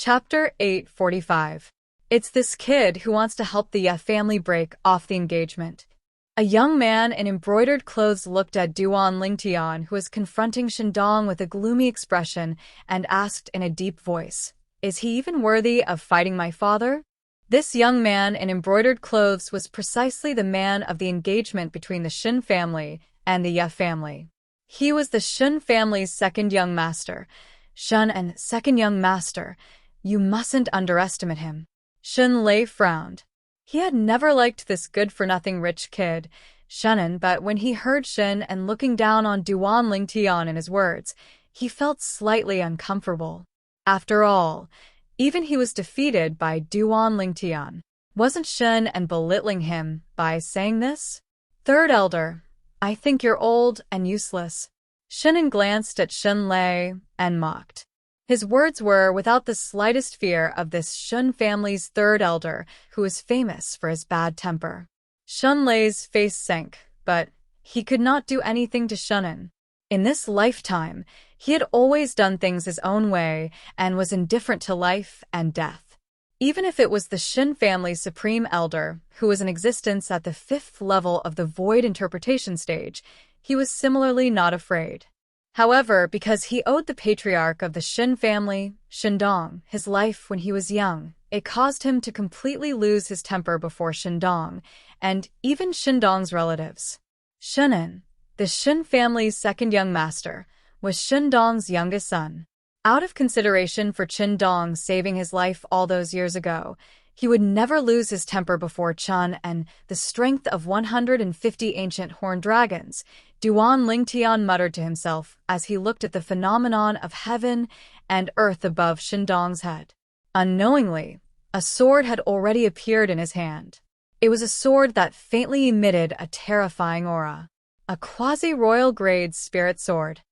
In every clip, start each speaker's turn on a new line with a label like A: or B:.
A: Chapter 845. It's this kid who wants to help the Ye family break off the engagement. A young man in embroidered clothes looked at Duan Lingtian, who was confronting Shindong with a gloomy expression, and asked in a deep voice, "Is he even worthy of fighting my father?" This young man in embroidered clothes was precisely the man of the engagement between the Shin family and the Ye family. He was the Shin family's second young master. Shun and second young master. You mustn't underestimate him. Shun Lei frowned. He had never liked this good-for-nothing rich kid, Shunin, but when he heard Shin and looking down on Duan Lingtian in his words, he felt slightly uncomfortable. After all, even he was defeated by Duan Lingtian. Wasn't Shin and belittling him by saying this? Third elder, I think you're old and useless. Shunin glanced at Shun Lei and mocked. His words were without the slightest fear of this Shun family's third elder, who was famous for his bad temper. Shun Lei's face sank, but he could not do anything to Shunin. In this lifetime, he had always done things his own way and was indifferent to life and death. Even if it was the Shin family's supreme elder, who was in existence at the 5th level of the void interpretation stage, he was similarly not afraid. However, because he owed the patriarch of the Shin family, Shindong, his life when he was young, it caused him to completely lose his temper before Shindong, and even Shindong's relatives. Shunin, the Shin family's second young master, was Shindong's youngest son. Out of consideration for Shindong saving his life all those years ago, he would never lose his temper before Chun and the strength of 150 ancient horned dragons. Duan Lingtian muttered to himself as he looked at the phenomenon of heaven and earth above Shindong's head. Unknowingly, a sword had already appeared in his hand. It was a sword that faintly emitted a terrifying aura. A quasi-royal grade spirit sword.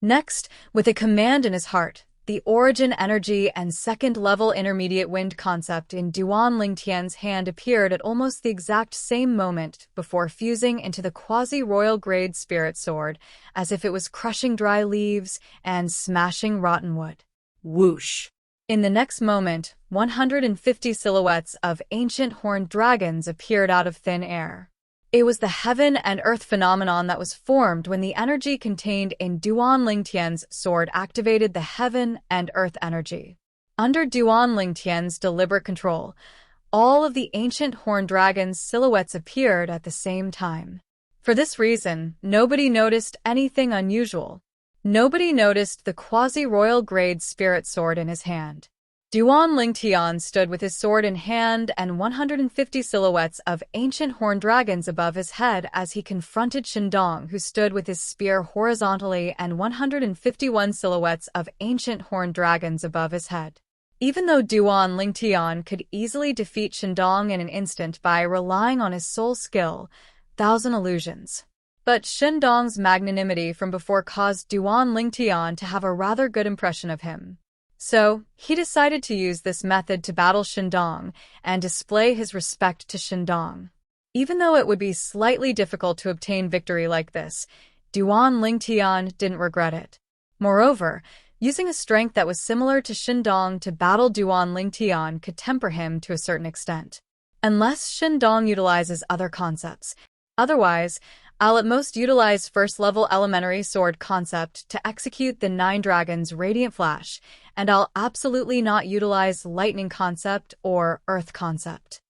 A: Next, with a command in his heart, the origin energy and second-level intermediate wind concept in Duan Lingtian's hand appeared at almost the exact same moment before fusing into the quasi-royal grade spirit sword, as if it was crushing dry leaves and smashing rotten wood. Whoosh! In the next moment, 150 silhouettes of ancient horned dragons appeared out of thin air. It was the heaven and earth phenomenon that was formed when the energy contained in Duan Lingtian's sword activated the heaven and earth energy. Under Duan Lingtian's deliberate control, all of the ancient horned dragons' silhouettes appeared at the same time. For this reason, nobody noticed anything unusual. Nobody noticed the quasi-royal grade spirit sword in his hand. Duan Lingtian stood with his sword in hand and 150 silhouettes of ancient horned dragons above his head as he confronted Shindong, who stood with his spear horizontally and 151 silhouettes of ancient horned dragons above his head. Even though Duan Lingtian could easily defeat Shindong in an instant by relying on his soul skill, Thousand Illusions. But Shindong's magnanimity from before caused Duan Lingtian to have a rather good impression of him. So, he decided to use this method to battle Shindong and display his respect to Shindong. Even though it would be slightly difficult to obtain victory like this, Duan Lingtian didn't regret it. Moreover, using a strength that was similar to Shindong to battle Duan Lingtian could temper him to a certain extent. Unless Shindong utilizes other concepts. Otherwise, I'll at most utilize first-level elementary sword concept to execute the 9 dragons' radiant flash, and I'll absolutely not utilize lightning concept or earth concept.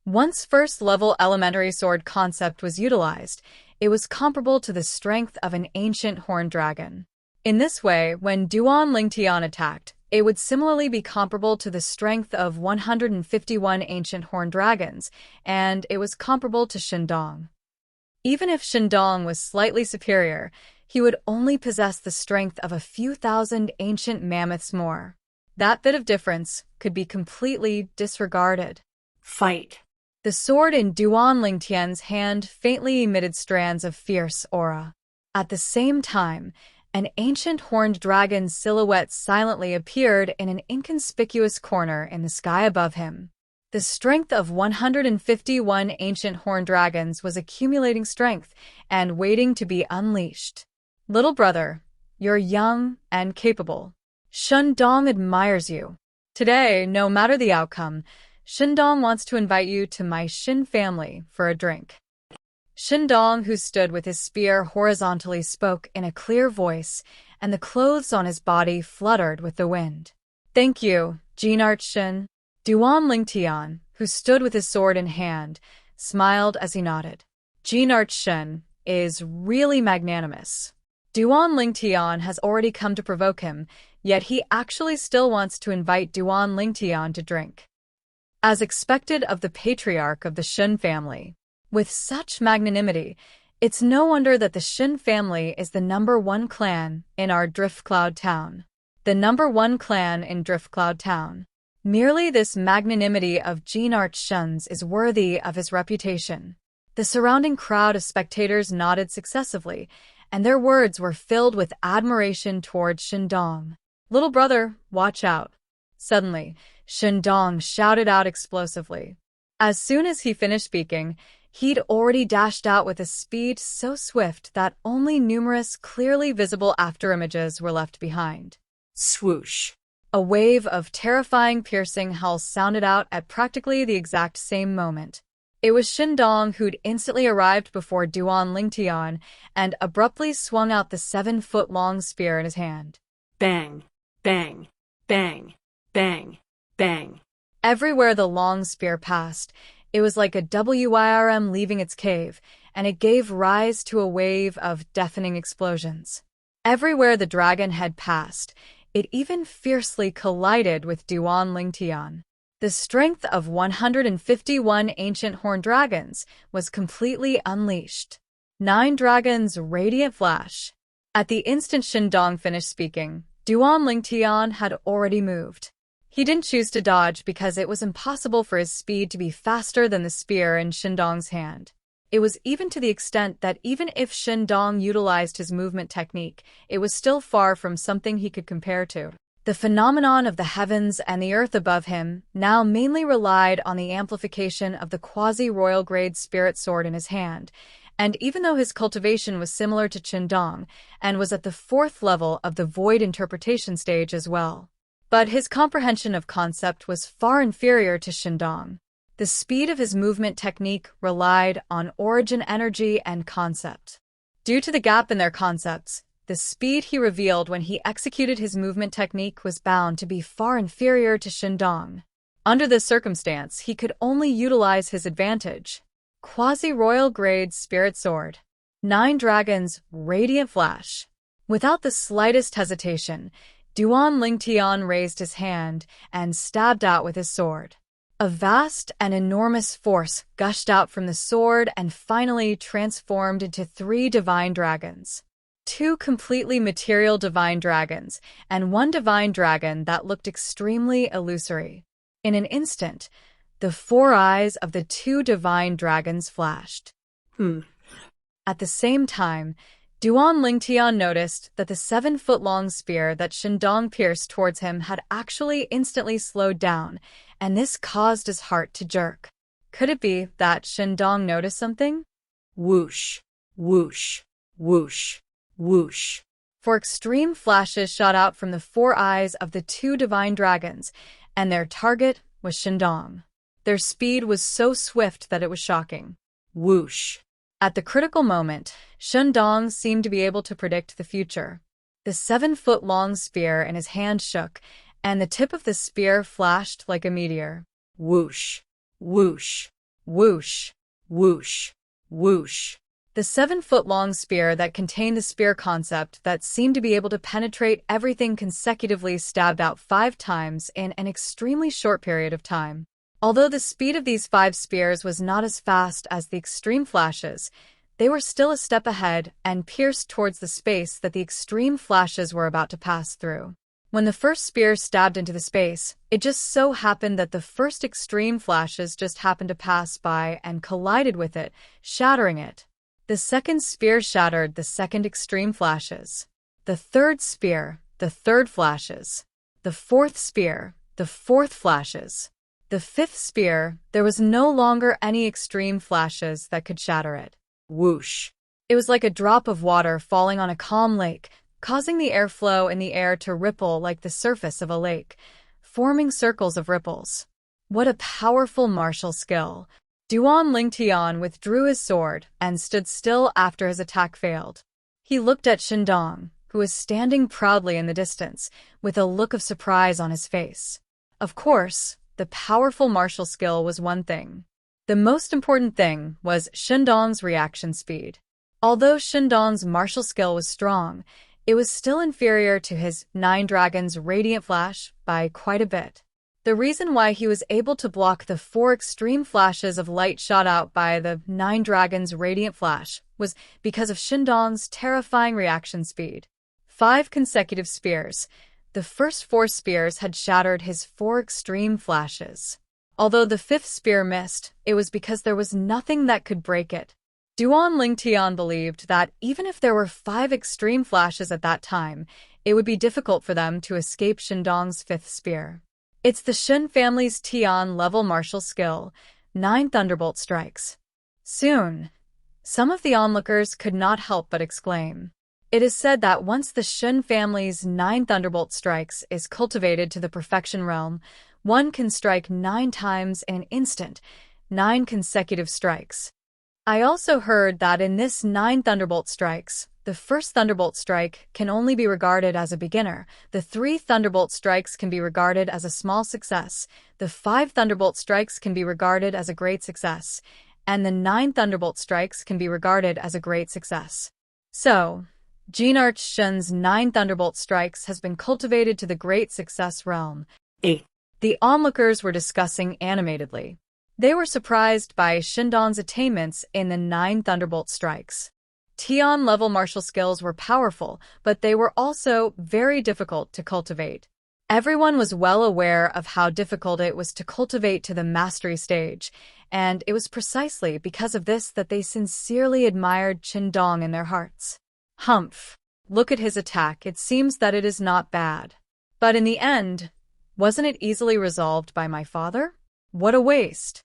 A: Once first-level elementary sword concept was utilized, it was comparable to the strength of an ancient horned dragon. In this way, when Duan Lingtian attacked, it would similarly be comparable to the strength of 151 ancient horned dragons, and it was comparable to Shindong. Even if Shindong was slightly superior, he would only possess the strength of a few thousand ancient mammoths more. That bit of difference could be completely disregarded. Fight. The sword in Duan Lingtian's hand faintly emitted strands of fierce aura. At the same time, an ancient horned dragon's silhouette silently appeared in an inconspicuous corner in the sky above him. The strength of 151 ancient horned dragons was accumulating strength and waiting to be unleashed. Little brother, you're young and capable. Shundong admires you. Today, no matter the outcome, Shindong wants to invite you to my Shin family for a drink. Shindong, who stood with his spear horizontally, spoke in a clear voice, and the clothes on his body fluttered with the wind. Thank you, Jinart Shin. Duan Lingtian, who stood with his sword in hand, smiled as he nodded. Jinart Shin is really magnanimous. Duan Lingtian has already come to provoke him, yet he actually still wants to invite Duan Lingtian to drink. As expected of the patriarch of the Shin family, with such magnanimity, it's no wonder that the Shin family is the #1 clan in our Driftcloud town. The #1 clan in Driftcloud town. Merely this magnanimity of Jinart Shin's is worthy of his reputation. The surrounding crowd of spectators nodded successively, and their words were filled with admiration towards Shindong. Little brother, watch out. Suddenly, Shindong shouted out explosively. As soon as he finished speaking, he'd already dashed out with a speed so swift that only numerous clearly visible afterimages were left behind.
B: Swoosh.
A: A wave of terrifying, piercing howls sounded out at practically the exact same moment. It was Shindong who'd instantly arrived before Duan Lingtian and abruptly swung out the 7-foot-long spear in his hand.
B: Bang, bang, bang, bang, bang.
A: Everywhere the long spear passed, it was like a WYRM leaving its cave, and it gave rise to a wave of deafening explosions. Everywhere the dragon had passed, it even fiercely collided with Duan Lingtian. The strength of 151 ancient horned dragons was completely unleashed. 9 dragons' radiant flash. At the instant Shindong finished speaking, Duan Lingtian had already moved. He didn't choose to dodge because it was impossible for his speed to be faster than the spear in Shindong's hand. It was even to the extent that even if Shindong utilized his movement technique, it was still far from something he could compare to. The phenomenon of the heavens and the earth above him now mainly relied on the amplification of the quasi-royal grade spirit sword in his hand, and even though his cultivation was similar to Shindong and was at the 4th level of the void interpretation stage as well, but his comprehension of concept was far inferior to Shindong. The speed of his movement technique relied on origin energy and concept. Due to the gap in their concepts, the speed he revealed when he executed his movement technique was bound to be far inferior to Shindong. Under this circumstance, he could only utilize his advantage. Quasi-royal grade spirit sword. 9 dragons, radiant flash. Without the slightest hesitation, Duan Lingtian raised his hand and stabbed out with his sword. A vast and enormous force gushed out from the sword and finally transformed into 3 divine dragons. 2 completely material divine dragons, and 1 divine dragon that looked extremely illusory. In an instant, the 4 eyes of the 2 divine dragons flashed. At the same time, Duan Lingtian noticed that the 7-foot-long spear that Shindong pierced towards him had actually instantly slowed down, and this caused his heart to jerk. Could it be that Shindong noticed something?
B: Whoosh, whoosh, whoosh, whoosh.
A: For extreme flashes shot out from the 4 eyes of the 2 divine dragons, and their target was Shindong. Their speed was so swift that it was shocking.
B: Whoosh.
A: At the critical moment, Shindong seemed to be able to predict the future. The 7-foot-long spear in his hand shook, and the tip of the spear flashed like a meteor.
B: Whoosh, whoosh,
A: Whoosh.
B: whoosh, whoosh.
A: The 7-foot-long spear that contained the spear concept that seemed to be able to penetrate everything consecutively stabbed out 5 times in an extremely short period of time. Although the speed of these 5 spears was not as fast as the extreme flashes, they were still a step ahead and pierced towards the space that the extreme flashes were about to pass through. When the first spear stabbed into the space, it just so happened that the first extreme flashes just happened to pass by and collided with it, shattering it. The second spear shattered the second extreme flashes. The third spear, the third flashes. The fourth spear, the fourth flashes. The 5th spear, there was no longer any extreme flashes that could shatter it.
B: Whoosh.
A: It was like a drop of water falling on a calm lake, causing the airflow in the air to ripple like the surface of a lake. forming circles of ripples. What a powerful martial skill! Duan Lingtian withdrew his sword and stood still after his attack failed. He looked at Shindong, who was standing proudly in the distance, with a look of surprise on his face. Of course, the powerful martial skill was one thing. The most important thing was Shindong's reaction speed. Although Shindong's martial skill was strong, it was still inferior to his 9 Dragons Radiant Flash by quite a bit. The reason why he was able to block the 4 extreme flashes of light shot out by the 9 Dragons Radiant Flash was because of Shindong's terrifying reaction speed. 5 consecutive spears. The first 4 spears had shattered his 4 extreme flashes. Although the 5th spear missed, it was because there was nothing that could break it. Duan Lingtian believed that even if there were 5 extreme flashes at that time, it would be difficult for them to escape Shindong's 5th spear. It's the Shin family's Tian-level martial skill, 9 Thunderbolt Strikes. Soon, some of the onlookers could not help but exclaim. It is said that once the Shin family's 9 Thunderbolt Strikes is cultivated to the perfection realm, one can strike 9 times in an instant, 9 consecutive strikes. I also heard that in this 9 Thunderbolt Strikes, the first Thunderbolt Strike can only be regarded as a beginner, the 3 Thunderbolt Strikes can be regarded as a small success, the 5 Thunderbolt Strikes can be regarded as a great success, and the 9 Thunderbolt Strikes can be regarded as a great success. So, Jinarch Shin's 9 Thunderbolt Strikes has been cultivated to the great success realm.
B: 8.
A: The onlookers were discussing animatedly. They were surprised by Shindong's attainments in the 9 Thunderbolt Strikes. Tian-level martial skills were powerful, but they were also very difficult to cultivate. Everyone was well aware of how difficult it was to cultivate to the mastery stage, and it was precisely because of this that they sincerely admired Shindong in their hearts. Humph! Look at his attack, it seems that it is not bad. But in the end, wasn't it easily resolved by my father? What a waste!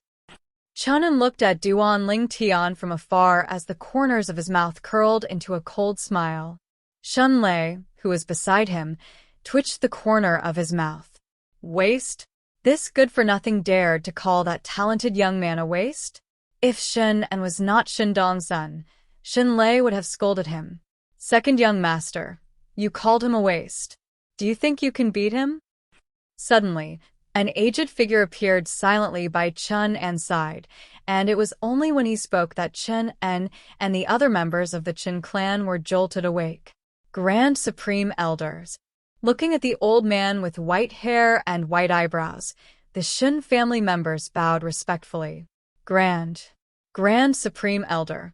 A: Chunin looked at Duan Lingtian from afar as the corners of his mouth curled into a cold smile. Shunlei, who was beside him, twitched the corner of his mouth. Waste? This good-for-nothing dared to call that talented young man a waste? If Shin and was not Shindong's son, Shunlei would have scolded him. Second young master, you called him a waste. Do you think you can beat him? Suddenly, an aged figure appeared silently by Chun En's side, and it was only when he spoke that Chun En and the other members of the Chin clan were jolted awake. Grand Supreme Elders. Looking at the old man with white hair and white eyebrows, the Shin family members bowed respectfully. Grand Supreme Elder.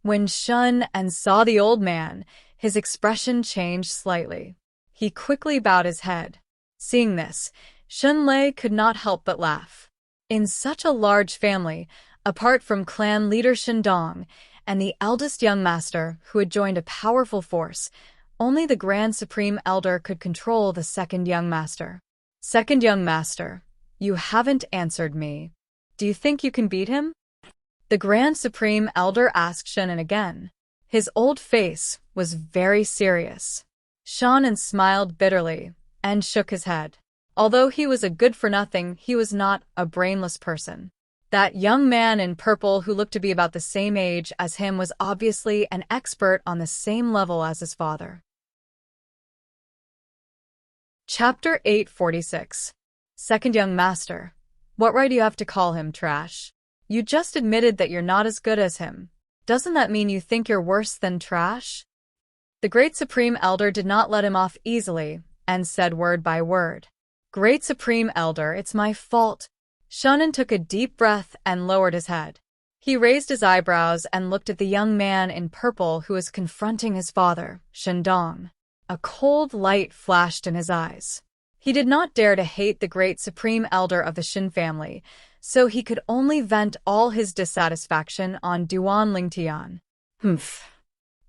A: When Shun En saw the old man, his expression changed slightly. He quickly bowed his head. Seeing this, Shunlei could not help but laugh. In such a large family, apart from clan leader Shindong and the eldest young master who had joined a powerful force, only the Grand Supreme Elder could control the second young master. Second young master, you haven't answered me. Do you think you can beat him? The Grand Supreme Elder asked Shannon again. His old face was very serious. Shannon smiled bitterly and shook his head. Although he was a good-for-nothing, he was not a brainless person. That young man in purple who looked to be about the same age as him was obviously an expert on the same level as his father. Chapter 846. Second young master. What right do you have to call him trash? You just admitted that you're not as good as him. Doesn't that mean you think you're worse than trash? The Great Supreme Elder did not let him off easily and said word by word. Great Supreme Elder, it's my fault. Shannon took a deep breath and lowered his head. He raised his eyebrows and looked at the young man in purple who was confronting his father, Shindong. A cold light flashed in his eyes. He did not dare to hate the Great Supreme Elder of the Shin family, so he could only vent all his dissatisfaction on Duan Lingtian. Humph.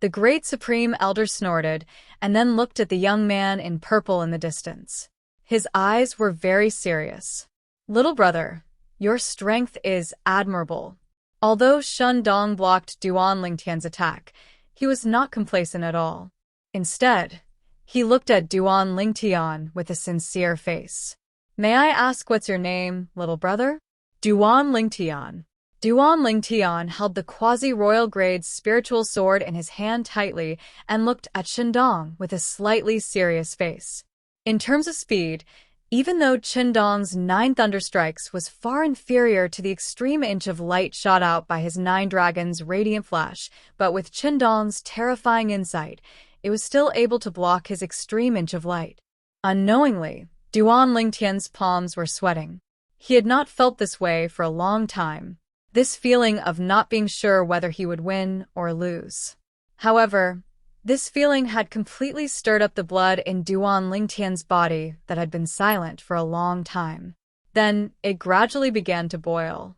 A: The Great Supreme Elder snorted and then looked at the young man in purple in the distance. His eyes were very serious. Little brother, your strength is admirable. Although Shundong blocked Duan Lingtian's attack, he was not complacent at all. Instead, he looked at Duan Lingtian with a sincere face. May I ask what's your name, little brother? Duan Lingtian. Duan Lingtian held the quasi-royal grade spiritual sword in his hand tightly and looked at Shindong with a slightly serious face. In terms of speed, even though Qindong's 9 thunderstrikes was far inferior to the extreme inch of light shot out by his 9 dragons' radiant flash, but with Qindong's terrifying insight, it was still able to block his extreme inch of light. Unknowingly, Duan Lingtian's palms were sweating. He had not felt this way for a long time, this feeling of not being sure whether he would win or lose. However, this feeling had completely stirred up the blood in Duan Lingtian's body that had been silent for a long time. Then, it gradually began to boil.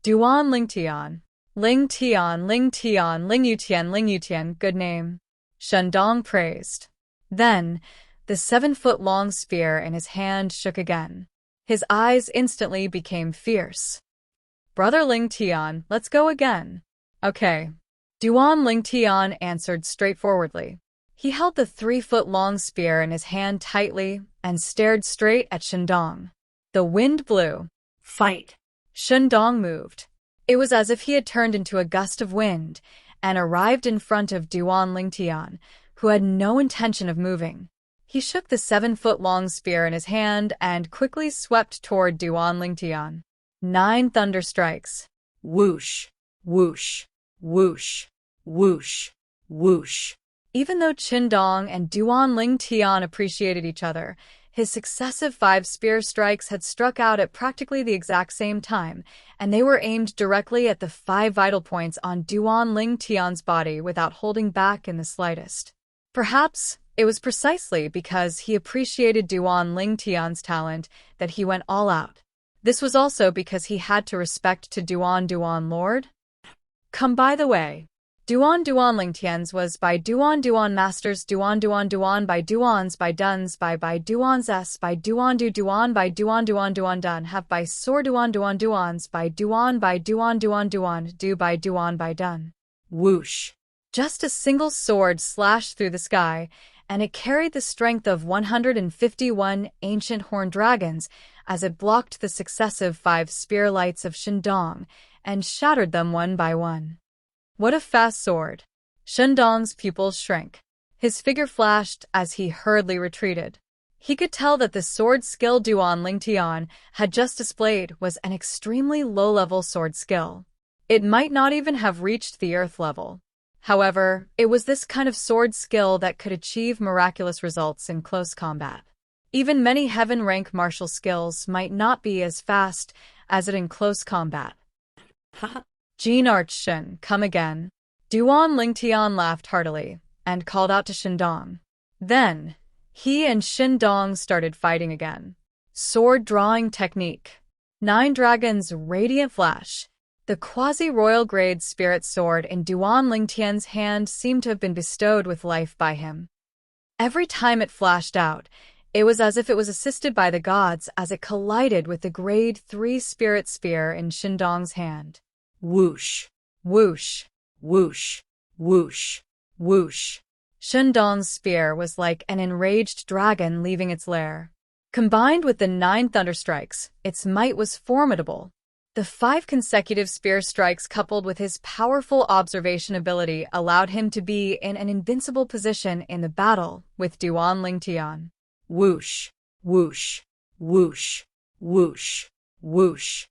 A: Duan Lingtian. Lingtian, Lingtian, Lingyutian, Lingyutian, good name. Shindong praised. Then, the 7-foot-long spear in his hand shook again. His eyes instantly became fierce. Brother Lingtian, let's go again. Okay. Duan Lingtian answered straightforwardly. He held the 3-foot-long spear in his hand tightly and stared straight at Shindong. The wind blew.
B: Fight.
A: Shindong moved. It was as if he had turned into a gust of wind and arrived in front of Duan Lingtian, who had no intention of moving. He shook the 7-foot-long spear in his hand and quickly swept toward Duan Lingtian. 9 thunderstrikes.
B: Whoosh, whoosh, whoosh, whoosh, whoosh.
A: Even though Qindong and Duan Lingtian appreciated each other, his successive 5 spear strikes had struck out at practically the exact same time, and they were aimed directly at the 5 vital points on Duan Lingtian's body without holding back in the slightest. Perhaps it was precisely because he appreciated Duan Lingtian's talent that he went all out. This was also because he had to respect to Duan Lord. Come by the way. Duan Lingtian's was by Duan Masters Duan by Duans by Duns by Duans S by Duan by Duan Dun have by Sor Duans by Duan do by Duan by Dun.
B: Whoosh.
A: Just a single sword slashed through the sky, and it carried the strength of 151 ancient horned dragons as it blocked the successive 5 spear lights of Shindong and shattered them one by one. What a fast sword! Shindong's pupils shrank. His figure flashed as he hurriedly retreated. He could tell that the sword skill Duan Lingtian had just displayed was an extremely low-level sword skill. It might not even have reached the earth level. However, it was this kind of sword skill that could achieve miraculous results in close combat. Even many heaven-rank martial skills might not be as fast as it in close combat.
B: Haha.
A: Jean Archshin, come again. Duan Lingtian laughed heartily and called out to Shindong. Then, he and Shindong started fighting again. Sword drawing technique. 9 dragons radiant flash. The quasi-royal grade spirit sword in Duan Lingtian's hand seemed to have been bestowed with life by him. Every time it flashed out, it was as if it was assisted by the gods as it collided with the grade 3 spirit spear in Shindong's hand.
B: Whoosh,
A: Whoosh,
B: whoosh, whoosh, whoosh.
A: Shindong's spear was like an enraged dragon leaving its lair. Combined with the 9 thunderstrikes, its might was formidable. The 5 consecutive spear strikes coupled with his powerful observation ability allowed him to be in an invincible position in the battle with Duan Lingtian.
B: Whoosh, whoosh, whoosh, whoosh, whoosh.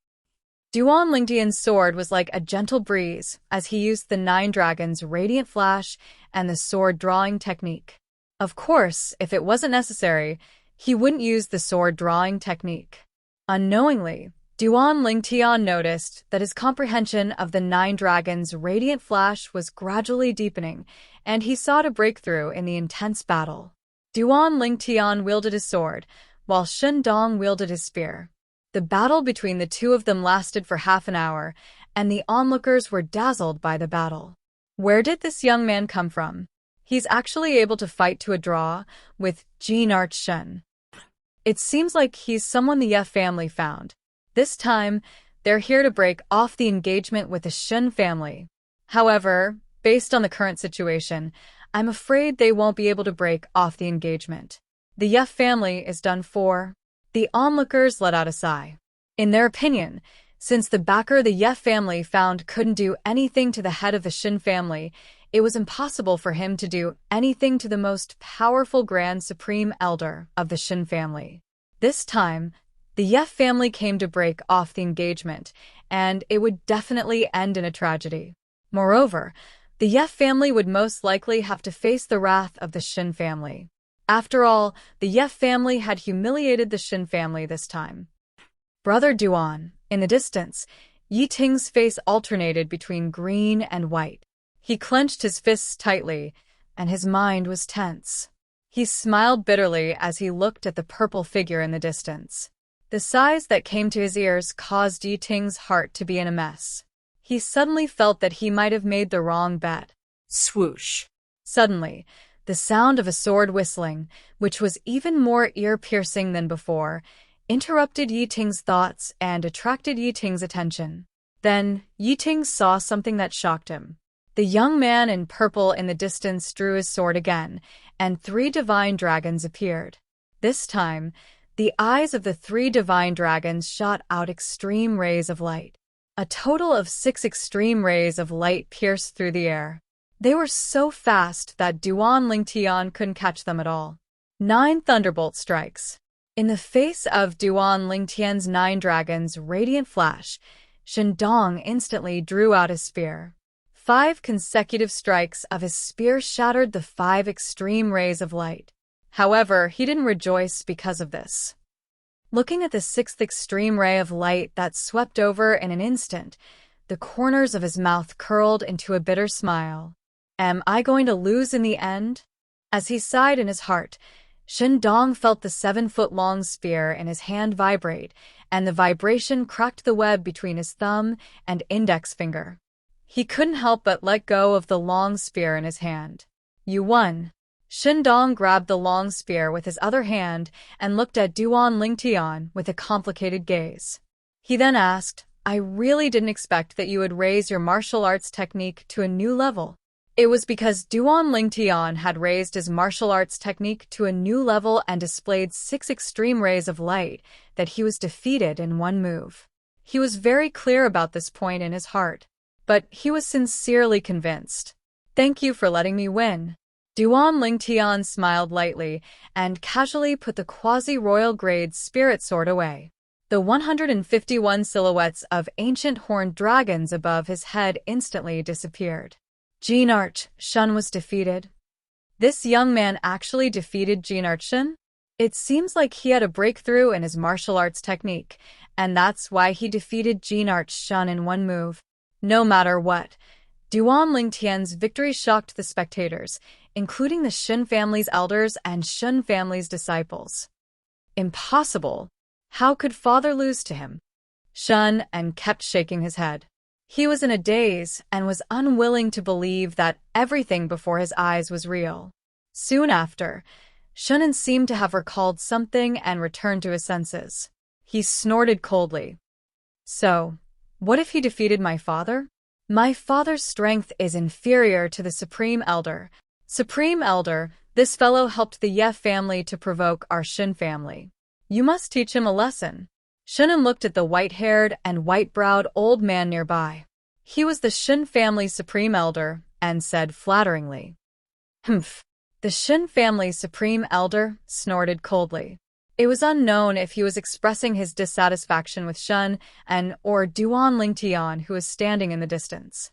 A: Duan Lingtian's sword was like a gentle breeze as he used the 9 dragons' radiant flash and the sword drawing technique. Of course, if it wasn't necessary, he wouldn't use the sword drawing technique. Unknowingly, Duan Lingtian noticed that his comprehension of the 9 dragons' radiant flash was gradually deepening, and he sought a breakthrough in the intense battle. Duan Lingtian wielded his sword, while Shindong wielded his spear. The battle between the two of them lasted for half an hour, and the onlookers were dazzled by the battle. Where did this young man come from? He's actually able to fight to a draw with Jean Archshin. It seems like he's someone the Ye family found. This time, they're here to break off the engagement with the Shen family. However, based on the current situation, I'm afraid they won't be able to break off the engagement. The Ye family is done for. The onlookers let out a sigh. In their opinion, since the backer the Ye family found couldn't do anything to the head of the Shin family, it was impossible for him to do anything to the most powerful Grand Supreme Elder of the Shin family. This time, the Ye family came to break off the engagement, and it would definitely end in a tragedy. Moreover, the Ye family would most likely have to face the wrath of the Shin family. After all, the Ye family had humiliated the Shin family this time. Brother Duan, in the distance, Yi Ting's face alternated between green and white. He clenched his fists tightly, and his mind was tense. He smiled bitterly as he looked at the purple figure in the distance. The sighs that came to his ears caused Yi Ting's heart to be in a mess. He suddenly felt that he might have made the wrong bet.
B: Swoosh.
A: Suddenly, the sound of a sword whistling, which was even more ear-piercing than before, interrupted Yi Ting's thoughts and attracted Yi Ting's attention. Then, Yi Ting saw something that shocked him. The young man in purple in the distance drew his sword again, and 3 divine dragons appeared. This time, the eyes of the 3 divine dragons shot out extreme rays of light. A total of 6 extreme rays of light pierced through the air. They were so fast that Duan Lingtian couldn't catch them at all. 9 thunderbolt strikes. In the face of Duan Lingtian's 9 dragons' radiant flash, Shandong instantly drew out his spear. 5 consecutive strikes of his spear shattered the 5 extreme rays of light. However, he didn't rejoice because of this. Looking at the 6th extreme ray of light that swept over in an instant, the corners of his mouth curled into a bitter smile. Am I going to lose in the end? As he sighed in his heart, Shandong felt the 7-foot-long spear in his hand vibrate, and the vibration cracked the web between his thumb and index finger. He couldn't help but let go of the long spear in his hand. You won. Shandong grabbed the long spear with his other hand and looked at Duan Lingtian with a complicated gaze. He then asked, I really didn't expect that you would raise your martial arts technique to a new level. It was because Duan Lingtian had raised his martial arts technique to a new level and displayed 6 extreme rays of light that he was defeated in one move. He was very clear about this point in his heart, but he was sincerely convinced. Thank you for letting me win. Duan Lingtian smiled lightly and casually put the quasi-royal grade spirit sword away. The 151 silhouettes of ancient horned dragons above his head instantly disappeared. Jinarch Shun was defeated. This young man actually defeated Jinarch Shun? It seems like he had a breakthrough in his martial arts technique, and that's why he defeated Jinarch Shun in one move. No matter what, Duan Lingtian's victory shocked the spectators, including the Shin family's elders and Shun family's disciples. Impossible! How could father lose to him? Shun and kept shaking his head. He was in a daze and was unwilling to believe that everything before his eyes was real. Soon after, Shunin seemed to have recalled something and returned to his senses. He snorted coldly. So, what if he defeated my father? My father's strength is inferior to the Supreme Elder. Supreme Elder, this fellow helped the Ye family to provoke our Shin family. You must teach him a lesson. Shunin looked at the white-haired and white-browed old man nearby. He was the Shin family's Supreme Elder, and said flatteringly. Humph. The Shin family's Supreme Elder snorted coldly. It was unknown if he was expressing his dissatisfaction with Shun or Duan Lingtian, who was standing in the distance.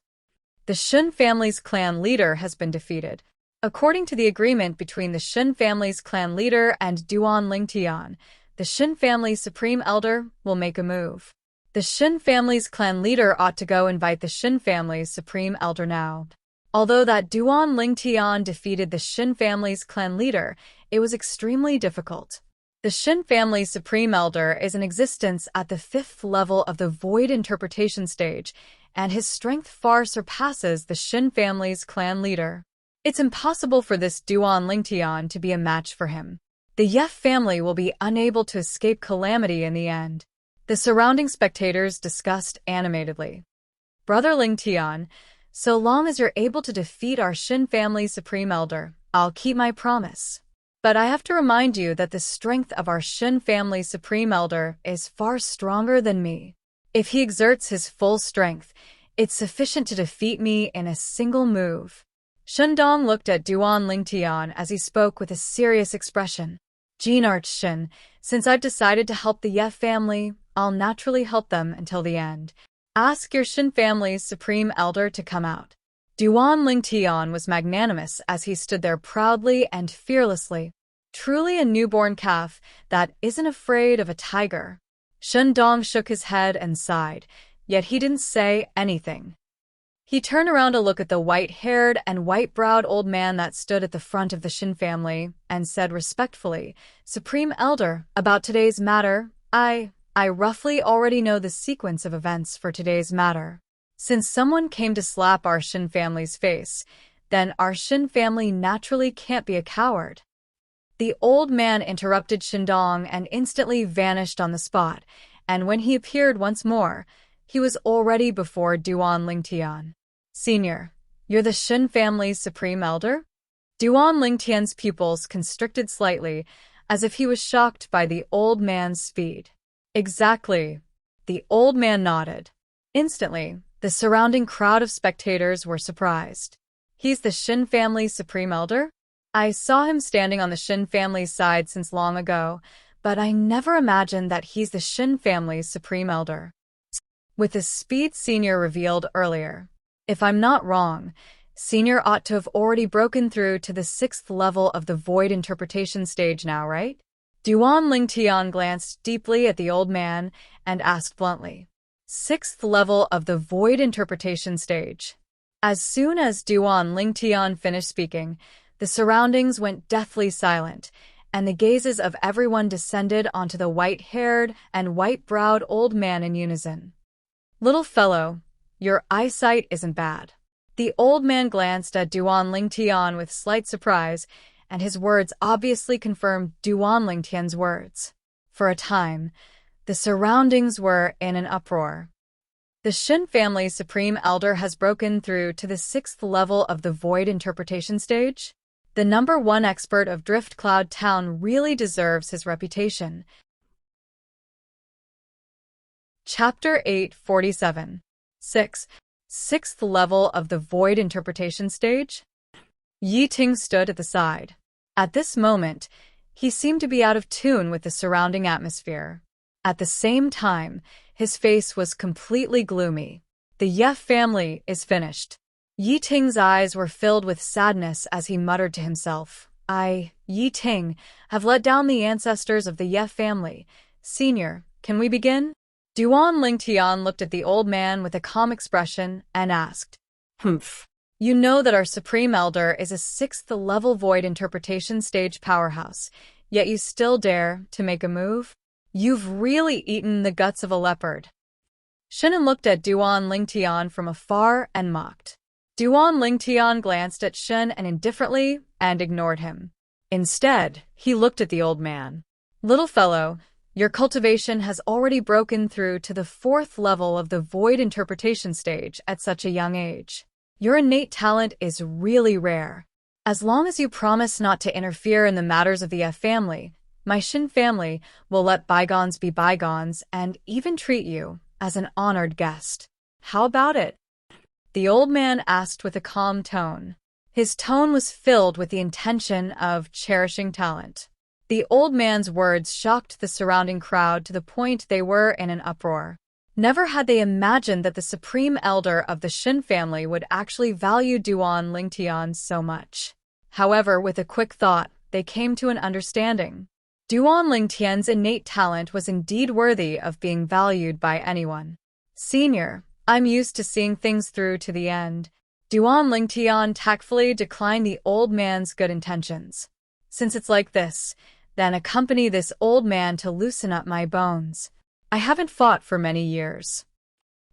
A: The Shin family's clan leader has been defeated. According to the agreement between the Shin family's clan leader and Duan Lingtian, the Shin family's Supreme Elder will make a move. The Shin family's clan leader ought to go invite the Shin family's Supreme Elder now. Although that Duan Lingtian defeated the Shin family's clan leader, it was extremely difficult. The Shin family's Supreme Elder is in existence at the 5th level of the Void Interpretation stage, and his strength far surpasses the Shin family's clan leader. It's impossible for this Duan Lingtian to be a match for him. The Ye family will be unable to escape calamity in the end. The surrounding spectators discussed animatedly. Brother Lingtian, so long as you're able to defeat our Shin family's Supreme Elder, I'll keep my promise. But I have to remind you that the strength of our Shin family Supreme Elder is far stronger than me. If he exerts his full strength, it's sufficient to defeat me in a single move. Shundong looked at Duan Lingtian as he spoke with a serious expression. Arch Shin, since I've decided to help the Ye family, I'll naturally help them until the end. Ask your Shin family's Supreme Elder to come out. Duan Lingtian was magnanimous as he stood there proudly and fearlessly. Truly a newborn calf that isn't afraid of a tiger. Shundong shook his head and sighed, yet he didn't say anything. He turned around to look at the white-haired and white-browed old man that stood at the front of the Shin family and said respectfully, Supreme Elder, about today's matter, I roughly already know the sequence of events for today's matter. Since someone came to slap our Shin family's face, then our Shin family naturally can't be a coward. The old man interrupted Shundong and instantly vanished on the spot, and when he appeared once more, he was already before Duan Lingtian. Senior, you're the Shin family's Supreme Elder? Duan Lingtian's pupils constricted slightly, as if he was shocked by the old man's speed. Exactly. The old man nodded. Instantly, the surrounding crowd of spectators were surprised. He's the Shin family's Supreme Elder? I saw him standing on the Shin family's side since long ago, but I never imagined that he's the Shin family's Supreme Elder. With the speed Senior revealed earlier. If I'm not wrong, Senior ought to have already broken through to the 6th level of the Void Interpretation stage now, right? Duan Lingtian glanced deeply at the old man and asked bluntly. 6th level of the Void Interpretation stage. As soon as Duan Lingtian finished speaking, the surroundings went deathly silent, and the gazes of everyone descended onto the white-haired and white-browed old man in unison. Little fellow, your eyesight isn't bad. The old man glanced at Duan Lingtian with slight surprise, and his words obviously confirmed Duan Lingtian's words. For a time, the surroundings were in an uproar. The Shin family's Supreme Elder has broken through to the 6th level of the Void Interpretation stage? The #1 expert of Drift Cloud Town really deserves his reputation. Chapter 847. 6th level of the Void Interpretation stage? Yi Ting stood at the side. At this moment, he seemed to be out of tune with the surrounding atmosphere. At the same time, his face was completely gloomy. The Ye family is finished. Yi Ting's eyes were filled with sadness as he muttered to himself, Yi Ting, have let down the ancestors of the Ye family. Senior, can we begin? Duan Lingtian looked at the old man with a calm expression and asked,
B: Humph.
A: You know that our Supreme Elder is a 6th level Void Interpretation stage powerhouse, yet you still dare to make a move? You've really eaten the guts of a leopard. Shin'en looked at Duan Lingtian from afar and mocked. Duan Lingtian glanced at Shin and indifferently and ignored him. Instead, he looked at the old man. Little fellow, your cultivation has already broken through to the 4th level of the Void Interpretation stage at such a young age. Your innate talent is really rare. As long as you promise not to interfere in the matters of the Ye family, my Shin family will let bygones be bygones and even treat you as an honored guest. How about it? The old man asked with a calm tone. His tone was filled with the intention of cherishing talent. The old man's words shocked the surrounding crowd to the point they were in an uproar. Never had they imagined that the Supreme Elder of the Shin family would actually value Duan Lingtian so much. However, with a quick thought, they came to an understanding. Duan Lingtian's innate talent was indeed worthy of being valued by anyone. Senior, I'm used to seeing things through to the end. Duan Lingtian tactfully declined the old man's good intentions. Since it's like this, then accompany this old man to loosen up my bones. I haven't fought for many years.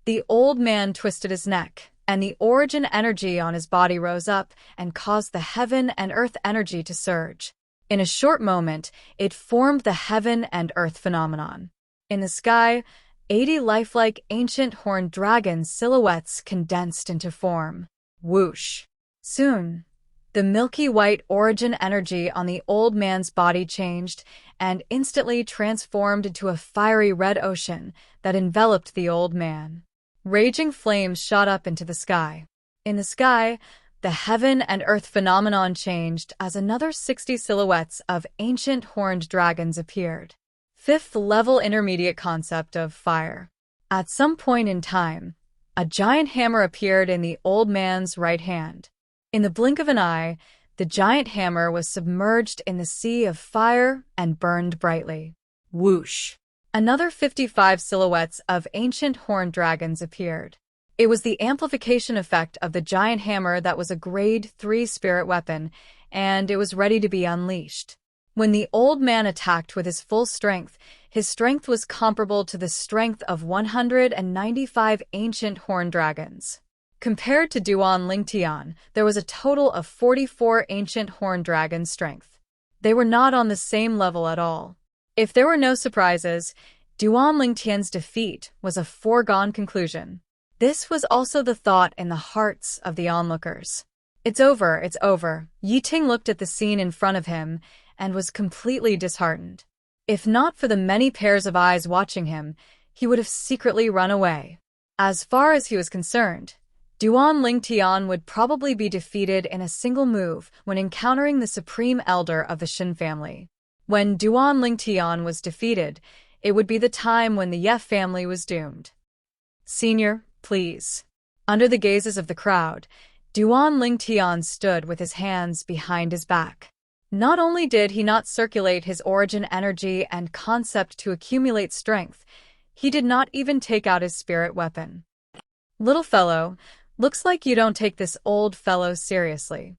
A: The old man twisted his neck, and the origin energy on his body rose up and caused the heaven and earth energy to surge. In a short moment, it formed the heaven and earth phenomenon. In the sky, 80 lifelike ancient horned dragon silhouettes condensed into form. Whoosh! Soon, The milky white origin energy on the old man's body changed and instantly transformed into a fiery red ocean that enveloped the old man. Raging flames shot up into the sky. In the sky, the heaven and earth phenomenon changed as another 60 silhouettes of ancient horned dragons appeared. Fifth level intermediate concept of fire. At some point in time, a giant hammer appeared in the old man's right hand. In the blink of an eye, the giant hammer was submerged in the sea of fire and burned brightly.
B: Whoosh!
A: Another 55 silhouettes of ancient horned dragons appeared. It was the amplification effect of the giant hammer that was a grade 3 spirit weapon, and it was ready to be unleashed. When the old man attacked with his full strength, his strength was comparable to the strength of 195 ancient horned dragons. Compared to Duan Lingtian, there was a total of 44 ancient horned dragons' strength. They were not on the same level at all. If there were no surprises, Duan Lingtian's defeat was a foregone conclusion. This was also the thought in the hearts of the onlookers. It's over, it's over. Yiting looked at the scene in front of him and was completely disheartened. If not for the many pairs of eyes watching him, he would have secretly run away. As far as he was concerned, Duan Lingtian would probably be defeated in a single move when encountering the supreme elder of the Shin family. When Duan Lingtian was defeated, it would be the time when the Ye family was doomed. "Senior, please." Under the gazes of the crowd, Duan Lingtian stood with his hands behind his back. Not only did he not circulate his origin energy and concept to accumulate strength, he did not even take out his spirit weapon. "Little fellow, looks like you don't take this old fellow seriously.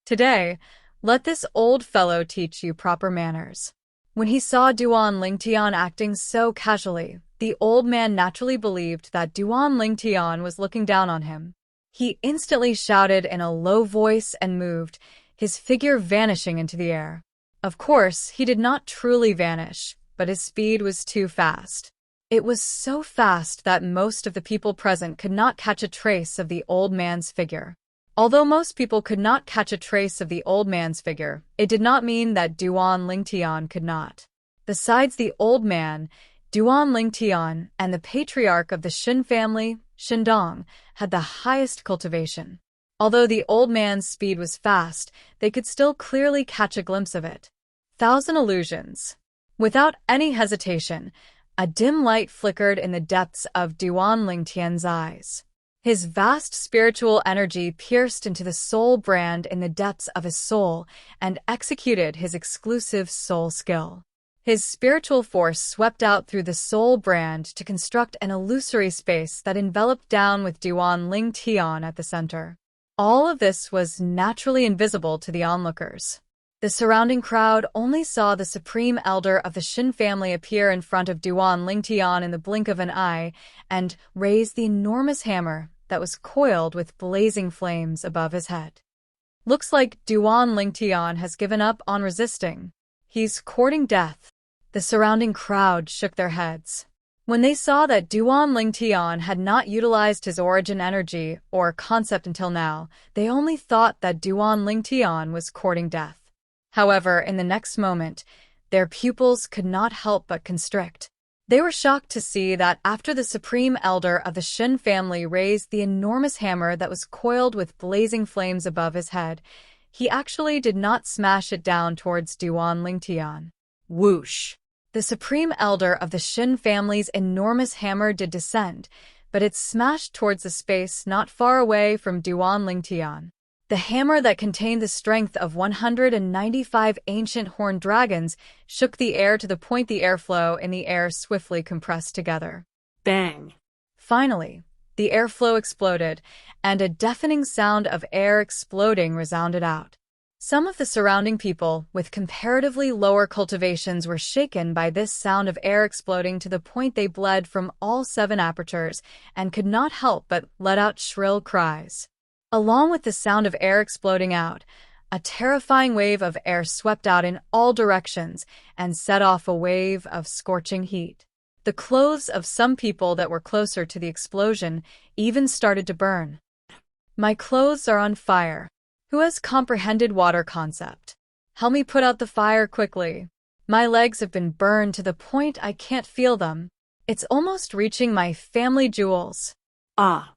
A: Today, let this old fellow teach you proper manners." When he saw Duan Lingtian acting so casually, the old man naturally believed that Duan Lingtian was looking down on him. He instantly shouted in a low voice and moved, his figure vanishing into the air. Of course, he did not truly vanish, but his speed was too fast. It was so fast that most of the people present could not catch a trace of the old man's figure. Although most people could not catch a trace of the old man's figure, it did not mean that Duan Lingtian could not. Besides the old man, Duan Lingtian and the patriarch of the Shin family, Shindong, had the highest cultivation. Although the old man's speed was fast, they could still clearly catch a glimpse of it. Thousand illusions. Without any hesitation, a dim light flickered in the depths of Duan Lingtian's eyes. His vast spiritual energy pierced into the soul brand in the depths of his soul and executed his exclusive soul skill. His spiritual force swept out through the soul brand to construct an illusory space that enveloped down with Duan Lingtian at the center. All of this was naturally invisible to the onlookers. The surrounding crowd only saw the supreme elder of the Shin family appear in front of Duan Lingtian in the blink of an eye and raise the enormous hammer that was coiled with blazing flames above his head. "Looks like Duan Lingtian has given up on resisting. He's courting death." The surrounding crowd shook their heads. When they saw that Duan Lingtian had not utilized his origin energy or concept until now, they only thought that Duan Lingtian was courting death. However, in the next moment, their pupils could not help but constrict. They were shocked to see that after the supreme elder of the Shin family raised the enormous hammer that was coiled with blazing flames above his head, he actually did not smash it down towards Duan Lingtian. Whoosh! The supreme elder of the Shin family's enormous hammer did descend, but it smashed towards a space not far away from Duan Lingtian. The hammer that contained the strength of 195 ancient horned dragons shook the air to the point the airflow in the air swiftly compressed together.
B: Bang!
A: Finally, the airflow exploded, and a deafening sound of air exploding resounded out. Some of the surrounding people with comparatively lower cultivations were shaken by this sound of air exploding to the point they bled from all 7 apertures and could not help but let out shrill cries. Along with the sound of air exploding out, a terrifying wave of air swept out in all directions and set off a wave of scorching heat. The clothes of some people that were closer to the explosion even started to burn. "My clothes are on fire. Who has comprehended water concept? Help me put out the fire quickly. My legs have been burned to the point I can't feel them. It's almost reaching my family jewels.
B: Ah.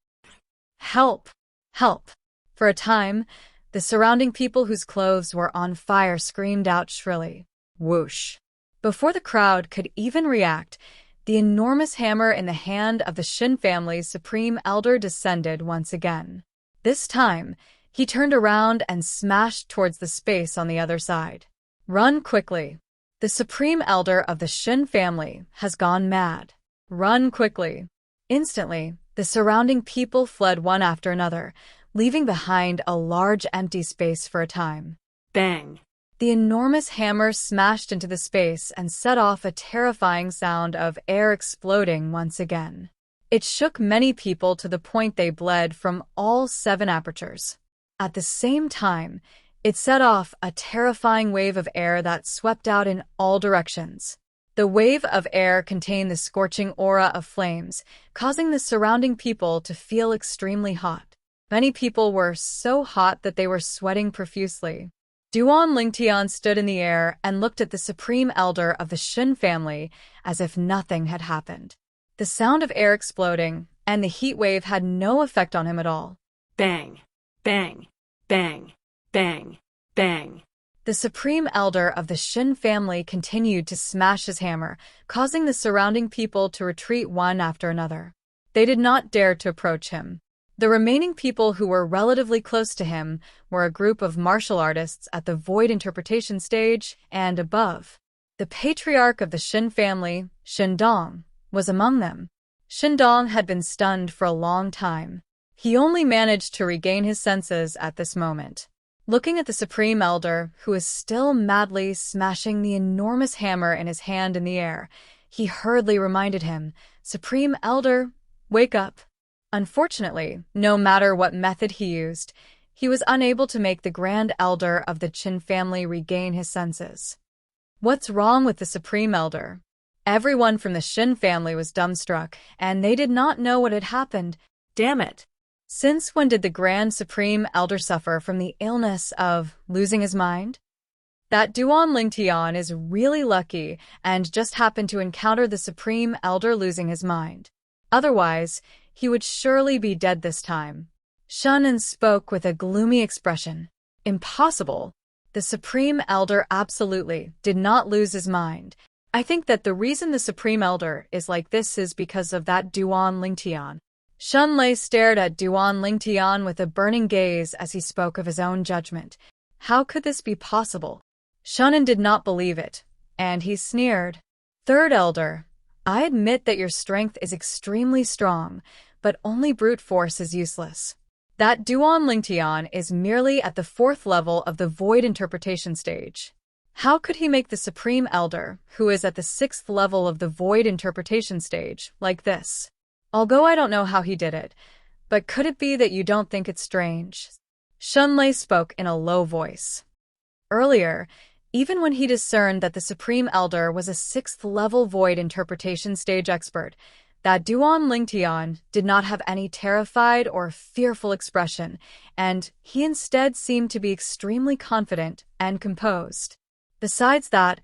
A: Help! Help! For a time, the surrounding people whose clothes were on fire screamed out shrilly. Whoosh! Before the crowd could even react, the enormous hammer in the hand of the Shin family's supreme elder descended once again. This time, he turned around and smashed towards the space on the other side. Run quickly! The supreme elder of the Shin family has gone mad. Run quickly! Instantly, the surrounding people fled one after another, leaving behind a large empty space for a time.
B: Bang!
A: The enormous hammer smashed into the space and set off a terrifying sound of air exploding once again. It shook many people to the point they bled from all 7 apertures. At the same time, it set off a terrifying wave of air that swept out in all directions. The wave of air contained the scorching aura of flames, causing the surrounding people to feel extremely hot. Many people were so hot that they were sweating profusely. Duan Lingtian stood in the air and looked at the supreme elder of the Shin family as if nothing had happened. The sound of air exploding and the heat wave had no effect on him at all.
B: Bang! Bang! Bang! Bang! Bang!
A: The supreme elder of the Shin family continued to smash his hammer, causing the surrounding people to retreat one after another. They did not dare to approach him. The remaining people who were relatively close to him were a group of martial artists at the void interpretation stage and above. The patriarch of the Shin family, Shindong, was among them. Shindong had been stunned for a long time. He only managed to regain his senses at this moment. Looking at the supreme elder, who is still madly smashing the enormous hammer in his hand in the air, he hurriedly reminded him, "Supreme elder, wake up." Unfortunately, no matter what method he used, he was unable to make the grand elder of the Qin family regain his senses. What's wrong with the supreme elder? Everyone from the Shin family was dumbstruck, and they did not know what had happened.
B: Damn it!
A: Since when did the Grand Supreme Elder suffer from the illness of losing his mind? That Duan Lingtian is really lucky and just happened to encounter the Supreme Elder losing his mind. Otherwise, he would surely be dead this time. Shunan spoke with a gloomy expression. Impossible. The Supreme Elder absolutely did not lose his mind. I think that the reason the Supreme Elder is like this is because of that Duan Lingtian. Shunlei stared at Duan Lingtian with a burning gaze as he spoke of his own judgment. How could this be possible? Shunan did not believe it, and he sneered. Third Elder, I admit that your strength is extremely strong, but only brute force is useless. That Duan Lingtian is merely at the 4th level of the void interpretation stage. How could he make the Supreme Elder, who is at the 6th level of the void interpretation stage, like this? Although I don't know how he did it, but could it be that you don't think it's strange? Shunlei spoke in a low voice. Earlier, even when he discerned that the Supreme Elder was a 6th level void interpretation stage expert, that Duan Lingtian did not have any terrified or fearful expression, and he instead seemed to be extremely confident and composed. Besides that,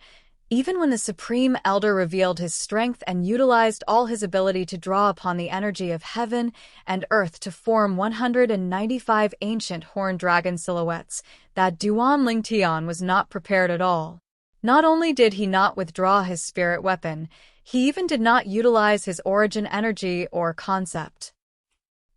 A: even when the Supreme Elder revealed his strength and utilized all his ability to draw upon the energy of heaven and earth to form 195 ancient horned dragon silhouettes, that Duan Lingtian was not prepared at all. Not only did he not withdraw his spirit weapon, he even did not utilize his origin energy or concept.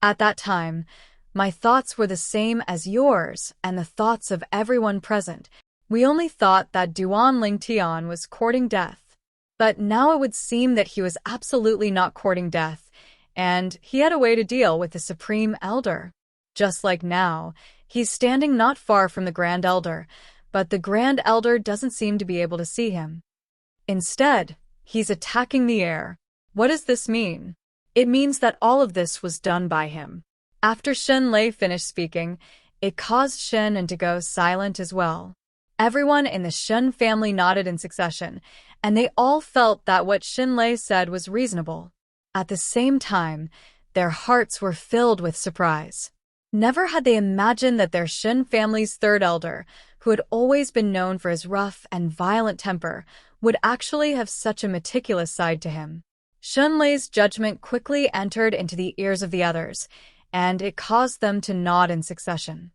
A: At that time, my thoughts were the same as yours and the thoughts of everyone present. We only thought that Duan Lingtian was courting death. But now it would seem that he was absolutely not courting death, and he had a way to deal with the Supreme Elder. Just like now, he's standing not far from the Grand Elder, but the Grand Elder doesn't seem to be able to see him. Instead, he's attacking the air. What does this mean? It means that all of this was done by him. After Shen Lei finished speaking, it caused Shen to go silent as well. Everyone in the Shen family nodded in succession, and they all felt that what Shen Lei said was reasonable. At the same time, their hearts were filled with surprise. Never had they imagined that their Shen family's third elder, who had always been known for his rough and violent temper, would actually have such a meticulous side to him. Shen Lei's judgment quickly entered into the ears of the others, and it caused them to nod in succession.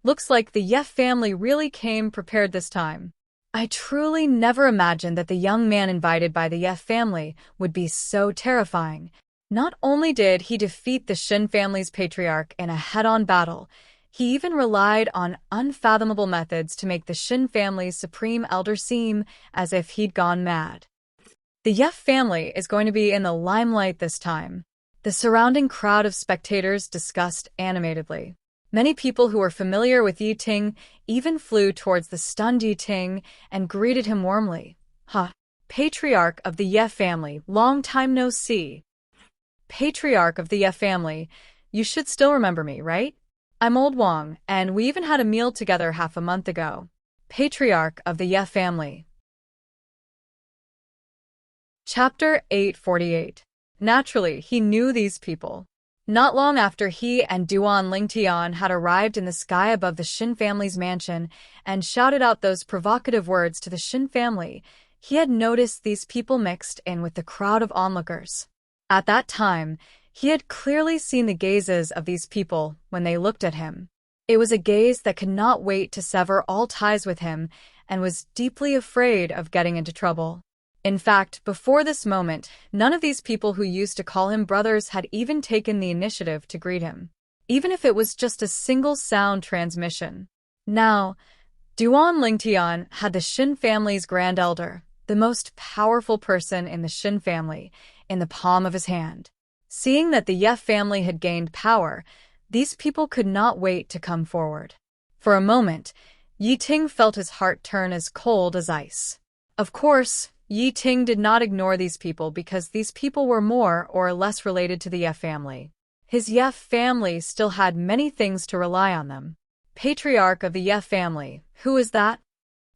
A: Looks like the Ye family really came prepared this time. I truly never imagined that the young man invited by the Ye family would be so terrifying. Not only did he defeat the Shen family's patriarch in a head-on battle, he even relied on unfathomable methods to make the Shen family's supreme elder seem as if he'd gone mad. The Ye family is going to be in the limelight this time. The surrounding crowd of spectators discussed animatedly. Many people who were familiar with Yi Ting even flew towards the stunned Yi Ting and greeted him warmly. "Ha! Patriarch of the Ye family, long time no see." "Patriarch of the Ye family, you should still remember me, right? I'm Old Wang, and we even had a meal together half a month ago." Patriarch of the Ye family. Chapter 848. Naturally, he knew these people. Not long after he and Duan Lingtian had arrived in the sky above the Shen family's mansion and shouted out those provocative words to the Shen family, he had noticed these people mixed in with the crowd of onlookers. At that time, he had clearly seen the gazes of these people when they looked at him. It was a gaze that could not wait to sever all ties with him and was deeply afraid of getting into trouble. In fact, before this moment, none of these people who used to call him brothers had even taken the initiative to greet him, even if it was just a single sound transmission. Now, Duan Lingtian had the Shen family's grand elder, the most powerful person in the Shen family, in the palm of his hand. Seeing that the Ye family had gained power, these people could not wait to come forward. For a moment, Yi Ting felt his heart turn as cold as ice. Of course, Yi Ting did not ignore these people because these people were more or less related to the Ye family. His Ye family still had many things to rely on them. Patriarch of the Ye family, who is that?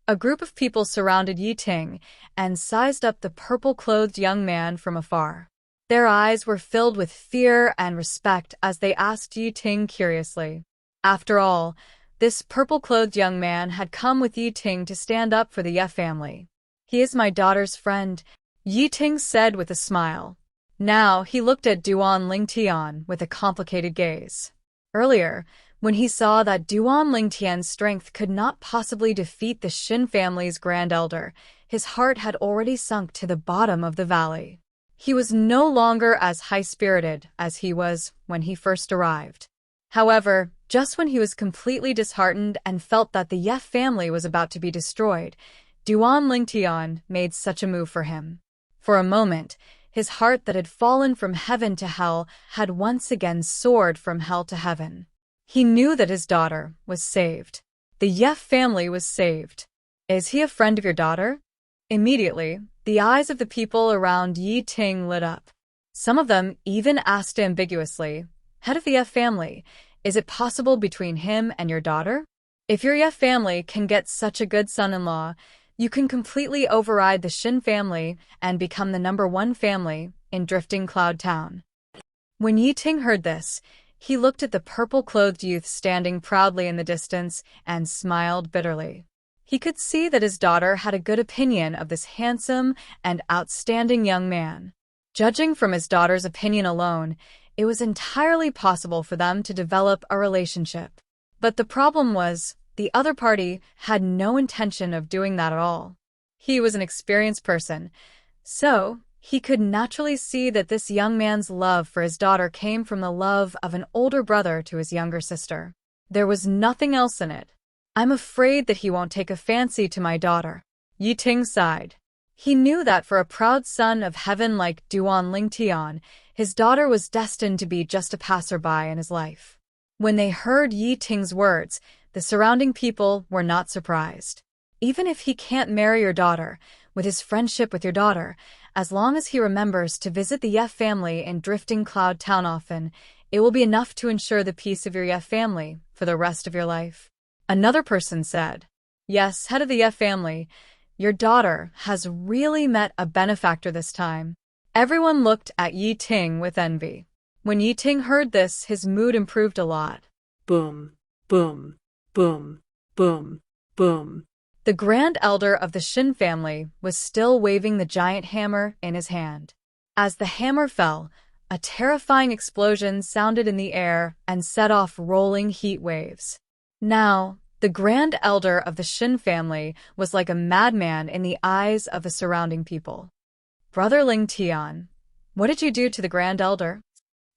A: A group of people surrounded Yi Ting and sized up the purple-clothed young man from afar. Their eyes were filled with fear and respect as they asked Yi Ting curiously. After all, this purple-clothed young man had come with Yi Ting to stand up for the Ye family. "He is my daughter's friend," Yi Ting said with a smile. Now he looked at Duan Lingtian with a complicated gaze. Earlier, when he saw that Duan Lingtian's strength could not possibly defeat the Shen family's grand elder, his heart had already sunk to the bottom of the valley. He was no longer as high-spirited as he was when he first arrived. However, just when he was completely disheartened and felt that the Ye family was about to be destroyed, Duan Lingtian made such a move for him. For a moment, his heart that had fallen from heaven to hell had once again soared from hell to heaven. He knew that his daughter was saved. The Ye family was saved. "Is he a friend of your daughter?" Immediately, the eyes of the people around Yi Ting lit up. Some of them even asked ambiguously, "Head of the Ye family, is it possible between him and your daughter? If your Ye family can get such a good son-in-law, you can completely override the Shen family and become the #1 family in Drifting Cloud Town." When Yi Ting heard this, he looked at the purple-clothed youth standing proudly in the distance and smiled bitterly. He could see that his daughter had a good opinion of this handsome and outstanding young man. Judging from his daughter's opinion alone, it was entirely possible for them to develop a relationship. But the problem was, the other party had no intention of doing that at all. He was an experienced person, so he could naturally see that this young man's love for his daughter came from the love of an older brother to his younger sister. There was nothing else in it. "I'm afraid that he won't take a fancy to my daughter," Yi Ting sighed. He knew that for a proud son of heaven like Duan Lingtian, his daughter was destined to be just a passerby in his life. When they heard Yi Ting's words, the surrounding people were not surprised. "Even if he can't marry your daughter, with his friendship with your daughter, as long as he remembers to visit the Ye family in Drifting Cloud Town often, it will be enough to ensure the peace of your Ye family for the rest of your life." Another person said, "Yes, head of the Ye family, your daughter has really met a benefactor this time." Everyone looked at Yi Ting with envy. When Yi Ting heard this, his mood improved a lot.
B: Boom, boom, boom, boom, boom.
A: The Grand Elder of the Shin family was still waving the giant hammer in his hand. As the hammer fell, a terrifying explosion sounded in the air and set off rolling heat waves. Now, the Grand Elder of the Shin family was like a madman in the eyes of the surrounding people. Brother Ling Tian, what did you do to the Grand Elder?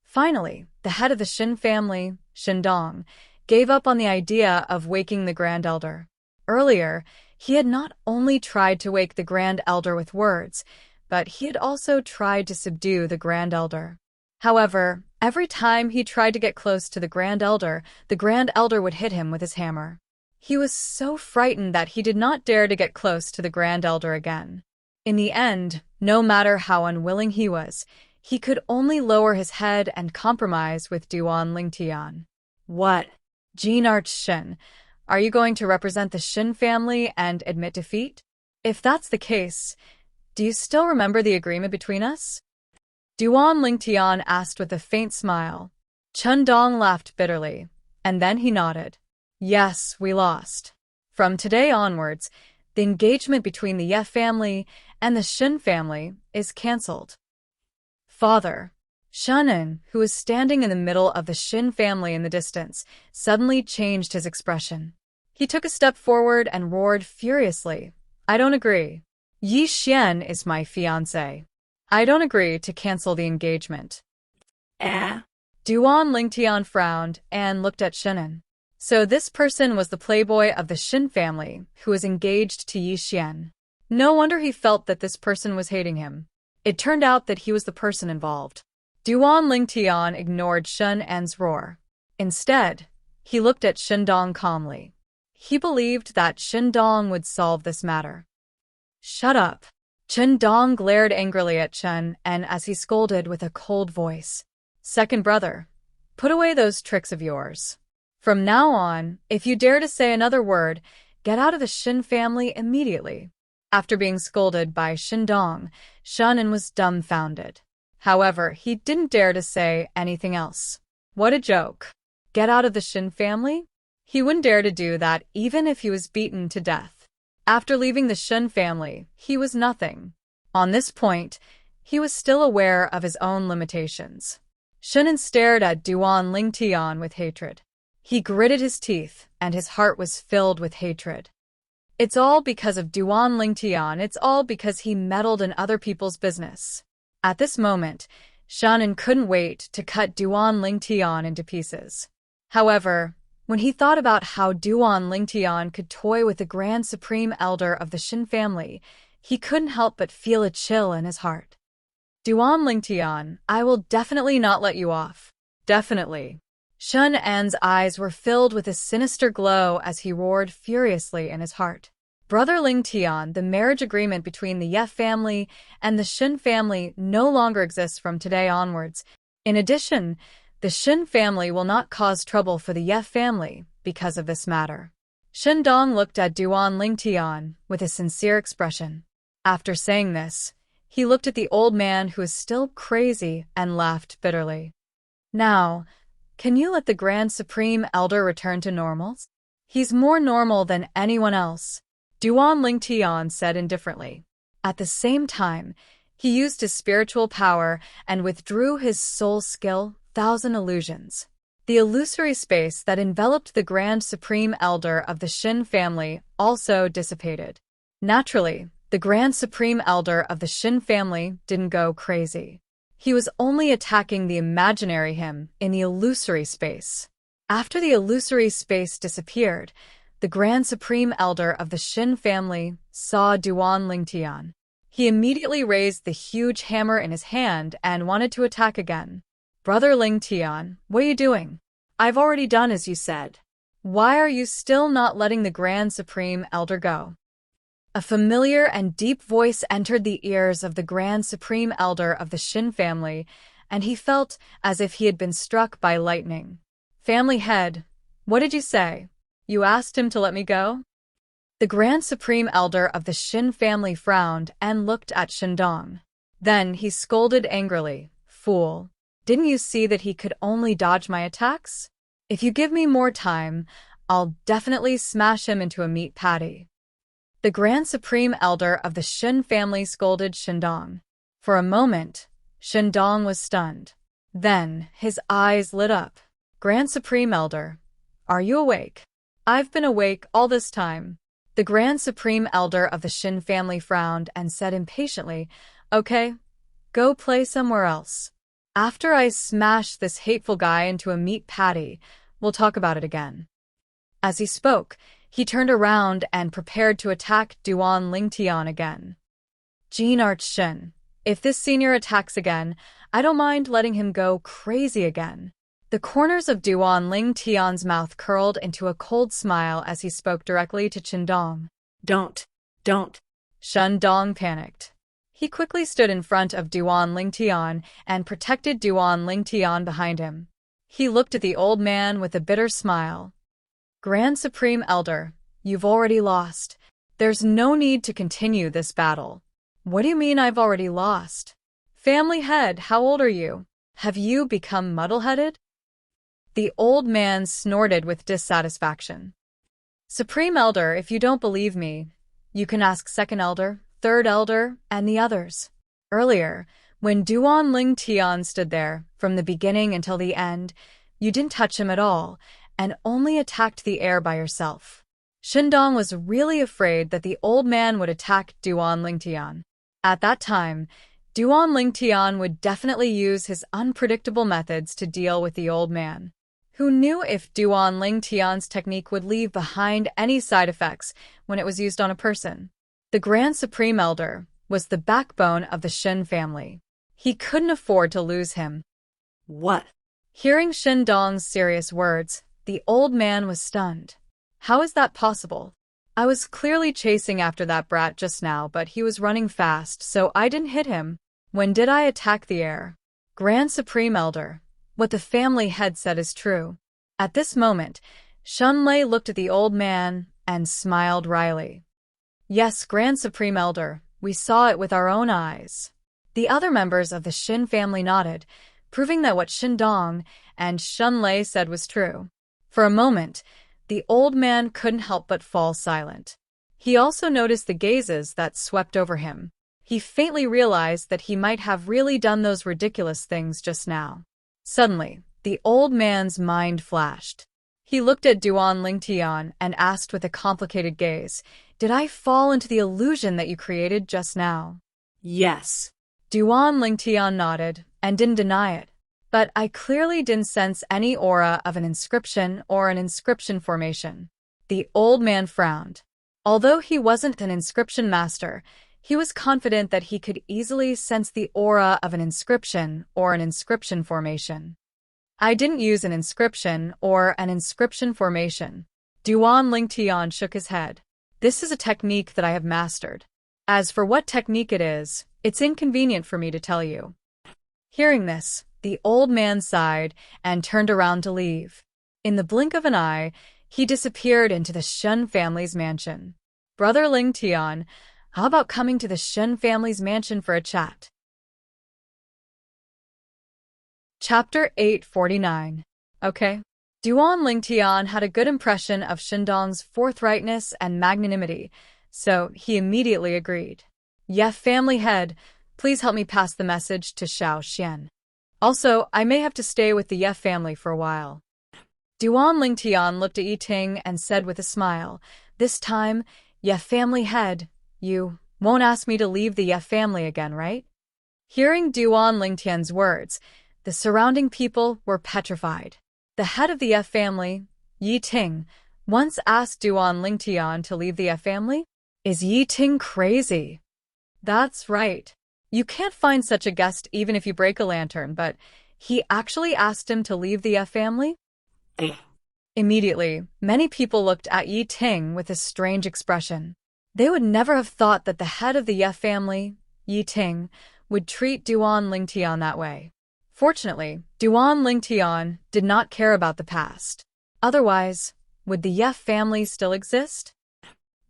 A: Finally, the head of the Shin family, Shindong, gave up on the idea of waking the Grand Elder. Earlier, he had not only tried to wake the Grand Elder with words, but he had also tried to subdue the Grand Elder. However, every time he tried to get close to the Grand Elder would hit him with his hammer. He was so frightened that he did not dare to get close to the Grand Elder again. In the end, no matter how unwilling he was, he could only lower his head and compromise with Duan Lingtian. What? Jean Arch Shin, are you going to represent the Shin family and admit defeat? If that's the case, do you still remember the agreement between us? Duan Lingtian asked with a faint smile. Chun Dong laughed bitterly, and then he nodded. Yes, we lost. From today onwards, the engagement between the Ye family and the Shin family is cancelled. Father. Shunin, who was standing in the middle of the Shin family in the distance, suddenly changed his expression. He took a step forward and roared furiously. I don't agree. Yi Xian is my fiancé. I don't agree to cancel the engagement. Duan Lingtian frowned and looked at Shunin. So this person was the playboy of the Shin family who was engaged to Yi Xian. No wonder he felt that this person was hating him. It turned out that he was the person involved. Duan Lingtian ignored Shun En's roar. Instead, he looked at Shindong calmly. He believed that Shindong would solve this matter. Shut up. Shindong glared angrily at Chun En as he scolded with a cold voice. Second brother, put away those tricks of yours. From now on, if you dare to say another word, get out of the Shin family immediately. After being scolded by Shindong, Shun En was dumbfounded. However, he didn't dare to say anything else. What a joke. Get out of the Shin family? He wouldn't dare to do that even if he was beaten to death. After leaving the Shin family, he was nothing. On this point, he was still aware of his own limitations. Shunin stared at Duan Lingtian with hatred. He gritted his teeth, and his heart was filled with hatred. It's all because of Duan Lingtian, it's all because he meddled in other people's business. At this moment, Shunin couldn't wait to cut Duan Lingtian into pieces. However, when he thought about how Duan Lingtian could toy with the Grand Supreme Elder of the Shin family, he couldn't help but feel a chill in his heart. Duan Lingtian, I will definitely not let you off. Definitely. Shun En's eyes were filled with a sinister glow as he roared furiously in his heart. Brother Lingtian, the marriage agreement between the Ye family and the Shin family no longer exists from today onwards. In addition, the Shin family will not cause trouble for the Ye family because of this matter. Shindong looked at Duan Lingtian with a sincere expression. After saying this, he looked at the old man who was still crazy and laughed bitterly. Now, can you let the Grand Supreme Elder return to normal? He's more normal than anyone else, Duan Lingtian said indifferently. At the same time, he used his spiritual power and withdrew his soul skill, Thousand Illusions. The illusory space that enveloped the Grand Supreme Elder of the Shin family also dissipated. Naturally, the Grand Supreme Elder of the Shin family didn't go crazy. He was only attacking the imaginary him in the illusory space. After the illusory space disappeared, the Grand Supreme Elder of the Shin family saw Duan Lingtian. He immediately raised the huge hammer in his hand and wanted to attack again. Brother Lingtian, what are you doing? I've already done as you said. Why are you still not letting the Grand Supreme Elder go? A familiar and deep voice entered the ears of the Grand Supreme Elder of the Shin family, and he felt as if he had been struck by lightning. Family head, what did you say? You asked him to let me go? The Grand Supreme Elder of the Shin family frowned and looked at Shindong. Then he scolded angrily, Fool, didn't you see that he could only dodge my attacks? If you give me more time, I'll definitely smash him into a meat patty. The Grand Supreme Elder of the Shen family scolded Shindong. For a moment, Shindong was stunned. Then, his eyes lit up. Grand Supreme Elder, are you awake? I've been awake all this time. The Grand Supreme Elder of the Shin family frowned and said impatiently, Okay, go play somewhere else. After I smash this hateful guy into a meat patty, we'll talk about it again. As he spoke, he turned around and prepared to attack Duan Lingtian again. Jean Arch Shin, if this senior attacks again, I don't mind letting him go crazy again. The corners of Duan Lingtian's mouth curled into a cold smile as he spoke directly to Shindong.
B: Don't.
A: Shindong panicked. He quickly stood in front of Duan Lingtian and protected Duan Lingtian behind him. He looked at the old man with a bitter smile. Grand Supreme Elder, you've already lost. There's no need to continue this battle. What do you mean I've already lost? Family head, how old are you? Have you become muddle-headed? The old man snorted with dissatisfaction. Supreme Elder, if you don't believe me, you can ask Second Elder, Third Elder, and the others. Earlier, when Duan Lingtian stood there, from the beginning until the end, you didn't touch him at all, and only attacked the air by yourself. Shindong was really afraid that the old man would attack Duan Lingtian. At that time, Duan Lingtian would definitely use his unpredictable methods to deal with the old man. Who knew if Duan Lingtian's technique would leave behind any side effects when it was used on a person? The Grand Supreme Elder was the backbone of the Shin family. He couldn't afford to lose him.
B: What?
A: Hearing Shindong's serious words, the old man was stunned. How is that possible? I was clearly chasing after that brat just now, but he was running fast, so I didn't hit him. When did I attack the air? Grand Supreme Elder, what the family head said is true. At this moment, Shunlei looked at the old man and smiled wryly. Yes, Grand Supreme Elder, we saw it with our own eyes. The other members of the Shin family nodded, proving that what Shindong and Shunlei said was true. For a moment, the old man couldn't help but fall silent. He also noticed the gazes that swept over him. He faintly realized that he might have really done those ridiculous things just now. Suddenly, the old man's mind flashed. He looked at Duan Lingtian and asked with a complicated gaze, Did I fall into the illusion that you created just now?
B: Yes.
A: Duan Lingtian nodded and didn't deny it. But I clearly didn't sense any aura of an inscription or an inscription formation. The old man frowned. Although he wasn't an inscription master, he was confident that he could easily sense the aura of an inscription or an inscription formation. I didn't use an inscription or an inscription formation. Duan Lingtian shook his head. This is a technique that I have mastered. As for what technique it is, it's inconvenient for me to tell you. Hearing this, the old man sighed and turned around to leave. In the blink of an eye, he disappeared into the Shen family's mansion. Brother Lingtian, how about coming to the Shen family's mansion for a chat? Chapter 849. Okay. Duan Lingtian had a good impression of Shindong's forthrightness and magnanimity, so he immediately agreed. Yeah, family head, please help me pass the message to Xiao Xian. Also, I may have to stay with the Ye family for a while. Duan Lingtian looked at Yi Ting and said with a smile, This time, Ye family head, you won't ask me to leave the Ye family again, right? Hearing Duan Lingtian's words, the surrounding people were petrified. The head of the Ye family, Yi Ting, once asked Duan Lingtian to leave the Ye family? Is Yi Ting crazy? That's right. You can't find such a guest even if you break a lantern, but he actually asked him to leave the Ye family? Immediately, many people looked at Yi Ting with a strange expression. They would never have thought that the head of the Ye family, Yi Ting, would treat Duan Lingtian that way. Fortunately, Duan Lingtian did not care about the past. Otherwise, would the Ye family still exist?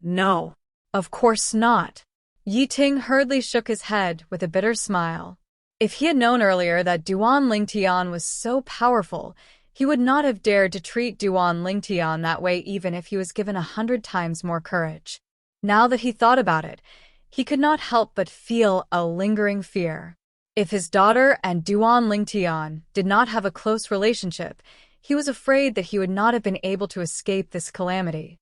B: No.
A: Of course not. Yi Ting hurriedly shook his head with a bitter smile. If he had known earlier that Duan Lingtian was so powerful, He would not have dared to treat Duan Lingtian that way even if he was given 100 times more courage. Now that he thought about it, he could not help but feel a lingering fear. If his daughter and Duan Lingtian did not have a close relationship, he was afraid that he would not have been able to escape this calamity.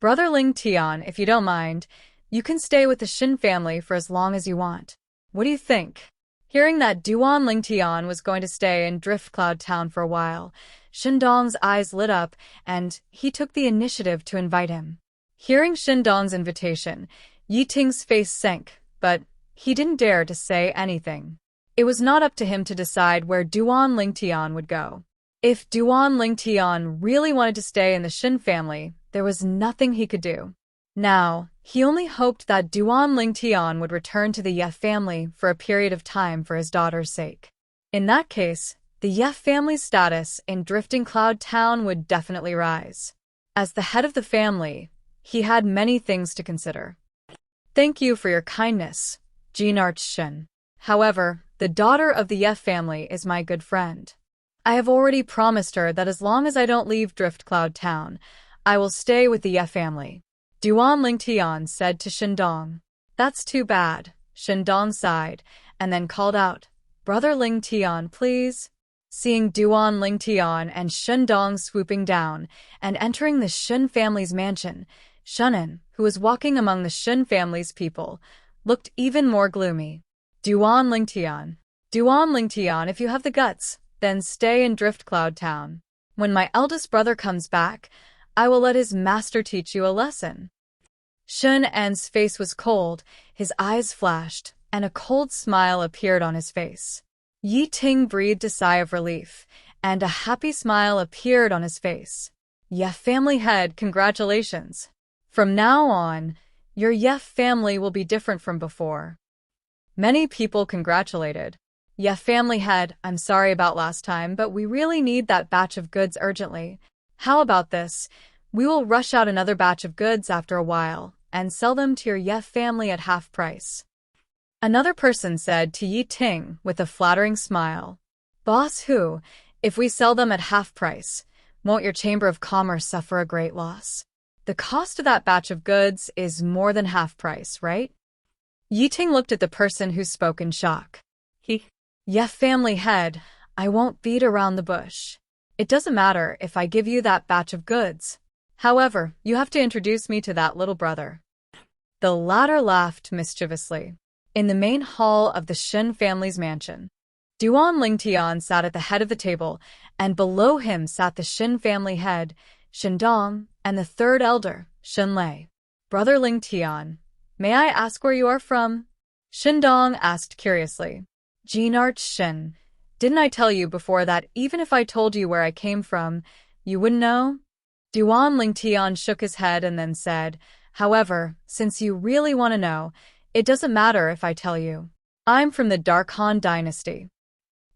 A: Brother Lingtian, if you don't mind, you can stay with the Shin family for as long as you want. What do you think? Hearing that Duan Lingtian was going to stay in Driftcloud Town for a while, Shindong's eyes lit up and he took the initiative to invite him. Hearing Shindong's invitation, Yiting's face sank, but he didn't dare to say anything. It was not up to him to decide where Duan Lingtian would go. If Duan Lingtian really wanted to stay in the Shin family, there was nothing he could do. Now, he only hoped that Duan Lingtian would return to the Ye family for a period of time for his daughter's sake. In that case, the Ye family's status in Drifting Cloud Town would definitely rise. As the head of the family, he had many things to consider. Thank you for your kindness, Jinarch Shin. However, the daughter of the Ye family is my good friend. I have already promised her that as long as I don't leave Driftcloud Town, I will stay with the Ye family. Duan Lingtian said to Shindong. That's too bad. Shindong sighed, and then called out, Brother Lingtian, please. Seeing Duan Lingtian and Shindong swooping down and entering the Shin family's mansion, Shunin, who was walking among the Shin family's people, looked even more gloomy. Duan Lingtian, if you have the guts, then stay in Driftcloud Town. When my eldest brother comes back, I will let his master teach you a lesson. Shun En's face was cold, his eyes flashed, and a cold smile appeared on his face. Yi Ting breathed a sigh of relief, and a happy smile appeared on his face. Ye family head, congratulations. From now on, your Ye family will be different from before. Many people congratulated. Ye family head, I'm sorry about last time, but we really need that batch of goods urgently. How about this? We will rush out another batch of goods after a while and sell them to your Ye family at half price. Another person said to Yi Ting with a flattering smile. Boss Hu, if we sell them at half price, won't your Chamber of Commerce suffer a great loss? The cost of that batch of goods is more than half price, right? Yi Ting looked at the person who spoke in shock. Ye family head, I won't beat around the bush. It doesn't matter if I give you that batch of goods. However, you have to introduce me to that little brother. The latter laughed mischievously. In the main hall of the Shin family's mansion, Duan Lingtian sat at the head of the table, and below him sat the Shin family head, Shindong, and the third elder, Shinlei. Brother Lingtian, may I ask where you are from? Shindong asked curiously. Jinarch Shin, didn't I tell you before that even if I told you where I came from, you wouldn't know? Duan Lingtian shook his head and then said, however, since you really want to know, it doesn't matter if I tell you. I'm from the Dark Han dynasty.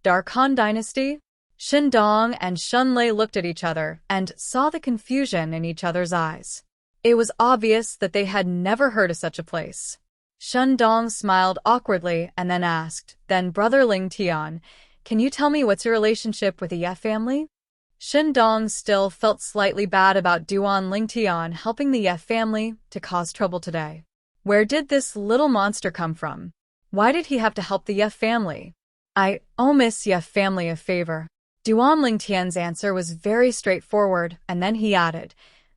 A: Dark Han dynasty? Shindong and Shunlei looked at each other and saw the confusion in each other's eyes. It was obvious that they had never heard of such a place. Shundong smiled awkwardly and then asked, then Brother Lingtian, can you tell me what's your relationship with the Ye family? Shindong still felt slightly bad about Duan Lingtian helping the Ye family to cause trouble today. Where did this little monster come from? Why did he have to help the Ye family? I owe Miss Ye family a favor. Duan Lingtian's answer was very straightforward, and then he added,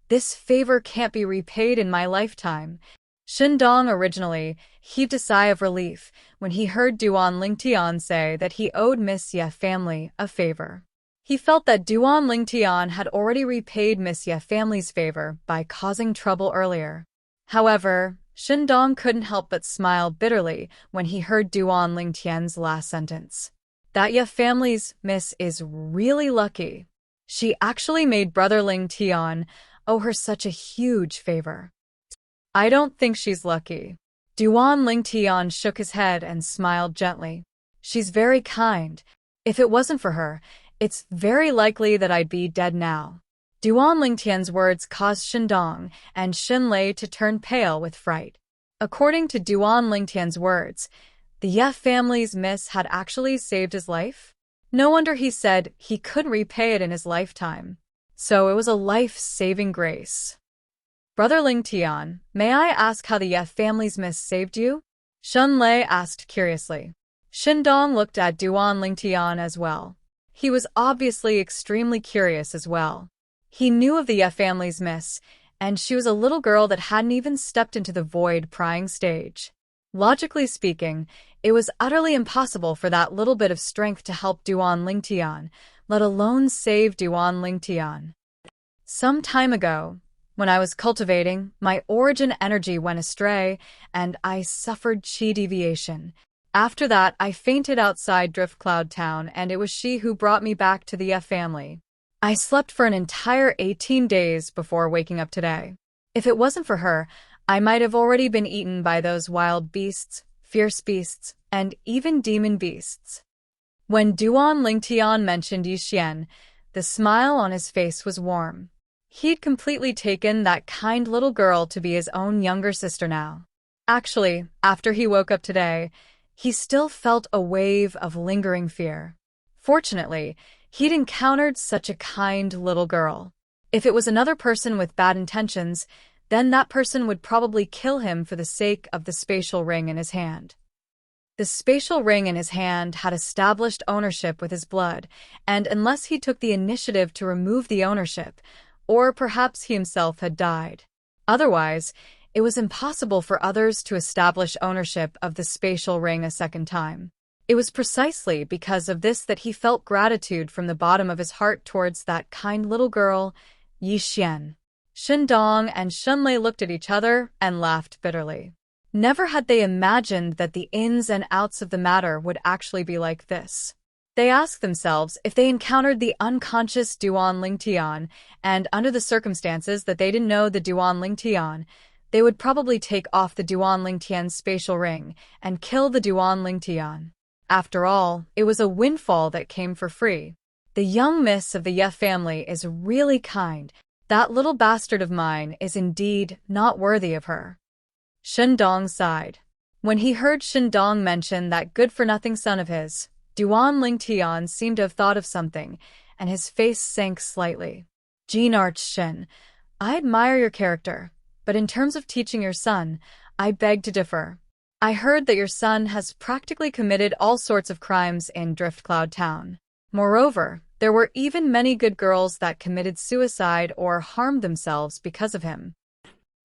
A: this favor can't be repaid in my lifetime. Shindong originally heaved a sigh of relief when he heard Duan Lingtian say that he owed Miss Ye family a favor. He felt that Duan Lingtian had already repaid Miss Ye family's favor by causing trouble earlier. However, Shindong couldn't help but smile bitterly when he heard Duan Lingtian's last sentence. That Ye family's miss is really lucky. She actually made Brother Lingtian owe her such a huge favor. I don't think she's lucky. Duan Lingtian shook his head and smiled gently. She's very kind. If it wasn't for her, it's very likely that I'd be dead now. Duan Lingtian's words caused Shindong and Shinlei to turn pale with fright. According to Duan Lingtian's words, the Ye family's miss had actually saved his life? No wonder he said he couldn't repay it in his lifetime. So it was a life-saving grace. Brother Ling Tian, may I ask how the Ye family's miss saved you? Shun Lei asked curiously. Shindong looked at Duan Ling Tian as well. He was obviously extremely curious as well. He knew of the Ye family's miss, and she was a little girl that hadn't even stepped into the void prying stage. Logically speaking, it was utterly impossible for that little bit of strength to help Duan Ling Tian, let alone save Duan Ling Tian. Some time ago, when I was cultivating, my origin energy went astray, and I suffered chi deviation. After that, I fainted outside Drift Cloud Town, and it was she who brought me back to the Ye family. I slept for an entire 18 days before waking up today. If it wasn't for her, I might have already been eaten by those wild beasts, fierce beasts, and even demon beasts. When Duan Ling Tian mentioned Yixian, the smile on his face was warm. He'd completely taken that kind little girl to be his own younger sister now. Actually, after he woke up today, he still felt a wave of lingering fear. Fortunately, he'd encountered such a kind little girl. If it was another person with bad intentions, then that person would probably kill him for the sake of the spatial ring in his hand. The spatial ring in his hand had established ownership with his blood, and unless he took the initiative to remove the ownership, or perhaps he himself had died. Otherwise, it was impossible for others to establish ownership of the spatial ring a second time. It was precisely because of this that he felt gratitude from the bottom of his heart towards that kind little girl, Yixian. Shindong and Shunlei looked at each other and laughed bitterly. Never had they imagined that the ins and outs of the matter would actually be like this. They asked themselves if they encountered the unconscious Duan Ling Tian, and under the circumstances that they didn't know the Duan Ling Tian, they would probably take off the Duan Ling Tian's spatial ring and kill the Duan Ling Tian. After all, it was a windfall that came for free. The young miss of the Ye family is really kind. That little bastard of mine is indeed not worthy of her. Shindong sighed. When he heard Shindong mention that good-for-nothing son of his, Duan Ling Tian seemed to have thought of something, and his face sank slightly. Jean Arch Shin, I admire your character, but in terms of teaching your son, I beg to differ. I heard that your son has practically committed all sorts of crimes in Drift Cloud Town. Moreover, there were even many good girls that committed suicide or harmed themselves because of him.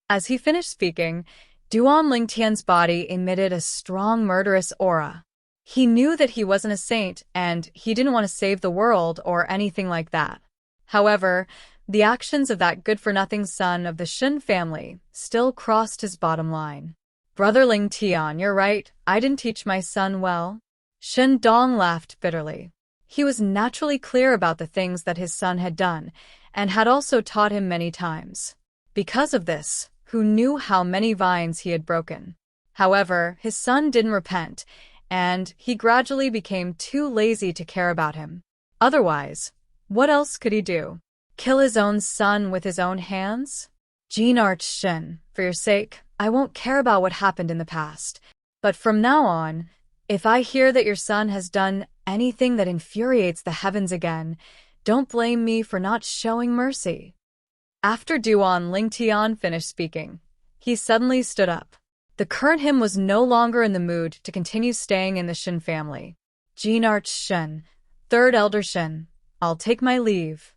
A: As he finished speaking, Duan Ling Tian's body emitted a strong murderous aura. He knew that he wasn't a saint, and he didn't want to save the world or anything like that. However, the actions of that good-for-nothing son of the Shin family still crossed his bottom line. Brother Ling Tian, you're right, I didn't teach my son well. Shindong laughed bitterly. He was naturally clear about the things that his son had done, and had also taught him many times. Because of this, who knew how many vines he had broken. However, his son didn't repent, and he gradually became too lazy to care about him. Otherwise, what else could he do? Kill his own son with his own hands? Jean Arch Shin, for your sake, I won't care about what happened in the past. But from now on, if I hear that your son has done anything that infuriates the heavens again, don't blame me for not showing mercy. After Duan Ling Tian finished speaking, he suddenly stood up. The current him was no longer in the mood to continue staying in the Shin family. Jean Arch Shin, third elder Shin, I'll take my leave.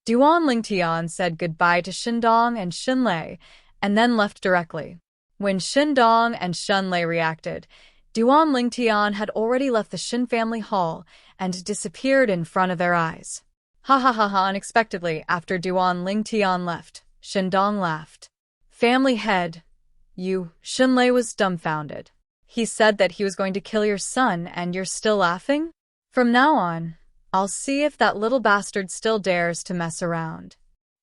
A: Duan Ling Tian said goodbye to Shindong and Xunlei, and then left directly. When Shindong and Xunlei reacted, Duan Ling Tian had already left the Shin family hall and disappeared in front of their eyes. Ha ha ha ha! Unexpectedly, after Duan Ling Tian left, Shindong laughed. Family head. You, Xunlei was dumbfounded. He said that he was going to kill your son and you're still laughing? From now on, I'll see if that little bastard still dares to mess around.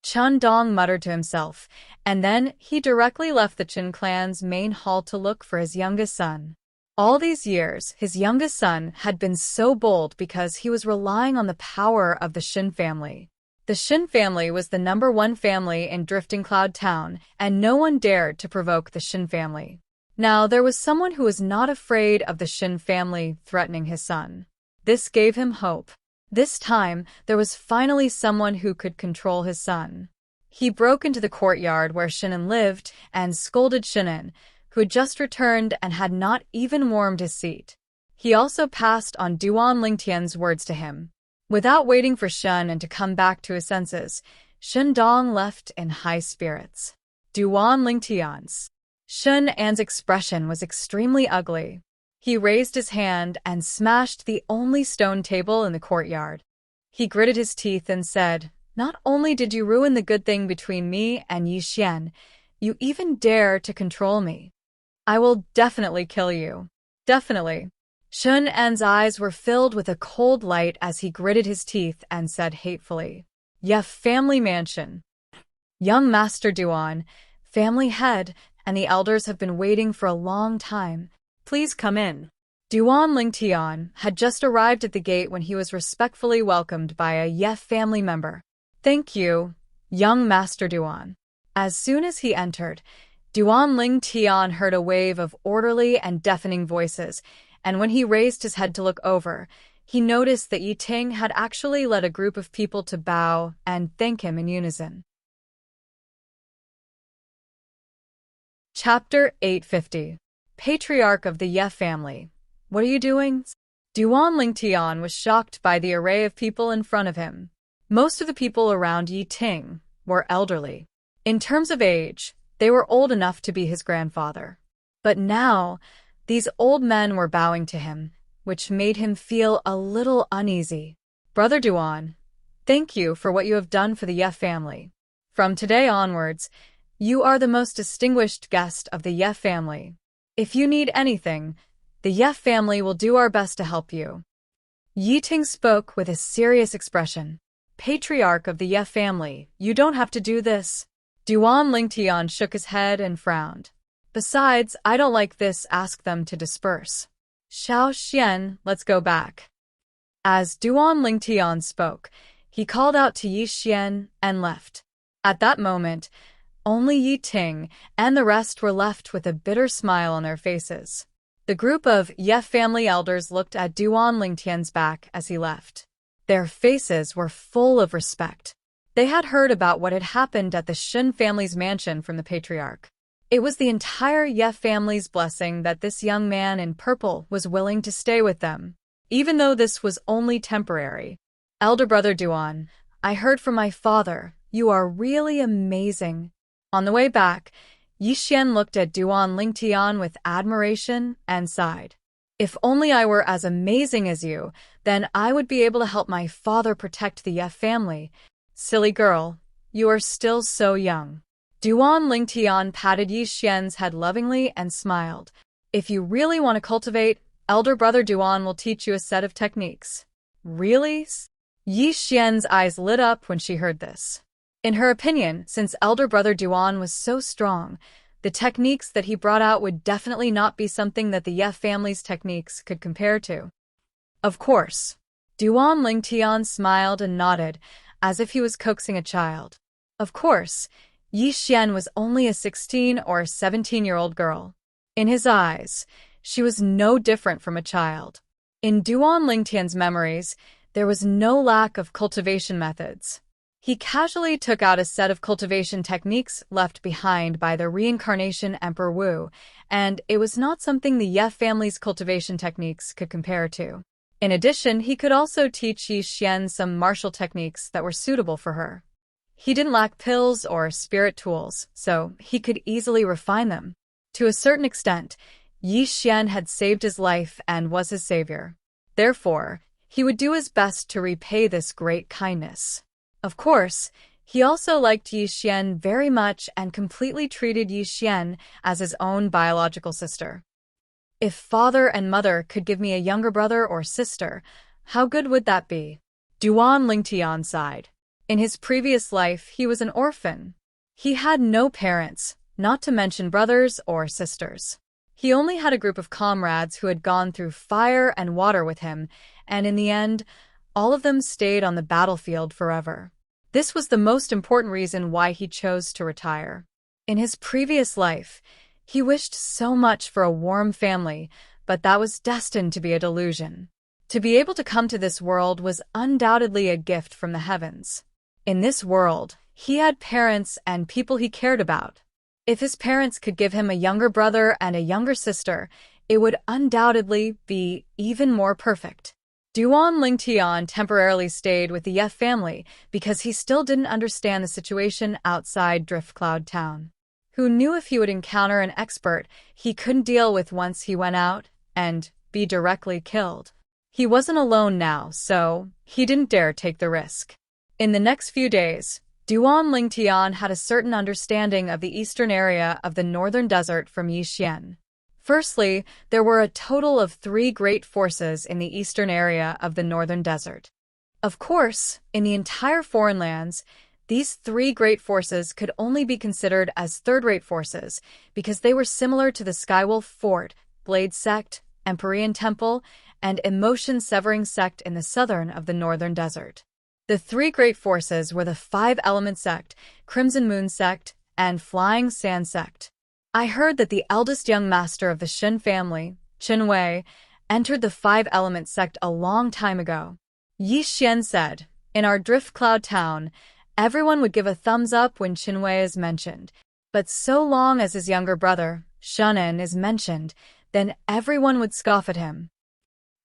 A: Shindong muttered to himself, and then he directly left the Qin clan's main hall to look for his youngest son. All these years, his youngest son had been so bold because he was relying on the power of the Shin family. The Shin family was the #1 family in Drifting Cloud Town, and no one dared to provoke the Shin family. Now, there was someone who was not afraid of the Shin family threatening his son. This gave him hope. This time, there was finally someone who could control his son. He broke into the courtyard where Shinan lived and scolded Shinan, who had just returned and had not even warmed his seat. He also passed on Duan Lingtian's words to him. Without waiting for Shinan to come back to his senses, Shindong left in high spirits. Duan Lingtian's. Shunan's expression was extremely ugly. He raised his hand and smashed the only stone table in the courtyard. He gritted his teeth and said, "Not only did you ruin the good thing between me and Yi Xian, you even dare to control me. I will definitely kill you. Definitely." Shunan's eyes were filled with a cold light as he gritted his teeth and said hatefully, "Ye family mansion. Young Master Duan, family head, and the elders have been waiting for a long time. Please come in." Duan Lingtian had just arrived at the gate when he was respectfully welcomed by a Ye family member. "Thank you, young Master Duan." As soon as he entered, Duan Lingtian heard a wave of orderly and deafening voices, and when he raised his head to look over, he noticed that Yi Ting had actually led a group of people to bow and thank him in unison. Chapter 850. Patriarch of the Ye family. What are you doing? Duan Lingtian was shocked by the array of people in front of him. Most of the people around Yi Ting were elderly. In terms of age, they were old enough to be his grandfather. But now, these old men were bowing to him, which made him feel a little uneasy. "Brother Duan, thank you for what you have done for the Ye family. From today onwards, you are the most distinguished guest of the Ye family. If you need anything, the Ye family will do our best to help you." Yi Ting spoke with a serious expression. "Patriarch of the Ye family, you don't have to do this." Duan Lingtian shook his head and frowned. "Besides, I don't like this, ask them to disperse. Xiao Xian, let's go back." As Duan Lingtian spoke, he called out to Yi Xian and left. At that moment, only Yi Ting and the rest were left with a bitter smile on their faces. The group of Ye family elders looked at Duan Lingtian's back as he left. Their faces were full of respect. They had heard about what had happened at the Shun family's mansion from the patriarch. It was the entire Ye family's blessing that this young man in purple was willing to stay with them, even though this was only temporary. "Elder brother Duan, I heard from my father, you are really amazing." On the way back, Yi Xian looked at Duan Lingtian with admiration and sighed. "If only I were as amazing as you, then I would be able to help my father protect the Ye family. Silly girl, you are still so young." Duan Lingtian patted Yi Xian's head lovingly and smiled. "If you really want to cultivate, elder brother Duan will teach you a set of techniques." "Really?" Yi Xian's eyes lit up when she heard this. In her opinion, since elder brother Duan was so strong, the techniques that he brought out would definitely not be something that the Ye family's techniques could compare to. "Of course." Duan Lingtian smiled and nodded, as if he was coaxing a child. Of course, Yi Xian was only a 16 or 17-year-old girl. In his eyes, she was no different from a child. In Duan Lingtian's memories, there was no lack of cultivation methods. He casually took out a set of cultivation techniques left behind by the reincarnation Emperor Wu, and it was not something the Ye family's cultivation techniques could compare to. In addition, he could also teach Yi Xian some martial techniques that were suitable for her. He didn't lack pills or spirit tools, so he could easily refine them. To a certain extent, Yi Xian had saved his life and was his savior. Therefore, he would do his best to repay this great kindness. Of course, he also liked Yi Xian very much and completely treated Yi Xian as his own biological sister. If father and mother could give me a younger brother or sister, how good would that be? Duan Lingtian sighed. In his previous life, he was an orphan. He had no parents, not to mention brothers or sisters. He only had a group of comrades who had gone through fire and water with him, and in the end, all of them stayed on the battlefield forever. This was the most important reason why he chose to retire. In his previous life, he wished so much for a warm family, but that was destined to be a delusion. To be able to come to this world was undoubtedly a gift from the heavens. In this world, he had parents and people he cared about. If his parents could give him a younger brother and a younger sister, it would undoubtedly be even more perfect. Duan Lingtian temporarily stayed with the Ye family because he still didn't understand the situation outside Driftcloud Town. Who knew if he would encounter an expert he couldn't deal with once he went out and be directly killed. He wasn't alone now, so he didn't dare take the risk. In the next few days, Duan Lingtian had a certain understanding of the eastern area of the northern desert from Yixian. Firstly, there were a total of 3 great forces in the eastern area of the northern desert. Of course, in the entire foreign lands, these 3 great forces could only be considered as third-rate forces because they were similar to the Skywolf Fort, Blade Sect, Empyrean Temple, and Emotion Severing Sect in the southern of the northern desert. The 3 great forces were the 5 Element Sect, Crimson Moon Sect, and Flying Sand Sect. I heard that the eldest young master of the Shen family, Xueqi, entered the 5 Element Sect a long time ago. Yi Xian said, "In our Driftcloud Town, everyone would give a thumbs up when Xueqi is mentioned, but so long as his younger brother, Shunan, is mentioned, then everyone would scoff at him."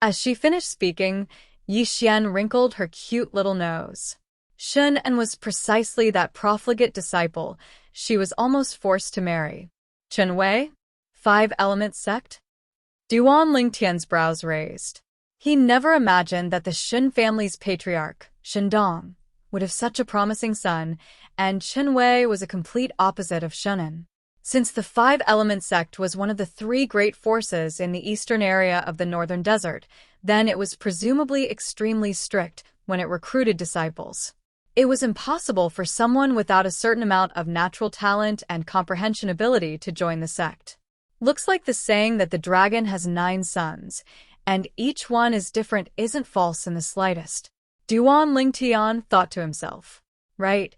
A: As she finished speaking, Yi Xian wrinkled her cute little nose. Shunan was precisely that profligate disciple she was almost forced to marry. Xueqi? 5 Element Sect? Duan Lingtian's brows raised. He never imagined that the Shen family's patriarch, Shindong, would have such a promising son, and Xueqi was a complete opposite of Shunan. Since the 5 Element Sect was one of the 3 great forces in the eastern area of the northern desert, then it was presumably extremely strict when it recruited disciples. It was impossible for someone without a certain amount of natural talent and comprehension ability to join the sect. Looks like the saying that the dragon has 9 sons, and each one is different isn't false in the slightest. Duan Lingtian thought to himself. Right,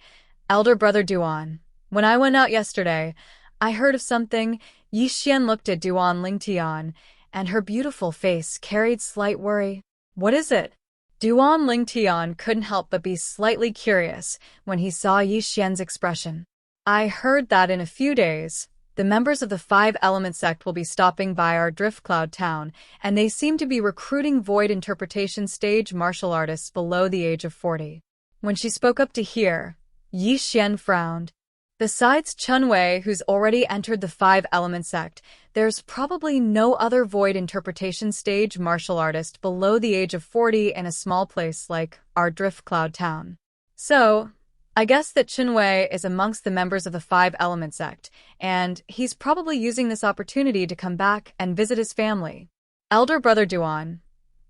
A: elder brother Duan. When I went out yesterday, I heard of something. Yi Xian looked at Duan Lingtian, and her beautiful face carried slight worry. What is it? Duan Lingtian couldn't help but be slightly curious when he saw Yi Xian's expression. I heard that in a few days, the members of the 5 Element Sect will be stopping by our Driftcloud Town, and they seem to be recruiting Void Interpretation stage martial artists below the age of 40. When she spoke up to hear, Yi Xian frowned. Besides Xueqi, who's already entered the 5 Element Sect, there's probably no other Void Interpretation stage martial artist below the age of 40 in a small place like our Driftcloud Town. So, I guess that Xueqi is amongst the members of the 5 Element Sect, and he's probably using this opportunity to come back and visit his family. Elder brother Duan,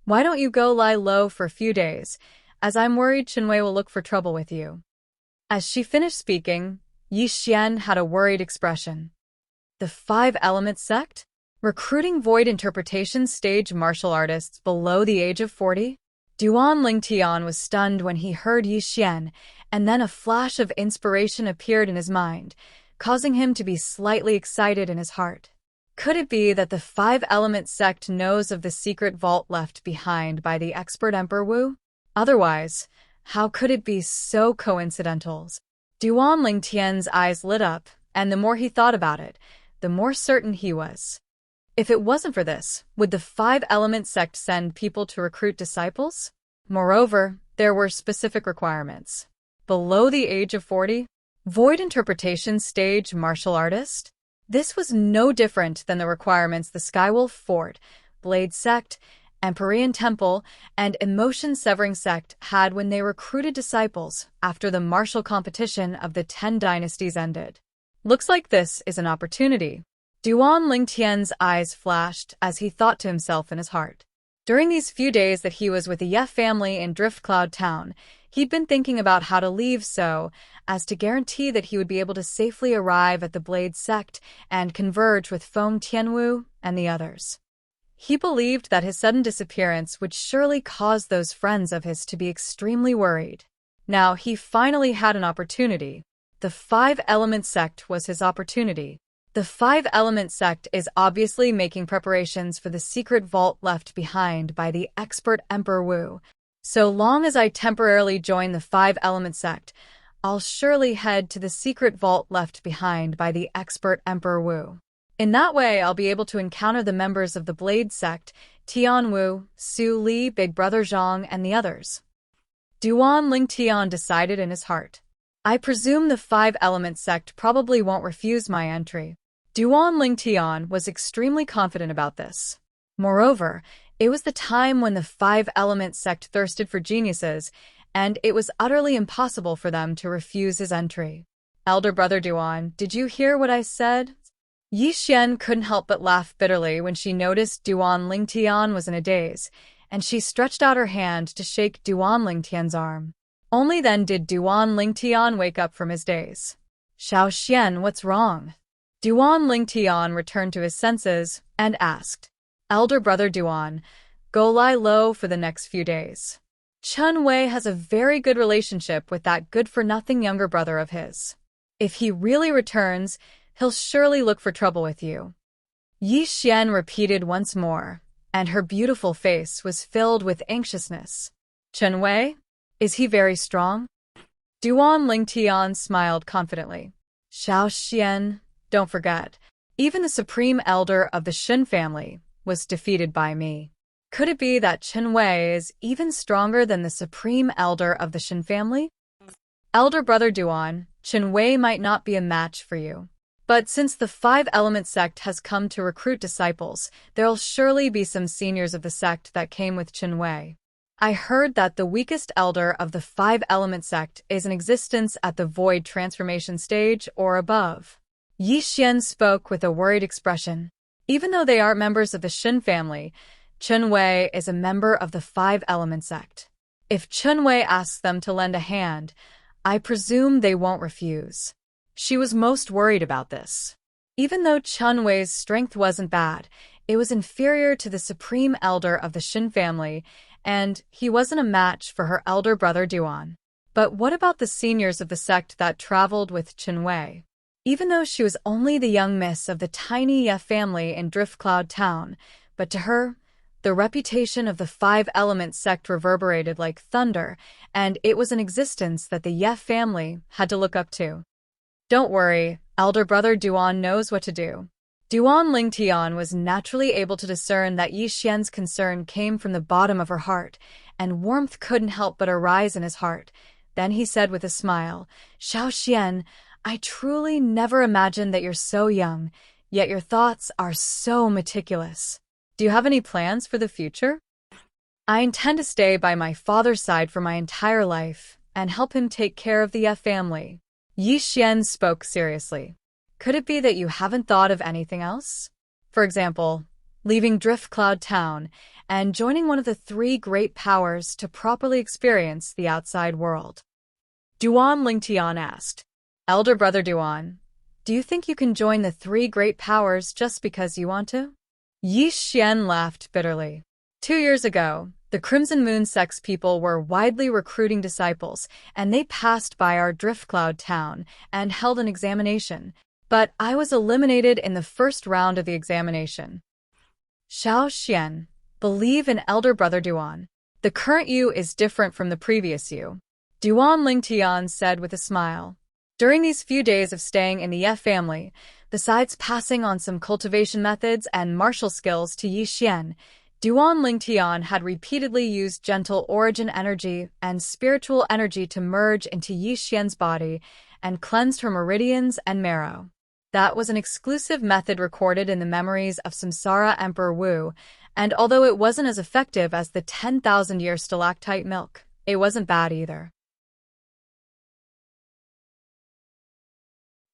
A: why don't you go lie low for a few days, as I'm worried Xueqi will look for trouble with you. As she finished speaking, Yi Xian had a worried expression. The 5 Element Sect? Recruiting Void Interpretation stage martial artists below the age of 40? Duan Lingtian was stunned when he heard Yi Xian, and then a flash of inspiration appeared in his mind, causing him to be slightly excited in his heart. Could it be that the 5 Element Sect knows of the secret vault left behind by the expert Emperor Wu? Otherwise, how could it be so coincidental? Duan Lingtian's eyes lit up, and the more he thought about it, the more certain he was. If it wasn't for this, would the 5 Element Sect send people to recruit disciples? Moreover, there were specific requirements. Below the age of 40? Void Interpretation stage martial artist? This was no different than the requirements the Skywolf Fort, Blade Sect, Empyrean Temple, and Emotion Severing Sect had when they recruited disciples after the martial competition of the 10 dynasties ended. Looks like this is an opportunity. Duan Lingtian's eyes flashed as he thought to himself in his heart. During these few days that he was with the Ye family in Driftcloud Town, he'd been thinking about how to leave so as to guarantee that he would be able to safely arrive at the Blade Sect and converge with Feng Tianwu and the others. He believed that his sudden disappearance would surely cause those friends of his to be extremely worried. Now he finally had an opportunity. The 5 Element Sect was his opportunity. The Five Element sect is obviously making preparations for the secret vault left behind by the expert Emperor Wu. So long as I temporarily join the Five Element sect, I'll surely head to the secret vault left behind by the expert Emperor Wu. In that way, I'll be able to encounter the members of the Blade sect, Tian Wu, Su Li, Big Brother Zhang, and the others. Duan Lingtian decided in his heart. I presume the Five Element sect probably won't refuse my entry. Duan Lingtian was extremely confident about this. Moreover, it was the time when the Five Element sect thirsted for geniuses, and it was utterly impossible for them to refuse his entry. Elder brother Duan, did you hear what I said? Yi Xian couldn't help but laugh bitterly when she noticed Duan Lingtian was in a daze, and she stretched out her hand to shake Duan Lingtian's arm. Only then did Duan Lingtian wake up from his daze. Xiao Xian, what's wrong? Duan Lingtian returned to his senses and asked, Elder brother Duan, go lie low for the next few days. Chen Wei has a very good relationship with that good-for-nothing younger brother of his. If he really returns, he'll surely look for trouble with you. Yi Xian repeated once more, and her beautiful face was filled with anxiousness. Chen Wei? Is he very strong? Duan Lingtian smiled confidently. Xiao Xian, don't forget, even the supreme elder of the Shen family was defeated by me. Could it be that Chen Wei is even stronger than the supreme elder of the Shen family? Elder brother Duan, Chen Wei might not be a match for you. But since the Five Element sect has come to recruit disciples, there'll surely be some seniors of the sect that came with Chen Wei. I heard that the weakest elder of the Five Element sect is in existence at the Void Transformation stage or above. Yi Xian spoke with a worried expression. Even though they aren't members of the Shen family, Chen Wei is a member of the Five Element sect. If Chen Wei asks them to lend a hand, I presume they won't refuse. She was most worried about this. Even though Chen Wei's strength wasn't bad, it was inferior to the supreme elder of the Shen family, and he wasn't a match for her elder brother Duan. But what about the seniors of the sect that traveled with Chen Wei? Even though she was only the young miss of the tiny Ye family in Driftcloud Town, but to her, the reputation of the Five Element sect reverberated like thunder, and it was an existence that the Ye family had to look up to. Don't worry, elder brother Duan knows what to do. Duan Lingtian was naturally able to discern that Yi Xian's concern came from the bottom of her heart, and warmth couldn't help but arise in his heart. Then he said with a smile, Xiao Xian, I truly never imagined that you're so young, yet your thoughts are so meticulous. Do you have any plans for the future? I intend to stay by my father's side for my entire life and help him take care of the Ye family. Yi Xian spoke seriously. Could it be that you haven't thought of anything else? For example, leaving Driftcloud Town and joining one of the three great powers to properly experience the outside world. Duan Lingtian asked, Elder brother Duan, do you think you can join the three great powers just because you want to? Yi Xian laughed bitterly. 2 years ago, the Crimson Moon sect's people were widely recruiting disciples, and they passed by our Driftcloud Town and held an examination, but I was eliminated in the first round of the examination. Xiao Xian, believe in elder brother Duan. The current you is different from the previous you. Duan Lingtian said with a smile. During these few days of staying in the Ye family, besides passing on some cultivation methods and martial skills to Yi Xian, Duan Lingtian had repeatedly used gentle origin energy and spiritual energy to merge into Yi Xian's body and cleansed her meridians and marrow. That was an exclusive method recorded in the memories of Samsara Emperor Wu, and although it wasn't as effective as the 10,000-year stalactite milk, it wasn't bad either.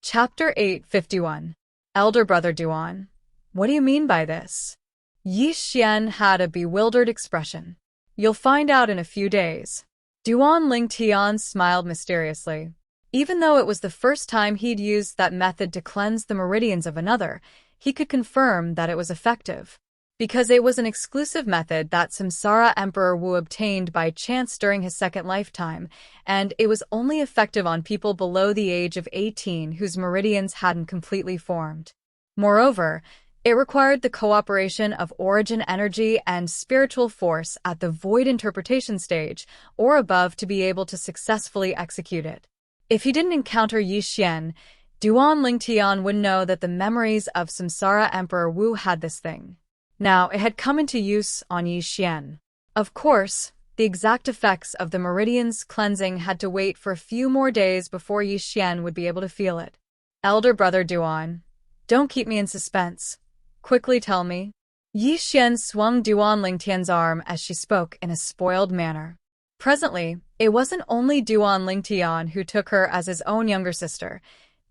A: Chapter 851. Elder brother Duan, what do you mean by this? Yi Xian had a bewildered expression. You'll find out in a few days. Duan Lingtian smiled mysteriously. Even though it was the first time he'd used that method to cleanse the meridians of another, he could confirm that it was effective. Because it was an exclusive method that Samsara Emperor Wu obtained by chance during his second lifetime, and it was only effective on people below the age of 18 whose meridians hadn't completely formed. Moreover, it required the cooperation of origin energy and spiritual force at the void interpretation stage or above to be able to successfully execute it. If he didn't encounter Yi Xian, Duan Lingtian would know that the memories of Samsara Emperor Wu had this thing. Now, it had come into use on Yi Xian. Of course, the exact effects of the meridian's cleansing had to wait for a few more days before Yi Xian would be able to feel it. Elder brother Duan, don't keep me in suspense. Quickly tell me. Yi Xian swung Duan Lingtian's arm as she spoke in a spoiled manner. Presently, it wasn't only Duan Lingtian who took her as his own younger sister.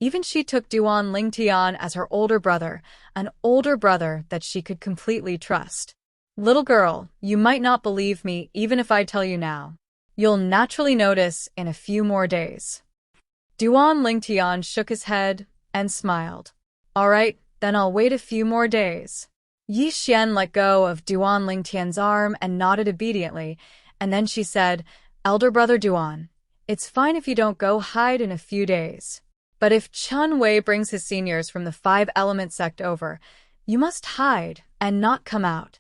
A: Even she took Duan Lingtian as her older brother, an older brother that she could completely trust. Little girl, you might not believe me even if I tell you now. You'll naturally notice in a few more days. Duan Lingtian shook his head and smiled. All right, then I'll wait a few more days. Yi Xian let go of Duan Lingtian's arm and nodded obediently, and then she said, Elder brother Duan, it's fine if you don't go hide in a few days. But if Chun Wei brings his seniors from the five-element sect over, you must hide and not come out.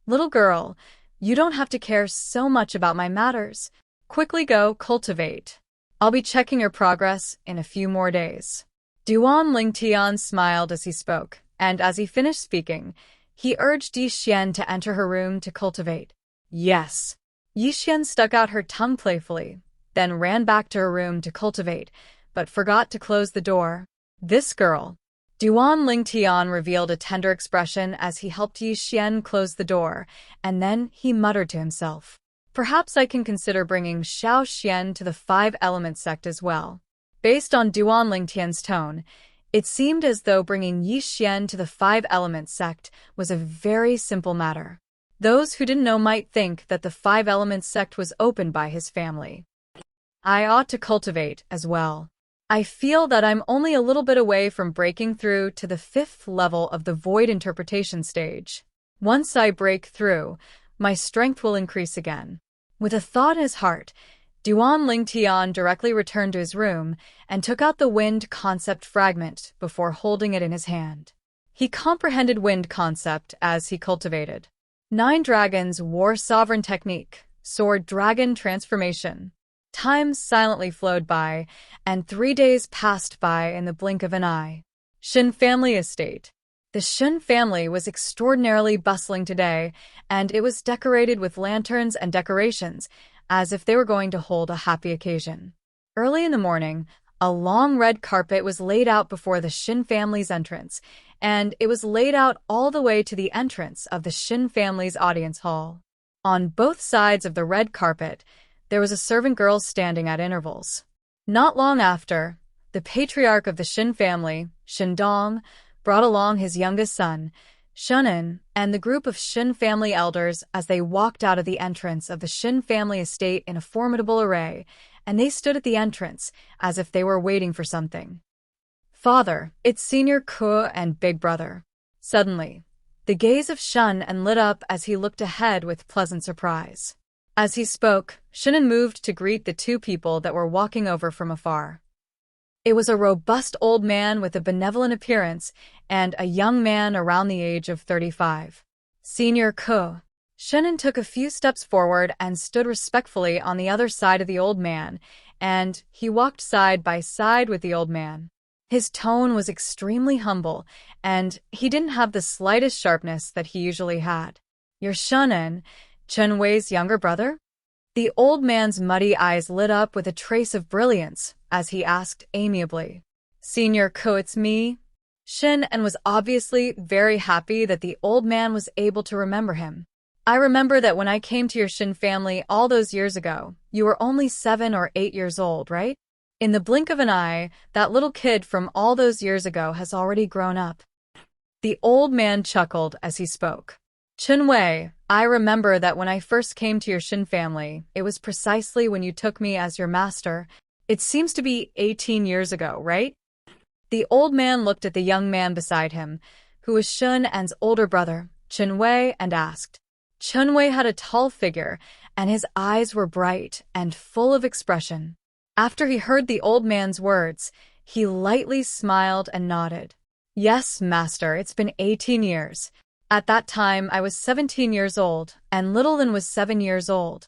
A: Little girl, you don't have to care so much about my matters. Quickly go cultivate. I'll be checking your progress in a few more days. Duan Lingtian smiled as he spoke, and as he finished speaking, he urged Yi Xian to enter her room to cultivate. Yes. Yi Xian stuck out her tongue playfully, then ran back to her room to cultivate, but forgot to close the door. This girl. Duan Lingtian revealed a tender expression as he helped Yi Xian close the door, and then he muttered to himself. Perhaps I can consider bringing Xiao Xian to the five-element sect as well. Based on Duan Lingtian's tone, it seemed as though bringing Yi Xian to the five-element sect was a very simple matter. Those who didn't know might think that the five-element sect was opened by his family. I ought to cultivate as well. I feel that I'm only a little bit away from breaking through to the fifth level of the void interpretation stage. Once I break through, my strength will increase again. With a thought in his heart, Duan Lingtian directly returned to his room and took out the wind concept fragment before holding it in his hand. He comprehended wind concept as he cultivated. 9 dragons wore sovereign technique, sword dragon transformation. Time silently flowed by, and 3 days passed by in the blink of an eye. Shin family estate. The Shin family was extraordinarily bustling today, and it was decorated with lanterns and decorations, as if they were going to hold a happy occasion. Early in the morning, a long red carpet was laid out before the Shin family's entrance, and it was laid out all the way to the entrance of the Shin family's audience hall. On both sides of the red carpet, there was a servant girl standing at intervals. Not long after, the patriarch of the Shin family, Shindong, brought along his youngest son, Shunin, and the group of Shin family elders as they walked out of the entrance of the Shin family estate in a formidable array, and they stood at the entrance as if they were waiting for something. Father, it's Senior Ke and Big Brother. Suddenly, the gaze of Shun and lit up as he looked ahead with pleasant surprise. As he spoke, Shunin moved to greet the 2 people that were walking over from afar. It was a robust old man with a benevolent appearance and a young man around the age of 35. Senior Ke. Shunin took a few steps forward and stood respectfully on the other side of the old man, and he walked side by side with the old man. His tone was extremely humble, and he didn't have the slightest sharpness that he usually had. You're Shunin, Chun Wei's younger brother? The old man's muddy eyes lit up with a trace of brilliance as he asked amiably. Senior Ke, it's me. Shin and was obviously very happy that the old man was able to remember him. I remember that when I came to your Shin family all those years ago, you were only 7 or 8 years old, right? In the blink of an eye, that little kid from all those years ago has already grown up. The old man chuckled as he spoke. Chun Wei, I remember that when I first came to your Shin family, it was precisely when you took me as your master. It seems to be 18 years ago, right? The old man looked at the young man beside him, who was Shun An's older brother, Chun Wei, and asked. Chun Wei had a tall figure, and his eyes were bright and full of expression. After he heard the old man's words, he lightly smiled and nodded. Yes, master, it's been 18 years. At that time, I was 17 years old, and little Lin was 7 years old.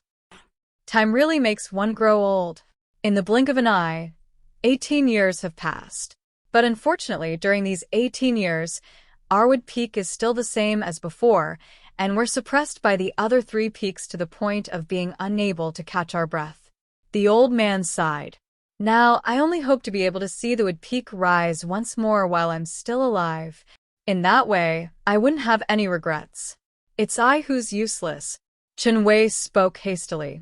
A: Time really makes one grow old. In the blink of an eye, 18 years have passed. But unfortunately, during these 18 years, Arwood Peak is still the same as before, and we're suppressed by the other 3 peaks to the point of being unable to catch our breath. The old man sighed. Now, I only hope to be able to see the Wood Peak rise once more while I'm still alive. In that way, I wouldn't have any regrets. It's I who's useless. Xueqi spoke hastily.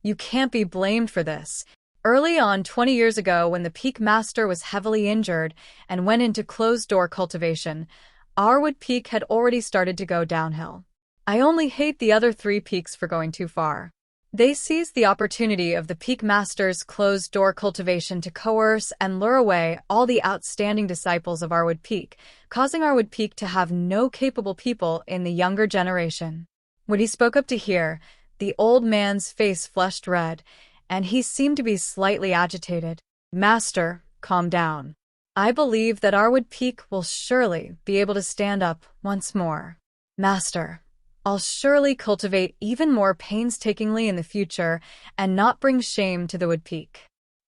A: You can't be blamed for this. Early on 20 years ago, when the Peak Master was heavily injured and went into closed-door cultivation, Arwood Peak had already started to go downhill. I only hate the other 3 peaks for going too far. They seized the opportunity of the Peak Master's closed-door cultivation to coerce and lure away all the outstanding disciples of Arwood Peak, causing Arwood Peak to have no capable people in the younger generation. When he spoke up to hear, the old man's face flushed red, and he seemed to be slightly agitated. Master, calm down. I believe that Arwood Peak will surely be able to stand up once more. Master, I'll surely cultivate even more painstakingly in the future and not bring shame to the Wood Peak.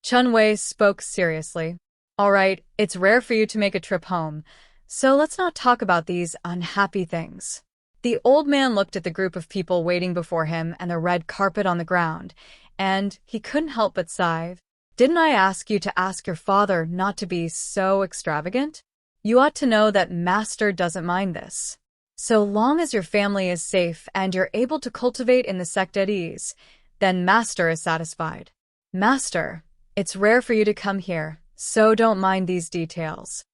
A: Xueqi spoke seriously. All right, it's rare for you to make a trip home, so let's not talk about these unhappy things. The old man looked at the group of people waiting before him and the red carpet on the ground, and he couldn't help but sigh. Didn't I ask you to ask your father not to be so extravagant? You ought to know that Master doesn't mind this. So long as your family is safe and you're able to cultivate in the sect at ease, then Master is satisfied. Master, it's rare for you to come here, so don't mind these details.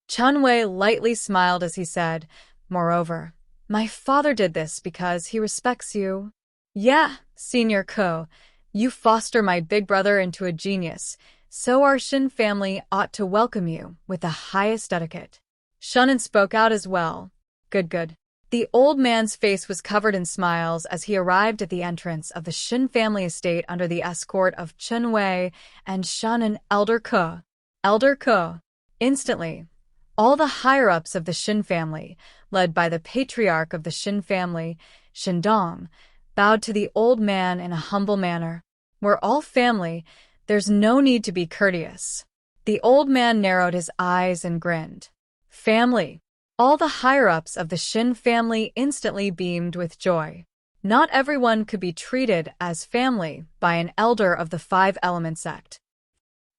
A: Xueqi lightly smiled as he said, Moreover, my father did this because he respects you. Yeah, Senior Ko, you foster my big brother into a genius, so our Shin family ought to welcome you with the highest etiquette. Shunin spoke out as well. Good. The old man's face was covered in smiles as he arrived at the entrance of the Shin family estate under the escort of Xueqi and Shunin Elder Ko. Elder Ko. Instantly, all the higher-ups of the Shin family, led by the patriarch of the Shin family, Shindong, bowed to the old man in a humble manner. We're all family, there's no need to be courteous. The old man narrowed his eyes and grinned. Family. All the higher-ups of the Shin family instantly beamed with joy. Not everyone could be treated as family by an elder of the 5-element sect.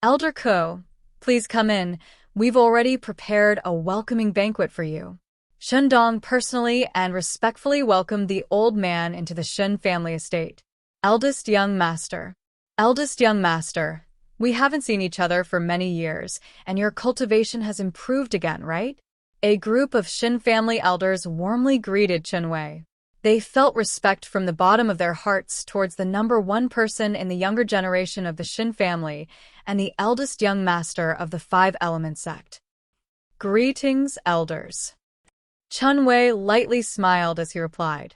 A: Elder Ko, please come in. We've already prepared a welcoming banquet for you. Shindong personally and respectfully welcomed the old man into the Shin family estate. Eldest young master. Eldest young master, we haven't seen each other for many years, and your cultivation has improved again, right? A group of Shin family elders warmly greeted Xueqi. They felt respect from the bottom of their hearts towards the #1 person in the younger generation of the Shin family and the eldest young master of the 5-element sect. Greetings, elders. Xueqi lightly smiled as he replied.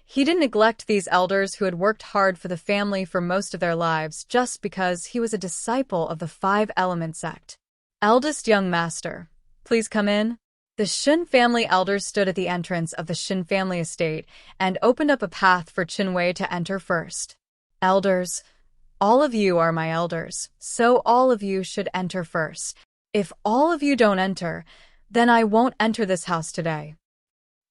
A: He didn't neglect these elders who had worked hard for the family for most of their lives just because he was a disciple of the 5-element sect. Eldest young master, please come in. The Shin family elders stood at the entrance of the Shin family estate and opened up a path for Xueqi to enter first. Elders, all of you are my elders, so all of you should enter first. If all of you don't enter, then I won't enter this house today.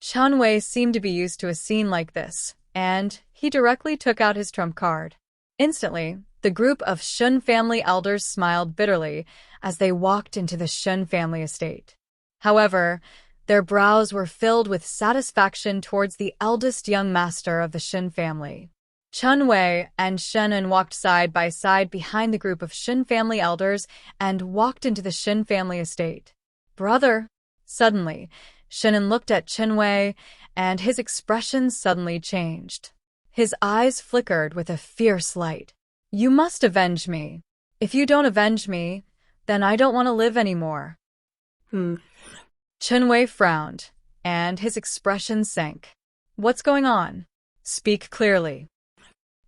A: Xueqi seemed to be used to a scene like this, and he directly took out his trump card. Instantly, the group of Shin family elders smiled bitterly as they walked into the Shin family estate. However, their brows were filled with satisfaction towards the eldest young master of the Shin family. Xueqi and Shannon walked side by side behind the group of Shin family elders and walked into the Shin family estate. Brother! Suddenly, Shannon looked at Xueqi, and his expression suddenly changed. His eyes flickered with a fierce light. You must avenge me. If you don't avenge me, then I don't want to live anymore. Xueqi frowned, and his expression sank. What's going on? Speak clearly.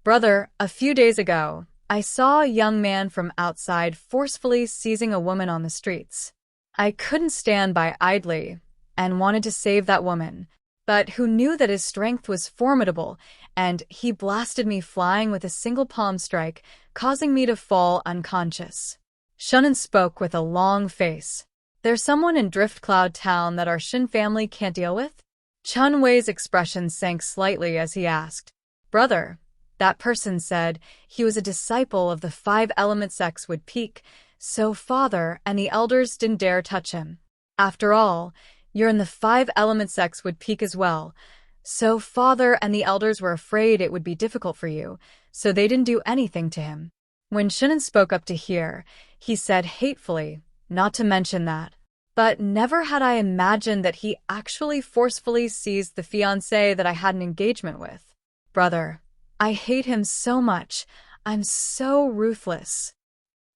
A: Brother, a few days ago, I saw a young man from outside forcefully seizing a woman on the streets. I couldn't stand by idly and wanted to save that woman, but who knew that his strength was formidable, and he blasted me flying with a single palm strike, causing me to fall unconscious. Shunan spoke with a long face. There's someone in Drift Cloud Town that our Shin family can't deal with? Chun Wei's expression sank slightly as he asked. Brother, that person said he was a disciple of the 5-element sects would peak, so father and the elders didn't dare touch him. After all, you're in the 5-element sects would peak as well, so father and the elders were afraid it would be difficult for you, so they didn't do anything to him. When Shunan spoke up to hear, he said hatefully, not to mention that. But never had I imagined that he actually forcefully seized the fiancée that I had an engagement with. Brother, I hate him so much. I'm so ruthless.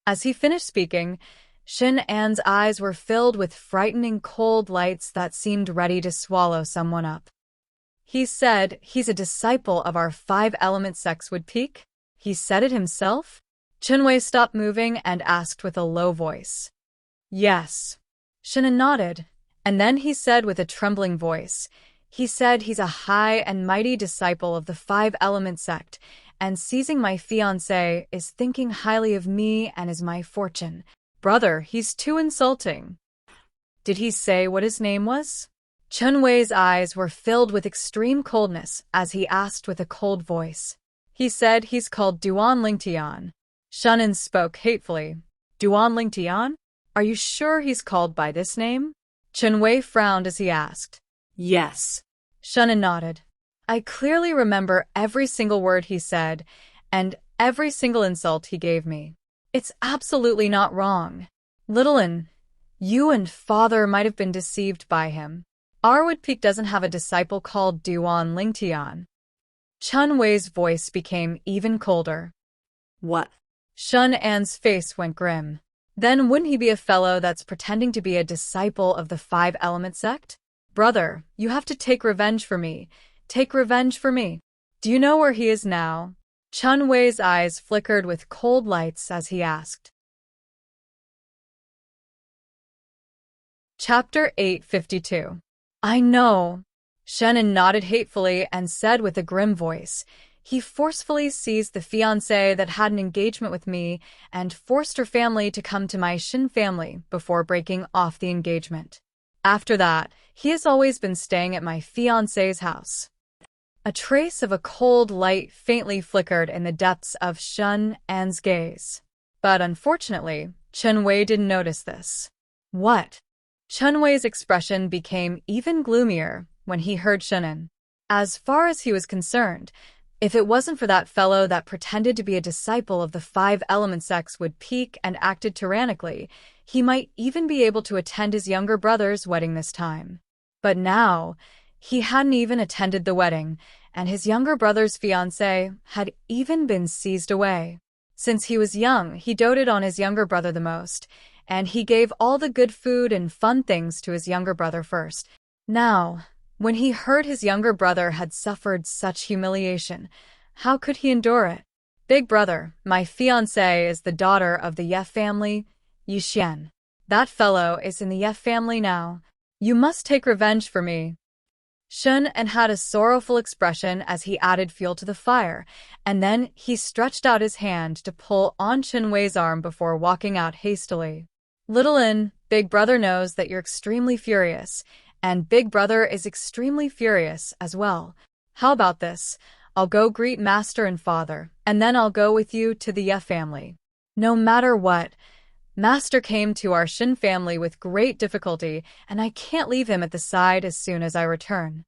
A: As he finished speaking, Shin An's eyes were filled with frightening cold lights that seemed ready to swallow someone up. He said he's a disciple of our 5-element sects would peak? He said it himself? Chunwei stopped moving and asked with a low voice. Yes. Shunan nodded, and then he said with a trembling voice, he said he's a high and mighty disciple of the 5-element sect, and seizing my fiancée is thinking highly of me and is my fortune. Brother, he's too insulting. Did he say what his name was? Chunwei's eyes were filled with extreme coldness as he asked with a cold voice. He said he's called Duan Lingtian. Shunan spoke hatefully. Duan Lingtian? Are you sure he's called by this name? Chunwei frowned as he asked.
B: Yes.
A: Shunan nodded. I clearly remember every single word he said, and every single insult he gave me. It's absolutely not wrong. Littlein, you and father might have been deceived by him. Arwood Peak doesn't have a disciple called Duan Lingtian. Chunwei's voice became even colder.
B: What?
A: Shun An's face went grim. Then wouldn't he be a fellow that's pretending to be a disciple of the 5-element sect? Brother, you have to take revenge for me. Take revenge for me. Do you know where he is now? Chunwei's eyes flickered with cold lights as he asked. Chapter 852. I know. Shunan nodded hatefully and said with a grim voice, he forcefully seized the fiancée that had an engagement with me and forced her family to come to my Shin family before breaking off the engagement. After that, he has always been staying at my fiancée's house. A trace of a cold light faintly flickered in the depths of Shun An's gaze. But unfortunately, Chunwei didn't notice this. What? Chunwei's expression became even gloomier when he heard Shunan. As far as he was concerned, if it wasn't for that fellow that pretended to be a disciple of the 5-element sects would peak and acted tyrannically, he might even be able to attend his younger brother's wedding this time. But now, he hadn't even attended the wedding, and his younger brother's fiancée had even been seized away. Since he was young, he doted on his younger brother the most, and he gave all the good food and fun things to his younger brother first. Now, when he heard his younger brother had suffered such humiliation, how could he endure it? Big brother, my fiancée is the daughter of the Ye family, Yixian. That fellow is in the Ye family now. You must take revenge for me. Shun An had a sorrowful expression as he added fuel to the fire, and then he stretched out his hand to pull on Chunwei's arm before walking out hastily. Little In, Big Brother knows that you're extremely furious, and Big Brother is extremely furious as well. How about this? I'll go greet Master and Father, and then I'll go with you to the Ye family. No matter what, Master came to our Shin family with great difficulty, and I can't leave him at the side as soon as I return.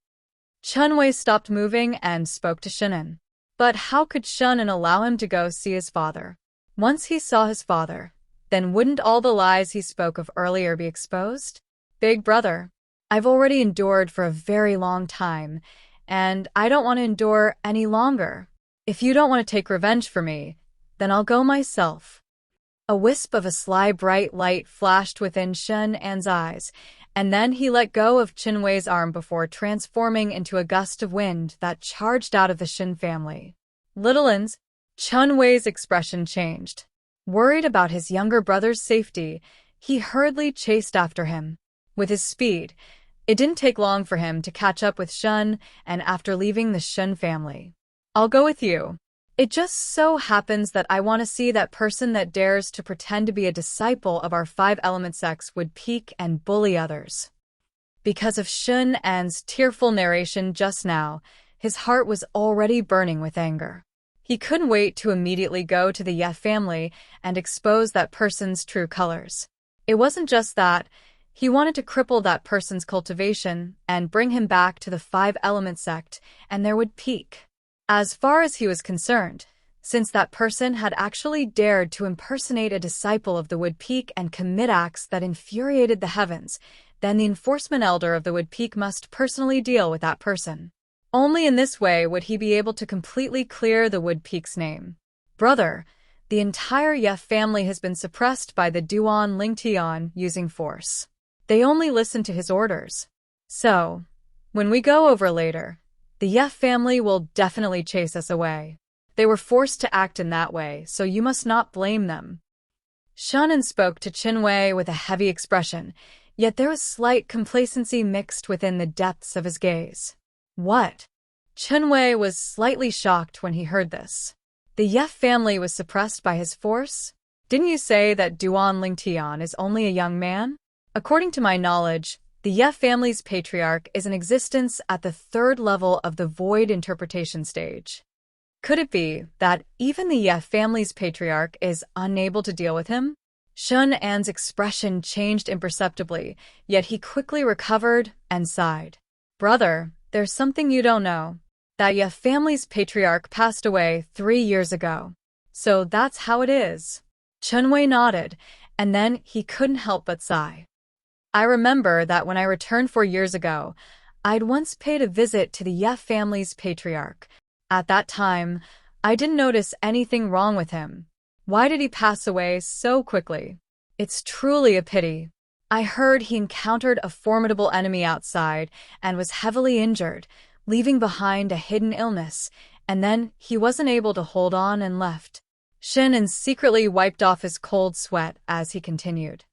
A: Chunwei stopped moving and spoke to Shunan. But how could Shunan allow him to go see his father? Once he saw his father, then wouldn't all the lies he spoke of earlier be exposed? Big brother, I've already endured for a very long time, and I don't want to endure any longer. If you don't want to take revenge for me, then I'll go myself. A wisp of a sly bright light flashed within Shun An's eyes, and then he let go of Chunwei's arm before transforming into a gust of wind that charged out of the Shin family. Little In's, Chunwei's expression changed. Worried about his younger brother's safety, He hurriedly chased after him. With his speed, it didn't take long for him to catch up with Shun, and after leaving the Shun family, "I'll go with you. It just so happens that I want to see that person that dares to pretend to be a disciple of our five-element sects would peek and bully others." Because of Shun An's tearful narration just now, his heart was already burning with anger. He couldn't wait to immediately go to the Ye family and expose that person's true colors. It wasn't just that. He wanted to cripple that person's cultivation and bring him back to the five-element sect, and there would peak. As far as he was concerned, since that person had actually dared to impersonate a disciple of the Wood Peak and commit acts that infuriated the heavens, then the enforcement elder of the Wood Peak must personally deal with that person. Only in this way would he be able to completely clear the Wood Peak's name. "Brother, the entire Ye family has been suppressed by the Duan Lingtian using force. They only listen to his orders. So, when we go over later, the Ye family will definitely chase us away. They were forced to act in that way, so you must not blame them." Shannon spoke to Qinwei with a heavy expression, yet there was slight complacency mixed within the depths of his gaze. "What?" Qinwei was slightly shocked when he heard this. "The Ye family was suppressed by his force? Didn't you say that Duan Lingtian is only a young man? According to my knowledge, the Ye family's patriarch is in existence at the third level of the void interpretation stage. Could it be that even the Ye family's patriarch is unable to deal with him?" Shun An's expression changed imperceptibly, yet he quickly recovered and sighed. "Brother, there's something you don't know. That Ye family's patriarch passed away 3 years ago. So that's how it is." Chunwei nodded, and then he couldn't help but sigh. "I remember that when I returned 4 years ago, I'd once paid a visit to the Ye family's patriarch. At that time, I didn't notice anything wrong with him. Why did he pass away so quickly? It's truly a pity. I heard he encountered a formidable enemy outside and was heavily injured, leaving behind a hidden illness, and then he wasn't able to hold on and left." Shannon secretly wiped off his cold sweat as he continued.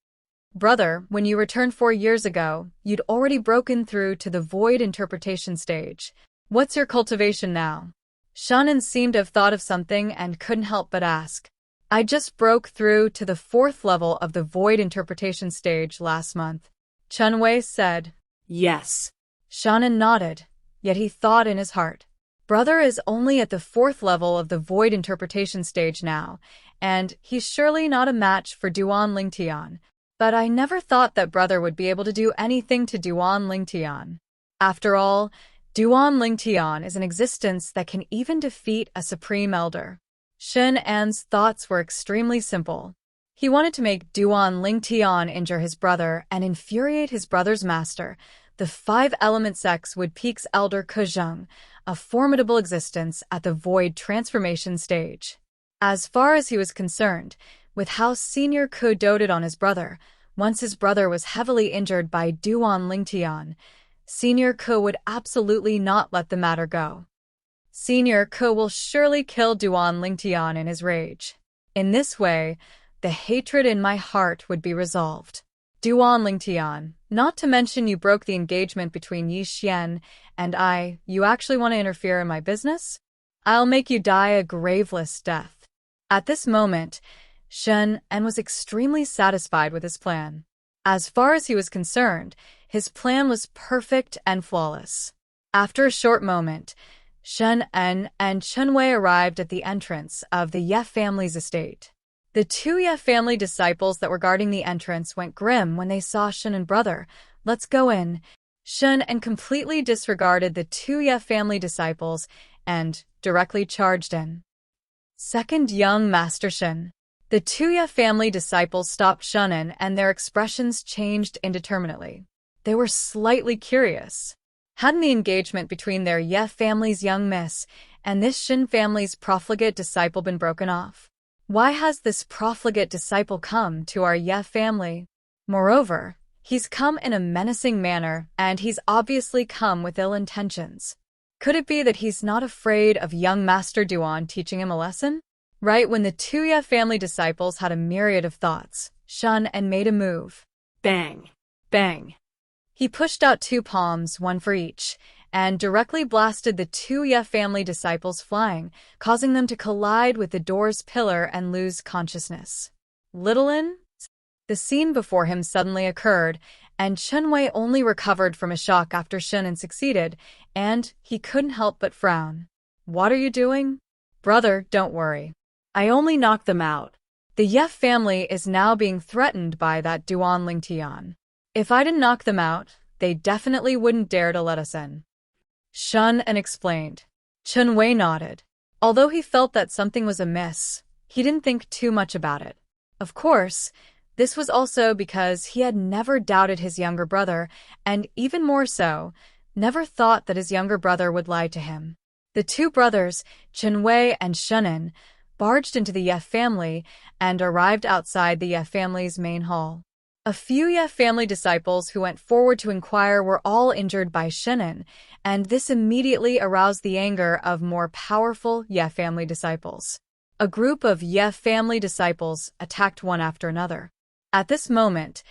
A: "Brother, when you returned 4 years ago, you'd already broken through to the void interpretation stage. What's your cultivation now?" Shannon seemed to have thought of something and couldn't help but ask. "I just broke through to the 4th level of the void interpretation stage last month," Chunwei said.
B: Yes.
A: Shannon nodded, yet he thought in his heart, "Brother is only at the 4th level of the void interpretation stage now, and he's surely not a match for Duan Lingtian. But I never thought that brother would be able to do anything to Duan Lingtian. After all, Duan Lingtian is an existence that can even defeat a supreme elder." Shun An's thoughts were extremely simple. He wanted to make Duan Lingtian injure his brother and infuriate his brother's master, the five-element sects Wood Peak's elder Kuzheng, a formidable existence at the void transformation stage. As far as he was concerned, with how Senior Ku doted on his brother, once his brother was heavily injured by Duan Lingtian, Senior Ku would absolutely not let the matter go. Senior Ku will surely kill Duan Lingtian in his rage. In this way, the hatred in my heart would be resolved. Duan Lingtian, not to mention you broke the engagement between Yi Xian and I, you actually want to interfere in my business? I'll make you die a graveless death." At this moment, Shun An was extremely satisfied with his plan. As far as he was concerned, his plan was perfect and flawless. After a short moment, Shun An and Chunwei arrived at the entrance of the Ye family's estate. The 2 Ye family disciples that were guarding the entrance went grim when they saw Shun and brother. "Let's go in." Shun An completely disregarded the 2 Ye family disciples and directly charged in. Second young Master Shun. The 2 Ye family disciples stopped Shun An and their expressions changed indeterminately. They were slightly curious. Hadn't the engagement between their Ye family's young miss and this Shin family's profligate disciple been broken off? Why has this profligate disciple come to our Ye family? Moreover, he's come in a menacing manner, and he's obviously come with ill intentions. Could it be that he's not afraid of young Master Duan teaching him a lesson? Right when the 2 Ye family disciples had a myriad of thoughts, Shun and made a move.
B: Bang. Bang.
A: He pushed out 2 palms, one for each, and directly blasted the 2 Ye family disciples flying, causing them to collide with the door's pillar and lose consciousness. Littlein? The scene before him suddenly occurred, and Chunwei only recovered from a shock after Shunin succeeded, and he couldn't help but frown. What are you doing? Brother, don't worry.
B: I only knocked them out.
A: The Ye family is now being threatened by that Duan Lingtian. If I didn't knock them out, they definitely wouldn't dare to let us in. Shun and explained. Chunwei nodded. Although he felt that something was amiss, he didn't think too much about it. Of course, this was also because he had never doubted his younger brother, and even more so, never thought that his younger brother would lie to him. The 2 brothers, Chunwei and Shunin, barged into the Ye family and arrived outside the Ye family's main hall. A few Ye family disciples who went forward to inquire were all injured by Shunin, and this immediately aroused the anger of more powerful Ye family disciples. A group of Ye family disciples attacked one after another. At this moment,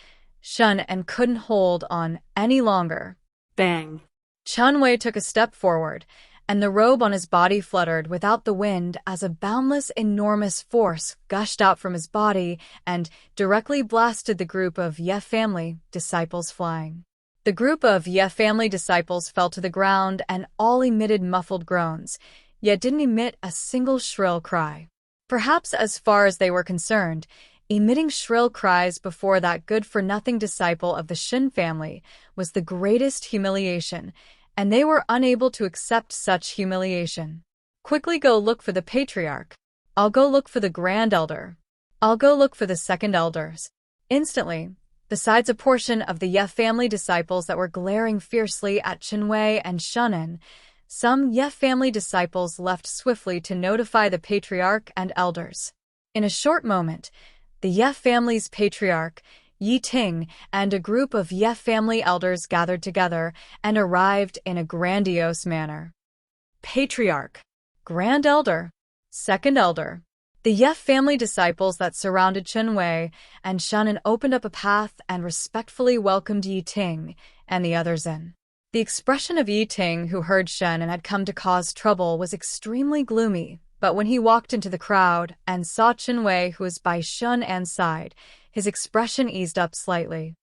A: Shun and couldn't hold on any longer.
B: Bang.
A: Chunwei took a step forward, and the robe on his body fluttered without the wind as a boundless, enormous force gushed out from his body and directly blasted the group of Ye family disciples flying. The group of Ye family disciples fell to the ground and all emitted muffled groans, yet didn't emit a single shrill cry. Perhaps as far as they were concerned, emitting shrill cries before that good-for-nothing disciple of the Shin family was the greatest humiliation, and they were unable to accept such humiliation. Quickly go look for the patriarch. I'll go look for the grand elder. I'll go look for the second elders. Instantly, besides a portion of the Ye family disciples that were glaring fiercely at Chunwei and Shunin, some Ye family disciples left swiftly to notify the patriarch and elders. In a short moment, the Ye family's patriarch, Yi Ting, and a group of Ye family elders gathered together and arrived in a grandiose manner. Patriarch, Grand Elder, Second Elder. The Ye family disciples that surrounded Chunwei and Shunin opened up a path and respectfully welcomed Yi Ting and the others in. The expression of Yi Ting, who heard Shen and had come to cause trouble, was extremely gloomy, but when he walked into the crowd and saw Chunwei, who was by Shun An's side, his expression eased up slightly.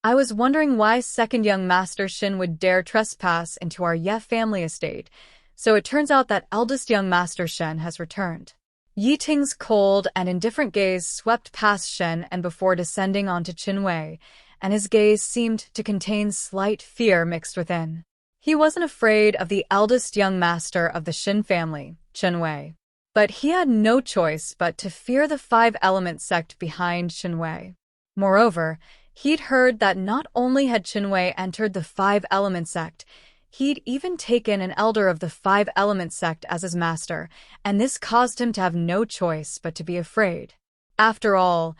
A: I was wondering why second young master Shin would dare trespass into our Ye family estate, so it turns out that eldest young master Shen has returned. Yi Ting's cold and indifferent gaze swept past Shen and before descending onto Chunwei, and his gaze seemed to contain slight fear mixed within. He wasn't afraid of the eldest young master of the Shin family, Chunwei. But he had no choice but to fear the 5-element sect behind Chunwei. Moreover, he'd heard that not only had Chunwei entered the 5-element sect, he'd even taken an elder of the 5-element sect as his master, and this caused him to have no choice but to be afraid. After all,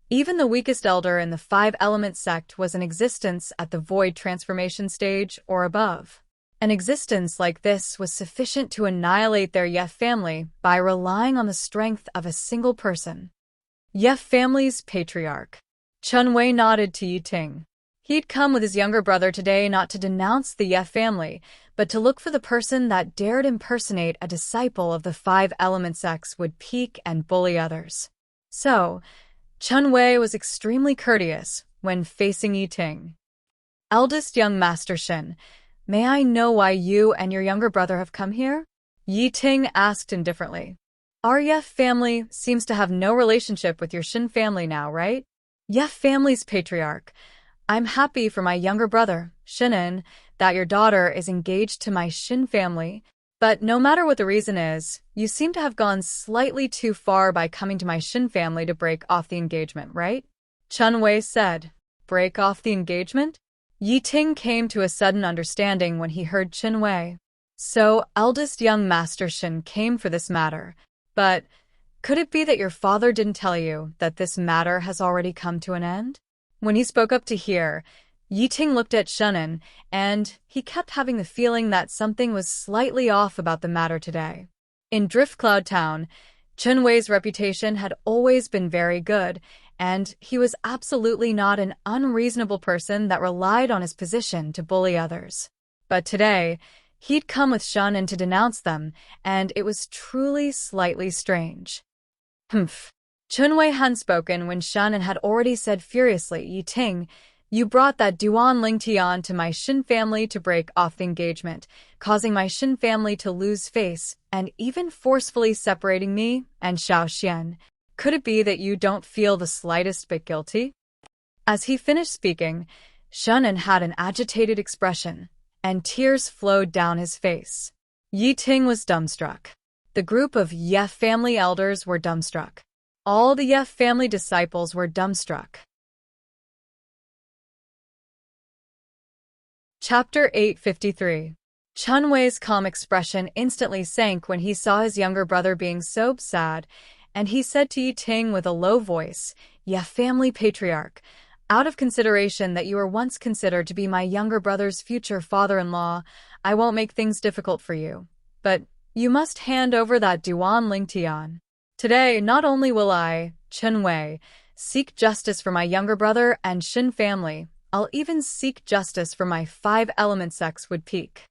A: even the weakest elder in the 5-element sect was in existence at the void transformation stage or above. An existence like this was sufficient to annihilate their Ye family by relying on the strength of a single person. Ye family's patriarch. Chunwei nodded to Yi Ting. He'd come with his younger brother today not to denounce the Ye family, but to look for the person that dared impersonate a disciple of the 5-element sects would pique and bully others. So, Chunwei was extremely courteous when facing Yi Ting. Eldest young Master Shin, may I know why you and your younger brother have come here? Yi Ting asked indifferently. Our Ye family seems to have no relationship with your Shin family now, right? Ye family's patriarch. I'm happy for my younger brother, Shinin, that your daughter is engaged to my Shin family, but no matter what the reason is, you seem to have gone slightly too far by coming to my Shin family to break off the engagement, right? Chunwei said. Break off the engagement? Yi Ting came to a sudden understanding when he heard Chunwei. So, eldest young Master Shin came for this matter. But, could it be that your father didn't tell you that this matter has already come to an end? When he spoke up to hear, Yi Ting looked at Shunin, and he kept having the feeling that something was slightly off about the matter today. In Driftcloud Town, Chunwei's reputation had always been very good, and he was absolutely not an unreasonable person that relied on his position to bully others. But today, he'd come with Xueqi to denounce them, and it was truly slightly strange. Humph. Chunwei had spoken when Xueqi had already said furiously, Yi Ting, you brought that Duan Lingtian to my Shin family to break off the engagement, causing my Shin family to lose face, and even forcefully separating me and Xiao Xian. Could it be that you don't feel the slightest bit guilty? As he finished speaking, Xueqi had an agitated expression, and tears flowed down his face. Yi Ting was dumbstruck. The group of Ye family elders were dumbstruck. All the Ye family disciples were dumbstruck. Chapter 853. Chunwei's calm expression instantly sank when he saw his younger brother being so sad, and he said to Yi Ting with a low voice, Ye family patriarch, out of consideration that you were once considered to be my younger brother's future father-in-law, I won't make things difficult for you. But you must hand over that Duan Lingtian. Today, not only will I, Chunwei, seek justice for my younger brother and Shin family, I'll even seek justice for my 5-element sex would peak.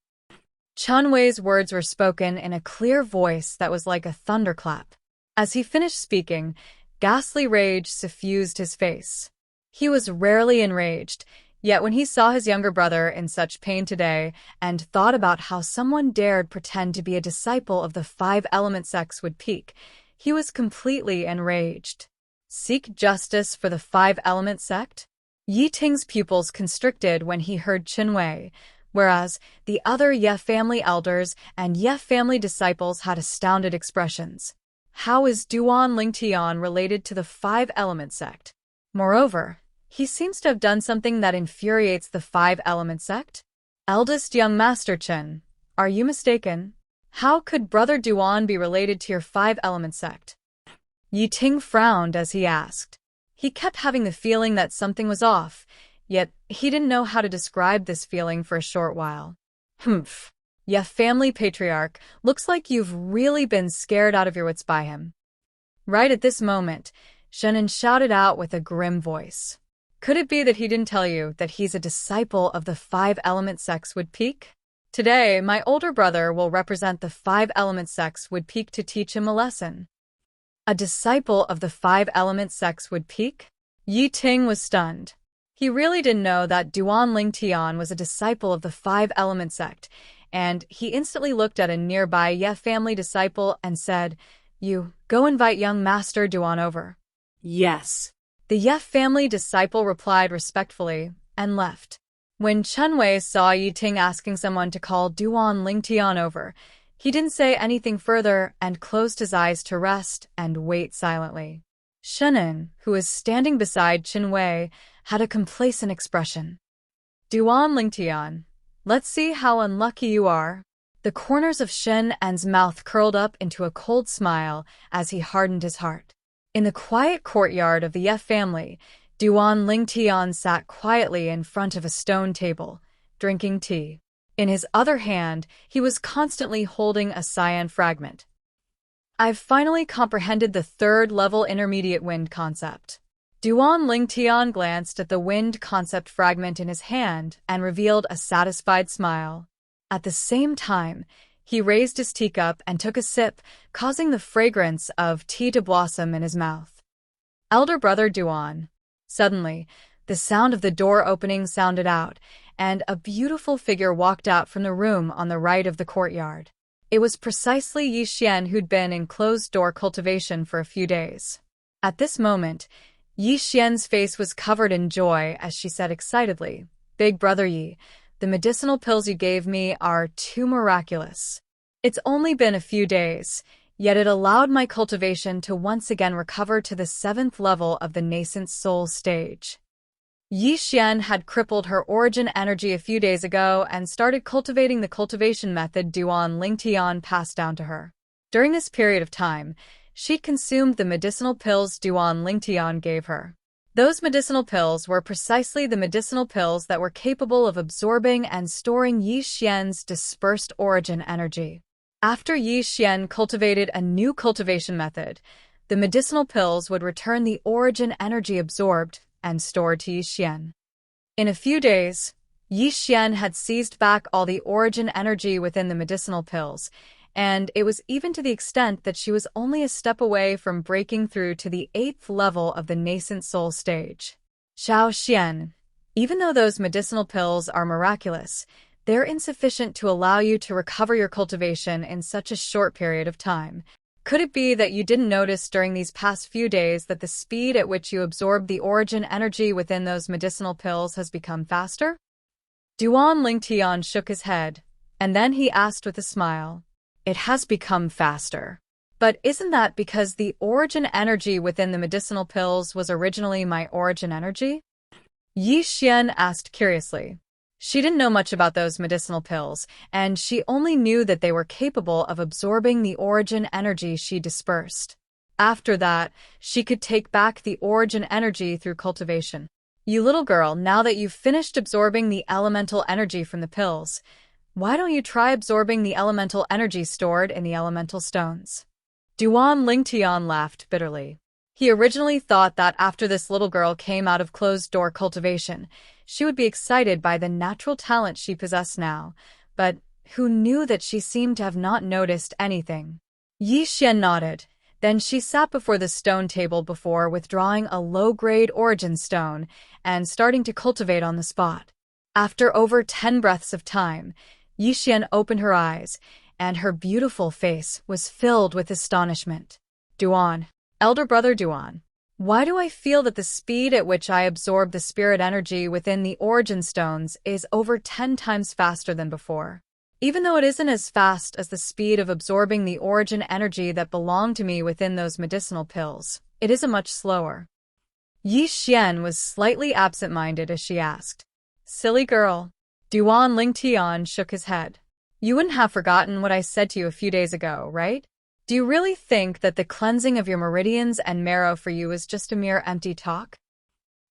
A: Chunwei's words were spoken in a clear voice that was like a thunderclap. As he finished speaking, ghastly rage suffused his face. He was rarely enraged, yet when he saw his younger brother in such pain today and thought about how someone dared pretend to be a disciple of the 5-element sex would peak, he was completely enraged. Seek justice for the 5-element sect? Yi Ting's pupils constricted when he heard Chunwei, whereas the other Ye family elders and Ye family disciples had astounded expressions. How is Duan Lingtian related to the 5-element sect? Moreover, he seems to have done something that infuriates the 5-element sect. Eldest young Master Chen, are you mistaken? How could Brother Duan be related to your 5-element sect? Yi Ting frowned as he asked. He kept having the feeling that something was off, yet he didn't know how to describe this feeling for a short while. Humph. Ye family patriarch, looks like you've really been scared out of your wits by him. Right at this moment, Xueqi shouted out with a grim voice. Could it be that he didn't tell you that he's a disciple of the 5-element sex would peak? Today, my older brother will represent the 5-element sex would peak to teach him a lesson. A disciple of the 5-element sex would peak? Yi Ting was stunned. He really didn't know that Duan Lingtian was a disciple of the 5-element sect, and he instantly looked at a nearby Ye family disciple and said, You, go invite young Master Duan over.
B: Yes.
A: The Ye family disciple replied respectfully and left. When Chunwei saw Yi Ting asking someone to call Duan Lingtian over, he didn't say anything further and closed his eyes to rest and wait silently. Xueqi, who was standing beside Chunwei, had a complacent expression. Duan Lingtian, let's see how unlucky you are. The corners of Xueqi's mouth curled up into a cold smile as he hardened his heart. In the quiet courtyard of the Ye family, Duan Lingtian sat quietly in front of a stone table, drinking tea. In his other hand, he was constantly holding a cyan fragment. I've finally comprehended the 3rd-level intermediate wind concept. Duan Lingtian glanced at the wind concept fragment in his hand and revealed a satisfied smile. At the same time, he raised his teacup and took a sip, causing the fragrance of tea to blossom in his mouth. Elder brother Duan. Suddenly, the sound of the door opening sounded out, and a beautiful figure walked out from the room on the right of the courtyard. It was precisely Yi Xian who'd been in closed-door cultivation for a few days. At this moment, Yi Xian's face was covered in joy as she said excitedly, Big brother Yi, the medicinal pills you gave me are too miraculous. It's only been a few days, yet it allowed my cultivation to once again recover to the 7th level of the nascent soul stage. Yi Xian had crippled her origin energy a few days ago and started cultivating the cultivation method Duan Lingtian passed down to her. During this period of time, she'd consumed the medicinal pills Duan Lingtian gave her. Those medicinal pills were precisely the medicinal pills that were capable of absorbing and storing Yi Xian's dispersed origin energy. After Yi Xian cultivated a new cultivation method, The medicinal pills would return the origin energy absorbed and stored to Yi Xian. In a few days, Yi Xian had seized back all the origin energy within the medicinal pills, and it was even to the extent that she was only a step away from breaking through to the 8th level of the nascent soul stage. Xiao Xian, even though those medicinal pills are miraculous, they're insufficient to allow you to recover your cultivation in such a short period of time. Could it be that you didn't notice during these past few days that the speed at which you absorb the origin energy within those medicinal pills has become faster? Duan Lingtian shook his head, and then he asked with a smile, "It has become faster. But isn't that because the origin energy within the medicinal pills was originally my origin energy?" Yi Xian asked curiously. She didn't know much about those medicinal pills, and she only knew that they were capable of absorbing the origin energy she dispersed. After that, she could take back the origin energy through cultivation. You little girl, now that you've finished absorbing the elemental energy from the pills, why don't you try absorbing the elemental energy stored in the elemental stones? Duan Lingtian laughed bitterly. He originally thought that after this little girl came out of closed-door cultivation, she would be excited by the natural talent she possessed now, but who knew that she seemed to have not noticed anything? Yi Xian nodded. Then she sat before the stone table before withdrawing a low-grade origin stone and starting to cultivate on the spot. After over 10 breaths of time, Yi Xian opened her eyes, and her beautiful face was filled with astonishment. "Duan, elder brother Duan, why do I feel that the speed at which I absorb the spirit energy within the origin stones is over 10 times faster than before? Even though it isn't as fast as the speed of absorbing the origin energy that belonged to me within those medicinal pills, it is much slower." Yi Xian was slightly absent-minded as she asked, "Silly girl." Duan Lingtian shook his head. "You wouldn't have forgotten what I said to you a few days ago, right? Do you really think that the cleansing of your meridians and marrow for you is just a mere empty talk?"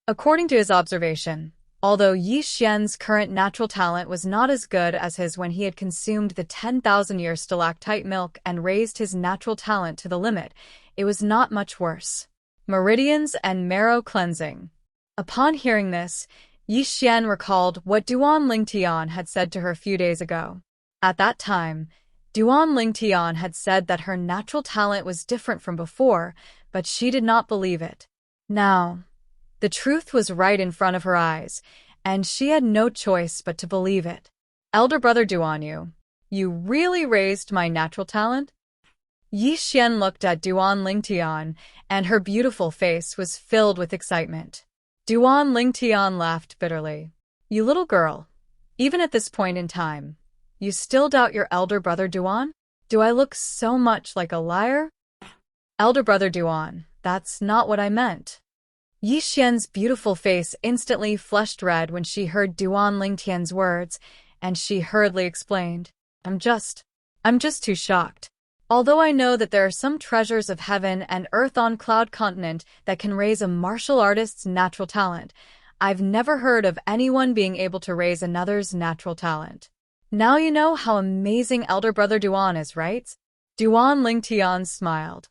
A: According to his observation, although Yi Xian's current natural talent was not as good as his when he had consumed the 10,000-year stalactite milk and raised his natural talent to the limit, it was not much worse. Meridians and marrow cleansing. Upon hearing this, Yi Xian recalled what Duan Lingtian had said to her a few days ago. At that time, Duan Lingtian had said that her natural talent was different from before, but she did not believe it. Now, the truth was right in front of her eyes, and she had no choice but to believe it. "Elder brother Duan, you really raised my natural talent?" Yi Xian looked at Duan Lingtian, and her beautiful face was filled with excitement. Duan Lingtian laughed bitterly. "You little girl, even at this point in time, you still doubt your elder brother Duan? Do I look so much like a liar?" "Elder brother Duan, that's not what I meant." Yi Xian's beautiful face instantly flushed red when she heard Duan Lingtian's words, and she hurriedly explained, I'm just too shocked. Although I know that there are some treasures of heaven and earth on Cloud Continent that can raise a martial artist's natural talent, I've never heard of anyone being able to raise another's natural talent. Now you know how amazing elder brother Duan is, right?" Duan Lingtian smiled.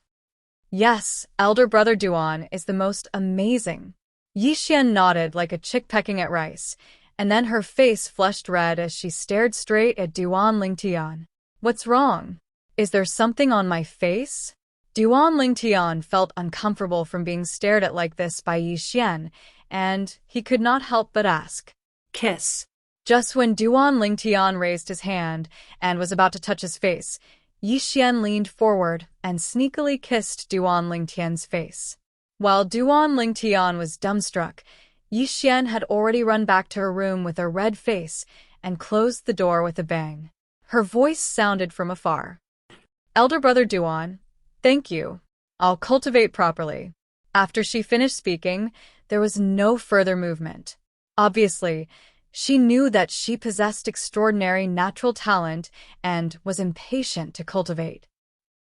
A: "Yes, elder brother Duan is the most amazing." Yi Xian nodded like a chick pecking at rice, and then her face flushed red as she stared straight at Duan Lingtian. "What's wrong? Is there something on my face?" Duan Lingtian felt uncomfortable from being stared at like this by Yi Xian, and he could not help but ask,
B: Kiss.
A: Just when Duan Lingtian raised his hand and was about to touch his face, Yi Xian leaned forward and sneakily kissed Duan Lingtian's face. While Duan Lingtian was dumbstruck, Yi Xian had already run back to her room with a red face and closed the door with a bang. Her voice sounded from afar. "Elder brother Duan, thank you. I'll cultivate properly." After she finished speaking, there was no further movement. Obviously, she knew that she possessed extraordinary natural talent and was impatient to cultivate.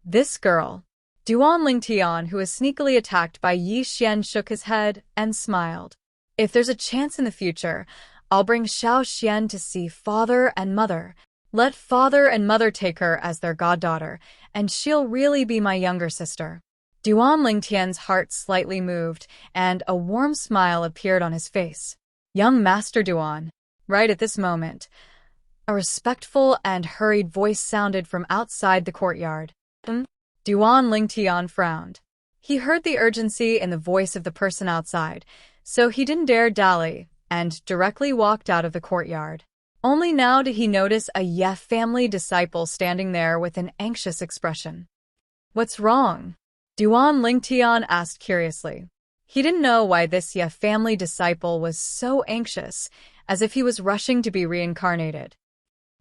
A: This girl, Duan Lingtian, who was sneakily attacked by Yi Xian, shook his head and smiled. "If there's a chance in the future, I'll bring Xiao Xian to see father and mother. Let father and mother take her as their goddaughter, and she'll really be my younger sister." Duan Lingtian's heart slightly moved, and a warm smile appeared on his face. Young Master Duan. Right at this moment, a respectful and hurried voice sounded from outside the courtyard. Duan Lingtian frowned. He heard the urgency in the voice of the person outside, so he didn't dare dally, and directly walked out of the courtyard. Only now did he notice a Ye family disciple standing there with an anxious expression. "What's wrong?" Duan Lingtian asked curiously. He didn't know why this Ye family disciple was so anxious, as if he was rushing to be reincarnated.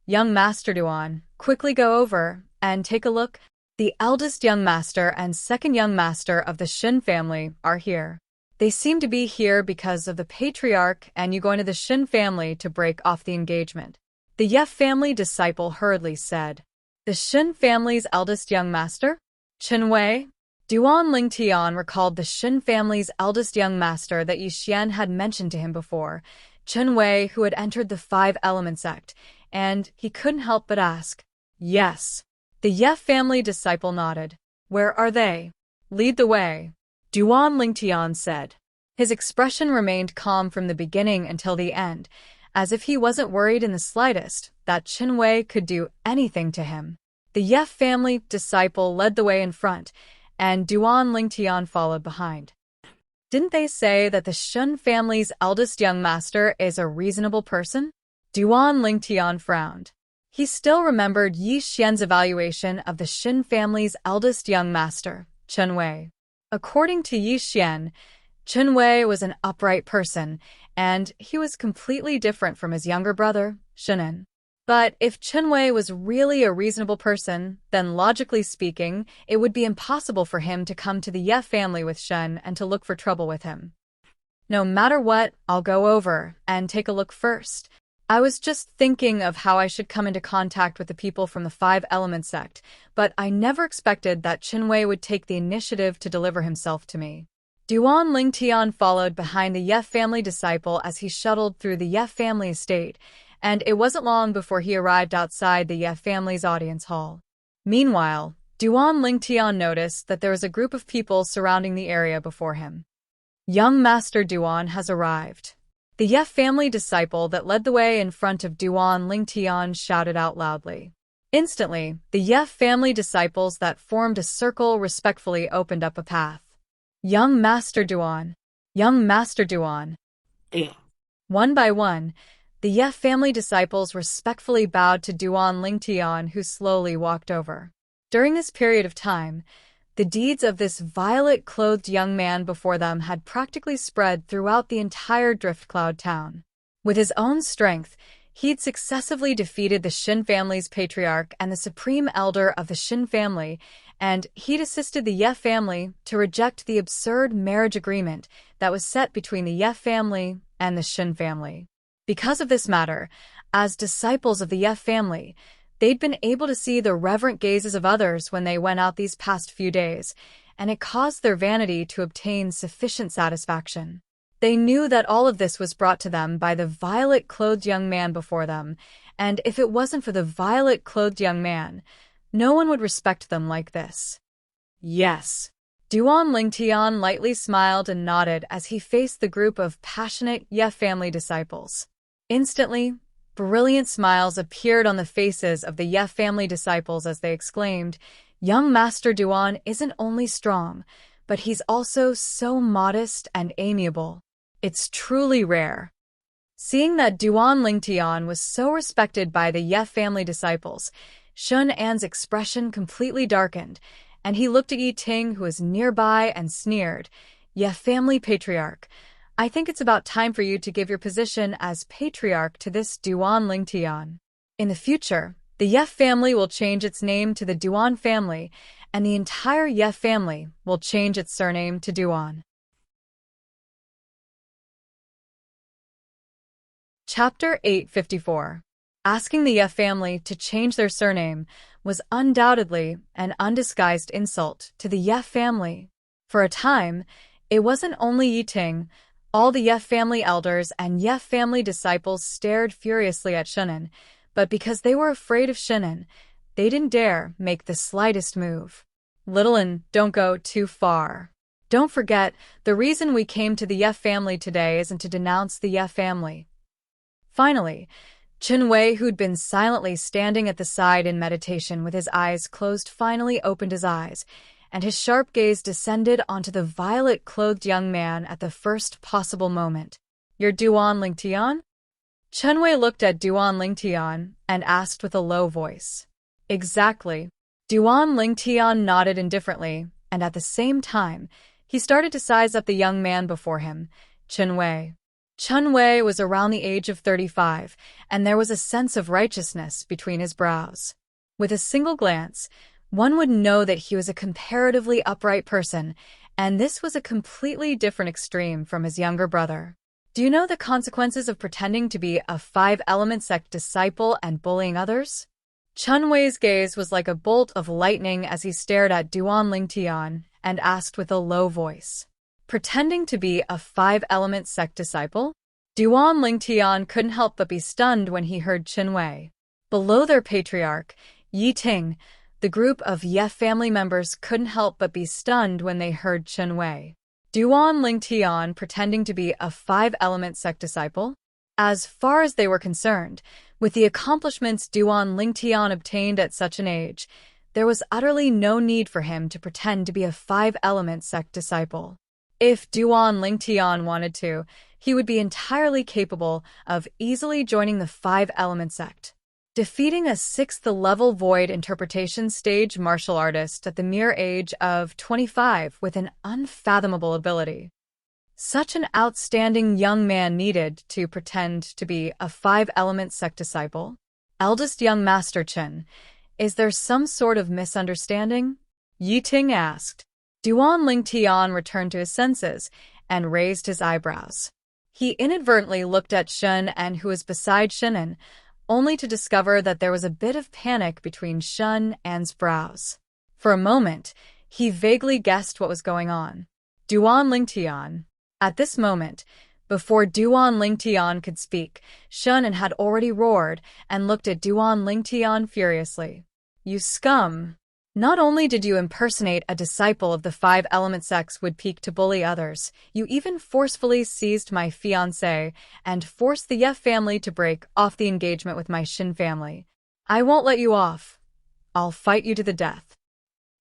A: "Young Master Duan, quickly go over and take a look. The eldest young master and second young master of the Shin family are here. They seem to be here because of the patriarch and you going to the Shin family to break off the engagement," the Ye family disciple hurriedly said. "The Shin family's eldest young master? Chen Wei?" Duan Lingtian recalled the Shin family's eldest young master that Yi Xian had mentioned to him before, Chen Wei, who had entered the Five Element sect, and he couldn't help but ask. "Yes." The Ye family disciple nodded. "Where are they?" "Lead the way," Duan Lingtian said. His expression remained calm from the beginning until the end, as if he wasn't worried in the slightest that Chen Wei could do anything to him. The Ye family disciple led the way in front, and Duan Lingtian followed behind. "Didn't they say that the Shin family's eldest young master is a reasonable person?" Duan Lingtian frowned. He still remembered Yi Xian's evaluation of the Shin family's eldest young master, Chen Wei. According to Yi Xian, Chen Wei was an upright person, and he was completely different from his younger brother, Shinan. But if Chen Wei was really a reasonable person, then logically speaking, it would be impossible for him to come to the Ye family with Shen and to look for trouble with him. "No matter what, I'll go over and take a look first. I was just thinking of how I should come into contact with the people from the Five Element sect, but I never expected that Chen Wei would take the initiative to deliver himself to me." Duan Lingtian followed behind the Ye family disciple as he shuttled through the Ye family estate, and it wasn't long before he arrived outside the Ye family's audience hall. Meanwhile, Duan Lingtian noticed that there was a group of people surrounding the area before him. "Young Master Duan has arrived." The Ye family disciple that led the way in front of Duan Lingtian shouted out loudly. Instantly, the Ye family disciples that formed a circle respectfully opened up a path. "Young Master Duan! Young Master Duan!" One by one, the Ye family disciples respectfully bowed to Duan Lingtian, who slowly walked over. During this period of time, the deeds of this violet-clothed young man before them had practically spread throughout the entire Driftcloud town. With his own strength, he'd successively defeated the Shin family's patriarch and the supreme elder of the Shin family, and he'd assisted the Ye family to reject the absurd marriage agreement that was set between the Ye family and the Shin family. Because of this matter, as disciples of the Ye family, they'd been able to see the reverent gazes of others when they went out these past few days, and it caused their vanity to obtain sufficient satisfaction. They knew that all of this was brought to them by the violet-clothed young man before them, and if it wasn't for the violet-clothed young man, no one would respect them like this. "Yes." Duan Lingtian lightly smiled and nodded as he faced the group of passionate Ye family disciples. Instantly, brilliant smiles appeared on the faces of the Ye family disciples as they exclaimed, "Young Master Duan isn't only strong, but he's also so modest and amiable. It's truly rare." Seeing that Duan Lingtian was so respected by the Ye family disciples, Shun An's expression completely darkened, and he looked at Yi Ting, who was nearby, and sneered, "Ye family patriarch, I think it's about time for you to give your position as patriarch to this Duan Lingtian. In the future, the Ye family will change its name to the Duan family, and the entire Ye family will change its surname to Duan." Chapter 854. Asking the Ye family to change their surname was undoubtedly an undisguised insult to the Ye family. For a time, it wasn't only Yi Ting. All the Ye family elders and Ye family disciples stared furiously at Shinan, but because they were afraid of Shinan, they didn't dare make the slightest move. Little and don't go too far. Don't forget, the reason we came to the Ye family today isn't to denounce the Ye family. Finally, Xueqi, who'd been silently standing at the side in meditation with his eyes closed, finally opened his eyes, and his sharp gaze descended onto the violet-clothed young man at the first possible moment. "You're Duan Lingtian?" Xueqi looked at Duan Lingtian and asked with a low voice. "Exactly." Duan Lingtian nodded indifferently, and at the same time, he started to size up the young man before him, Xueqi. Xueqi was around the age of 35, and there was a sense of righteousness between his brows. With a single glance, one would know that he was a comparatively upright person, and this was a completely different extreme from his younger brother. Do you know the consequences of pretending to be a five-element sect disciple and bullying others? Xueqi's gaze was like a bolt of lightning as he stared at Duan Lingtian and asked with a low voice, "Pretending to be a five-element sect disciple?" Duan Lingtian couldn't help but be stunned when he heard Xueqi. Below their patriarch, Yi Ting, the group of Ye family members couldn't help but be stunned when they heard Xueqi. Duan Lingtian pretending to be a five-element sect disciple? As far as they were concerned, with the accomplishments Duan Lingtian obtained at such an age, there was utterly no need for him to pretend to be a five-element sect disciple. If Duan Lingtian wanted to, he would be entirely capable of easily joining the five-element sect, defeating a sixth-level void interpretation stage martial artist at the mere age of 25 with an unfathomable ability. Such an outstanding young man needed to pretend to be a five-element sect disciple? Eldest young Master Chen, is there some sort of misunderstanding? Yi Ting asked. Duan Lingtian returned to his senses and raised his eyebrows. He inadvertently looked at Shun and who was beside Shunan, only to discover that there was a bit of panic between Shun and's brows. For a moment, he vaguely guessed what was going on. Duan Lingtian. At this moment, before Duan Lingtian could speak, Shunan had already roared and looked at Duan Lingtian furiously. "You scum! Not only did you impersonate a disciple of the five-element sects would peak to bully others, you even forcefully seized my fiancé and forced the Ye family to break off the engagement with my Shin family. I won't let you off. I'll fight you to the death."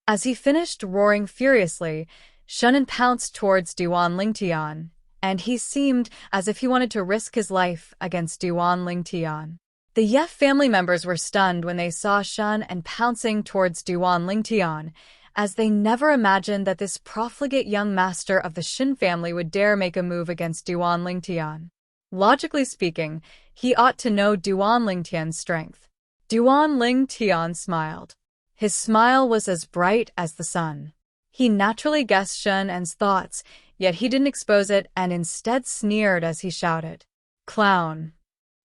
A: As he finished roaring furiously, Shunan pounced towards Duan Lingtian, and he seemed as if he wanted to risk his life against Duan Lingtian. The Ye family members were stunned when they saw Shun and pouncing towards Duan Lingtian, as they never imagined that this profligate young master of the Shin family would dare make a move against Duan Lingtian. Logically speaking, he ought to know Duan Lingtian's strength. Duan Lingtian smiled. His smile was as bright as the sun. He naturally guessed Shunan's thoughts, yet he didn't expose it and instead sneered as he shouted, "Clown."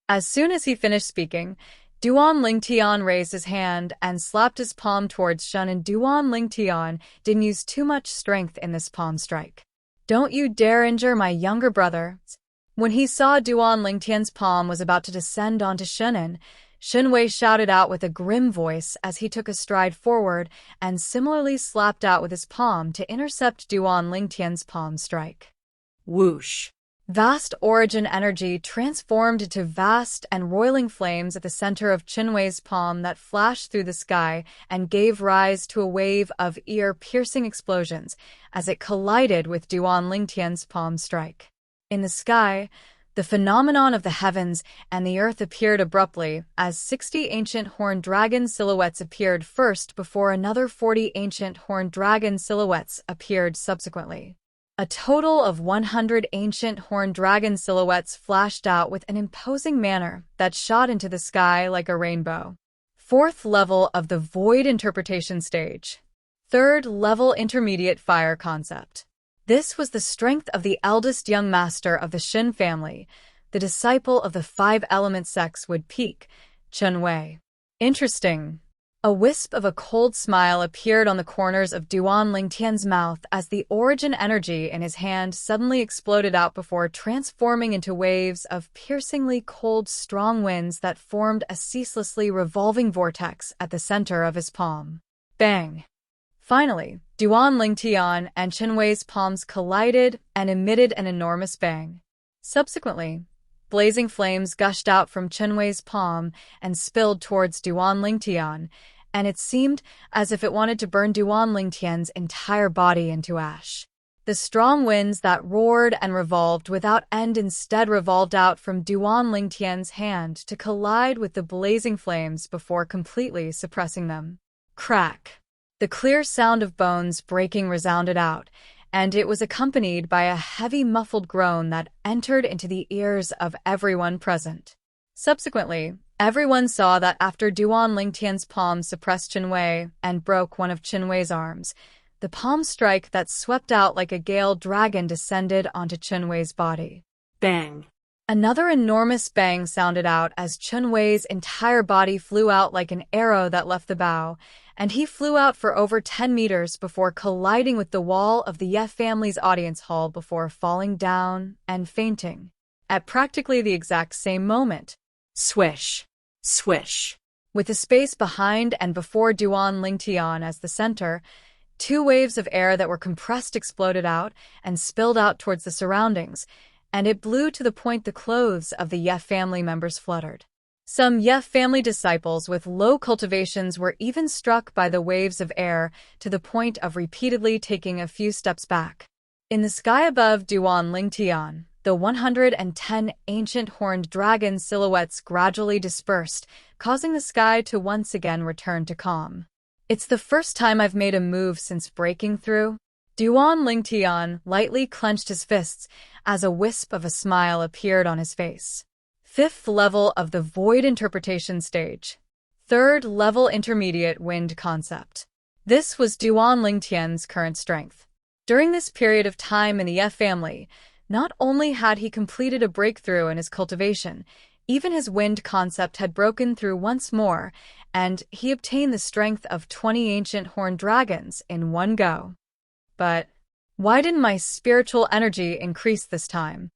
A: As soon as he finished speaking, Duan Lingtian raised his hand and slapped his palm towards Shun, and Duan Lingtian didn't use too much strength in this palm strike. "Don't you dare injure my younger brother." When he saw Duan Lingtian's palm was about to descend onto Shunan, Xueqi shouted out with a grim voice as he took a stride forward and similarly slapped out with his palm to intercept Duan Lingtian's palm strike.
B: Whoosh!
A: Vast origin energy transformed into vast and roiling flames at the center of Xueqi's palm that flashed through the sky and gave rise to a wave of ear-piercing explosions as it collided with Duan Lingtian's palm strike. In the sky, the phenomenon of the heavens and the earth appeared abruptly as 60 ancient horned dragon silhouettes appeared first before another 40 ancient horned dragon silhouettes appeared subsequently. A total of 100 ancient horned dragon silhouettes flashed out with an imposing manner that shot into the sky like a rainbow. Fourth level of the Void Interpretation Stage. Third level Intermediate Fire Concept. This was the strength of the eldest young master of the Shin family, the disciple of the five-element sects would peak, Xueqi. Interesting. A wisp of a cold smile appeared on the corners of Duan Lingtian's mouth as the origin energy in his hand suddenly exploded out before transforming into waves of piercingly cold, strong winds that formed a ceaselessly revolving vortex at the center of his palm. Bang! Finally, Duan Lingtian and Chenwei's palms collided and emitted an enormous bang. Subsequently, blazing flames gushed out from Chenwei's palm and spilled towards Duan Lingtian, and it seemed as if it wanted to burn Duan Lingtian's entire body into ash. The strong winds that roared and revolved without end instead revolved out from Duan Lingtian's hand to collide with the blazing flames before completely suppressing them. Crack! The clear sound of bones breaking resounded out, and it was accompanied by a heavy muffled groan that entered into the ears of everyone present. Subsequently, everyone saw that after Duan Lingtian's palm suppressed Chenwei and broke one of Chenwei's arms, the palm strike that swept out like a gale dragon descended onto Chenwei's body.
B: Bang!
A: Another enormous bang sounded out as Chenwei's entire body flew out like an arrow that left the bow, and he flew out for over 10 meters before colliding with the wall of the Ye family's audience hall before falling down and fainting. At practically the exact same moment.
B: Swish! Swish!
A: With the space behind and before Duan Lingtian as the center, 2 waves of air that were compressed exploded out and spilled out towards the surroundings, and it blew to the point the clothes of the Ye family members fluttered. Some Ye family disciples with low cultivations were even struck by the waves of air to the point of repeatedly taking a few steps back. In the sky above Duan Lingtian, the 110 ancient horned dragon silhouettes gradually dispersed, causing the sky to once again return to calm. It's the first time I've made a move since breaking through. Duan Lingtian lightly clenched his fists as a wisp of a smile appeared on his face. 5th level of the Void Interpretation Stage. 3rd level Intermediate Wind Concept. This was Duan Lingtian's current strength. During this period of time in the Ye family, not only had he completed a breakthrough in his cultivation, even his wind concept had broken through once more, and he obtained the strength of 20 ancient horned dragons in one go. But why didn't my spiritual energy increase this time?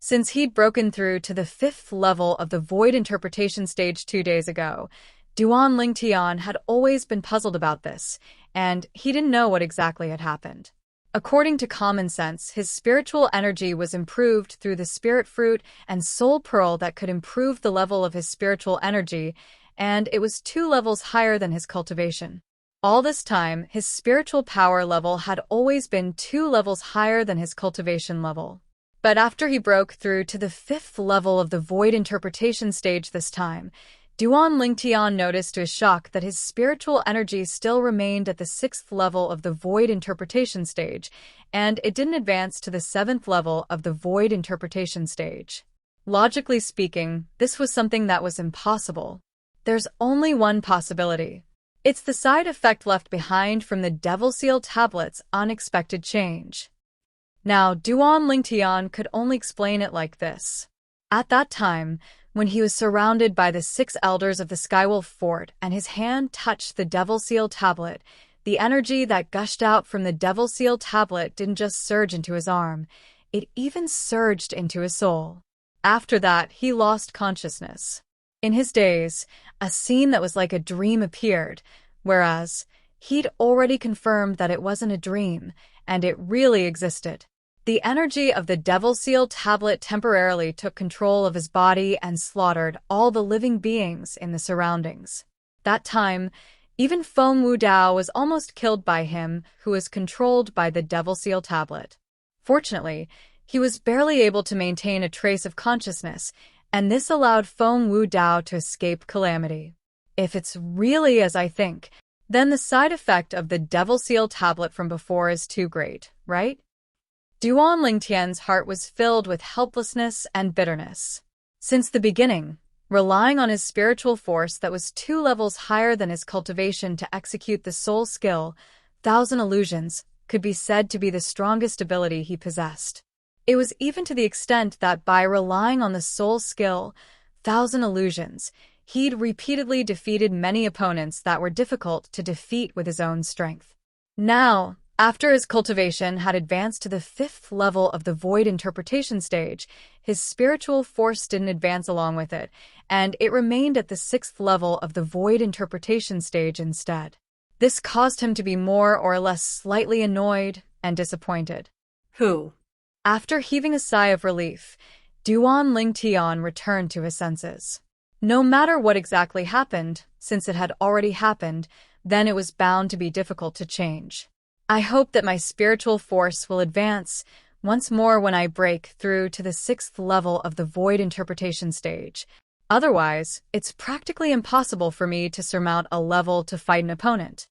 A: Since he'd broken through to the 5th level of the Void Interpretation Stage 2 days ago, Duan Lingtian had always been puzzled about this, and he didn't know what exactly had happened. According to common sense, his spiritual energy was improved through the spirit fruit and soul pearl that could improve the level of his spiritual energy, and it was 2 levels higher than his cultivation. All this time, his spiritual power level had always been 2 levels higher than his cultivation level. But after he broke through to the 5th level of the Void Interpretation Stage this time, Duan Lingtian noticed to his shock that his spiritual energy still remained at the 6th level of the Void Interpretation Stage, and it didn't advance to the 7th level of the Void Interpretation Stage. Logically speaking, this was something that was impossible. There's only one possibility. It's the side effect left behind from the Devil Seal Tablet's unexpected change. Now, Duan Lingtian could only explain it like this. At that time, when he was surrounded by the 6 elders of the Skywolf Fort and his hand touched the Devil Seal Tablet, the energy that gushed out from the Devil Seal Tablet didn't just surge into his arm, it even surged into his soul. After that, he lost consciousness. In his daze, a scene that was like a dream appeared, whereas he'd already confirmed that it wasn't a dream, and it really existed. The energy of the Devil Seal Tablet temporarily took control of his body and slaughtered all the living beings in the surroundings. That time, even Feng Wudao was almost killed by him, who was controlled by the Devil Seal Tablet. Fortunately, he was barely able to maintain a trace of consciousness, and this allowed Feng Wudao to escape calamity. If it's really as I think, then the side effect of the Devil Seal Tablet from before is too great, right? Duan Lingtian's heart was filled with helplessness and bitterness. Since the beginning, relying on his spiritual force that was 2 levels higher than his cultivation to execute the soul skill, 1,000 Illusions, could be said to be the strongest ability he possessed. It was even to the extent that by relying on the soul skill, 1,000 Illusions, he'd repeatedly defeated many opponents that were difficult to defeat with his own strength. Now, after his cultivation had advanced to the 5th level of the Void Interpretation Stage, his spiritual force didn't advance along with it, and it remained at the 6th level of the Void Interpretation Stage instead. This caused him to be more or less slightly annoyed and disappointed.
B: Who?
A: After heaving a sigh of relief, Duan Lingtian returned to his senses. No matter what exactly happened, since it had already happened, then it was bound to be difficult to change. I hope that my spiritual force will advance once more when I break through to the 6th level of the void interpretation stage. Otherwise, it's practically impossible for me to surmount a level to fight an opponent.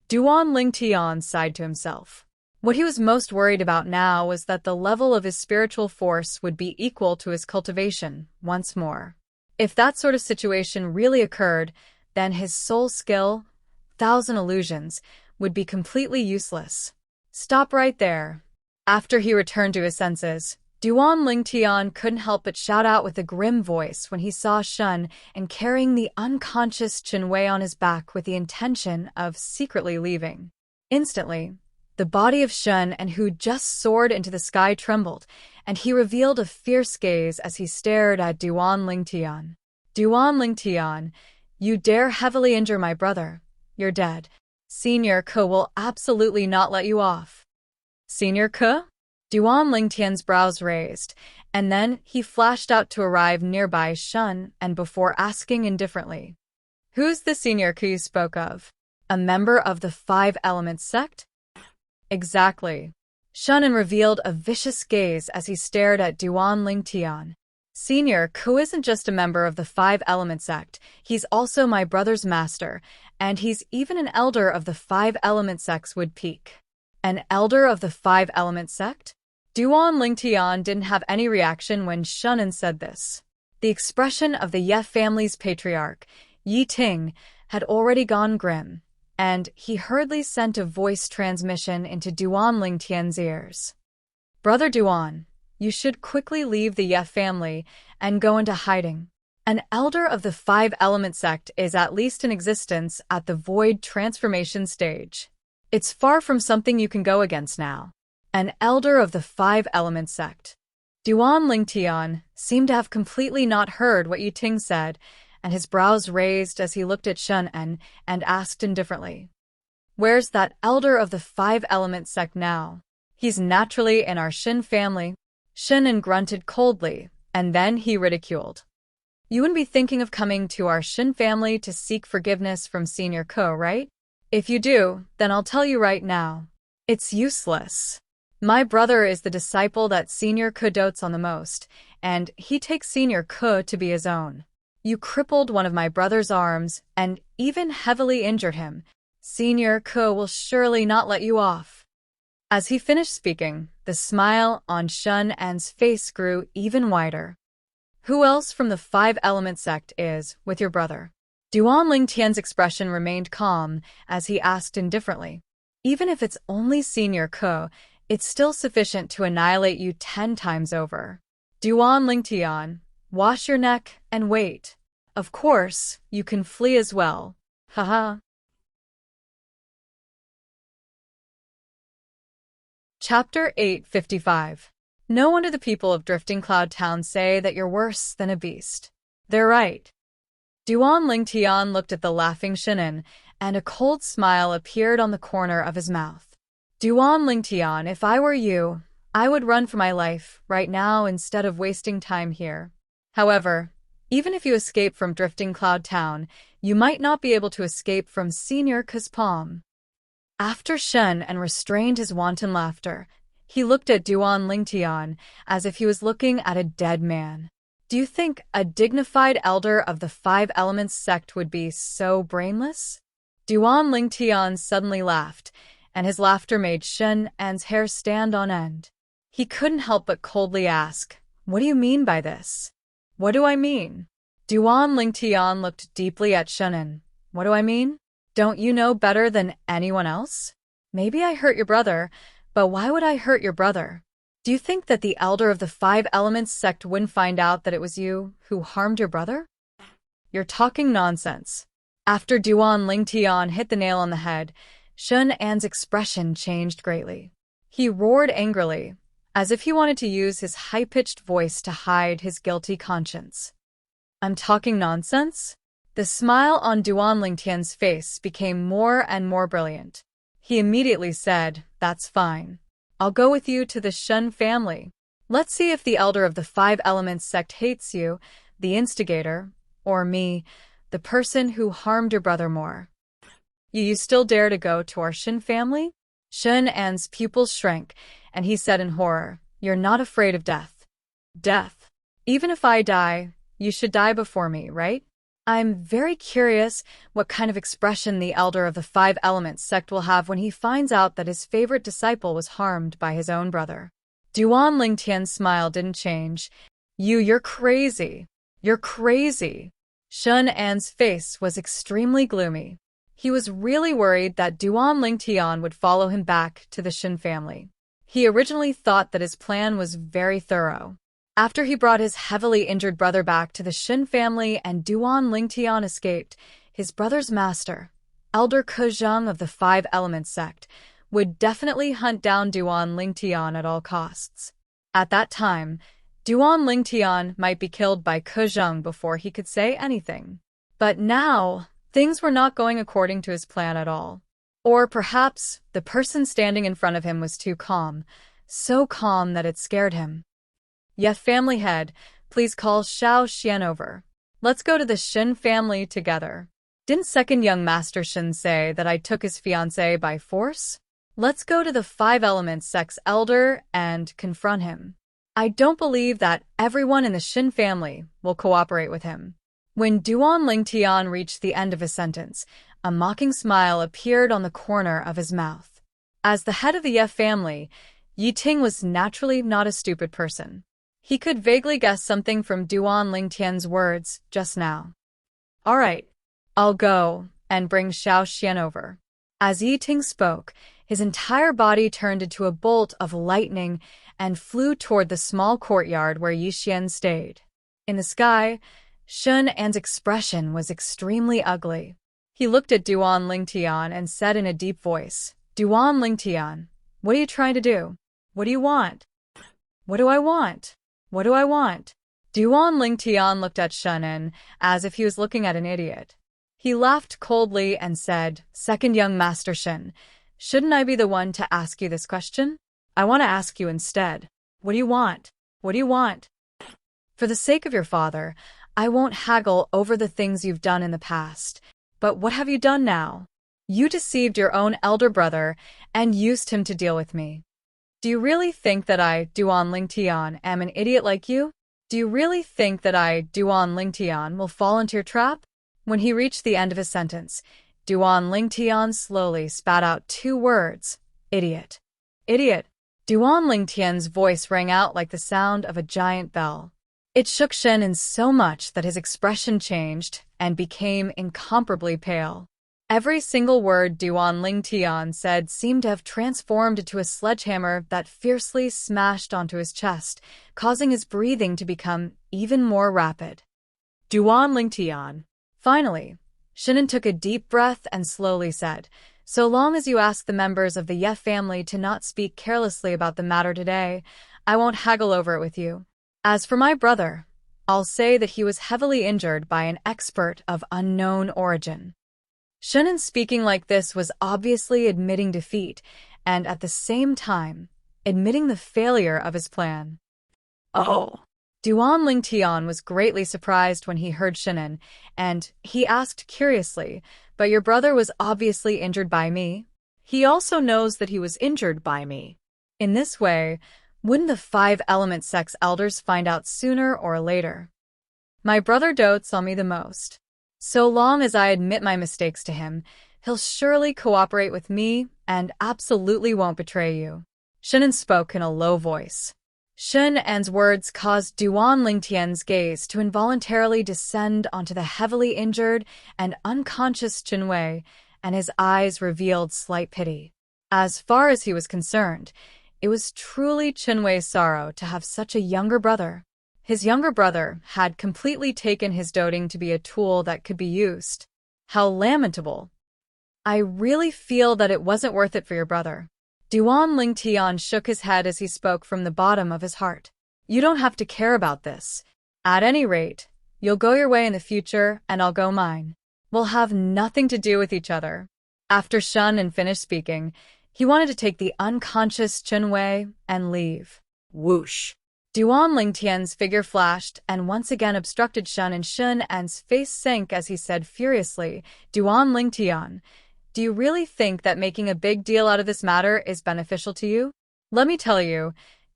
A: Duan Lingtian sighed to himself. What he was most worried about now was that the level of his spiritual force would be equal to his cultivation once more. If that sort of situation really occurred, then his soul skill, 1,000 illusions, would be completely useless. Stop right there. After he returned to his senses, Duan Lingtian couldn't help but shout out with a grim voice when he saw Shun and carrying the unconscious Chenwei on his back with the intention of secretly leaving. Instantly, the body of Shun and who just soared into the sky trembled, and he revealed a fierce gaze as he stared at Duan Lingtian. Duan Lingtian, you dare heavily injure my brother. You're dead. Senior Ke will absolutely not let you off. Senior Ke? Duan Lingtian's brows raised, and then he flashed out to arrive nearby Shun and before asking indifferently, "Who's the Senior Ke you spoke of? A member of the 5 Elements sect?" Exactly. Shunan revealed a vicious gaze as he stared at Duan Lingtian. Senior Ke isn't just a member of the 5 Elements sect, he's also my brother's master, and he's even an elder of the 5 Elements sect's Wood Peak. An elder of the 5 Elements sect? Duan Lingtian didn't have any reaction when Shunan said this. The expression of the Ye family's patriarch, Yi Ting, had already gone grim, and he hurriedly sent a voice transmission into Duan Lingtian's ears. Brother Duan, you should quickly leave the Ye family and go into hiding. An elder of the 5 Element sect is at least in existence at the void transformation stage. It's far from something you can go against now. An elder of the 5 Element sect. Duan Lingtian seemed to have completely not heard what Yi Ting said, and his brows raised as he looked at Shun and asked indifferently, "Where's that elder of the 5 Element sect now?" "He's naturally in our Shin family." Shunan grunted coldly, and then he ridiculed. "You wouldn't be thinking of coming to our Shin family to seek forgiveness from Senior Ke, right? If you do, then I'll tell you right now. It's useless. My brother is the disciple that Senior Ke dotes on the most, and he takes Senior Ke to be his own. You crippled one of my brother's arms and even heavily injured him. Senior Ke will surely not let you off." As he finished speaking, the smile on Shunan's face grew even wider. "Who else from the 5 Element sect is with your brother?" Duan Lingtian's expression remained calm as he asked indifferently, "Even if it's only Senior Ke, it's still sufficient to annihilate you 10 times over. Duan Lingtian, wash your neck and wait. Of course, you can flee as well. Haha." Chapter 855. No wonder the people of Drifting Cloud Town say that you're worse than a beast. They're right. Duan Lingtian looked at the laughing Shunan, and a cold smile appeared on the corner of his mouth. "Duan Lingtian, if I were you, I would run for my life right now instead of wasting time here. However, even if you escape from Drifting Cloud Town, you might not be able to escape from Senior Ke's palm." After Shunan restrained his wanton laughter, he looked at Duan Lingtian as if he was looking at a dead man. "Do you think a dignified elder of the 5 Elements sect would be so brainless?" Duan Lingtian suddenly laughed, and his laughter made Shunan's hair stand on end. He couldn't help but coldly ask, "What do you mean by this?" "What do I mean?" Duan Lingtian looked deeply at Shunan. "What do I mean? Don't you know better than anyone else? Maybe I hurt your brother, but why would I hurt your brother? Do you think that the elder of the 5 Elements sect wouldn't find out that it was you who harmed your brother?" "You're talking nonsense." After Duan Lingtian hit the nail on the head, Shunan's expression changed greatly. He roared angrily, as if he wanted to use his high-pitched voice to hide his guilty conscience. "I'm talking nonsense? The smile on Duan Lingtian's face became more and more brilliant. He immediately said, "That's fine. I'll go with you to the Shun family. Let's see if the elder of the Five Elements sect hates you, the instigator, or me, the person who harmed your brother more. You still dare to go to our Shin family?" Shun An's pupils shrank, and he said in horror, "You're not afraid of death." "Death? Even if I die, you should die before me, right?" I'm very curious what kind of expression the elder of the Five Elements sect will have when he finds out that his favorite disciple was harmed by his own brother. Duan Lingtian's smile didn't change. You're crazy. You're crazy." Shun An's face was extremely gloomy. He was really worried that Duan Lingtian would follow him back to the Shin family. He originally thought that his plan was very thorough. After he brought his heavily injured brother back to the Shin family and Duan Lingtian escaped, his brother's master, Elder Kuzheng of the Five Elements sect, would definitely hunt down Duan Lingtian at all costs. At that time, Duan Lingtian might be killed by Kuzheng before he could say anything. But now, things were not going according to his plan at all. Or perhaps the person standing in front of him was too calm, so calm that it scared him. "Yeah, family head, please call Xiao Xian over. Let's go to the Shin family together. Didn't second young Master Shin say that I took his fiancée by force? Let's go to the Five Elements sect's elder and confront him. I don't believe that everyone in the Shin family will cooperate with him." When Duan Lingtian reached the end of his sentence, a mocking smile appeared on the corner of his mouth. As the head of the Ye family, Yi Ting was naturally not a stupid person. He could vaguely guess something from Duan Lingtian's words just now. "All right, I'll go and bring Xiao Xian over." As Yi Ting spoke, his entire body turned into a bolt of lightning and flew toward the small courtyard where Yi Xian stayed. In the sky, Shun An's expression was extremely ugly. He looked at Duan Lingtian and said in a deep voice, "Duan Lingtian, what are you trying to do? What do you want?" "What do I want? What do I want?" Duan Lingtian looked at Shun An as if he was looking at an idiot. He laughed coldly and said, "Second young Master Shin, shouldn't I be the one to ask you this question? I want to ask you instead. What do you want? What do you want?" "For the sake of your father, I won't haggle over the things you've done in the past. But what have you done now? You deceived your own elder brother and used him to deal with me. Do you really think that I, Duan Lingtian, am an idiot like you? Do you really think that I, Duan Lingtian, will fall into your trap?" When he reached the end of his sentence, Duan Lingtian slowly spat out 2 words, "Idiot. Idiot." Duan Lingtian's voice rang out like the sound of a giant bell. It shook Shen An so much that his expression changed and became incomparably pale. Every single word Duan Lingtian said seemed to have transformed into a sledgehammer that fiercely smashed onto his chest, causing his breathing to become even more rapid.
B: Duan Lingtian.
A: Finally, Shen An took a deep breath and slowly said, "So long as you ask the members of the Ye family to not speak carelessly about the matter today, I won't haggle over it with you. As for my brother, I'll say that he was heavily injured by an expert of unknown origin." Shen An speaking like this was obviously admitting defeat and, at the same time, admitting the failure of his plan.
B: "Oh."
A: Duan Lingtian was greatly surprised when he heard Shen An, and he asked curiously, "But your brother was obviously injured by me. He also knows that he was injured by me. In this way, wouldn't the Five Elements sect's elders find out sooner or later? My brother dotes on me the most. So long as I admit my mistakes to him, he'll surely cooperate with me and absolutely won't betray you." Shen An spoke in a low voice. Shun An's words caused Duan Lingtian's gaze to involuntarily descend onto the heavily injured and unconscious Qinwei, and his eyes revealed slight pity. As far as he was concerned, it was truly Qinwei's sorrow to have such a younger brother. His younger brother had completely taken his doting to be a tool that could be used. How lamentable. "I really feel that it wasn't worth it for your brother." Duan Lingtian shook his head as he spoke from the bottom of his heart. "You don't have to care about this. At any rate, You'll go your way in the future, and I'll go mine. We'll have nothing to do with each other. After Shen finished speaking, he wanted to take the unconscious Xueqi and leave.
B: Whoosh.
A: Duan Lingtian's figure flashed and once again obstructed Shen, and Shen's face sank as he said furiously, Duan Lingtian, do you really think that making a big deal out of this matter is beneficial to you? Let me tell you,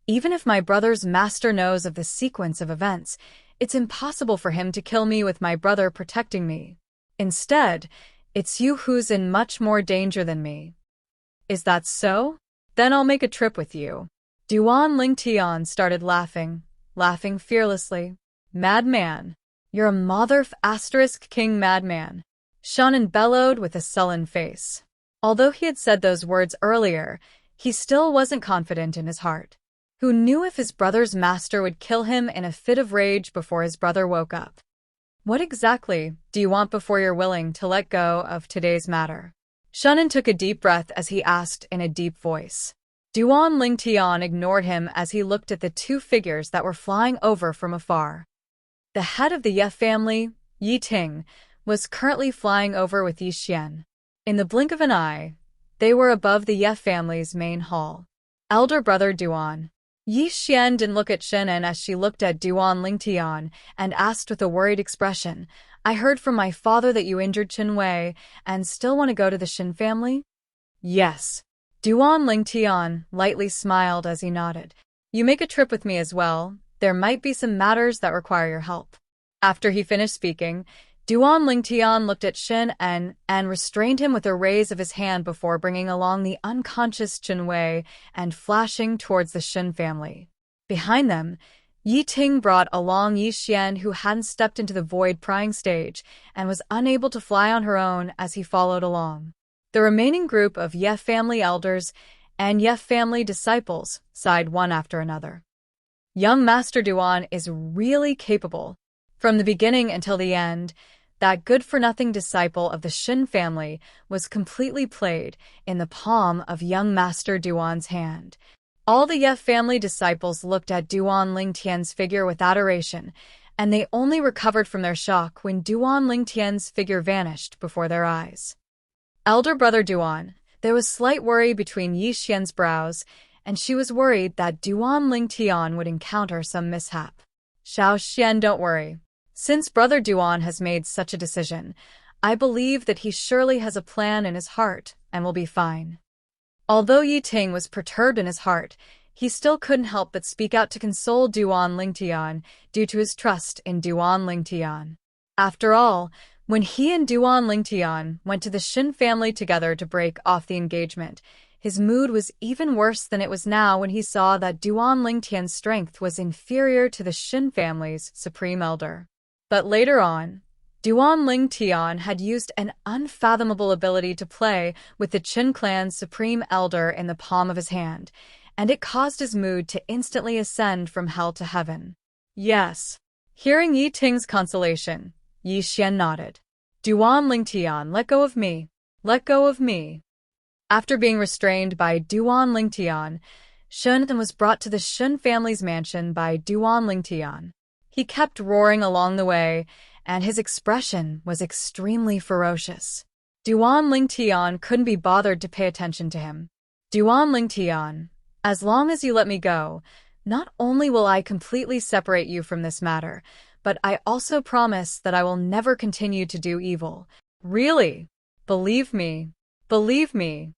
A: even if my brother's master knows of the sequence of events, it's impossible for him to kill me with my brother protecting me. Instead, it's you who's in much more danger than me. Is that so? Then I'll make a trip with you. Duan Lingtian started laughing fearlessly. Madman. You're a king madman. Shannon bellowed with a sullen face. Although he had said those words earlier, he still wasn't confident in his heart. Who knew if his brother's master would kill him in a fit of rage before his brother woke up? What exactly do you want before you're willing to let go of today's matter? Shannon took a deep breath as he asked in a deep voice. Duan Lingtian ignored him as he looked at the two figures that were flying over from afar. The head of the Ye family, Yi Ting, was currently flying over with Yi Xian. In the blink of an eye, they were above the Ye family's main hall. Elder brother Duan. Yi Xian didn't look at Shannon as she looked at Duan Lingtian and asked with a worried expression, I heard from my father that you injured Xueqi and still want to go to the Shin family? Yes. Duan Lingtian lightly smiled as he nodded. You make a trip with me as well. There might be some matters that require your help. After he finished speaking, Duan Lingtian looked at Shin and restrained him with a raise of his hand before bringing along the unconscious Xueqi and flashing towards the Shin family. Behind them, Yi Ting brought along Yi Xian, who hadn't stepped into the void prying stage and was unable to fly on her own as he followed along. The remaining group of Ye family elders and Ye family disciples sighed one after another. Young Master Duan is really capable. From the beginning until the end, that good-for-nothing disciple of the Shin family was completely played in the palm of young Master Duan's hand. All the Ye family disciples looked at Duan Lingtian's figure with adoration, and they only recovered from their shock when Duan Lingtian's figure vanished before their eyes. Elder brother Duan, there was slight worry between Yi Xian's brows, and she was worried that Duan Lingtian would encounter some mishap. Xiao Xian, don't worry. Since brother Duan has made such a decision, I believe that he surely has a plan in his heart and will be fine. Although Yi Ting was perturbed in his heart, he still couldn't help but speak out to console Duan Lingtian due to his trust in Duan Lingtian. After all, when he and Duan Lingtian went to the Shin family together to break off the engagement, his mood was even worse than it was now when he saw that Duan Lingtian's strength was inferior to the Shin family's supreme elder. But later on, Duan Lingtian had used an unfathomable ability to play with the Qin clan's supreme elder in the palm of his hand, and it caused his mood to instantly ascend from hell to heaven. Yes. Hearing Yi Ting's consolation, Yi Xian nodded. Duan Lingtian, let go of me. Let go of me. After being restrained by Duan Lingtian, Shen was brought to the Shen family's mansion by Duan Lingtian. He kept roaring along the way, and his expression was extremely ferocious. Duan Lingtian couldn't be bothered to pay attention to him. Duan Lingtian, as long as you let me go, not only will I completely separate you from this matter, but I also promise that I will never continue to do evil. Really? Believe me. Believe me.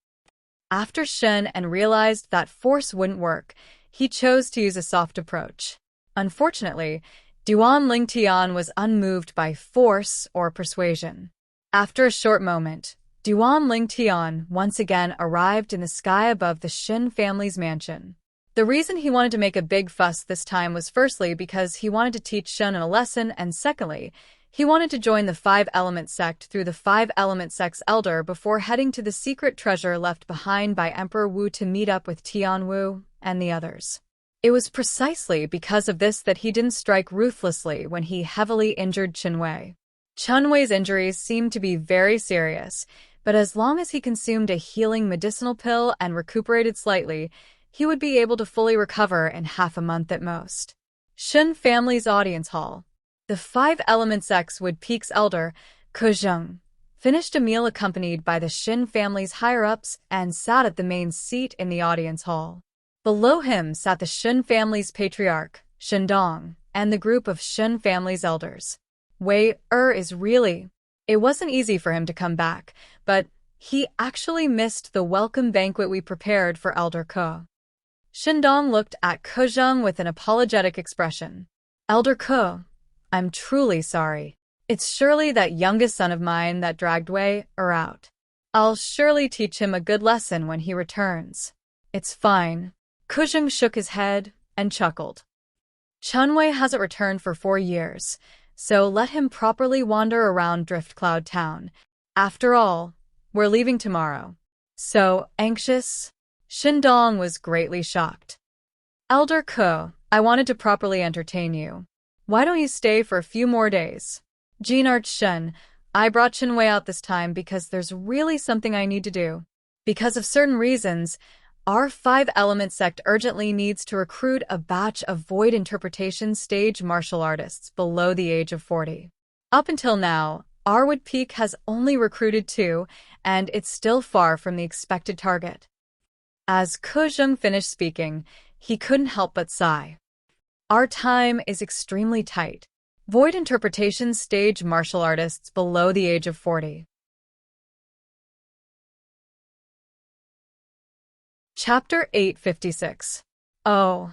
A: After Shen realized that force wouldn't work, he chose to use a soft approach. Unfortunately, Duan Lingtian was unmoved by force or persuasion. After a short moment, Duan Lingtian once again arrived in the sky above the Shin family's mansion. The reason he wanted to make a big fuss this time was firstly because he wanted to teach Shen a lesson, and secondly, he wanted to join the Five-Element sect through the Five-Element sect's elder before heading to the secret treasure left behind by Emperor Wu to meet up with Tian Wu and the others. It was precisely because of this that he didn't strike ruthlessly when he heavily injured Xueqi. Xueqi's injuries seemed to be very serious, but as long as he consumed a healing medicinal pill and recuperated slightly, he would be able to fully recover in half a month at most. Shen family's audience hall. The Five Elements X Wood Peak's elder, Kuzheng, finished a meal accompanied by the Shin family's higher-ups and sat at the main seat in the audience hall. Below him sat the Shin family's patriarch, Shindong, and the group of Shin family's elders. It wasn't easy for him to come back, but he actually missed the welcome banquet we prepared for Elder Ke. Shindong looked at Kuzheng with an apologetic expression. Elder Ke, I'm truly sorry. It's surely that youngest son of mine that dragged Wei out. I'll surely teach him a good lesson when he returns. It's fine. Kuzheng shook his head and chuckled. Chunwei hasn't returned for 4 years, so let him properly wander around Driftcloud Town. After all, we're leaving tomorrow. So anxious? Shindong was greatly shocked. Elder Ke, I wanted to properly entertain you. Why don't you stay for a few more days? Jinart Shen, I brought Chunwei out this time because there's really something I need to do. Because of certain reasons, our Five-Element sect urgently needs to recruit a batch of Void Interpretation stage martial artists below the age of 40. Up until now, our Wood Peak has only recruited 2, and it's still far from the expected target. As Kuzheng finished speaking, he couldn't help but sigh. Our time is extremely tight. Void Interpretation stage martial artists below the age of 40. Chapter 856. Oh.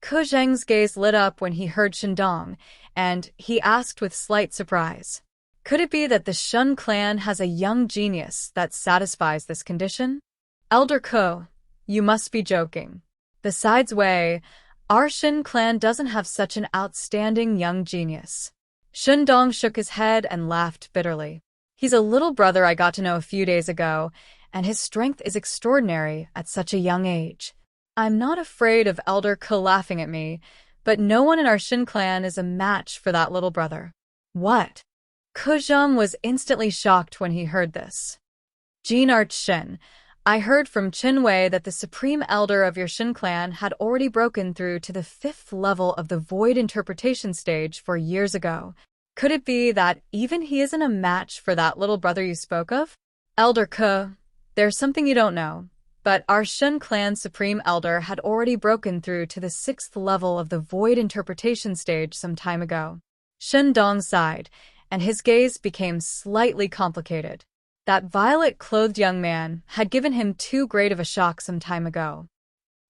A: Kuzheng's gaze lit up when he heard Shindong, and he asked with slight surprise. Could it be that the Shun clan has a young genius that satisfies this condition? Elder Ke, you must be joking. Besides Wei, our Shin clan doesn't have such an outstanding young genius. Shindong shook his head and laughed bitterly. He's a little brother I got to know a few days ago, and his strength is extraordinary at such a young age. I'm not afraid of Elder Ke laughing at me, but no one in our Shin clan is a match for that little brother. What? Kuzheng was instantly shocked when he heard this. Jinart Shin, I heard from Chunwei that the supreme elder of your Shin clan had already broken through to the 5th level of the Void Interpretation stage 4 years ago. Could it be that even he isn't a match for that little brother you spoke of? Elder Ke, there's something you don't know, but our Shin clan's supreme elder had already broken through to the 6th level of the Void Interpretation stage some time ago. Shindong sighed, and his gaze became slightly complicated. That violet-clothed young man had given him too great of a shock some time ago.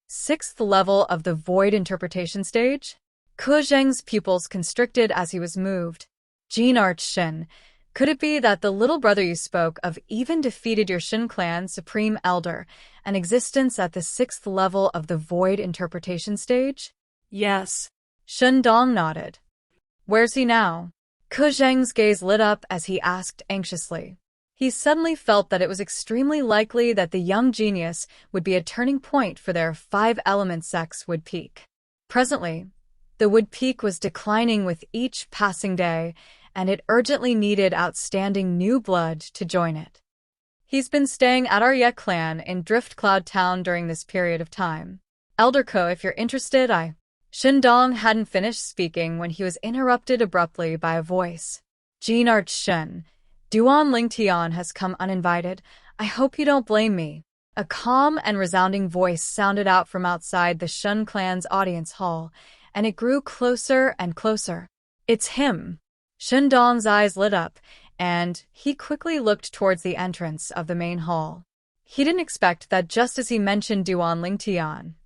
A: 6th level of the Void Interpretation stage? Kuzheng's pupils constricted as he was moved. Jinart Shin, could it be that the little brother you spoke of even defeated your Shin clan's supreme elder, an existence at the 6th level of the Void Interpretation stage? Yes. Shindong nodded. Where's he now? Kuzheng's gaze lit up as he asked anxiously. He suddenly felt that it was extremely likely that the young genius would be a turning point for their Five-Element sect's Wood Peak. Presently, the Wood Peak was declining with each passing day, and it urgently needed outstanding new blood to join it. He's been staying at our Ye clan in Driftcloud Town during this period of time. Elder Ke, if you're interested, Shindong hadn't finished speaking when he was interrupted abruptly by a voice. Jinart Shen, Duan Lingtian has come uninvited. I hope you don't blame me. A calm and resounding voice sounded out from outside the Shun clan's audience hall, and it grew closer and closer. It's him. Shindong's eyes lit up, and he quickly looked towards the entrance of the main hall. He didn't expect that just as he mentioned Duan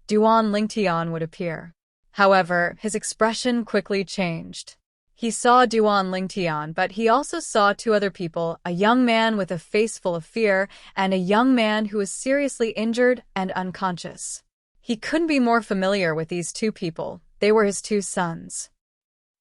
A: Lingtian would appear. However, his expression quickly changed. He saw Duan Lingtian, but he also saw 2 other people, a young man with a face full of fear and a young man who was seriously injured and unconscious. He couldn't be more familiar with these 2 people. They were his 2 sons.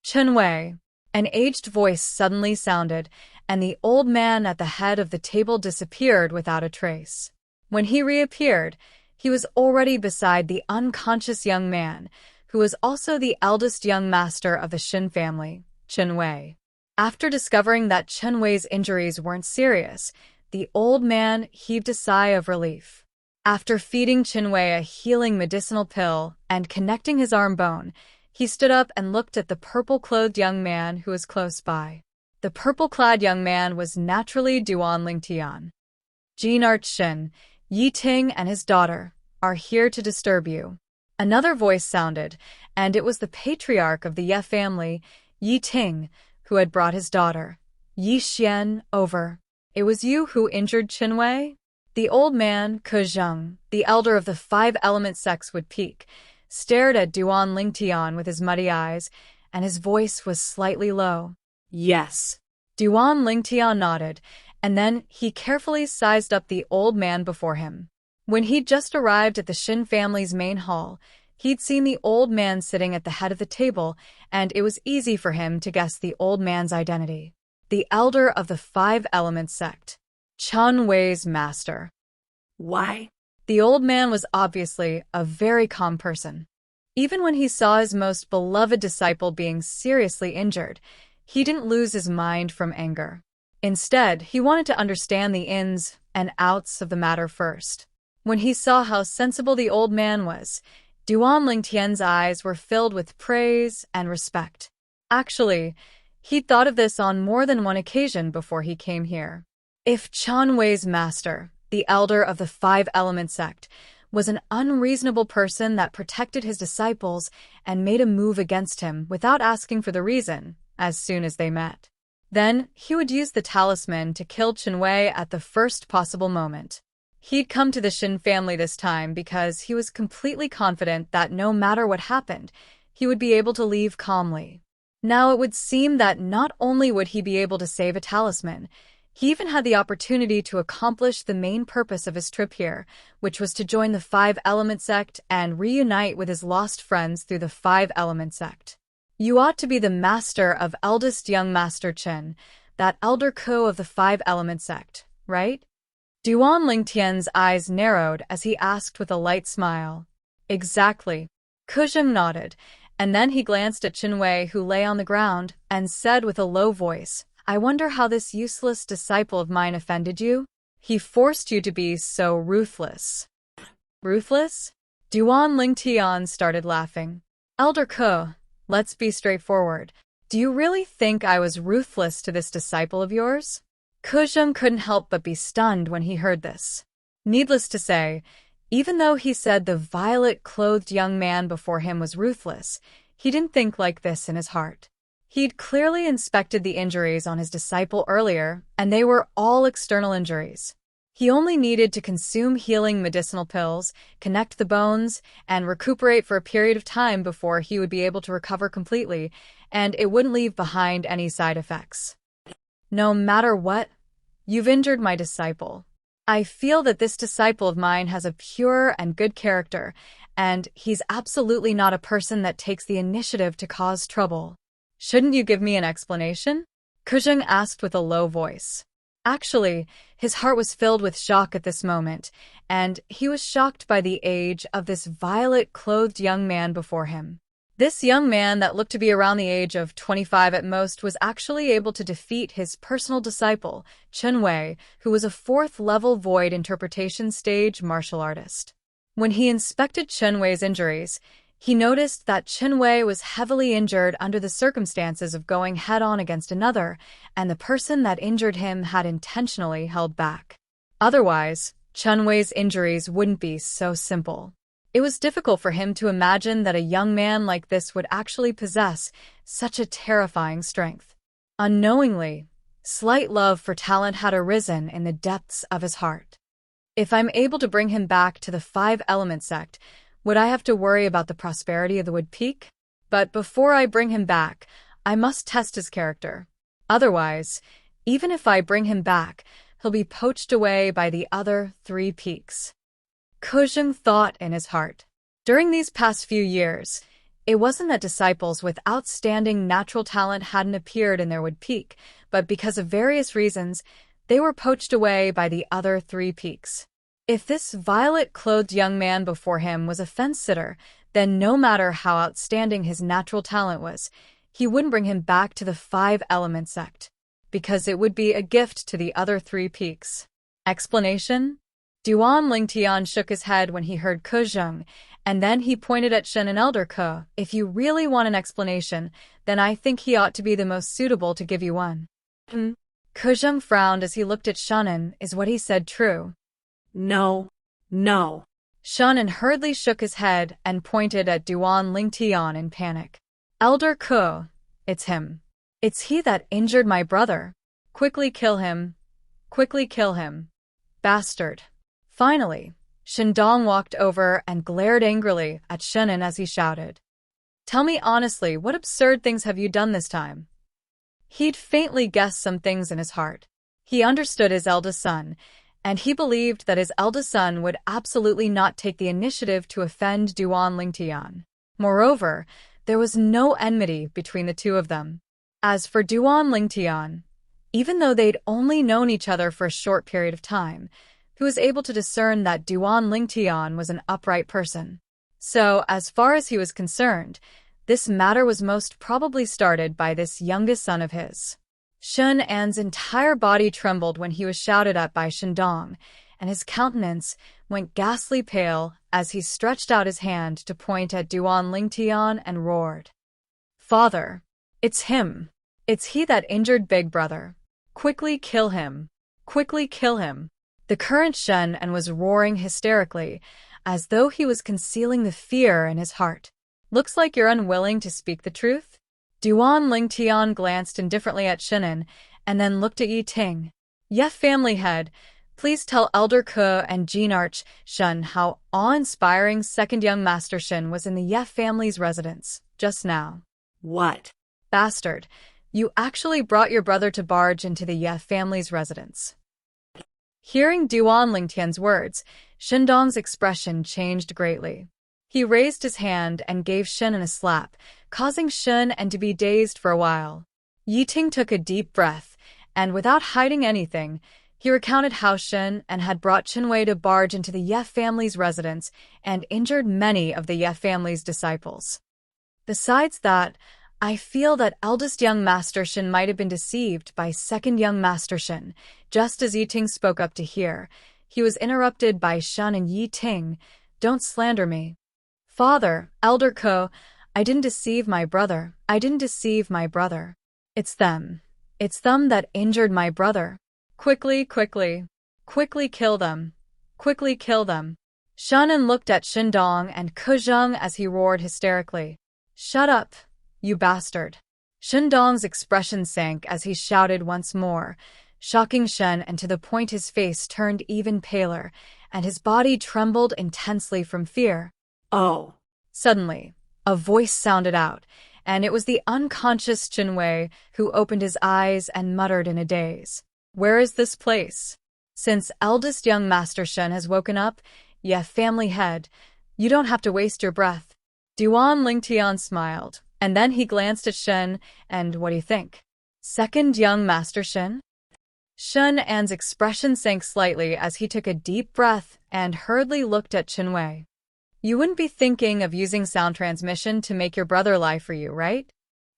A: Chunwei. An aged voice suddenly sounded, and the old man at the head of the table disappeared without a trace. When he reappeared, he was already beside the unconscious young man, who was also the eldest young master of the Shin family, Chunwei. After discovering that Chunwei's injuries weren't serious, the old man heaved a sigh of relief. After feeding Chunwei a healing medicinal pill and connecting his arm bone, He stood up and looked at the purple-clothed young man who was close by. The purple-clad young man was naturally Duan Lingtian. Jin Archin, Yi Ting and his daughter are here to disturb you. Another voice sounded, and it was the patriarch of the Ye family, Yi Ting, who had brought his daughter, Yi Xian, over. It was you who injured Qinwei? The old man, Ke Zheng, the elder of the five-element sex would peak, stared at Duan Lingtian with his muddy eyes, and his voice was slightly low.
B: Yes.
A: Duan Lingtian nodded, and then he carefully sized up the old man before him. When he'd just arrived at the Xin family's main hall, he'd seen the old man sitting at the head of the table, and it was easy for him to guess the old man's identity. The elder of the five-element sect, Chun Wei's master.
B: Why?
A: The old man was obviously a very calm person. Even when he saw his most beloved disciple being seriously injured, he didn't lose his mind from anger. Instead, he wanted to understand the ins and outs of the matter first. When he saw how sensible the old man was, Duan Lingtian's eyes were filled with praise and respect. Actually, he'd thought of this on more than one occasion before he came here. If Chun Wei's master, the elder of the five-element sect, was an unreasonable person that protected his disciples and made a move against him without asking for the reason as soon as they met, then he would use the talisman to kill Qinwei at the first possible moment. He'd come to the Xin family this time because he was completely confident that no matter what happened, he would be able to leave calmly. Now it would seem that not only would he be able to save a talisman, he even had the opportunity to accomplish the main purpose of his trip here, which was to join the five-element sect and reunite with his lost friends through the five-element sect. You ought to be the master of eldest young Master Chen, that elder Ko of the five-element sect, right? Duan Lingtian's eyes narrowed as he asked with a light smile. Exactly. Ke Zheng nodded, and then he glanced at Qinwei who lay on the ground and said with a low voice, I wonder how this useless disciple of mine offended you? He forced you to be so ruthless. Ruthless? Duan Lingtian started laughing. Elder Ke, let's be straightforward. Do you really think I was ruthless to this disciple of yours? Ke Zheng couldn't help but be stunned when he heard this. Needless to say, even though he said the violet-clothed young man before him was ruthless, he didn't think like this in his heart. He'd clearly inspected the injuries on his disciple earlier, and they were all external injuries. He only needed to consume healing medicinal pills, connect the bones, and recuperate for a period of time before he would be able to recover completely, and it wouldn't leave behind any side effects. No matter what, you've injured my disciple. I feel that this disciple of mine has a pure and good character, and he's absolutely not a person that takes the initiative to cause trouble. Shouldn't you give me an explanation? Ke Zheng asked with a low voice. Actually, his heart was filled with shock at this moment, and he was shocked by the age of this violet-clothed young man before him. This young man that looked to be around the age of 25 at most was actually able to defeat his personal disciple, Qinwei, who was a fourth-level void interpretation stage martial artist. When he inspected Qinwei's injuries, he noticed that Qinwei was heavily injured under the circumstances of going head-on against another, and the person that injured him had intentionally held back. Otherwise, Qinwei's injuries wouldn't be so simple. It was difficult for him to imagine that a young man like this would actually possess such a terrifying strength. Unknowingly, slight love for talent had arisen in the depths of his heart. If I'm able to bring him back to the five-element sect, would I have to worry about the prosperity of the Wood Peak? But before I bring him back, I must test his character. Otherwise, even if I bring him back, he'll be poached away by the other three peaks. Ke Zheng thought in his heart. During these past few years, it wasn't that disciples with outstanding natural talent hadn't appeared in their Wood Peak, but because of various reasons, they were poached away by the other three peaks. If this violet-clothed young man before him was a fence-sitter, then no matter how outstanding his natural talent was, he wouldn't bring him back to the five-element sect, because it would be a gift to the other three peaks. Explanation? Duan Lingtian shook his head when he heard Ke Zheng, And then he pointed at Shen and Elder Ke. If you really want an explanation, then I think he ought to be the most suitable to give you one. Kuzheng frowned as he looked at Shunan. Is what he said true?
B: No. No.
A: Shunan hurriedly shook his head and pointed at Duan Lingtian in panic. Elder Ke, it's him. It's he that injured my brother. Quickly kill him. Quickly kill him. Bastard. Finally, Shindong walked over and glared angrily at Shunan as he shouted. Tell me honestly, what absurd things have you done this time? He'd faintly guessed some things in his heart. He understood his eldest son, and he believed that his eldest son would absolutely not take the initiative to offend Duan Lingtian. Moreover, there was no enmity between the two of them. As for Duan Lingtian, even though they'd only known each other for a short period of time, he was able to discern that Duan Lingtian was an upright person. So, as far as he was concerned, this matter was most probably started by this youngest son of his. Shun An's entire body trembled when he was shouted at by Shindong, and his countenance went ghastly pale as he stretched out his hand to point at Duan Lingtian and roared. Father, it's him. It's he that injured Big Brother. Quickly kill him. Quickly kill him. The current Shun An was roaring hysterically, as though he was concealing the fear in his heart. Looks like you're unwilling to speak the truth? Duan Lingtian glanced indifferently at Shunan and then looked at Yi Ting. Ye family head, please tell Elder Ke and Jean-Arch Shun how awe-inspiring second young Master Shin was in the Ye family's residence just now.
B: What?
A: Bastard, you actually brought your brother to barge into the Ye family's residence. Hearing Duan Lingtian's words, Shindong's expression changed greatly. He raised his hand and gave Shen An a slap, causing Shun An to be dazed for a while. Yi Ting took a deep breath, and without hiding anything, he recounted how Shun An had brought Qinwei to barge into the Ye family's residence and injured many of the Ye family's disciples. Besides that, I feel that eldest young Master Shin might have been deceived by second young Master Shin. Just as Yi Ting spoke up to hear, he was interrupted by Shun and Yi Ting. Don't slander me. Father, Elder Ke, I didn't deceive my brother. I didn't deceive my brother. It's them. It's them that injured my brother. Quickly, quickly. Quickly kill them. Quickly kill them. Shun An looked at Shindong and Kuzheng as he roared hysterically. Shut up, you bastard. Shindong's expression sank as he shouted once more, shocking Shun An to the point his face turned even paler, and his body trembled intensely from fear.
B: Oh.
A: Suddenly, a voice sounded out, and it was the unconscious Qinwei who opened his eyes and muttered in a daze. Where is this place? Since eldest young Master Shen has woken up, Ye family head, you don't have to waste your breath. Duan Lingtian smiled, and then he glanced at Shen, and what do you think? Second young Master Shen? Shun An's expression sank slightly as he took a deep breath and hurriedly looked at Qinwei. You wouldn't be thinking of using sound transmission to make your brother lie for you, right?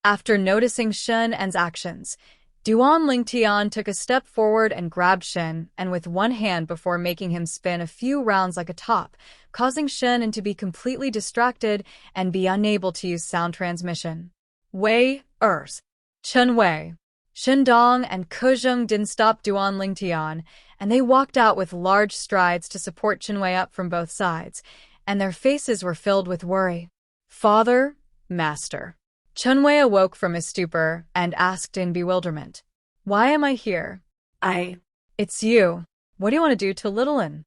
A: After noticing Shun An's actions, Duan Lingtian took a step forward and grabbed Shen An with one hand before making him spin a few rounds like a top, causing Shen An to be completely distracted and be unable to use sound transmission. Wei, Qinwei. Shindong and Kuzheng didn't stop Duan Lingtian, and they walked out with large strides to support Qinwei up from both sides, and their faces were filled with worry. Father, Master. Qinwei awoke from his stupor and asked in bewilderment, Why am I here? It's you. What do you want to do to little An?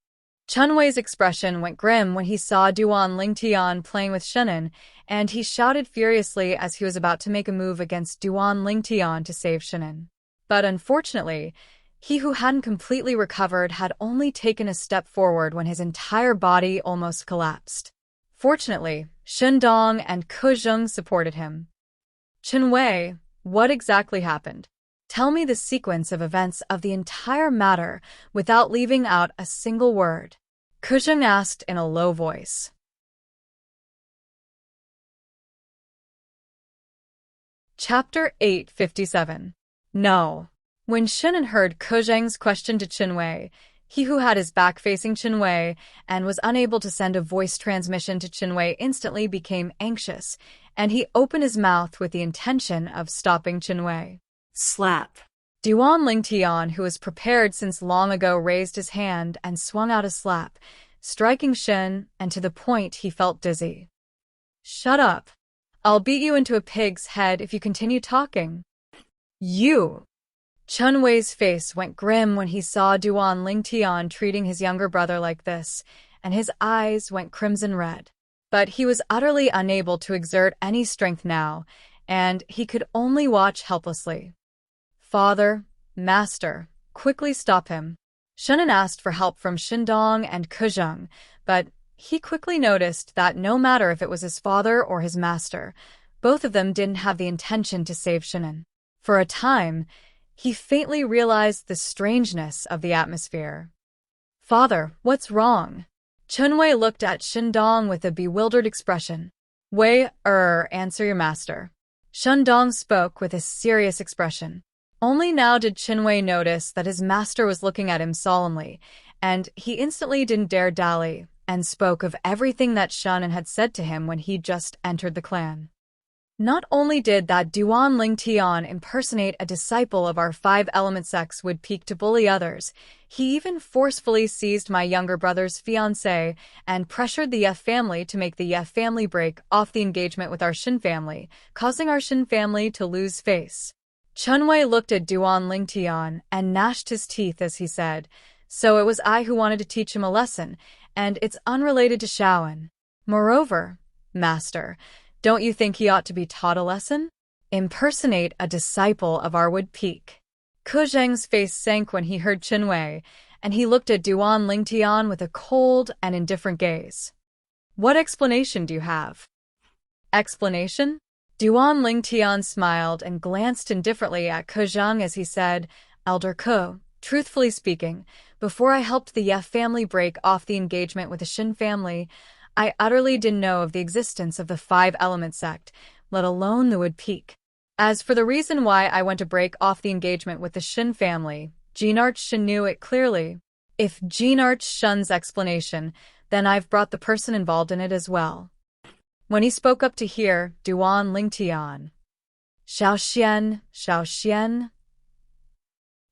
A: Qinwei's expression went grim when he saw Duan Lingtian playing with Shen An, and he shouted furiously as he was about to make a move against Duan Lingtian to save Shen An. But unfortunately, he who hadn't completely recovered had only taken a step forward when his entire body almost collapsed. Fortunately, Shindong and Kuzheng supported him. Qinwei, what exactly happened? Tell me the sequence of events of the entire matter without leaving out a single word, Kuzheng asked in a low voice. Chapter 857. No. When Shen An heard Kuzheng's question to Qinwei, He who had his back facing Xueqi and was unable to send a voice transmission to Xueqi instantly became anxious, and he opened his mouth with the intention of stopping Xueqi.
B: Slap.
A: Duan Lingtian, who was prepared since long ago, raised his hand and swung out a slap, striking Shen, and to the point he felt dizzy. Shut up. I'll beat you into a pig's head if you continue talking. You! Chunwei's face went grim when he saw Duan Lingtian treating his younger brother like this, and his eyes went crimson red. But he was utterly unable to exert any strength now, and he could only watch helplessly. Father, master, quickly stop him. Shunan asked for help from Shindong and Kuzheng, but he quickly noticed that no matter if it was his father or his master, both of them didn't have the intention to save Shunan. For a time, he faintly realized the strangeness of the atmosphere. Father, what's wrong? Chunwei looked at Shindong with a bewildered expression. Answer your master. Shindong spoke with a serious expression. Only now did Chunwei notice that his master was looking at him solemnly, and he instantly didn't dare dally, and spoke of everything that Shunan had said to him when he just entered the clan. Not only did that Duan Lingtian impersonate a disciple of our five-element sects would peak to bully others, he even forcefully seized my younger brother's fiancée and pressured the Ye family to make the Ye family break off the engagement with our Shin family, causing our Shin family to lose face. Chunwei looked at Duan Lingtian and gnashed his teeth as he said, "So it was I who wanted to teach him a lesson, and it's unrelated to Shaoan. Moreover, master, don't you think he ought to be taught a lesson? Impersonate a disciple of our would peak." Kuzheng's face sank when he heard Chunwei, and he looked at Duan Lingtian with a cold and indifferent gaze. What explanation do you have? Explanation? Duan Lingtian smiled and glanced indifferently at Kuzheng as he said, Elder Ke, truthfully speaking, before I helped the Ye family break off the engagement with the Shin family, I utterly didn't know of the existence of the five-element sect, let alone the wood peak. As for the reason why I went to break off the engagement with the Shin family, Jeanarch Shin knew it clearly. If Jeanarch Shun's explanation, then I've brought the person involved in it as well. When he spoke up to hear Duan Lingtian. Xiao Xian.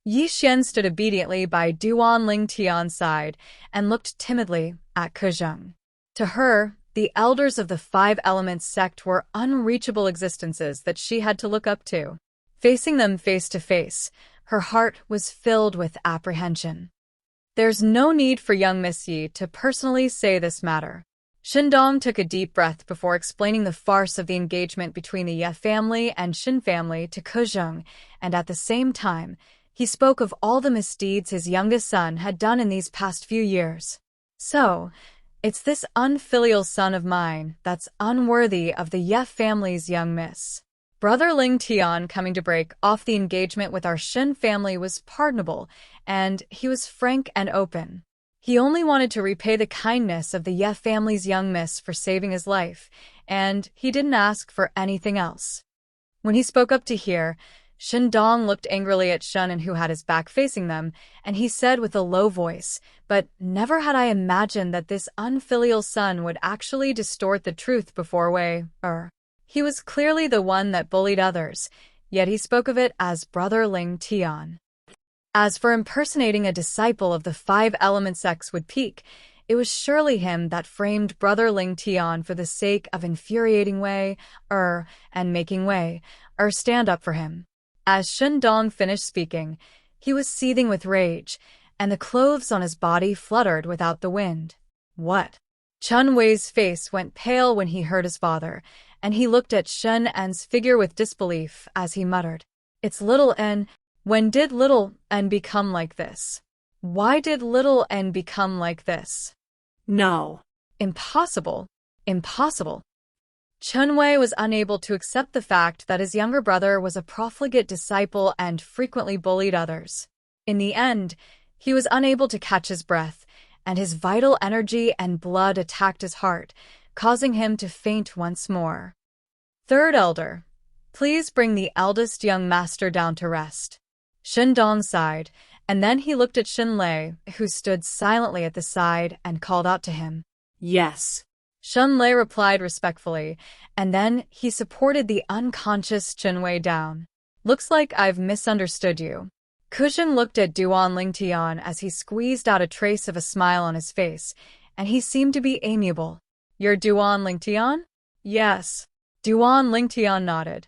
A: Yi Xian stood obediently by Duan Lingtian's side and looked timidly at Kuzheng. To her, the elders of the Five Elements sect were unreachable existences that she had to look up to. Facing them face to face, her heart was filled with apprehension. There's no need for young Miss Yi to personally say this matter. Shindong took a deep breath before explaining the farce of the engagement between the Ye family and Shin family to Kuzheng, and at the same time, he spoke of all the misdeeds his youngest son had done in these past few years. So, it's this unfilial son of mine that's unworthy of the Ye family's young miss. Brother Lingtian coming to break off the engagement with our Shin family was pardonable, and he was frank and open. He only wanted to repay the kindness of the Ye family's young miss for saving his life, and he didn't ask for anything else. When he spoke up to hear, Shindong looked angrily at Shunan, who had his back facing them, and he said with a low voice, "But never had I imagined that this unfilial son would actually distort the truth before He was clearly the one that bullied others, yet he spoke of it as Brother Lingtian. As for impersonating a disciple of the five-element sects would peak, it was surely him that framed Brother Lingtian for the sake of infuriating and making stand up for him. As Shindong finished speaking, he was seething with rage, and the clothes on his body fluttered without the wind. What? Chunwei's face went pale when he heard his father, and he looked at Shunan's figure with disbelief as he muttered, "It's little N. When did little N become like this? Why did little N become like this?
B: No.
A: Impossible. Impossible." Chunwei was unable to accept the fact that his younger brother was a profligate disciple and frequently bullied others. In the end, he was unable to catch his breath, and his vital energy and blood attacked his heart, causing him to faint once more. Third Elder, please bring the eldest young master down to rest. Shindong sighed, And then he looked at Xunlei, who stood silently at the side, and called out to him.
B: Yes.
A: Xunlei replied respectfully, and then he supported the unconscious Qinwei down. Looks like I've misunderstood you. Kuzhen looked at Duan Lingtian as he squeezed out a trace of a smile on his face, and he seemed to be amiable. You're Duan Lingtian? Yes. Duan Lingtian nodded.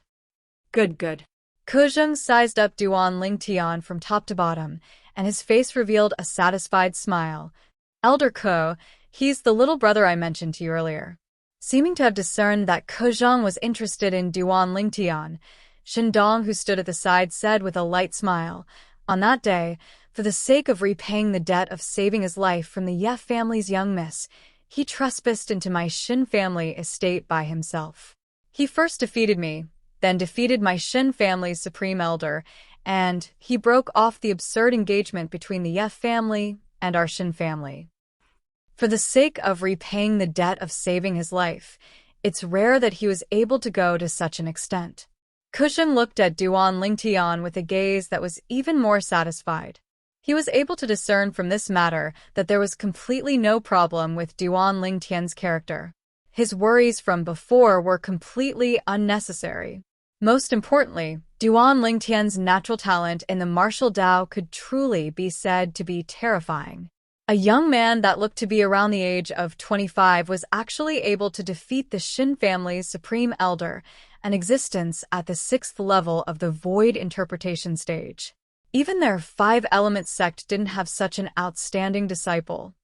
B: Good.
A: Kuzhen sized up Duan Lingtian from top to bottom, and his face revealed a satisfied smile. Elder Ko, he's the little brother I mentioned to you earlier. Seeming to have discerned that Kuzhen was interested in Duan Lingtian, Shindong, who stood at the side, said with a light smile, on that day, for the sake of repaying the debt of saving his life from the Ye family's young miss, he trespassed into my Shin family estate by himself. He first defeated me, then defeated my Shin family's supreme elder, and he broke off the absurd engagement between the Ye family and our Shin family. For the sake of repaying the debt of saving his life, it's rare that he was able to go to such an extent. Kuzhen looked at Duan Lingtian with a gaze that was even more satisfied. He was able to discern from this matter that there was completely no problem with Duan Lingtian's character. His worries from before were completely unnecessary. Most importantly, Duan Lingtian's natural talent in the martial Dao could truly be said to be terrifying. A young man that looked to be around the age of 25 was actually able to defeat the Shin family's supreme elder, an existence at the 6th level of the void interpretation stage. Even their 5-element sect didn't have such an outstanding disciple.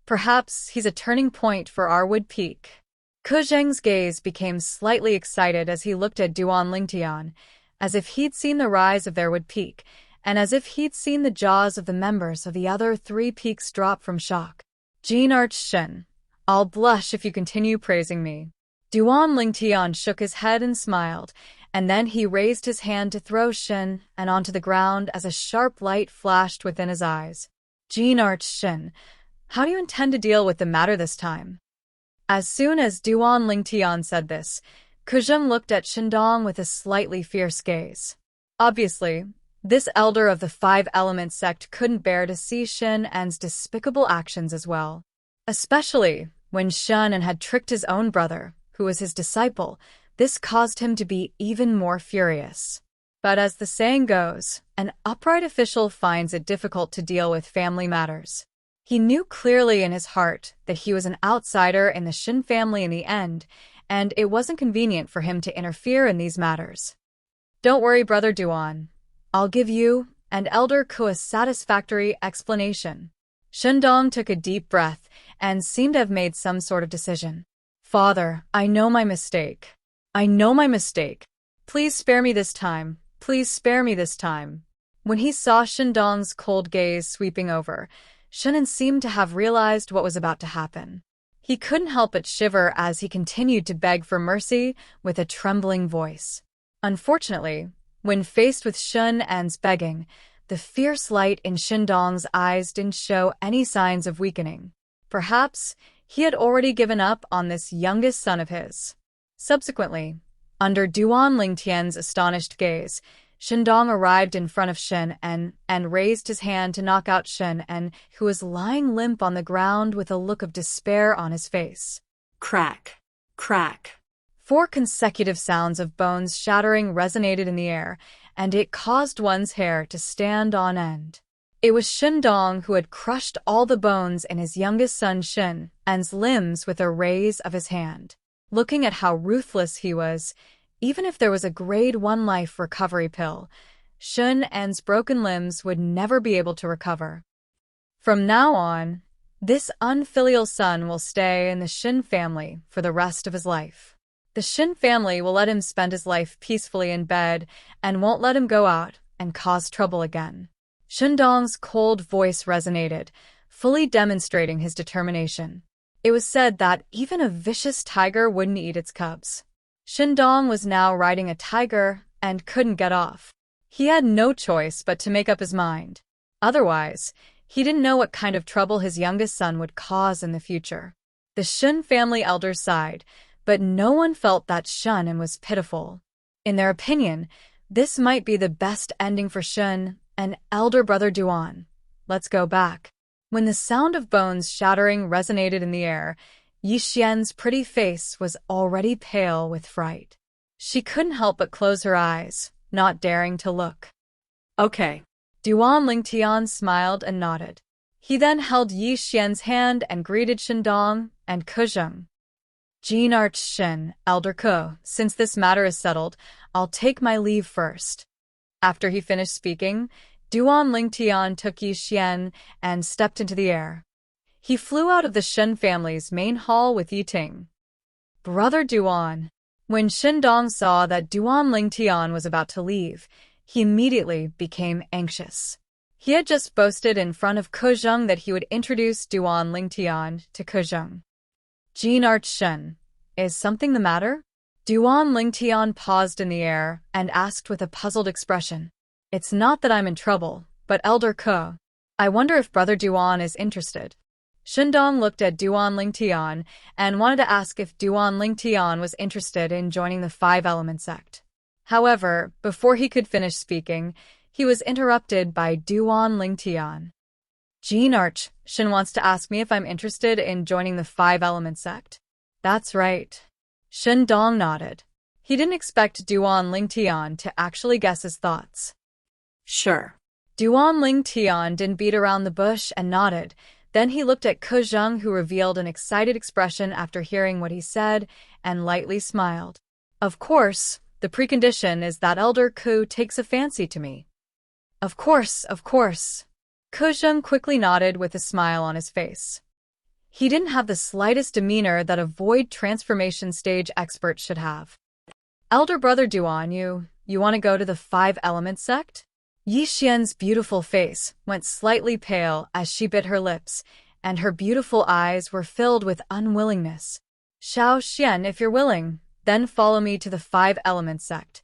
A: Perhaps he's a turning point for our Wood Peak. Kuzhen's gaze became slightly excited as he looked at Duan Lingtian, as if he'd seen the rise of their Wood Peak, and as if he'd seen the jaws of the members of the other 3 peaks drop from shock. Jean Arch Shin, I'll blush if you continue praising me. Duan Lingtian shook his head and smiled, and then he raised his hand to throw Shin and onto the ground as a sharp light flashed within his eyes. Jean Arch Shin, how do you intend to deal with the matter this time? As soon as Duan Lingtian said this, Kuzhen looked at Shindong with a slightly fierce gaze. Obviously, this elder of the 5-element sect couldn't bear to see Shin An's despicable actions as well. Especially when Shin An had tricked his own brother, who was his disciple. This caused him to be even more furious. But as the saying goes, an upright official finds it difficult to deal with family matters. He knew clearly in his heart that he was an outsider in the Shin family in the end, and it wasn't convenient for him to interfere in these matters. Don't worry, Brother Duan. I'll give you and Elder Ko a satisfactory explanation. Shindong took a deep breath and seemed to have made some sort of decision. Father, I know my mistake. Please spare me this time. When he saw Shindong's cold gaze sweeping over, Shin seemed to have realized what was about to happen. He couldn't help but shiver as he continued to beg for mercy with a trembling voice. Unfortunately, when faced with Shin An's begging, the fierce light in Shindong's eyes didn't show any signs of weakening. Perhaps he had already given up on this youngest son of his. Subsequently, under Duan Lingtian's astonished gaze, Shindong arrived in front of Shin An and raised his hand to knock out Shin An, who was lying limp on the ground with a look of despair on his face.
B: Crack.
A: 4 consecutive sounds of bones shattering resonated in the air, and it caused one's hair to stand on end. It was Shindong who had crushed all the bones in his youngest son Shin An's limbs with a raise of his hand. Looking at how ruthless he was, even if there was a grade 1 life recovery pill, Shin An's broken limbs would never be able to recover. From now on, this unfilial son will stay in the Shin family for the rest of his life. The Shin family will let him spend his life peacefully in bed and won't let him go out and cause trouble again. Shindong's cold voice resonated, fully demonstrating his determination. It was said that even a vicious tiger wouldn't eat its cubs. Shindong was now riding a tiger and couldn't get off. He had no choice but to make up his mind. Otherwise, he didn't know what kind of trouble his youngest son would cause in the future. The Shin family elders sighed, but no one felt that Shin An was pitiful. In their opinion, this might be the best ending for Shin An elder brother Duan. Let's go back. When the sound of bones shattering resonated in the air, Yi Xian's pretty face was already pale with fright. She couldn't help but close her eyes, not daring to look.
B: Okay.
A: Duan Lingtian smiled and nodded. He then held Yi Xian's hand and greeted Shindong and Kuzheng. Jin Arch Shen, Elder Ke, since this matter is settled, I'll take my leave first. After he finished speaking, Duan Lingtian took Yi Xian and stepped into the air. He flew out of the Shen family's main hall with Yi Ting. Brother Duan. When Shindong saw that Duan Lingtian was about to leave, he immediately became anxious. He had just boasted in front of Kuzheng that he would introduce Duan Lingtian to Kuzheng. Jin Arch Shen, is something the matter? Duan Lingtian paused in the air and asked with a puzzled expression. It's not that I'm in trouble, but Elder Ke. I wonder if Brother Duan is interested. Shindong looked at Duan Lingtian and wanted to ask if Duan Lingtian was interested in joining the Five Element sect. However, before he could finish speaking, he was interrupted by Duan Lingtian. Jin Arch Shen wants to ask me if I'm interested in joining the Five Element sect. That's right. Shindong nodded. He didn't expect Duan Lingtian to actually guess his thoughts.
B: Sure.
A: Duan Lingtian didn't beat around the bush and nodded. Then he looked at Kuzheng, who revealed an excited expression after hearing what he said, and lightly smiled. Of course, the precondition is that Elder Ke takes a fancy to me. Of course, of course. Kuzheng quickly nodded with a smile on his face. He didn't have the slightest demeanor that a void transformation stage expert should have. Elder brother Duan, you want to go to the Five Element sect? Yi Xian's beautiful face went slightly pale as she bit her lips, and her beautiful eyes were filled with unwillingness. Xiao Xian, if you're willing, then follow me to the Five Element sect.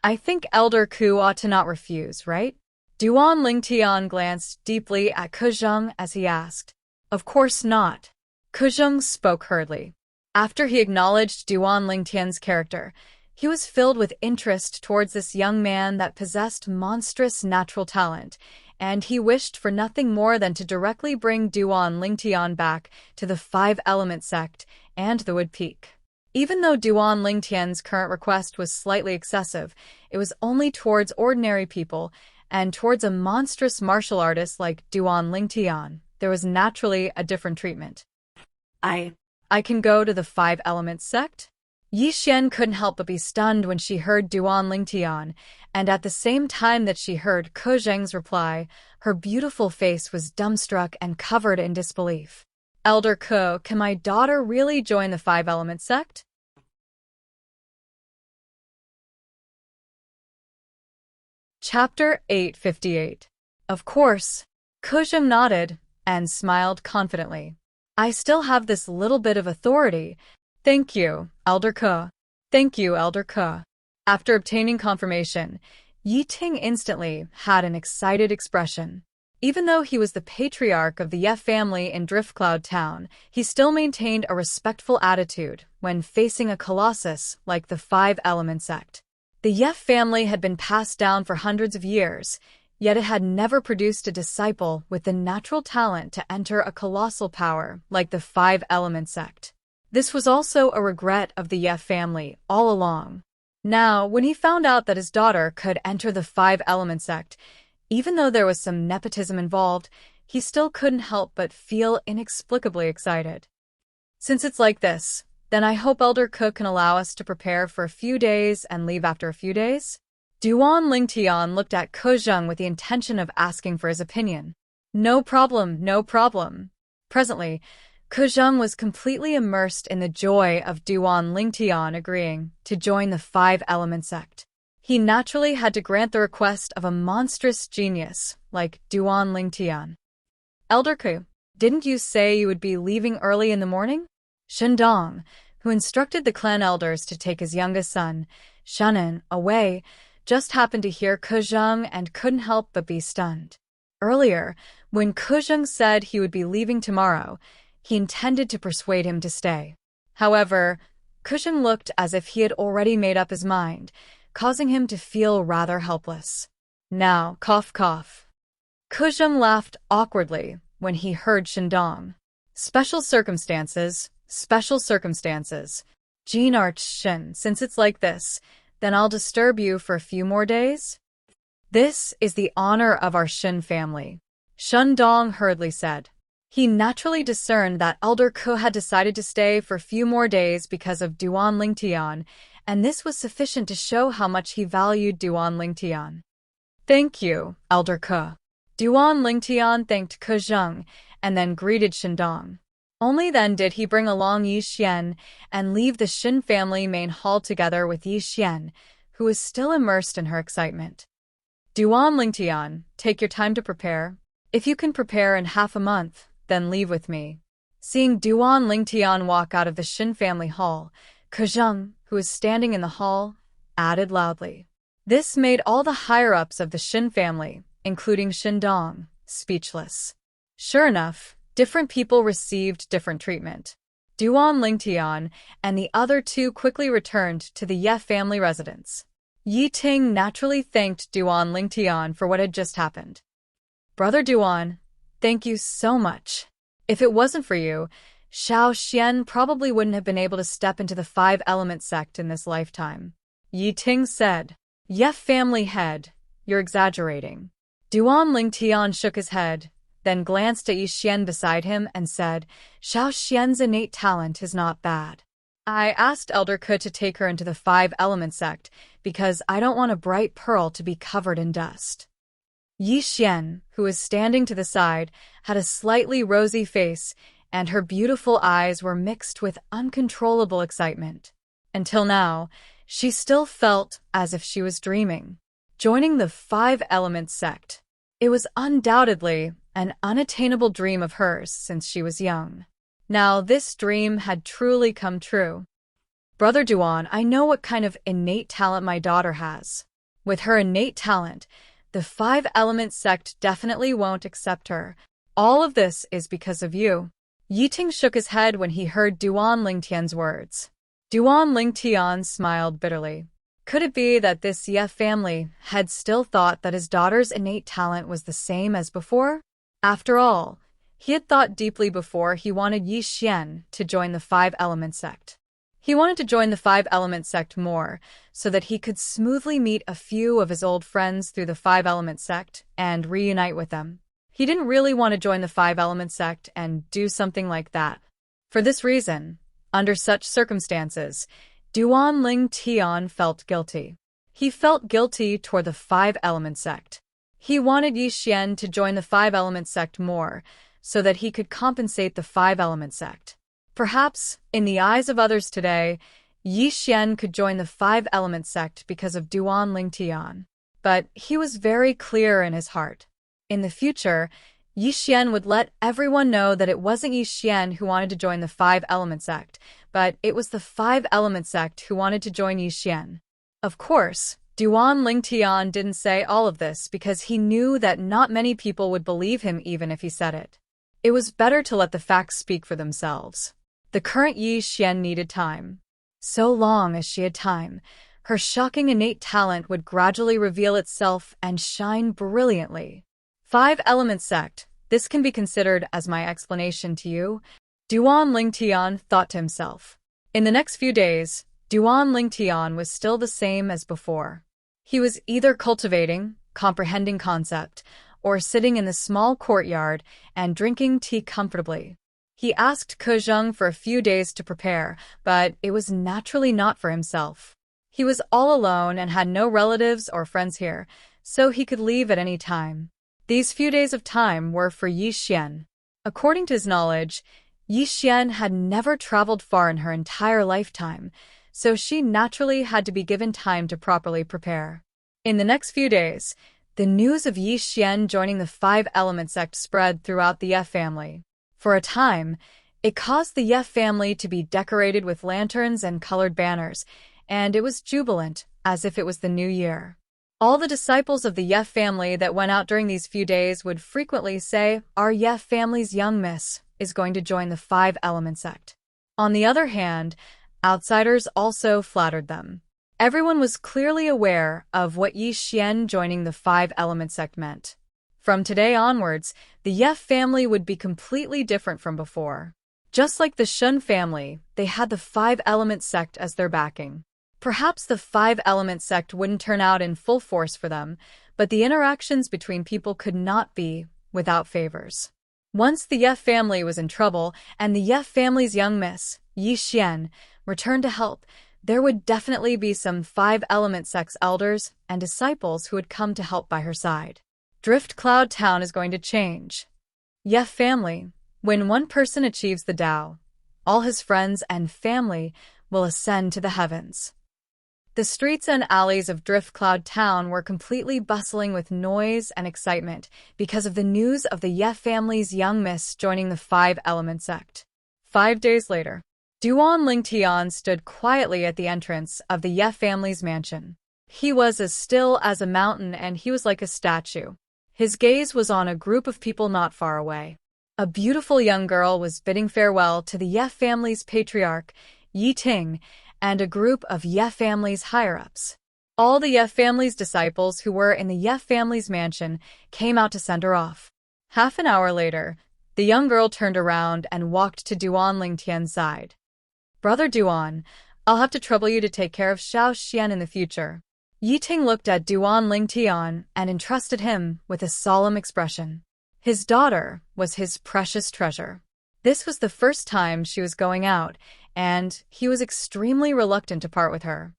A: I think Elder Ke ought to not refuse, right? Duan Lingtian glanced deeply at Kuzheng as he asked. Of course not. Kuzheng spoke hurriedly. After he acknowledged Duan Lingtian's character, he was filled with interest towards this young man that possessed monstrous natural talent, and he wished for nothing more than to directly bring Duan Lingtian back to the Five Element sect and the Wood Peak. Even though Duan Lingtian's current request was slightly excessive, it was only towards ordinary people, and towards a monstrous martial artist like Duan Lingtian, there was naturally a different treatment. I can go to the Five Element sect? Yi Xian couldn't help but be stunned when she heard Duan Lingtian, and at the same time that she heard Kuzheng's reply, her beautiful face was dumbstruck and covered in disbelief. Elder Ke, can my daughter really join the Five Element sect? Chapter 858. Of course. Kuzheng nodded and smiled confidently. I still have this little bit of authority. Thank you, Elder Ke. Thank you, Elder Ke. After obtaining confirmation, Yi Ting instantly had an excited expression. Even though he was the patriarch of the Ye family in Driftcloud Town, he still maintained a respectful attitude when facing a colossus like the Five Element sect. The Ye family had been passed down for hundreds of years, yet it had never produced a disciple with the natural talent to enter a colossal power like the Five Element sect. This was also a regret of the Ye family all along. Now, when he found out that his daughter could enter the Five Element sect, even though there was some nepotism involved, he still couldn't help but feel inexplicably excited. Since it's like this, then I hope Elder Ke can allow us to prepare for a few days and leave after a few days? Duan Lingtian looked at Kuzheng with the intention of asking for his opinion. No problem, no problem. Presently, Kuzheng was completely immersed in the joy of Duan Lingtian agreeing to join the Five Element sect. He naturally had to grant the request of a monstrous genius like Duan Lingtian. Elder Ke, didn't you say you would be leaving early in the morning? Shindong, who instructed the clan elders to take his youngest son, Shannon, away, just happened to hear Kuzheng and couldn't help but be stunned. Earlier, when Kuzheng said he would be leaving tomorrow, he intended to persuade him to stay. However, Kuzheng looked as if he had already made up his mind, causing him to feel rather helpless. Now, cough cough. Kuzheng laughed awkwardly when he heard Shandong. Special circumstances, special circumstances. Jean arched Shin, since it's like this, then I'll disturb you for a few more days? This is the honor of our Shin family, Shandong hurriedly said. He naturally discerned that Elder Ke had decided to stay for a few more days because of Duan Lingtian, and this was sufficient to show how much he valued Duan Lingtian. Thank you, Elder Ke. Duan Lingtian thanked Kuzheng and then greeted Shandong. Only then did he bring along Yi Xian and leave the Shin family main hall together with Yi Xian, who was still immersed in her excitement. Duan Lingtian, take your time to prepare. If you can prepare in half a month, then leave with me. Seeing Duan Lingtian walk out of the Shin family hall, Kuzheng, who was standing in the hall, added loudly. This made all the higher-ups of the Shin family, including Shandong, speechless. Sure enough, different people received different treatment. Duan Lingtian and the other two quickly returned to the Ye family residence. Yi Ting naturally thanked Duan Lingtian for what had just happened. Brother Duan, thank you so much. If it wasn't for you, Xiao Xian probably wouldn't have been able to step into the five-element sect in this lifetime. Yi Ting said. Ye family head, you're exaggerating. Duan Lingtian shook his head, then glanced at Yi Xian beside him and said, Xiao Xian's innate talent is not bad. I asked Elder Ke to take her into the five-element sect because I don't want a bright pearl to be covered in dust. Yi Xian, who was standing to the side, had a slightly rosy face, and her beautiful eyes were mixed with uncontrollable excitement. Until now, she still felt as if she was dreaming. Joining the five-element sect. It was undoubtedly an unattainable dream of hers since she was young. Now this dream had truly come true. Brother Duan, I know what kind of innate talent my daughter has. With her innate talent, the five-element sect definitely won't accept her. All of this is because of you. Yi Ting shook his head when he heard Duan Lingtian's words. Duan Lingtian smiled bitterly. Could it be that this Ye family had still thought that his daughter's innate talent was the same as before? After all, he had thought deeply before he wanted Yi Xian to join the five-element sect. He wanted to join the five-element sect more so that he could smoothly meet a few of his old friends through the five-element sect and reunite with them. He didn't really want to join the five-element sect and do something like that. For this reason, under such circumstances, Duan Lingtian felt guilty. He felt guilty toward the five-element sect. He wanted Yi Xian to join the five-element sect more so that he could compensate the five-element sect. Perhaps, in the eyes of others today, Yi Xian could join the five-element sect because of Duan Lingtian. But he was very clear in his heart. In the future, Yi Xian would let everyone know that it wasn't Yi Xian who wanted to join the five-element sect, but it was the five-element sect who wanted to join Yi Xian. Of course, Duan Lingtian didn't say all of this because he knew that not many people would believe him even if he said it. It was better to let the facts speak for themselves. The current Yi Xian needed time. So long as she had time, her shocking innate talent would gradually reveal itself and shine brilliantly. Five-element sect, this can be considered as my explanation to you, Duan Lingtian thought to himself. In the next few days, Duan Lingtian was still the same as before. He was either cultivating, comprehending concept, or sitting in the small courtyard and drinking tea comfortably. He asked Kuzheng for a few days to prepare, but it was naturally not for himself. He was all alone and had no relatives or friends here, so he could leave at any time. These few days of time were for Yi Xian. According to his knowledge, Yi Xian had never traveled far in her entire lifetime, so she naturally had to be given time to properly prepare. In the next few days, the news of Yi Xian joining the five-element sect spread throughout the Ye family. For a time, it caused the Ye family to be decorated with lanterns and colored banners, and it was jubilant, as if it was the new year. All the disciples of the Ye family that went out during these few days would frequently say, "Our Ye family's young miss is going to join the five-element sect." On the other hand, outsiders also flattered them. Everyone was clearly aware of what Yi Xian joining the Five Element sect meant. From today onwards, the Ye family would be completely different from before. Just like the Shun family, they had the Five Element sect as their backing. Perhaps the Five Element sect wouldn't turn out in full force for them, but the interactions between people could not be without favors. Once the Ye family was in trouble, and the Ye family's young miss, Yi Xian, returned to help, there would definitely be some Five Element sect's elders and disciples who would come to help by her side. Drift Cloud Town is going to change. Ye family, when one person achieves the Tao, all his friends and family will ascend to the heavens. The streets and alleys of Drift Cloud Town were completely bustling with noise and excitement because of the news of the Ye family's young miss joining the Five Element sect. 5 days later, Duan Lingtian stood quietly at the entrance of the Ye family's mansion. He was as still as a mountain and he was like a statue. His gaze was on a group of people not far away. A beautiful young girl was bidding farewell to the Ye family's patriarch, Yi Ting, and a group of Ye family's higher-ups. All the Ye family's disciples who were in the Ye family's mansion came out to send her off. Half an hour later, the young girl turned around and walked to Duan Lingtian's side. "Brother Duan, I'll have to trouble you to take care of Xiao Xian in the future." Yi Ting looked at Duan Lingtian and entrusted him with a solemn expression. His daughter was his precious treasure. This was the first time she was going out, and he was extremely reluctant to part with her.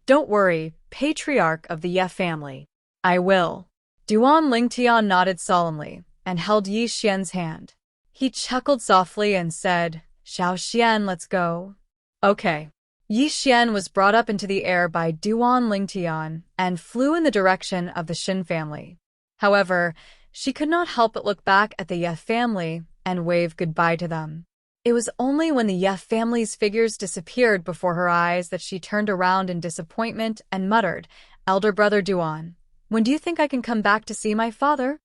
A: "Don't worry, patriarch of the Ye family. I will." Duan Lingtian nodded solemnly and held Yi Xian's hand. He chuckled softly and said, "Xiao Xian, let's go." "Okay." Yi Xian was brought up into the air by Duan Lingtian and flew in the direction of the Xin family. However, she could not help but look back at the Ye family and wave goodbye to them. It was only when the Ye family's figures disappeared before her eyes that she turned around in disappointment and muttered, "Elder brother Duan, when do you think I can come back to see my father?"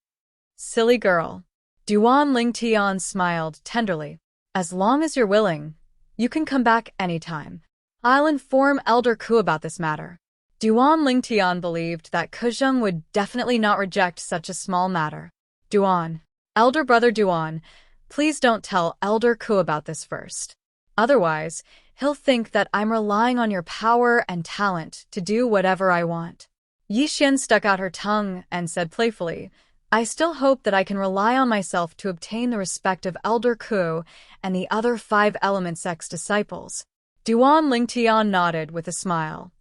A: "Silly girl." Duan Lingtian smiled tenderly. "As long as you're willing, you can come back anytime. I'll inform Elder Ku about this matter." Duan Lingtian believed that Kuzheng would definitely not reject such a small matter. "Duan, elder brother Duan, please don't tell Elder Ku about this first. Otherwise, he'll think that I'm relying on your power and talent to do whatever I want." Yi Xian stuck out her tongue and said playfully, "I still hope that I can rely on myself to obtain the respect of Elder Ku and the other Five Element sect's disciples." Duan Lingtian nodded with a smile.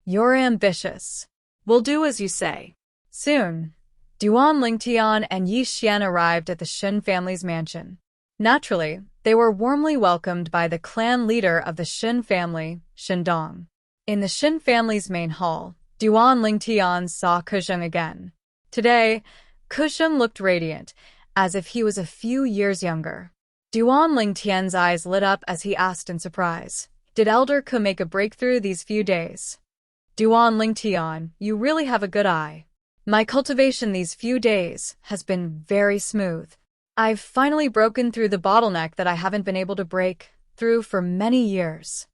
A: "You're ambitious. We'll do as you say." Soon, Duan Lingtian and Yi Xian arrived at the Xin family's mansion. Naturally, they were warmly welcomed by the clan leader of the Xin family, Xindong. In the Xin family's main hall, Duan Lingtian saw Kuzheng again. Today, Kuzheng looked radiant, as if he was a few years younger. Duan Lingtian's eyes lit up as he asked in surprise, "Did Elder Ku make a breakthrough these few days?" "Duan Lingtian, you really have a good eye. My cultivation these few days has been very smooth. I've finally broken through the bottleneck that I haven't been able to break through for many years."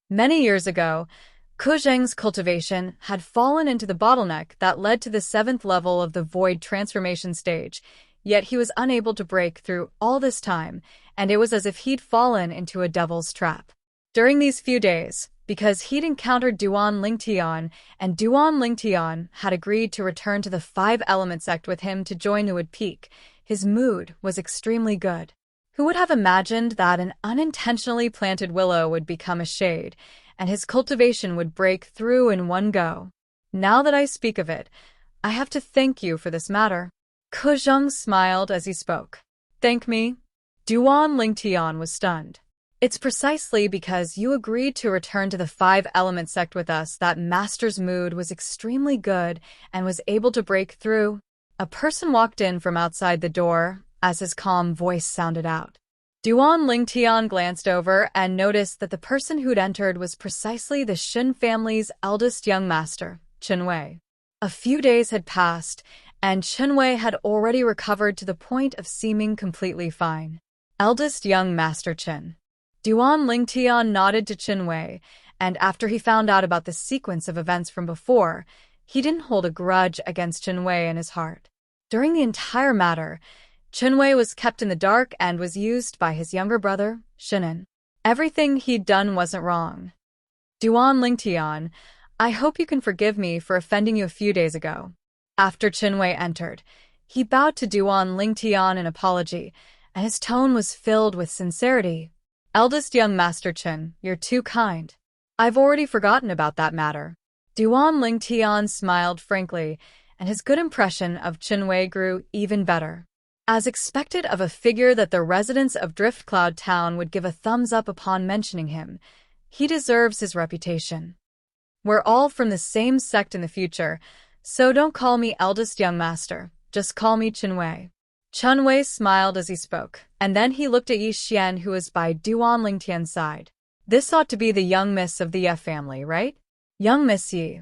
A: Many years ago, Kuzheng's cultivation had fallen into the bottleneck that led to the 7th level of the Void Transformation stage, yet he was unable to break through all this time, and it was as if he'd fallen into a devil's trap. During these few days, because he'd encountered Duan Lingtian, and Duan Lingtian had agreed to return to the Five Element sect with him to join the Wood Peak, his mood was extremely good. Who would have imagined that an unintentionally planted willow would become a shade, and his cultivation would break through in one go? Now that I speak of it, I have to thank you for this matter. Kuzheng smiled as he spoke. "Thank me?" Duan Lingtian was stunned. "It's precisely because you agreed to return to the Five Element sect with us that Master's mood was extremely good and was able to break through." A person walked in from outside the door as his calm voice sounded out. Duan Lingtian glanced over and noticed that the person who'd entered was precisely the Xin family's eldest young master, Qinwei. A few days had passed, and Qinwei had already recovered to the point of seeming completely fine. "Eldest young Master Qin." Duan Lingtian nodded to Qinwei and after he found out about the sequence of events from before, he didn't hold a grudge against Xueqi in his heart. During the entire matter, Xueqi was kept in the dark and was used by his younger brother, Shinan. Everything he'd done wasn't wrong. Duan Lingtian, I hope you can forgive me for offending you a few days ago. After Xueqi entered, he bowed to Duan Lingtian in apology, and his tone was filled with sincerity. Eldest young Master Chen, you're too kind. I've already forgotten about that matter. Duan Lingtian smiled frankly, and his good impression of Xueqi grew even better. As expected of a figure that the residents of Driftcloud Town would give a thumbs up upon mentioning him, he deserves his reputation. We're all from the same sect in the future, so don't call me eldest young master, just call me Xueqi. Xueqi smiled as he spoke, and then he looked at Yi Xian, who was by Duan Lingtian's side. This ought to be the young miss of the Ye family, right? Young Miss Yi,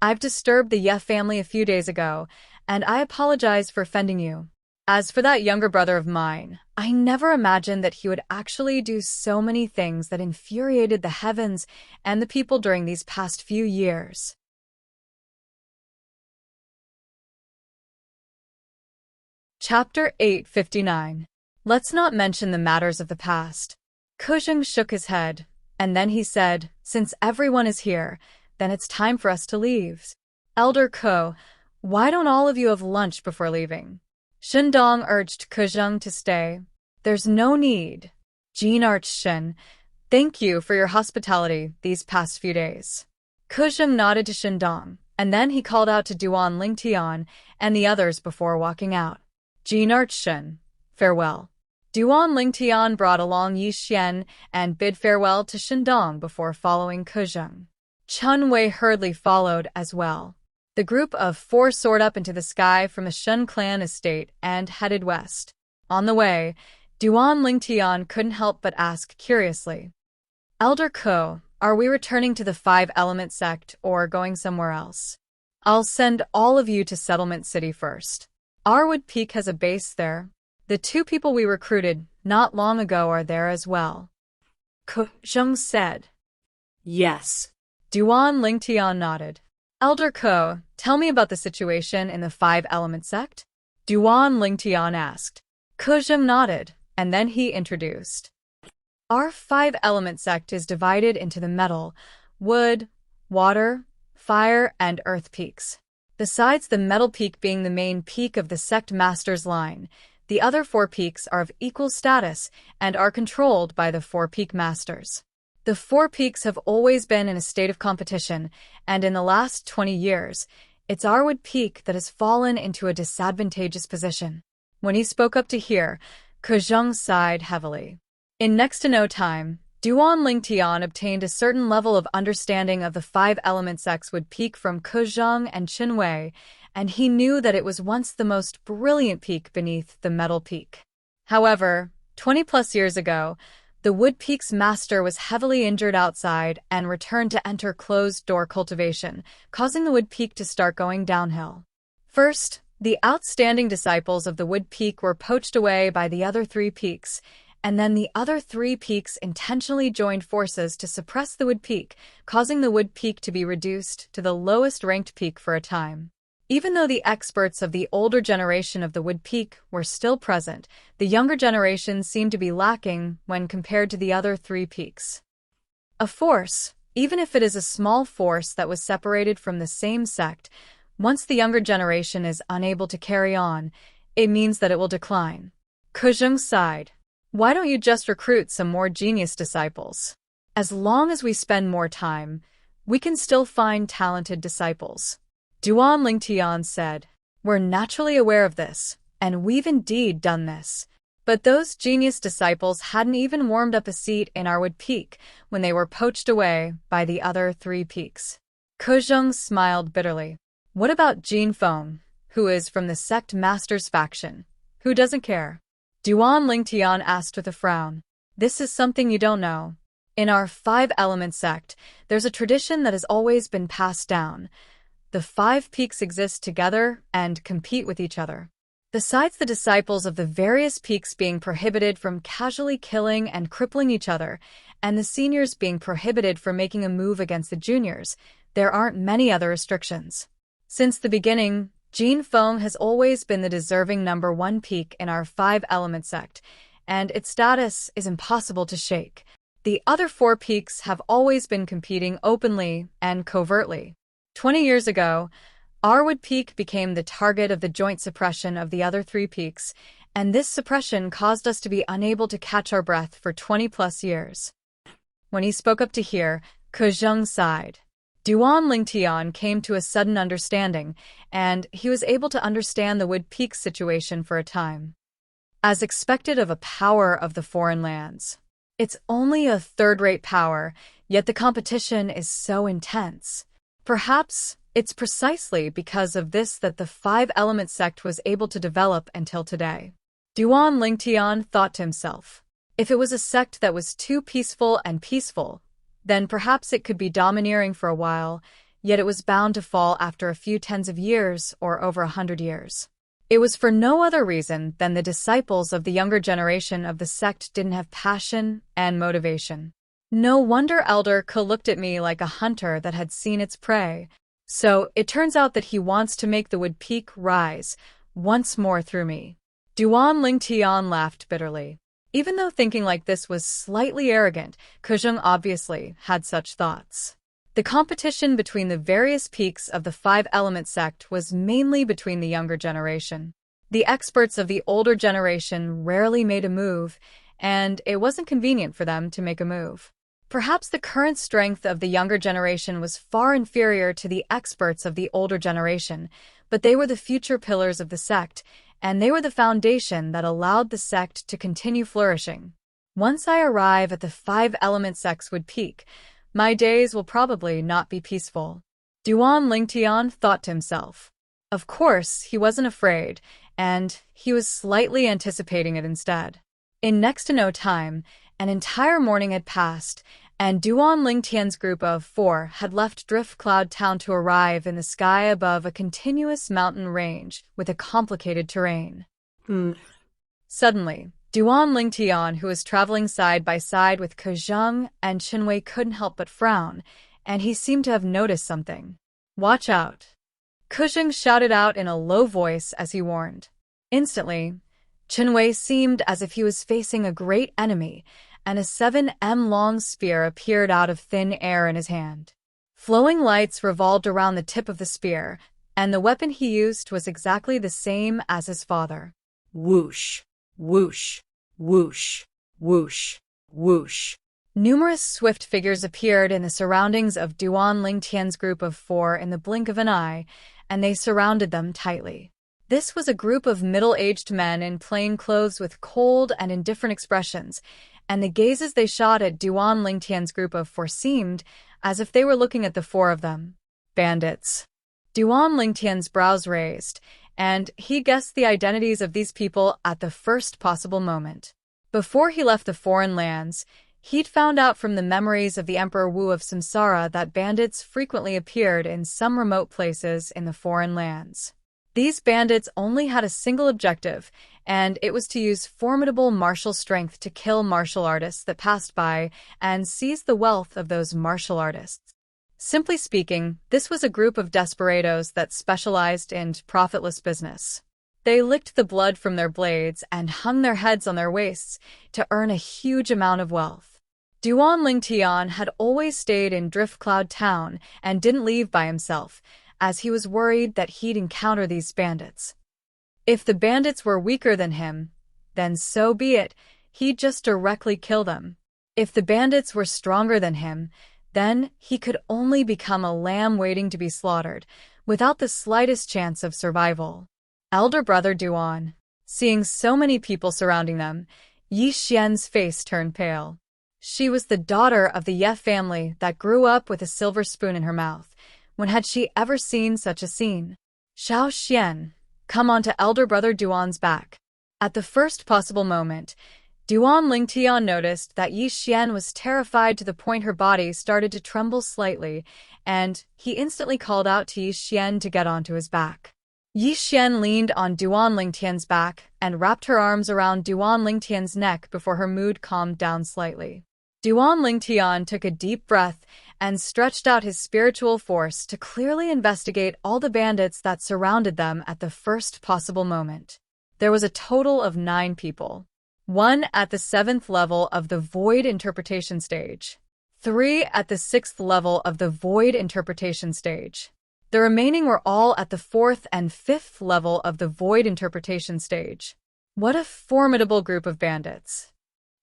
A: I've disturbed the Ye family a few days ago, and I apologize for offending you. As for that younger brother of mine, I never imagined that he would actually do so many things that infuriated the heavens and the people during these past few years. Chapter 859. Let's not mention the matters of the past. Kuzheng shook his head, and then he said, since everyone is here, then it's time for us to leave. Elder Ko, why don't all of you have lunch before leaving? Shindong urged Kuzheng to stay. There's no need. Jean urged Shin. Thank you for your hospitality these past few days. Kuzheng nodded to Shindong, and then he called out to Duan Lingtian and the others before walking out. Jean urged Shin. Farewell. Duan Lingtian brought along Yi Xian and bid farewell to Shindong before following Kuzheng. Xueqi hurriedly followed as well. The group of four soared up into the sky from the Shun clan estate and headed west. On the way, Duan Lingtian couldn't help but ask curiously, Elder Ko, are we returning to the Five-Element sect or going somewhere else? I'll send all of you to Settlement City first. Arwood Peak has a base there. The two people we recruited not long ago are there as well. Kuzheng said.
B: Yes.
A: Duan Lingtian nodded. Elder Ko, tell me about the situation in the Five-Element sect? Duan Lingtian asked. Kuzheng nodded, and then he introduced. Our Five-Element sect is divided into the metal, wood, water, fire, and earth peaks. Besides the metal peak being the main peak of the sect master's line, the other four peaks are of equal status and are controlled by the four peak masters. The four peaks have always been in a state of competition, and in the last 20 years, it's Arwood Peak that has fallen into a disadvantageous position. When he spoke up to hear, Kuzheng sighed heavily. In next to no time, Duan Lingtian obtained a certain level of understanding of the Five-Element sect's wood peak from Kuzheng and Xueqi, and he knew that it was once the most brilliant peak beneath the metal peak. However, 20-plus years ago, the Wood Peak's master was heavily injured outside and returned to enter closed-door cultivation, causing the Wood Peak to start going downhill. First, the outstanding disciples of the Wood Peak were poached away by the other three peaks, and then the other three peaks intentionally joined forces to suppress the Wood Peak, causing the Wood Peak to be reduced to the lowest-ranked peak for a time. Even though the experts of the older generation of the Wood Peak were still present, the younger generation seemed to be lacking when compared to the other three peaks. A force, even if it is a small force that was separated from the same sect, once the younger generation is unable to carry on, it means that it will decline. Kuzheng sighed. Why don't you just recruit some more genius disciples? As long as we spend more time, we can still find talented disciples. Duan Lingtian said, We're naturally aware of this, and we've indeed done this. But those genius disciples hadn't even warmed up a seat in Arwood Peak when they were poached away by the other three peaks. Kuzheng smiled bitterly. What about Jin Feng, who is from the sect master's faction? Who doesn't care? Duan Lingtian asked with a frown. This is something you don't know. In our Five-Element sect, there's a tradition that has always been passed down. The five peaks exist together and compete with each other. Besides the disciples of the various peaks being prohibited from casually killing and crippling each other, and the seniors being prohibited from making a move against the juniors, there aren't many other restrictions. Since the beginning, Jin Feng has always been the deserving #1 peak in our 5-element sect, and its status is impossible to shake. The other 4 peaks have always been competing openly and covertly. 20 years ago, Arwood Peak became the target of the joint suppression of the other 3 peaks, and this suppression caused us to be unable to catch our breath for 20-plus years. When he spoke up to hear, Ke Zheng sighed. Duan Lingtian came to a sudden understanding, and he was able to understand the Wood Peak situation for a time. As expected of a power of the foreign lands. It's only a third-rate power, yet the competition is so intense. Perhaps it's precisely because of this that the 5-element sect was able to develop until today. Duan Lingtian thought to himself, if it was a sect that was too peaceful, then perhaps it could be domineering for a while, yet it was bound to fall after a few tens of years or over 100 years. It was for no other reason than the disciples of the younger generation of the sect didn't have passion and motivation. No wonder Elder Ke looked at me like a hunter that had seen its prey. So it turns out that he wants to make the Wood Peak rise once more through me. Duan Lingtian laughed bitterly. Even though thinking like this was slightly arrogant, Ke Zheng obviously had such thoughts. The competition between the various peaks of the 5-element sect was mainly between the younger generation. The experts of the older generation rarely made a move, and it wasn't convenient for them to make a move. Perhaps the current strength of the younger generation was far inferior to the experts of the older generation, but they were the future pillars of the sect, and they were the foundation that allowed the sect to continue flourishing. Once I arrive at the 5-element sect's Wood Peak, my days will probably not be peaceful. Duan Lingtian thought to himself. Of course, he wasn't afraid, and he was slightly anticipating it instead. In next to no time, an entire morning had passed, and Duan Lingtian's group of 4 had left Drift Cloud Town to arrive in the sky above a continuous mountain range with a complicated terrain. Suddenly, Duan Lingtian, who was traveling side by side with Ke Zheng and Xueqi, couldn't help but frown, and he seemed to have noticed something. Watch out! Ke Zheng shouted out in a low voice as he warned. Instantly, Xueqi seemed as if he was facing a great enemy, and a 7-m-long spear appeared out of thin air in his hand. Flowing lights revolved around the tip of the spear, and the weapon he used was exactly the same as his father.
B: Whoosh, whoosh, whoosh, whoosh, whoosh.
A: Numerous swift figures appeared in the surroundings of Duan Lingtian's group of 4 in the blink of an eye, and they surrounded them tightly. This was a group of middle-aged men in plain clothes with cold and indifferent expressions, and the gazes they shot at Duan Lingtian's group of 4 seemed as if they were looking at the 4 of them. Bandits. Duan Lingtian's brows raised, and he guessed the identities of these people at the first possible moment. Before he left the foreign lands, he'd found out from the memories of the Emperor Wu of Samsara that bandits frequently appeared in some remote places in the foreign lands. These bandits only had a single objective, and it was to use formidable martial strength to kill martial artists that passed by and seize the wealth of those martial artists. Simply speaking, this was a group of desperados that specialized in profitless business. They licked the blood from their blades and hung their heads on their waists to earn a huge amount of wealth. Duan Lingtian had always stayed in Drift Cloud Town and didn't leave by himself, as he was worried that he'd encounter these bandits. If the bandits were weaker than him, then so be it, he'd just directly kill them. If the bandits were stronger than him, then he could only become a lamb waiting to be slaughtered, without the slightest chance of survival. Elder brother Duan. Seeing so many people surrounding them, Yi Xian's face turned pale. She was the daughter of the Ye family that grew up with a silver spoon in her mouth. When had she ever seen such a scene? Xiao Xian, come onto elder brother Duan's back. At the first possible moment, Duan Lingtian noticed that Yi Xian was terrified to the point her body started to tremble slightly, and he instantly called out to Yi Xian to get onto his back. Yi Xian leaned on Duan Lingtian's back and wrapped her arms around Duan Lingtian's neck before her mood calmed down slightly. Duan Lingtian took a deep breath and stretched out his spiritual force to clearly investigate all the bandits that surrounded them at the first possible moment. There was a total of 9 people. 1 at the 7th level of the Void Interpretation Stage. 3 at the 6th level of the Void Interpretation Stage. The remaining were all at the 4th and 5th level of the Void Interpretation Stage. What a formidable group of bandits.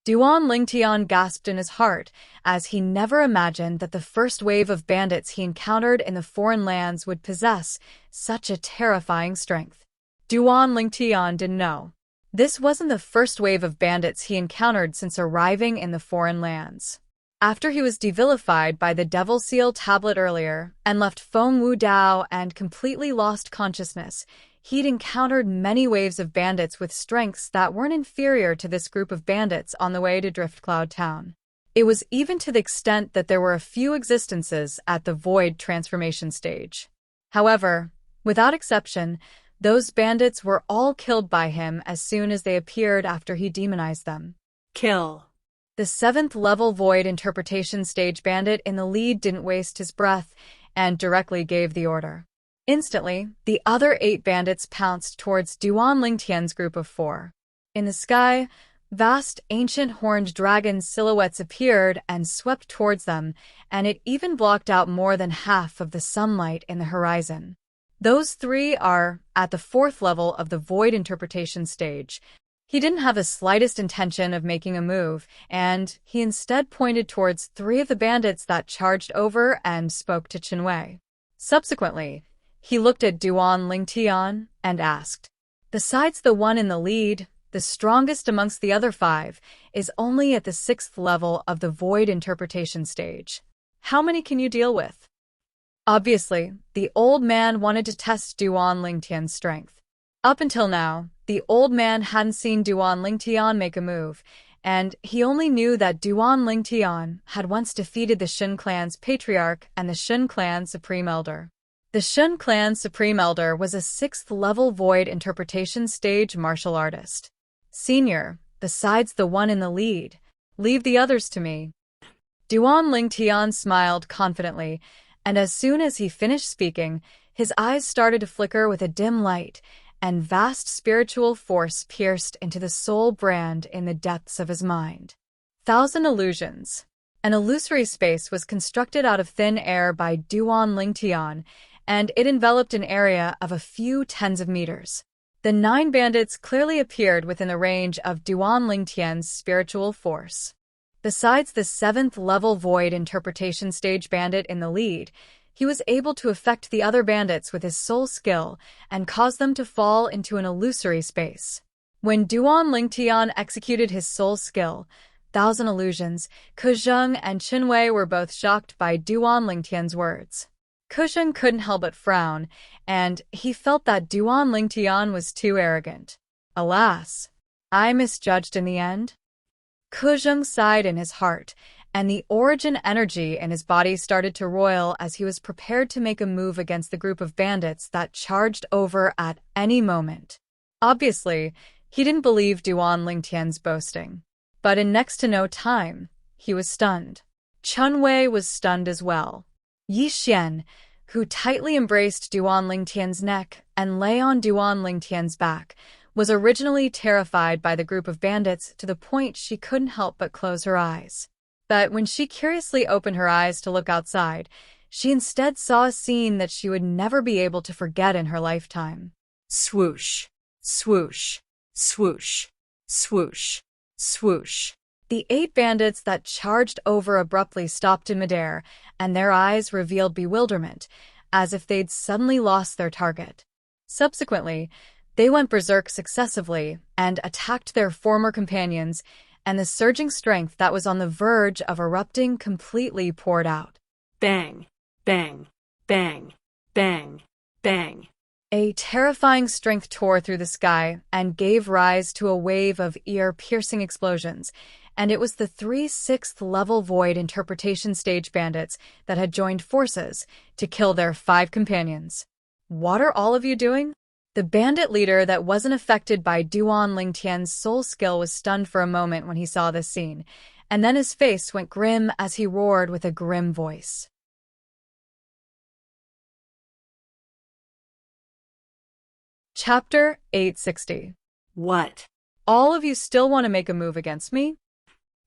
A: Duan Lingtian gasped in his heart, as he never imagined that the first wave of bandits he encountered in the foreign lands would possess such a terrifying strength. Duan Lingtian didn't know. This wasn't the first wave of bandits he encountered since arriving in the foreign lands. After he was devilified by the Devil Seal tablet earlier and left Feng Wu Dao and completely lost consciousness, he'd encountered many waves of bandits with strengths that weren't inferior to this group of bandits on the way to Driftcloud Town. It was even to the extent that there were a few existences at the Void Transformation Stage. However, without exception, those bandits were all killed by him as soon as they appeared after he demonized them.
B: Kill.
A: The 7th level Void Interpretation Stage bandit in the lead didn't waste his breath and directly gave the order. Instantly, the other 8 bandits pounced towards Duan Lingtian's group of 4. In the sky, vast ancient horned dragon silhouettes appeared and swept towards them, and it even blocked out more than half of the sunlight in the horizon. Those 3 are at the 4th level of the Void Interpretation Stage. He didn't have the slightest intention of making a move, and he instead pointed towards 3 of the bandits that charged over and spoke to Xueqi. Subsequently, he looked at Duan Lingtian and asked, "Besides the one in the lead, the strongest amongst the other 5 is only at the 6th level of the Void Interpretation Stage. How many can you deal with?" Obviously, the old man wanted to test Duan Lingtian's strength. Up until now, the old man hadn't seen Duan Lingtian make a move, and he only knew that Duan Lingtian had once defeated the Shen clan's patriarch and the Shen clan supreme elder. The Shen clan supreme elder was a 6th level Void Interpretation Stage martial artist. "Senior, besides the one in the lead, leave the others to me." Duan Lingtian smiled confidently, and as soon as he finished speaking, his eyes started to flicker with a dim light, and vast spiritual force pierced into the soul brand in the depths of his mind. 1,000 illusions. An illusory space was constructed out of thin air by Duan Lingtian, and it enveloped an area of a few tens of meters. The 9 bandits clearly appeared within the range of Duan Lingtian's spiritual force. Besides the 7th level Void Interpretation Stage bandit in the lead, he was able to affect the other bandits with his soul skill and cause them to fall into an illusory space. When Duan Lingtian executed his soul skill, 1,000 illusions, Kuzheng and Xueqi were both shocked by Duan Lingtian's words. Kuzheng couldn't help but frown, and he felt that Duan Lingtian was too arrogant. Alas, I misjudged in the end? Kuzheng sighed in his heart, and the origin energy in his body started to roil as he was prepared to make a move against the group of bandits that charged over at any moment. Obviously, he didn't believe Duan Lingtian's boasting. But in next to no time, he was stunned. Xueqi was stunned as well. Yi Xian, who tightly embraced Duan Lingtian's neck and lay on Duan Lingtian's back, was originally terrified by the group of bandits to the point she couldn't help but close her eyes. But when she curiously opened her eyes to look outside, she instead saw a scene that she would never be able to forget in her lifetime.
B: Swoosh, swoosh, swoosh, swoosh, swoosh.
A: The 8 bandits that charged over abruptly stopped in midair, and their eyes revealed bewilderment, as if they'd suddenly lost their target. Subsequently, they went berserk successively and attacked their former companions, and the surging strength that was on the verge of erupting completely poured out.
B: Bang, bang, bang, bang, bang.
A: A terrifying strength tore through the sky and gave rise to a wave of ear-piercing explosions, and it was the 3 6th level Void Interpretation Stage bandits that had joined forces to kill their 5 companions. "What are all of you doing?" The bandit leader that wasn't affected by Duan Lingtian's soul skill was stunned for a moment when he saw this scene, and then his face went grim as he roared with a grim voice. Chapter 860.
B: What?
A: All of you still want to make a move against me?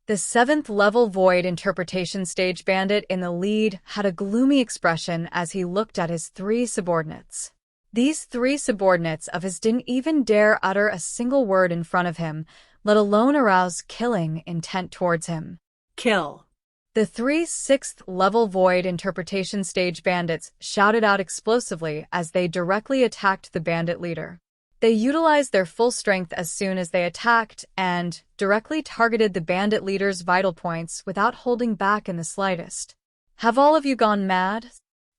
A: The 7th level Void Interpretation Stage bandit in the lead had a gloomy expression as he looked at his 3 subordinates. These 3 subordinates of his didn't even dare utter a single word in front of him, let alone arouse killing intent towards him.
B: Kill.
A: The 3 6th level Void Interpretation Stage bandits shouted out explosively as they directly attacked the bandit leader. They utilized their full strength as soon as they attacked and directly targeted the bandit leader's vital points without holding back in the slightest. Have all of you gone mad?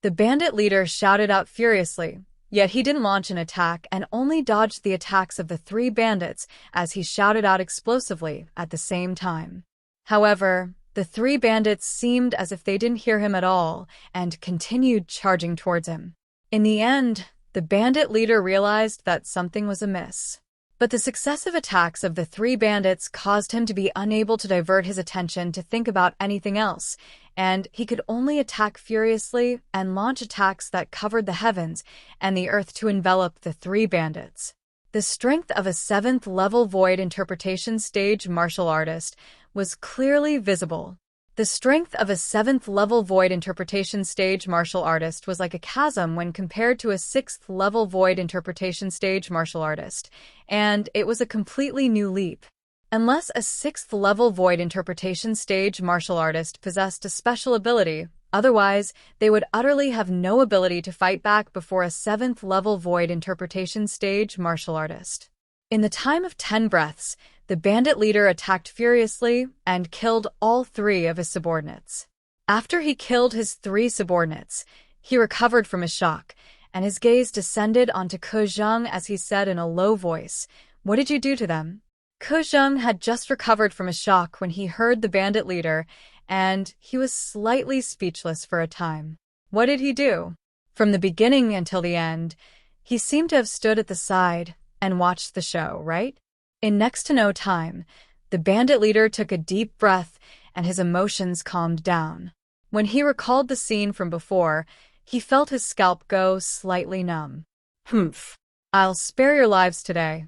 A: The bandit leader shouted out furiously, yet he didn't launch an attack and only dodged the attacks of the 3 bandits as he shouted out explosively at the same time. However, the 3 bandits seemed as if they didn't hear him at all and continued charging towards him. In the end, the bandit leader realized that something was amiss. But the successive attacks of the 3 bandits caused him to be unable to divert his attention to think about anything else, and he could only attack furiously and launch attacks that covered the heavens and the earth to envelop the 3 bandits. The strength of a 7th level Void Interpretation Stage martial artist was clearly visible. The strength of a 7th level Void Interpretation Stage martial artist was like a chasm when compared to a 6th level Void Interpretation Stage martial artist, and it was a completely new leap. Unless a 6th level Void Interpretation Stage martial artist possessed a special ability, otherwise they would utterly have no ability to fight back before a 7th level Void Interpretation Stage martial artist. In the time of 10 breaths, the bandit leader attacked furiously and killed all 3 of his subordinates. After he killed his 3 subordinates, he recovered from his shock, and his gaze descended onto Ke Zheng as he said in a low voice, "What did you do to them?" Ke Zheng had just recovered from a shock when he heard the bandit leader, and he was slightly speechless for a time. What did he do? From the beginning until the end, he seemed to have stood at the side and watched the show, right? In next to no time, the bandit leader took a deep breath and his emotions calmed down. When he recalled the scene from before, he felt his scalp go slightly numb.
B: Humph.
A: I'll spare your lives today.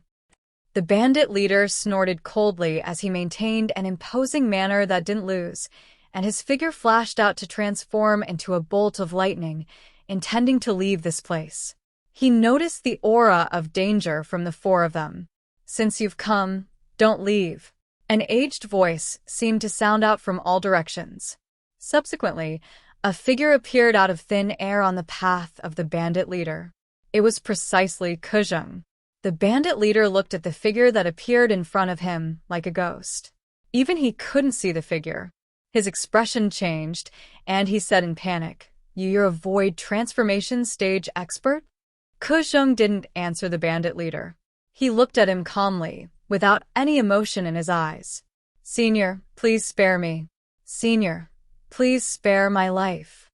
A: The bandit leader snorted coldly as he maintained an imposing manner that didn't lose, and his figure flashed out to transform into a bolt of lightning, intending to leave this place. He noticed the aura of danger from the 4 of them. "Since you've come, don't leave." An aged voice seemed to sound out from all directions. Subsequently, a figure appeared out of thin air on the path of the bandit leader. It was precisely Ke Zheng. The bandit leader looked at the figure that appeared in front of him like a ghost. Even he couldn't see the figure. His expression changed, and he said in panic, "You're a Void Transformation Stage expert?" Ke Zheng didn't answer the bandit leader. He looked at him calmly, without any emotion in his eyes. "Senior, please spare me. Senior, please spare my life."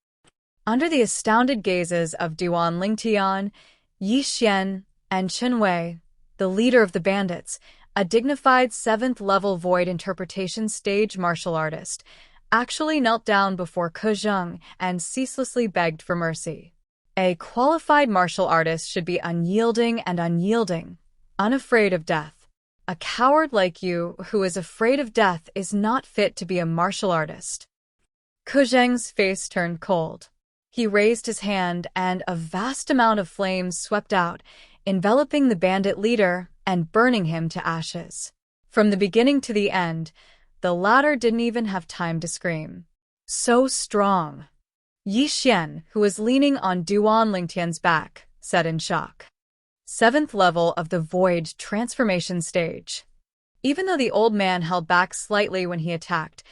A: Under the astounded gazes of Duan Lingtian, Yi Xian, and Chen Wei, the leader of the bandits, a dignified 7th level Void Interpretation Stage martial artist, actually knelt down before Ke Zheng and ceaselessly begged for mercy. A qualified martial artist should be unyielding and unyielding, unafraid of death. A coward like you who is afraid of death is not fit to be a martial artist. Ke Zheng's face turned cold. He raised his hand and a vast amount of flames swept out, enveloping the bandit leader and burning him to ashes. From the beginning to the end, the latter didn't even have time to scream. So strong. Yi Xian, who was leaning on Duan Lingtian's back, said in shock. 7th level of the Void Transformation Stage. Even though the old man held back slightly when he attacked,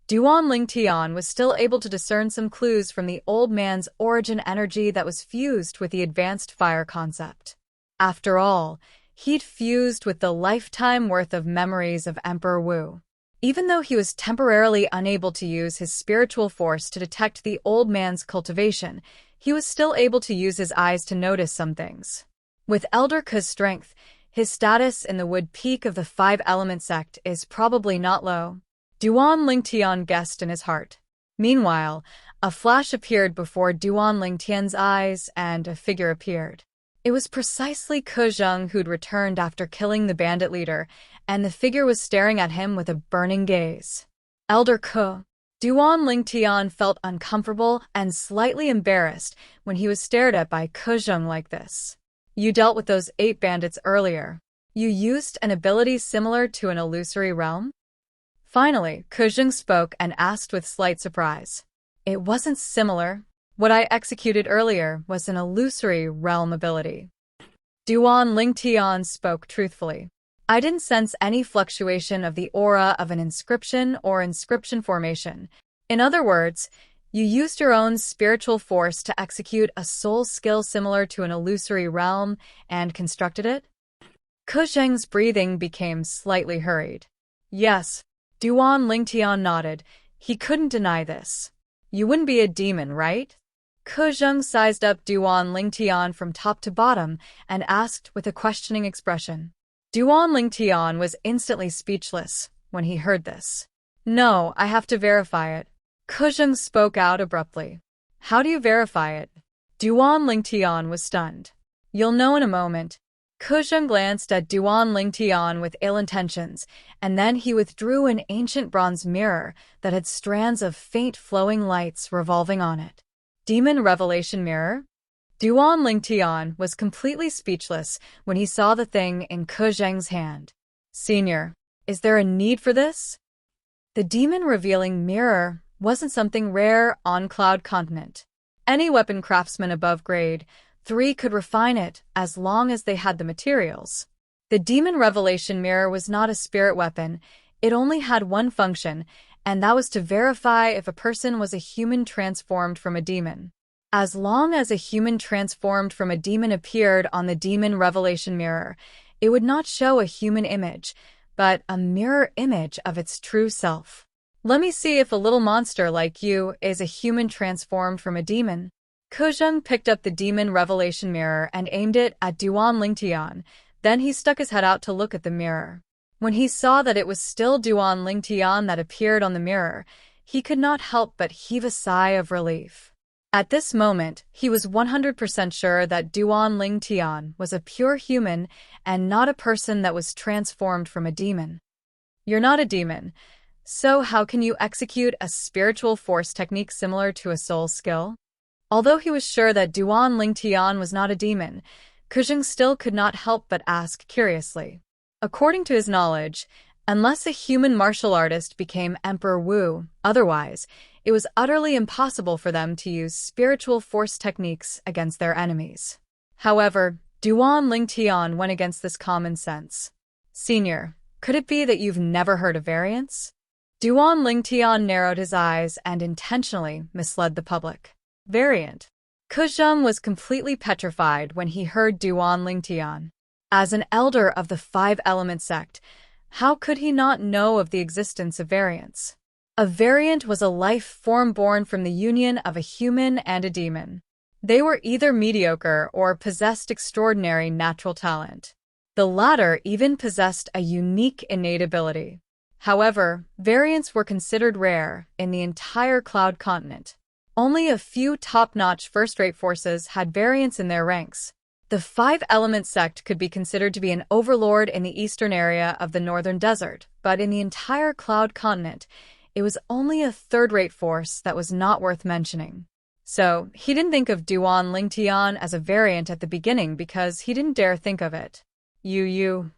A: Duan Lingtian was still able to discern some clues from the old man's origin energy that was fused with the advanced fire concept. After all, he'd fused with the lifetime worth of memories of Emperor Wu. Even though he was temporarily unable to use his spiritual force to detect the old man's cultivation, he was still able to use his eyes to notice some things. With Elder Ke's strength, his status in the wood peak of the five-element sect is probably not low. Duan Lingtian guessed in his heart. Meanwhile, a flash appeared before Duan Lingtian's eyes, and a figure appeared. It was precisely Ke Zheng who'd returned after killing the bandit leader, and the figure was staring at him with a burning gaze. Elder Ke. Duan Lingtian felt uncomfortable and slightly embarrassed when he was stared at by Ke Zheng like this. You dealt with those 8 bandits earlier. You used an ability similar to an illusory realm? Finally, Ke Zheng spoke and asked with slight surprise. It wasn't similar. What I executed earlier was an illusory realm ability. Duan Lingtian spoke truthfully. I didn't sense any fluctuation of the aura of an inscription or inscription formation. In other words, you used your own spiritual force to execute a soul skill similar to an illusory realm and constructed it? Ke Zheng's breathing became slightly hurried. Yes, Duan Lingtian nodded. He couldn't deny this. You wouldn't be a demon, right? Ke Zheng sized up Duan Lingtian from top to bottom and asked with a questioning expression. Duan Lingtian was instantly speechless when he heard this. No, I have to verify it. Ke Zheng spoke out abruptly. How do you verify it? Duan Lingtian was stunned. You'll know in a moment. Ke Zheng glanced at Duan Lingtian with ill intentions, and then he withdrew an ancient bronze mirror that had strands of faint flowing lights revolving on it. Demon Revelation Mirror? Duan Lingtian was completely speechless when he saw the thing in Ke Zheng's hand. Senior, is there a need for this? The demon revealing mirror wasn't something rare on Cloud Continent. Any weapon craftsman above grade 3 could refine it as long as they had the materials. The Demon Revelation Mirror was not a spirit weapon. It only had one function, and that was to verify if a person was a human transformed from a demon. As long as a human transformed from a demon appeared on the Demon Revelation Mirror, it would not show a human image, but a mirror image of its true self. Let me see if a little monster like you is a human transformed from a demon. Ke Zheng picked up the Demon Revelation Mirror and aimed it at Duan Lingtian. Then he stuck his head out to look at the mirror. When he saw that it was still Duan Lingtian that appeared on the mirror, he could not help but heave a sigh of relief. At this moment, he was 100% sure that Duan Lingtian was a pure human and not a person that was transformed from a demon. You're not a demon, so how can you execute a spiritual force technique similar to a soul skill? Although he was sure that Duan Lingtian was not a demon, Ke Zheng still could not help but ask curiously. According to his knowledge, unless a human martial artist became Emperor Wu, otherwise, it was utterly impossible for them to use spiritual force techniques against their enemies. However, Duan Lingtian went against this common sense. Senior, could it be that you've never heard of variance? Duan Lingtian narrowed his eyes and intentionally misled the public. Variant. Ke Zheng was completely petrified when he heard Duan Lingtian. As an elder of the five-element sect, how could he not know of the existence of variance? A variant was a life form born from the union of a human and a demon. They were either mediocre or possessed extraordinary natural talent. The latter even possessed a unique innate ability. However, variants were considered rare in the entire Cloud Continent. Only a few top-notch first-rate forces had variants in their ranks. The five-element sect could be considered to be an overlord in the eastern area of the northern desert, but in the entire Cloud Continent, it was only a third-rate force that was not worth mentioning. So, he didn't think of Duan Lingtian as a variant at the beginning because he didn't dare think of it. You.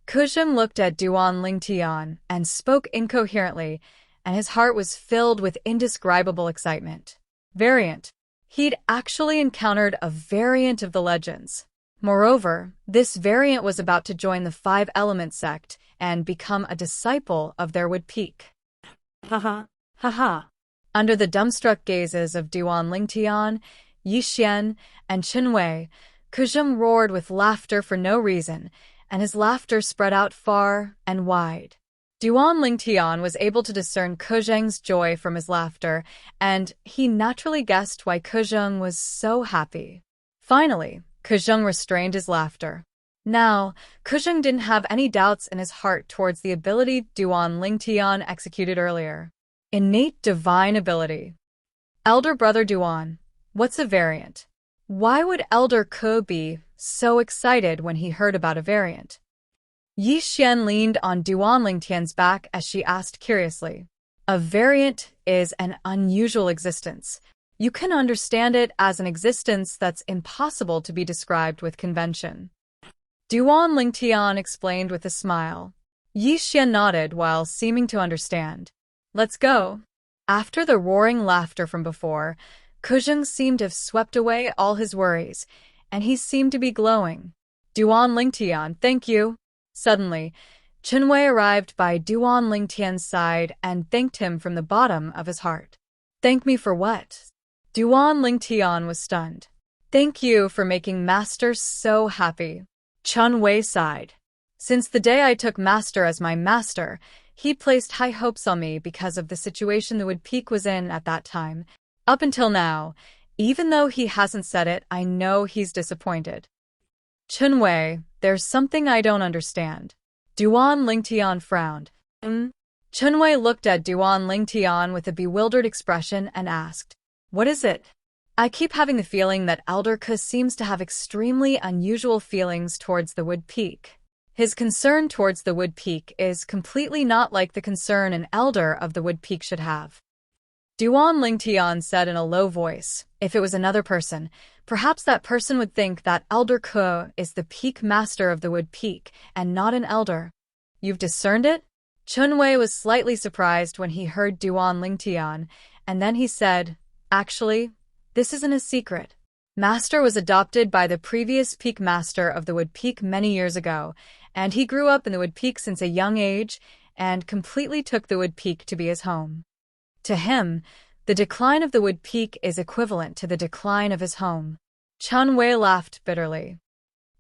A: Ke Zheng looked at Duan Lingtian and spoke incoherently, and his heart was filled with indescribable excitement. Variant. He'd actually encountered a variant of the legends. Moreover, this variant was about to join the five-element sect and become a disciple of their wood peak.
B: Ha ha.
A: Under the dumbstruck gazes of Duan Lingtian, Yi Xian, and Chen Wei, Ke Zheng roared with laughter for no reason, and his laughter spread out far and wide. Duan Lingtian was able to discern Ke Zheng's joy from his laughter, and he naturally guessed why Ke Zheng was so happy. Finally, Kuzheng restrained his laughter. Now, Kuzheng didn't have any doubts in his heart towards the ability Duan Lingtian executed earlier. Innate divine ability. Elder brother Duan, what's a variant? Why would Elder Ke be so excited when he heard about a variant? Yi Xian leaned on Duan Lingtian's back as she asked curiously. A variant is an unusual existence. You can understand it as an existence that's impossible to be described with convention. Duan Lingtian explained with a smile. Yi Xian nodded while seeming to understand. Let's go. After the roaring laughter from before, Kuzheng seemed to have swept away all his worries, and he seemed to be glowing. Duan Lingtian, thank you. Suddenly, Chunwei arrived by Duan Lingtian's side and thanked him from the bottom of his heart. Thank me for what? Duan Lingtian was stunned. Thank you for making Master so happy. Chunwei sighed. Since the day I took Master as my master, he placed high hopes on me because of the situation the Wood Peak was in at that time. Up until now, even though he hasn't said it, I know he's disappointed. Chunwei, there's something I don't understand. Duan Lingtian frowned. Chunwei looked at Duan Lingtian with a bewildered expression and asked, what is it? I keep having the feeling that Elder Ke seems to have extremely unusual feelings towards the Wood Peak. His concern towards the Wood Peak is completely not like the concern an elder of the Wood Peak should have. Duan Lingtian said in a low voice, if it was another person, perhaps that person would think that Elder Ke is the peak master of the Wood Peak and not an elder. You've discerned it? Chunwei was slightly surprised when he heard Duan Lingtian, and then he said, actually, this isn't a secret. Master was adopted by the previous peak master of the Wood Peak many years ago, and he grew up in the Wood Peak since a young age and completely took the Wood Peak to be his home. To him, the decline of the Wood Peak is equivalent to the decline of his home. Chunwei laughed bitterly.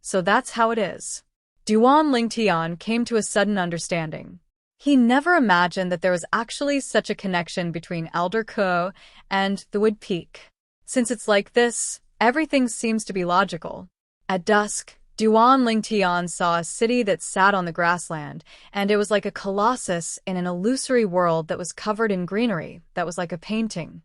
A: So that's how it is. Duan Lingtian came to a sudden understanding. He never imagined that there was actually such a connection between Elder Ke and the Wood Peak. Since it's like this, everything seems to be logical. At dusk, Duan Lingtian saw a city that sat on the grassland, and it was like a colossus in an illusory world that was covered in greenery that was like a painting.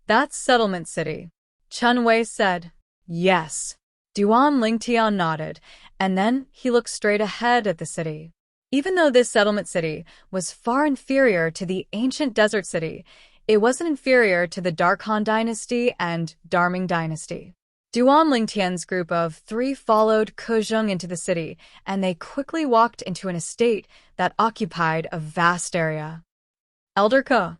A: That's Settlement City. Chunwei said. Yes. Duan Lingtian nodded, and then he looked straight ahead at the city. Even though this Settlement City was far inferior to the ancient Desert City, it wasn't inferior to the Darkhan Dynasty and Darming Dynasty. Duan Lingtian's group of 3 followed Kuzheng into the city, and they quickly walked into an estate that occupied a vast area. Elder Ke.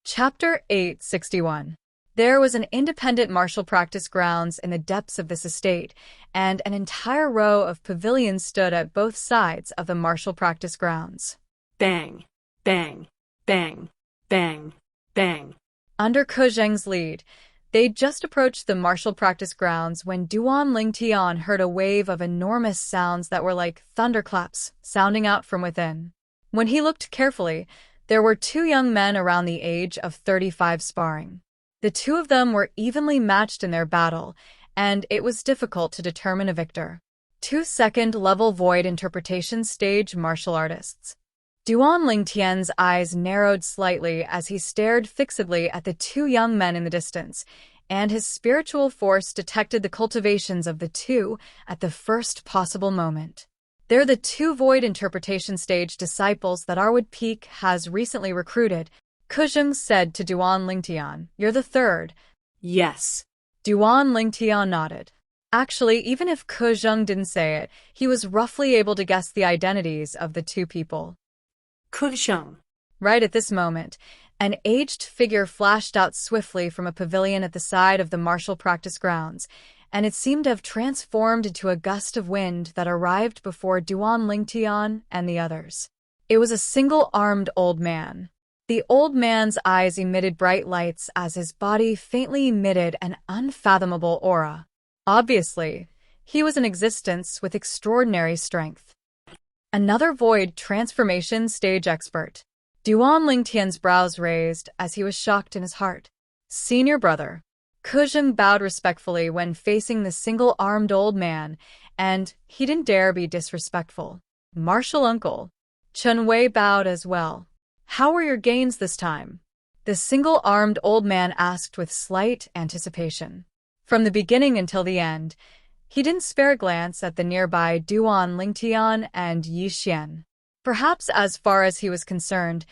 A: Chapter 861. There was an independent martial practice grounds in the depths of this estate, and an entire row of pavilions stood at both sides of the martial practice grounds.
B: Bang, bang, bang, bang, bang.
A: Under Kuzheng's lead, they'd just approached the martial practice grounds when Duan Lingtian heard a wave of enormous sounds that were like thunderclaps sounding out from within. When he looked carefully, there were 2 young men around the age of 35 sparring. The 2 of them were evenly matched in their battle, and it was difficult to determine a victor. 2 second-level void interpretation stage martial artists. Duan Lingtian's eyes narrowed slightly as he stared fixedly at the 2 young men in the distance, and his spiritual force detected the cultivations of the 2 at the first possible moment. They're the 2 void interpretation stage disciples that our Wood Peak has recently recruited. Kuzheng said to Duan Lingtian, you're the 3rd.
B: Yes.
A: Duan Lingtian nodded. Actually, even if Kuzheng didn't say it, he was roughly able to guess the identities of the 2 people.
B: Kuzheng.
A: Right at this moment, an aged figure flashed out swiftly from a pavilion at the side of the martial practice grounds, and it seemed to have transformed into a gust of wind that arrived before Duan Lingtian and the others. It was a single-armed old man. The old man's eyes emitted bright lights as his body faintly emitted an unfathomable aura. Obviously, he was in existence with extraordinary strength. Another void transformation stage expert. Duan Lingtian's brows raised as he was shocked in his heart. Senior brother. Kuzheng bowed respectfully when facing the single-armed old man, and he didn't dare be disrespectful. Martial uncle. Chen Wei bowed as well. How were your gains this time? The single-armed old man asked with slight anticipation. From the beginning until the end, he didn't spare a glance at the nearby Duan Lingtian and Yi Xian. Perhaps as far as he was concerned,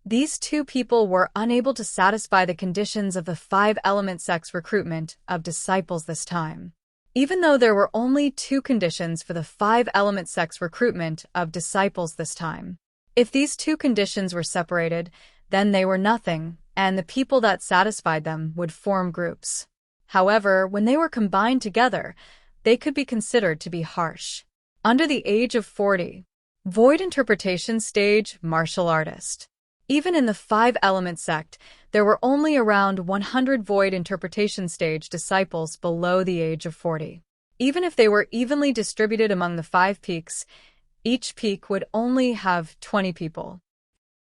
A: these two people were unable to satisfy the conditions of the 5-element sect's recruitment of disciples this time. Even though there were only 2 conditions for the 5-element sect's recruitment of disciples this time. If these 2 conditions were separated, then they were nothing, and the people that satisfied them would form groups. However, when they were combined together, they could be considered to be harsh. Under the age of 40. Void interpretation stage martial artist. Even in the 5-element sect, there were only around 100 void interpretation stage disciples below the age of 40. Even if they were evenly distributed among the 5 peaks, each peak would only have 20 people.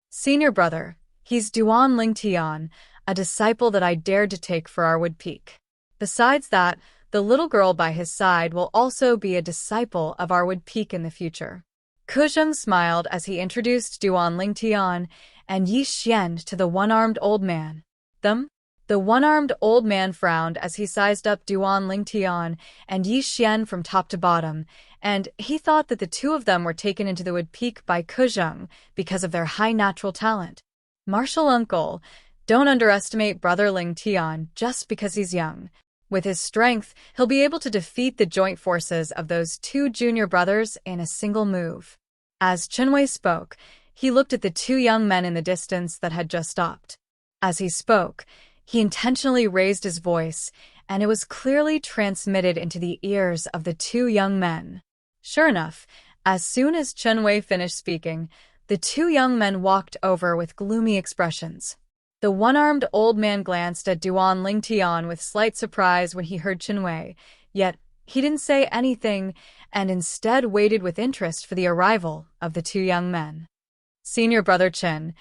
A: Senior brother, he's Duan Lingtian, a disciple that I dared to take for our wood peak. Besides that, the little girl by his side will also be a disciple of our wood peak in the future. Kuzheng smiled as he introduced Duan Lingtian and Yi Xian to the one-armed old man. Them? The one-armed old man frowned as he sized up Duan Lingtian and Yi Xian from top to bottom, and he thought that the 2 of them were taken into the wood peak by Kuzheng because of their high natural talent. Martial uncle, don't underestimate brother Lingtian just because he's young. With his strength, he'll be able to defeat the joint forces of those 2 junior brothers in a single move. As Chen Wei spoke, he looked at the 2 young men in the distance that had just stopped. As he spoke, he intentionally raised his voice, and it was clearly transmitted into the ears of the 2 young men. Sure enough, as soon as Chen Wei finished speaking, the 2 young men walked over with gloomy expressions. The one-armed old man glanced at Duan Lingtian with slight surprise when he heard Chen Wei, yet he didn't say anything and instead waited with interest for the arrival of the 2 young men. Senior brother Chen,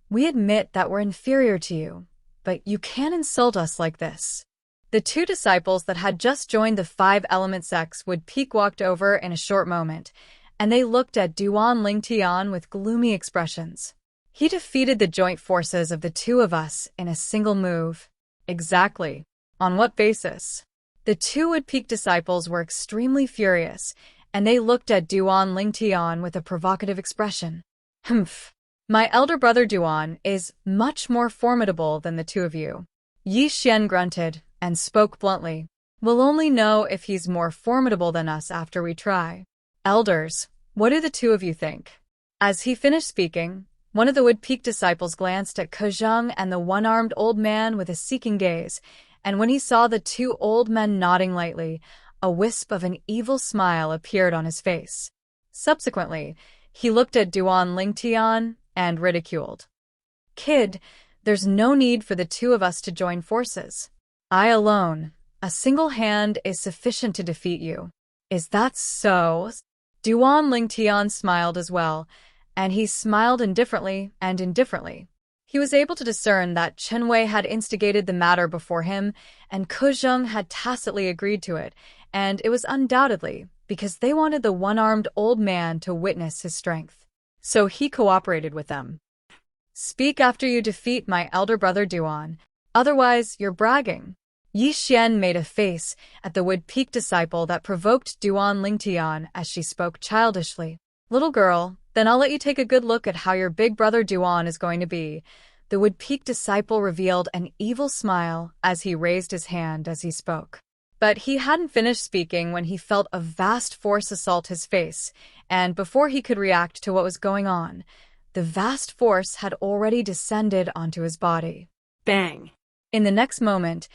A: we admit that we're inferior to you, but you can't insult us like this. The 2 disciples that had just joined the 5-element sects would peak walked over in a short moment, and they looked at Duan Lingtian with gloomy expressions. He defeated the joint forces of the 2 of us in a single move. Exactly. On what basis? The 2 wood peak disciples were extremely furious, and they looked at Duan Lingtian with a provocative expression. Humph. My elder brother Duan is much more formidable than the 2 of you. Yi Xian grunted and spoke bluntly. We'll only know if he's more formidable than us after we try. Elders, what do the 2 of you think? As he finished speaking, one of the wood peak disciples glanced at Kuzheng and the one-armed old man with a seeking gaze, and when he saw the 2 old men nodding lightly, a wisp of an evil smile appeared on his face. Subsequently, he looked at Duan Lingtian and ridiculed. Kid, there's no need for the 2 of us to join forces. I alone, a single hand is sufficient to defeat you. Is that so? Duan Lingtian smiled as well, and he smiled indifferently and indifferently. He was able to discern that Chen Wei had instigated the matter before him, and Kuzheng had tacitly agreed to it, and it was undoubtedly because they wanted the one-armed old man to witness his strength. So he cooperated with them. Speak after you defeat my elder brother Duan, otherwise you're bragging. Yi Xian made a face at the wood peak disciple that provoked Duan Lingtian as she spoke childishly. Little girl, then I'll let you take a good look at how your big brother Duan is going to be. The wood peak disciple revealed an evil smile as he raised his hand as he spoke. But he hadn't finished speaking when he felt a vast force assault his face, and before he could react to what was going on, the vast force had already descended onto his body.
B: Bang!
A: In the next moment,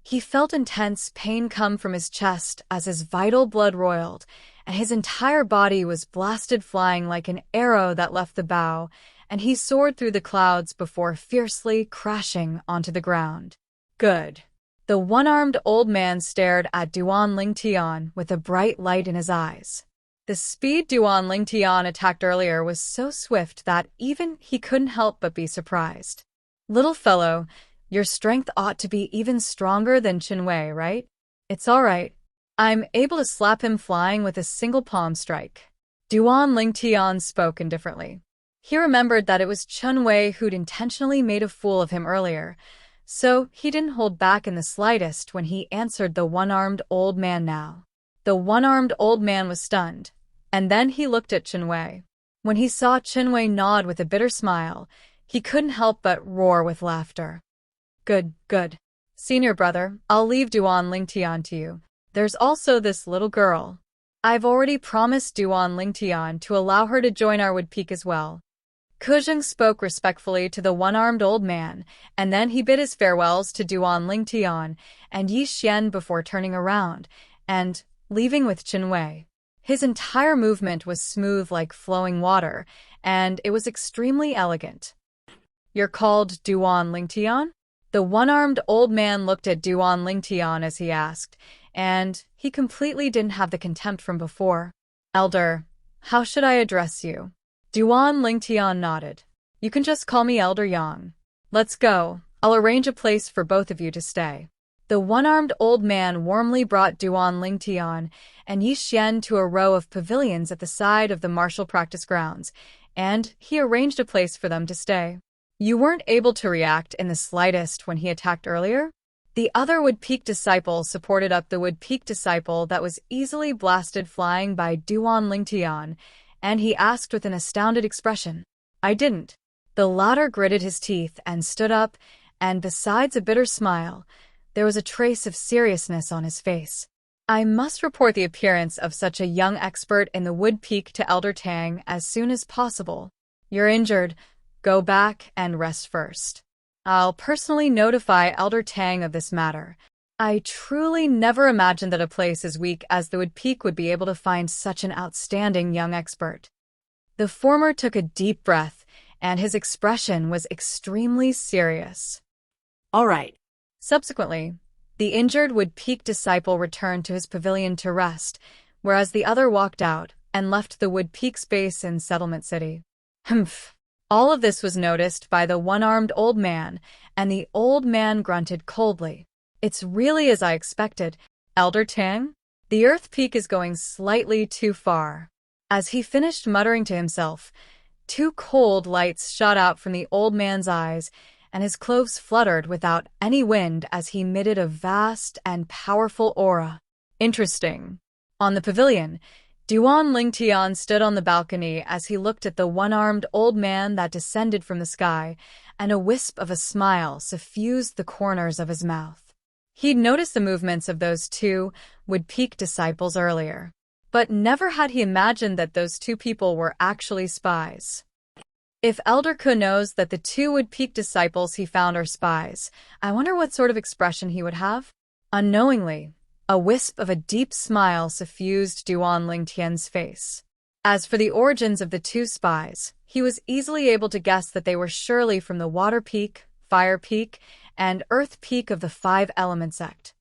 A: he felt intense pain come from his chest as his vital blood roiled, and his entire body was blasted flying like an arrow that left the bow, and he soared through the clouds before fiercely crashing onto the ground. Good. The one-armed old man stared at Duan Lingtian with a bright light in his eyes. The speed Duan Lingtian attacked earlier was so swift that even he couldn't help but be surprised. Little fellow, your strength ought to be even stronger than Xueqi, right? It's all right. I'm able to slap him flying with a single palm strike. Duan Lingtian spoke indifferently. He remembered that it was Xueqi who'd intentionally made a fool of him earlier, so he didn't hold back in the slightest when he answered the one-armed old man now. The one-armed old man was stunned, and then he looked at Xueqi. When he saw Xueqi nod with a bitter smile, he couldn't help but roar with laughter. Good, good. Senior brother, I'll leave Duan Lingtian to you. There's also this little girl. I've already promised Duan Lingtian to allow her to join our wood peak as well. Kuzheng spoke respectfully to the one-armed old man, and then he bid his farewells to Duan Lingtian and Yi Xian before turning around and leaving with Xueqi. His entire movement was smooth like flowing water, and it was extremely elegant. You're called Duan Lingtian? The one-armed old man looked at Duan Lingtian as he asked, and he completely didn't have the contempt from before. Elder, how should I address you? Duan Lingtian nodded. You can just call me Elder Yang. Let's go. I'll arrange a place for both of you to stay. The one-armed old man warmly brought Duan Lingtian and Yi Xian to a row of pavilions at the side of the martial practice grounds, and he arranged a place for them to stay. You weren't able to react in the slightest when he attacked earlier? The other Wood Peak disciple supported up the Wood Peak disciple that was easily blasted flying by Duan Lingtian, and he asked with an astounded expression. I didn't. The latter gritted his teeth and stood up, and besides a bitter smile, there was a trace of seriousness on his face. I must report the appearance of such a young expert in the Wood Peak to Elder Tang as soon as possible. You're injured. Go back and rest first. I'll personally notify Elder Tang of this matter. I truly never imagined that a place as weak as the Wood Peak would be able to find such an outstanding young expert. The former took a deep breath, and his expression was extremely serious.
B: All right.
A: Subsequently, the injured Wood Peak disciple returned to his pavilion to rest, whereas the other walked out and left the Wood Peak space in Settlement City. Humph. All of this was noticed by the one-armed old man, and the old man grunted coldly. It's really as I expected, Elder Tang. The Earth Peak is going slightly too far. As he finished muttering to himself, two cold lights shot out from the old man's eyes, and his clothes fluttered without any wind as he emitted a vast and powerful aura. Interesting. On the pavilion, Duan Lingtian stood on the balcony as he looked at the one-armed old man that descended from the sky, and a wisp of a smile suffused the corners of his mouth. He'd noticed the movements of those two Wood Peak disciples earlier, but never had he imagined that those two people were actually spies. If Elder Ke knows that the two Wood Peak disciples he found are spies, I wonder what sort of expression he would have? Unknowingly, a wisp of a deep smile suffused Duan Lingtian's face. As for the origins of the two spies, he was easily able to guess that they were surely from the Water Peak, Fire Peak, and Earth Peak of the Five Element sect.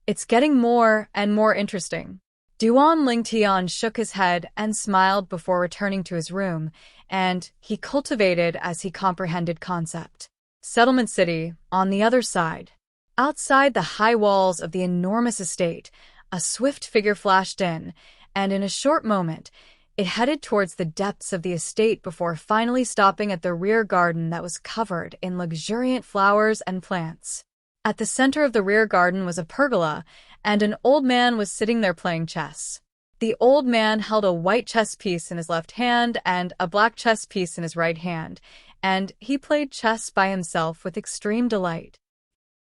A: It's getting more and more interesting. Duan Lingtian shook his head and smiled before returning to his room, and he cultivated as he comprehended concept. Settlement City, on the other side. Outside the high walls of the enormous estate, a swift figure flashed in, and in a short moment, it headed towards the depths of the estate before finally stopping at the rear garden that was covered in luxuriant flowers and plants. At the center of the rear garden was a pergola, and an old man was sitting there playing chess. The old man held a white chess piece in his left hand and a black chess piece in his right hand, and he played chess by himself with extreme delight.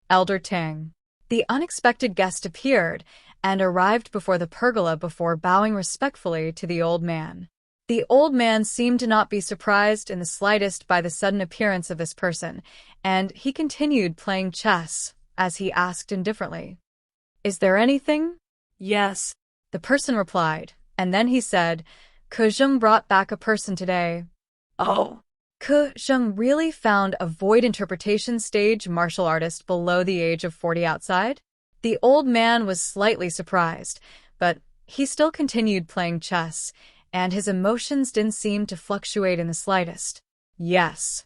A: Elder Tang. The unexpected guest appeared and arrived before the pergola before bowing respectfully to the old man. The old man seemed to not be surprised in the slightest by the sudden appearance of this person, and he continued playing chess as he asked indifferently, Is there anything?
B: Yes.
A: The person replied, and then he said, Kuzheng brought back a person today.
B: Oh.
A: Kuzheng really found a void interpretation stage martial artist below the age of 40 outside? The old man was slightly surprised, but He still continued playing chess, and his emotions didn't seem to fluctuate in the slightest. Yes.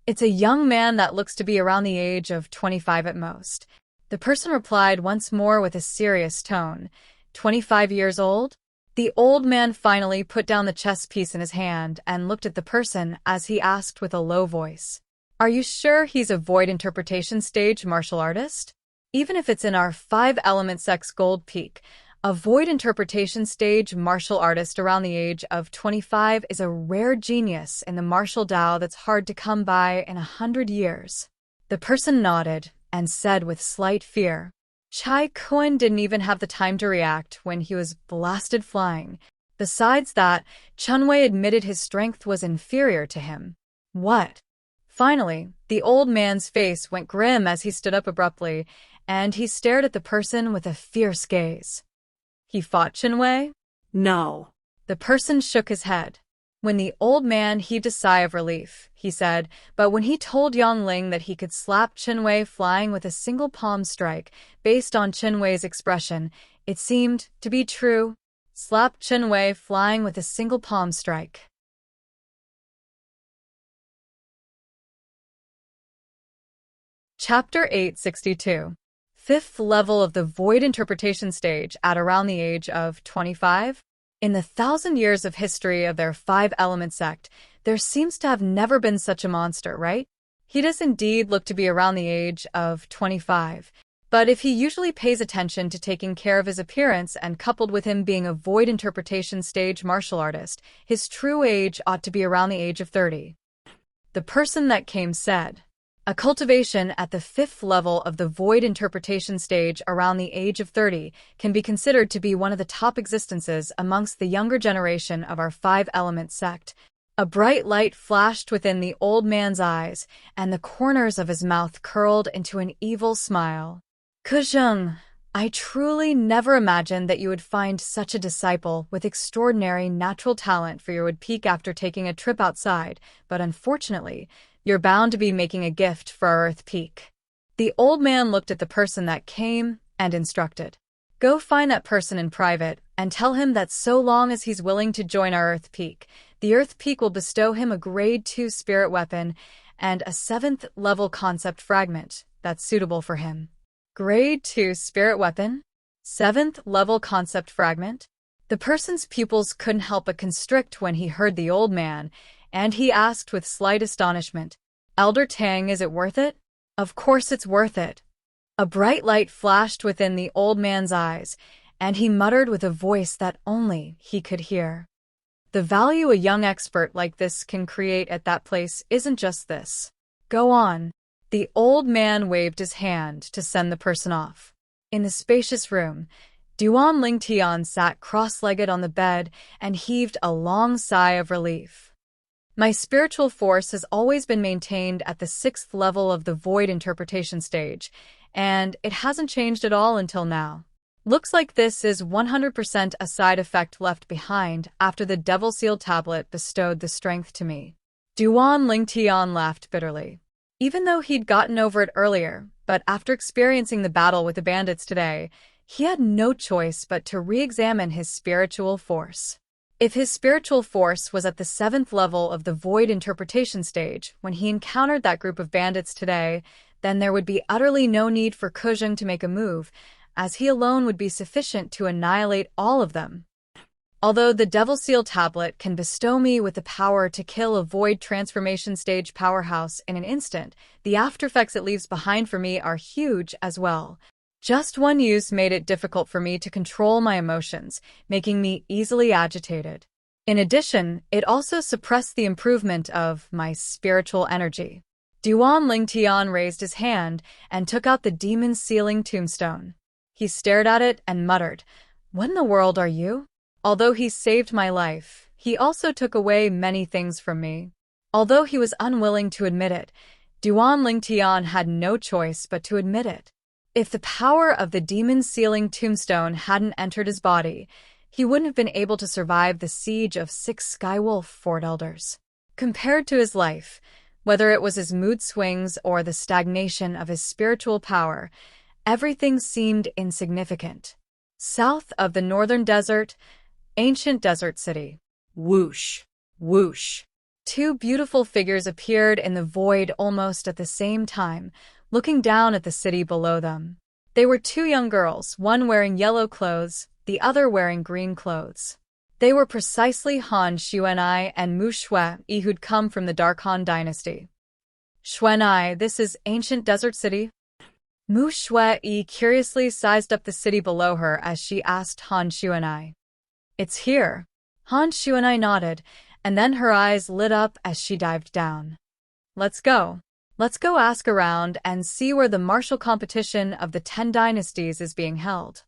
A: It's a young man that looks to be around the age of 25 at most. The person replied once more with a serious tone. 25 years old? The old man finally put down the chess piece in his hand and looked at the person as he asked with a low voice. Are you sure he's a void interpretation stage martial artist? Even if it's in our 5-element sex gold peak, a void interpretation stage martial artist around the age of 25 is a rare genius in the martial Tao that's hard to come by in 100 years. The person nodded and said with slight fear. Chai Kun didn't even have the time to react when he was blasted flying. Besides that, Chunwei admitted his strength was inferior to him. What? Finally, the old man's face went grim as he stood up abruptly, and he stared at the person with a fierce gaze. He fought Chunwei?
B: No.
A: The person shook his head. When the old man heaved a sigh of relief, he said, but when he told Yongling that he could slap Chunwei flying with a single palm strike, based on Chunwei's expression, it seemed to be true. Slap Chunwei flying with a single palm strike. Chapter 862. Fifth level of the void interpretation stage at around the age of 25? In the 1,000 years of history of their 5-element sect, there seems to have never been such a monster, right? He does indeed look to be around the age of 25. But if he usually pays attention to taking care of his appearance and coupled with him being a void interpretation stage martial artist, his true age ought to be around the age of 30. The person that came said. A cultivation at the 5th level of the void interpretation stage around the age of 30 can be considered to be one of the top existences amongst the younger generation of our 5-element sect. A bright light flashed within the old man's eyes, and the corners of his mouth curled into an evil smile. Kuzheng, I truly never imagined that you would find such a disciple with extraordinary natural talent for your wood peak after taking a trip outside, but unfortunately, you're bound to be making a gift for our Earth Peak. The old man looked at the person that came and instructed. Go find that person in private and tell him that so long as he's willing to join our Earth Peak, the Earth Peak will bestow him a grade 2 spirit weapon and a 7th level concept fragment that's suitable for him. Grade 2 spirit weapon? 7th level concept fragment? The person's pupils couldn't help but constrict when he heard the old man, and he asked with slight astonishment, Elder Tang, is it worth it? Of course it's worth it. A bright light flashed within the old man's eyes, and he muttered with a voice that only he could hear. The value a young expert like this can create at that place isn't just this. Go on. The old man waved his hand to send the person off. In the spacious room, Duan Lingtian sat cross-legged on the bed and heaved a long sigh of relief. My spiritual force has always been maintained at the 6th level of the void interpretation stage, and it hasn't changed at all until now. Looks like this is 100% a side effect left behind after the Devil Seal tablet bestowed the strength to me. Duan Lingtian laughed bitterly. Even though he'd gotten over it earlier, but after experiencing the battle with the bandits today, he had no choice but to re-examine his spiritual force. If his spiritual force was at the 7th level of the void interpretation stage when he encountered that group of bandits today, then there would be utterly no need for Kuzheng to make a move, as he alone would be sufficient to annihilate all of them. Although the Devil Seal tablet can bestow me with the power to kill a void transformation stage powerhouse in an instant, the aftereffects it leaves behind for me are huge as well. Just one use made it difficult for me to control my emotions, making me easily agitated. In addition, it also suppressed the improvement of my spiritual energy. Duan Lingtian raised his hand and took out the demon's sealing tombstone. He stared at it and muttered, "What in the world are you?" Although he saved my life, he also took away many things from me. Although he was unwilling to admit it, Duan Lingtian had no choice but to admit it. If the power of the demon's sealing tombstone hadn't entered his body, he wouldn't have been able to survive the siege of 6 Skywolf Fort Elders. Compared to his life, whether it was his mood swings or the stagnation of his spiritual power, everything seemed insignificant. South of the northern desert, ancient desert city.
B: Whoosh, whoosh.
A: Two beautiful figures appeared in the void almost at the same time, looking down at the city below them. They were two young girls, one wearing yellow clothes, the other wearing green clothes. They were precisely Han Xueqi and Mu Xueqi, who'd come from the Dark Han dynasty. Xueqi, this is ancient desert city? Mu Xueqi curiously sized up the city below her as she asked Han Xueqi. It's here. Han Xueqi nodded, and then her eyes lit up as she dived down. Let's go. Let's go ask around and see where the martial competition of the 10 dynasties is being held.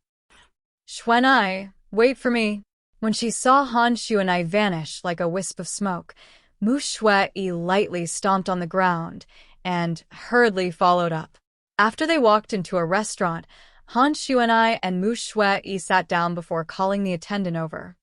A: Xueqi, wait for me. When she saw Han Xueqi vanish like a wisp of smoke, Mu Xueqi lightly stomped on the ground and hurriedly followed up. After they walked into a restaurant, Han Xueqi and Mu Xueqi sat down before calling the attendant over.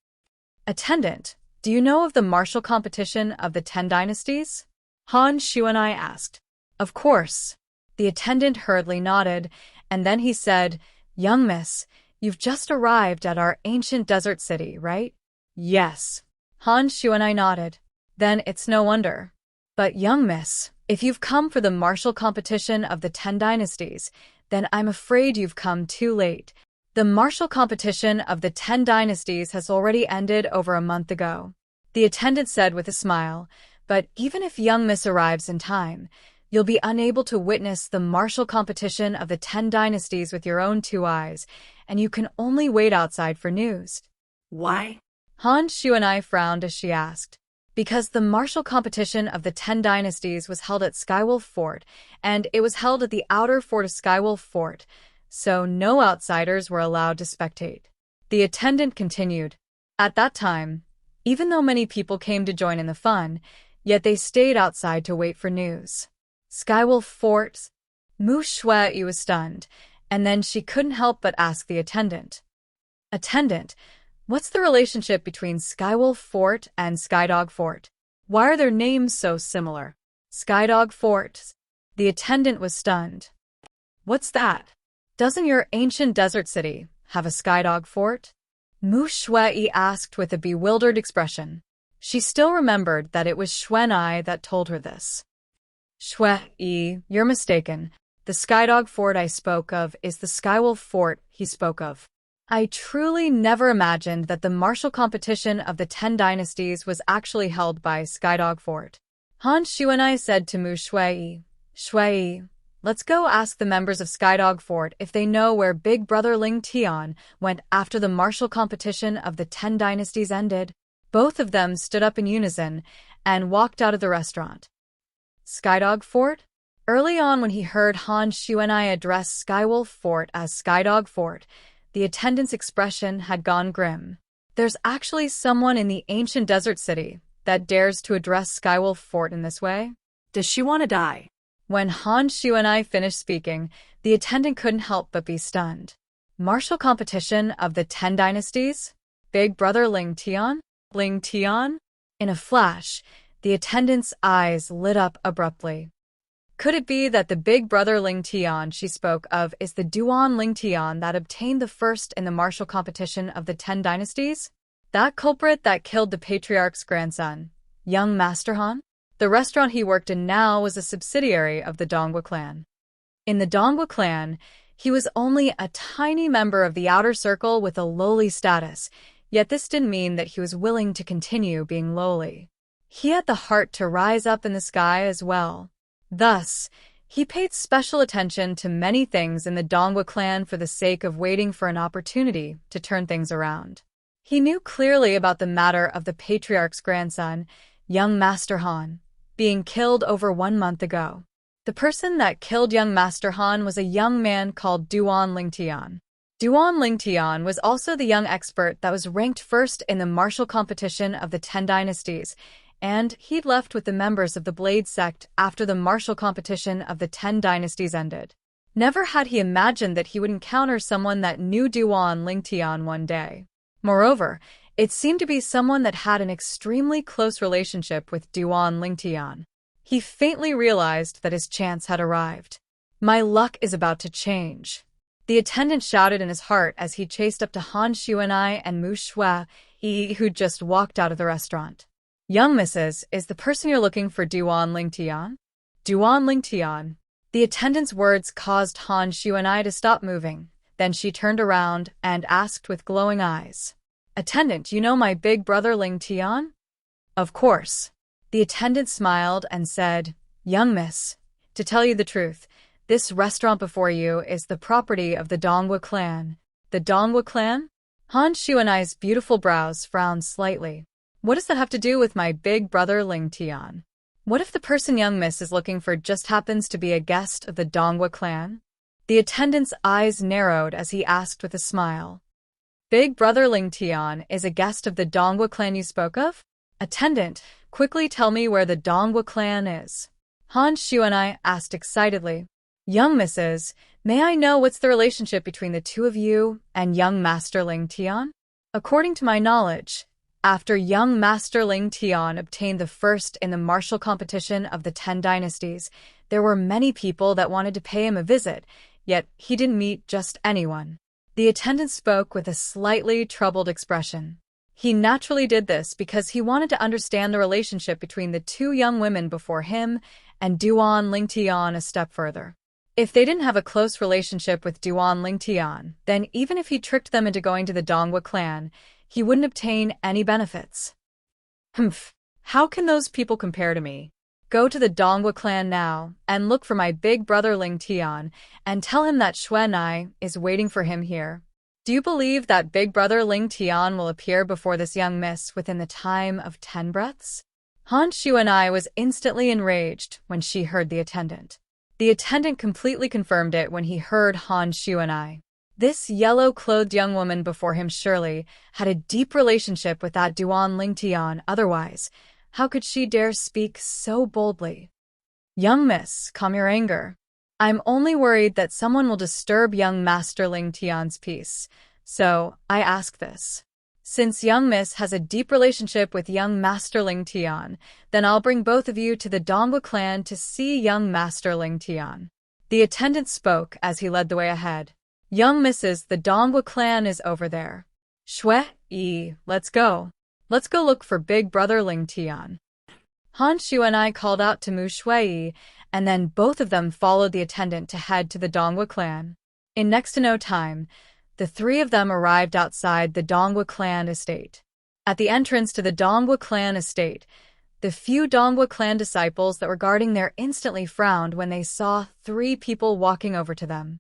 A: Attendant, do you know of the martial competition of the 10 dynasties? Han Xueqi asked. Of course. The attendant hurriedly nodded, and then he said, Young miss, you've just arrived at our ancient desert city, right? Yes. Han Xueqi nodded. Then it's no wonder. But young miss, if you've come for the martial competition of the 10 dynasties, then I'm afraid you've come too late. The martial competition of the 10 dynasties has already ended over a month ago. The attendant said with a smile, but even if young miss arrives in time, you'll be unable to witness the martial competition of the 10 dynasties with your own 2 eyes, and you can only wait outside for news.
B: Why?
A: Han Xueqi frowned as she asked. Because the martial competition of the 10 dynasties was held at Skywolf Fort, and it was held at the outer fort of Skywolf Fort, so no outsiders were allowed to spectate. The attendant continued. At that time, even though many people came to join in the fun, yet they stayed outside to wait for news. Skywolf Fort. Mu Xueqi was stunned, and then she couldn't help but ask the attendant. Attendant, what's the relationship between Skywolf Fort and Skydog Fort? Why are their names so similar? Skydog Fort. The attendant was stunned. What's that? Doesn't your ancient desert city have a Skydog Fort? Mu Xueqi asked with a bewildered expression. She still remembered that it was Xueqi that told her this. Xueqi, you're mistaken. The Skydog Fort I spoke of is the Skywolf Fort he spoke of. I truly never imagined that the martial competition of the 10 dynasties was actually held by Skydog Fort. Han Xueqi said to Mu Xueqi, Xueqi, let's go ask the members of Skydog Fort if they know where Big Brother Ling Tian went after the martial competition of the 10 dynasties ended. Both of them stood up in unison and walked out of the restaurant. Skydog Fort? Early on when he heard Han Xueqi address Skywolf Fort as Skydog Fort, the attendant's expression had gone grim. There's actually someone in the ancient desert city that dares to address Skywolf Fort in this way?
B: Does she want to die?
A: When Han Xueqi finished speaking, the attendant couldn't help but be stunned. Martial competition of the 10 dynasties? Big Brother Ling Tian? Ling Tian? In a flash, the attendant's eyes lit up abruptly. Could it be that the Big Brother Ling Tian she spoke of is the Duan Ling Tian that obtained the first in the martial competition of the 10 dynasties? That culprit that killed the patriarch's grandson, young Master Han? The restaurant he worked in now was a subsidiary of the Dongwu clan. In the Dongwu clan, he was only a tiny member of the outer circle with a lowly status, yet this didn't mean that he was willing to continue being lowly. He had the heart to rise up in the sky as well. Thus, he paid special attention to many things in the Dongwu clan for the sake of waiting for an opportunity to turn things around. He knew clearly about the matter of the patriarch's grandson, young Master Han, being killed over 1 month ago. The person that killed young Master Han was a young man called Duan Ling Tian. Duan Ling Tian was also the young expert that was ranked first in the martial competition of the 10 dynasties, and he'd left with the members of the Blade sect after the martial competition of the 10 dynasties ended. Never had he imagined that he would encounter someone that knew Duan Ling Tian one day. Moreover, it seemed to be someone that had an extremely close relationship with Duan Ling Tian. He faintly realized that his chance had arrived. My luck is about to change. The attendant shouted in his heart as he chased up to Han Xuanai and Mu Xueqi, who'd just walked out of the restaurant. Young Mrs., is the person you're looking for Duan Lingtian? Duan Lingtian. The attendant's words caused Han Xuanai to stop moving. Then she turned around and asked with glowing eyes. Attendant, you know my big brother Lingtian? Of course. The attendant smiled and said, Young miss, to tell you the truth, this restaurant before you is the property of the Donghua clan. The Donghua clan? Han Xuanai's beautiful brows frowned slightly. What does that have to do with my big brother Lingtian? What if the person young miss is looking for just happens to be a guest of the Donghua clan? The attendant's eyes narrowed as he asked with a smile. Big brother Lingtian is a guest of the Donghua clan you spoke of? Attendant, quickly tell me where the Donghua clan is. Han Xuanai asked excitedly. Young Mrs., may I know what's the relationship between the two of you and young Master Lingtian? According to my knowledge, after young Master Lingtian obtained the first in the martial competition of the 10 dynasties, there were many people that wanted to pay him a visit, yet he didn't meet just anyone. The attendant spoke with a slightly troubled expression. He naturally did this because he wanted to understand the relationship between the two young women before him and Duan Lingtian a step further. If they didn't have a close relationship with Duan Lingtian, then even if he tricked them into going to the Donghua clan, he wouldn't obtain any benefits. Humph, how can those people compare to me? Go to the Donghua clan now and look for my big brother Lingtian and tell him that Xuanai is waiting for him here. Do you believe that big brother Lingtian will appear before this young miss within the time of 10 breaths? Han Xuanai was instantly enraged when she heard the attendant. The attendant completely confirmed it when he heard Han Xuanai. This yellow-clothed young woman before him surely had a deep relationship with that Duan Lingtian, otherwise, how could she dare speak so boldly? Young miss, calm your anger. I'm only worried that someone will disturb young Master Lingtian's peace, so I ask this. Since young miss has a deep relationship with young Master Lingtian, then I'll bring both of you to the Donghua clan to see young Master Lingtian. The attendant spoke as he led the way ahead. Young misses, the Donghua clan is over there. Xueqi, let's go. Let's go look for big brother Lingtian. Han Xuanai called out to Mu Xueqi, and then both of them followed the attendant to head to the Donghua clan. In next to no time, the three of them arrived outside the Donghua clan estate. At the entrance to the Donghua clan estate, the few Donghua clan disciples that were guarding there instantly frowned when they saw 3 people walking over to them.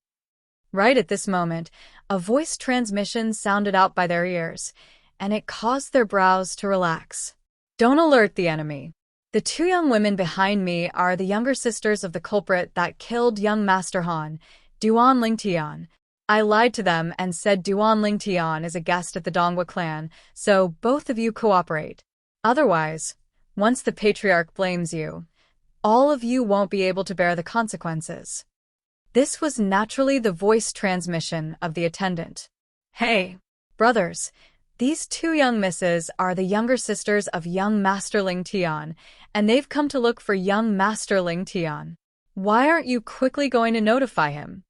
A: Right at this moment, a voice transmission sounded out by their ears, and it caused their brows to relax. Don't alert the enemy. The 2 young women behind me are the younger sisters of the culprit that killed young Master Han, Duan Lingtian. I lied to them and said Duan Lingtian is a guest at the Donghua clan, so both of you cooperate. Otherwise, once the patriarch blames you, all of you won't be able to bear the consequences. This was naturally the voice transmission of the attendant. Hey, brothers, these 2 young misses are the younger sisters of young Master Lingtian, and they've come to look for young Master Lingtian. Why aren't you quickly going to notify him?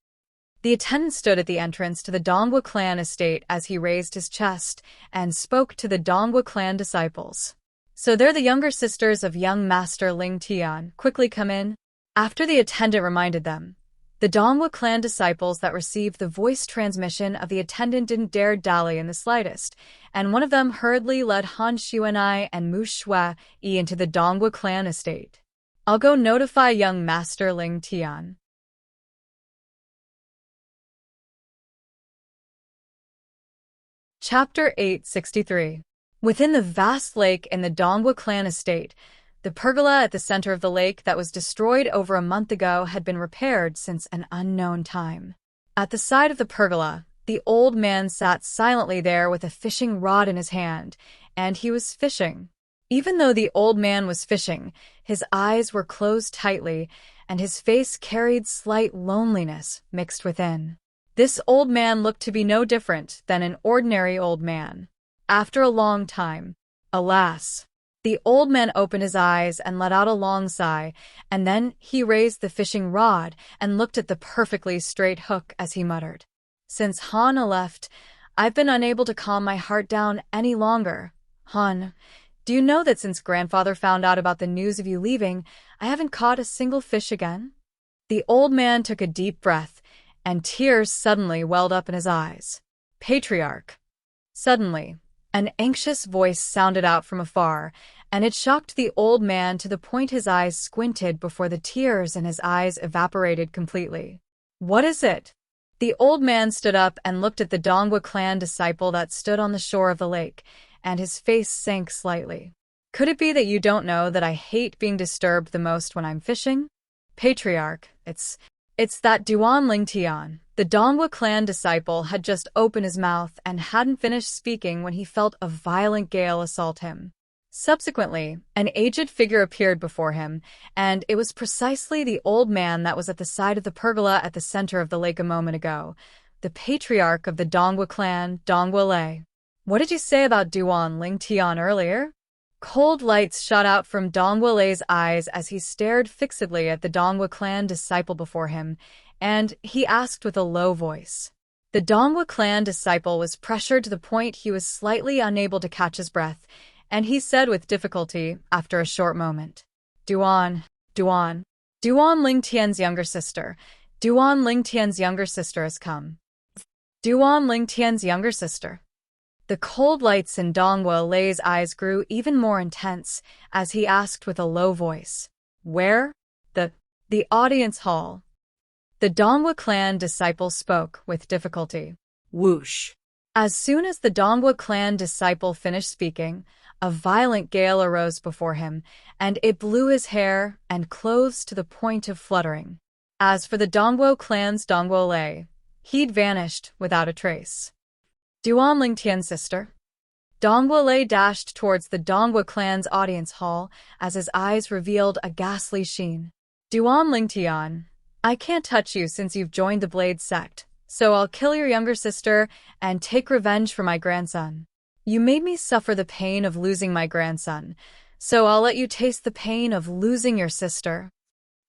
A: The attendant stood at the entrance to the Donghua clan estate as he raised his chest and spoke to the Donghua clan disciples. So they're the younger sisters of young Master Lingtian. Quickly come in. After the attendant reminded them, the Donghua clan disciples that received the voice transmission of the attendant didn't dare dally in the slightest, and one of them hurriedly led Han Xuanai and Mu Xueqi into the Donghua clan estate. I'll go notify young Master Lingtian. Chapter 863. Within the vast lake in the Donghua clan estate, the pergola at the center of the lake that was destroyed over a month ago had been repaired since an unknown time. At the side of the pergola, the old man sat silently there with a fishing rod in his hand, and he was fishing. Even though the old man was fishing, his eyes were closed tightly, and his face carried slight loneliness mixed within. This old man looked to be no different than an ordinary old man. After a long time, alas, the old man opened his eyes and let out a long sigh, and then he raised the fishing rod and looked at the perfectly straight hook as he muttered, Since Hana left, I've been unable to calm my heart down any longer. Han, do you know that since grandfather found out about the news of you leaving, I haven't caught a single fish again? The old man took a deep breath, and tears suddenly welled up in his eyes. Patriarch. Suddenly, an anxious voice sounded out from afar, and it shocked the old man to the point his eyes squinted before the tears in his eyes evaporated completely. What is it? The old man stood up and looked at the Dongwa clan disciple that stood on the shore of the lake, and his face sank slightly. Could it be that you don't know that I hate being disturbed the most when I'm fishing? Patriarch, it's that Duan Lingtian. The Dongwa clan disciple had just opened his mouth and hadn't finished speaking when he felt a violent gale assault him. Subsequently, an aged figure appeared before him, and it was precisely the old man that was at the side of the pergola at the center of the lake a moment ago, the patriarch of the Dongwa clan, Dongwa Lei. What did you say about Duan Lingtian earlier? Cold lights shot out from Dongwa Lei's eyes as he stared fixedly at the Dongwa clan disciple before him, and he asked with a low voice. The Dongwa clan disciple was pressured to the point he was slightly unable to catch his breath, and he said with difficulty, after a short moment, Duan Lingtian's younger sister. Duan Lingtian's younger sister has come. Duan Lingtian's younger sister. The cold lights in Dongwa Lei's eyes grew even more intense as he asked with a low voice, Where? The audience hall. The Dongwa clan disciple spoke with difficulty.
B: Whoosh.
A: As soon as the Dongwa clan disciple finished speaking, a violent gale arose before him, and it blew his hair and clothes to the point of fluttering. As for the Dongwa clan's Dongwa Lei, he'd vanished without a trace. Duan Lingtian's sister. Dongwa Lei dashed towards the Dongwa clan's audience hall as his eyes revealed a ghastly sheen. Duan Lingtian, I can't touch you since you've joined the Blade sect, so I'll kill your younger sister and take revenge for my grandson. You made me suffer the pain of losing my grandson, so I'll let you taste the pain of losing your sister.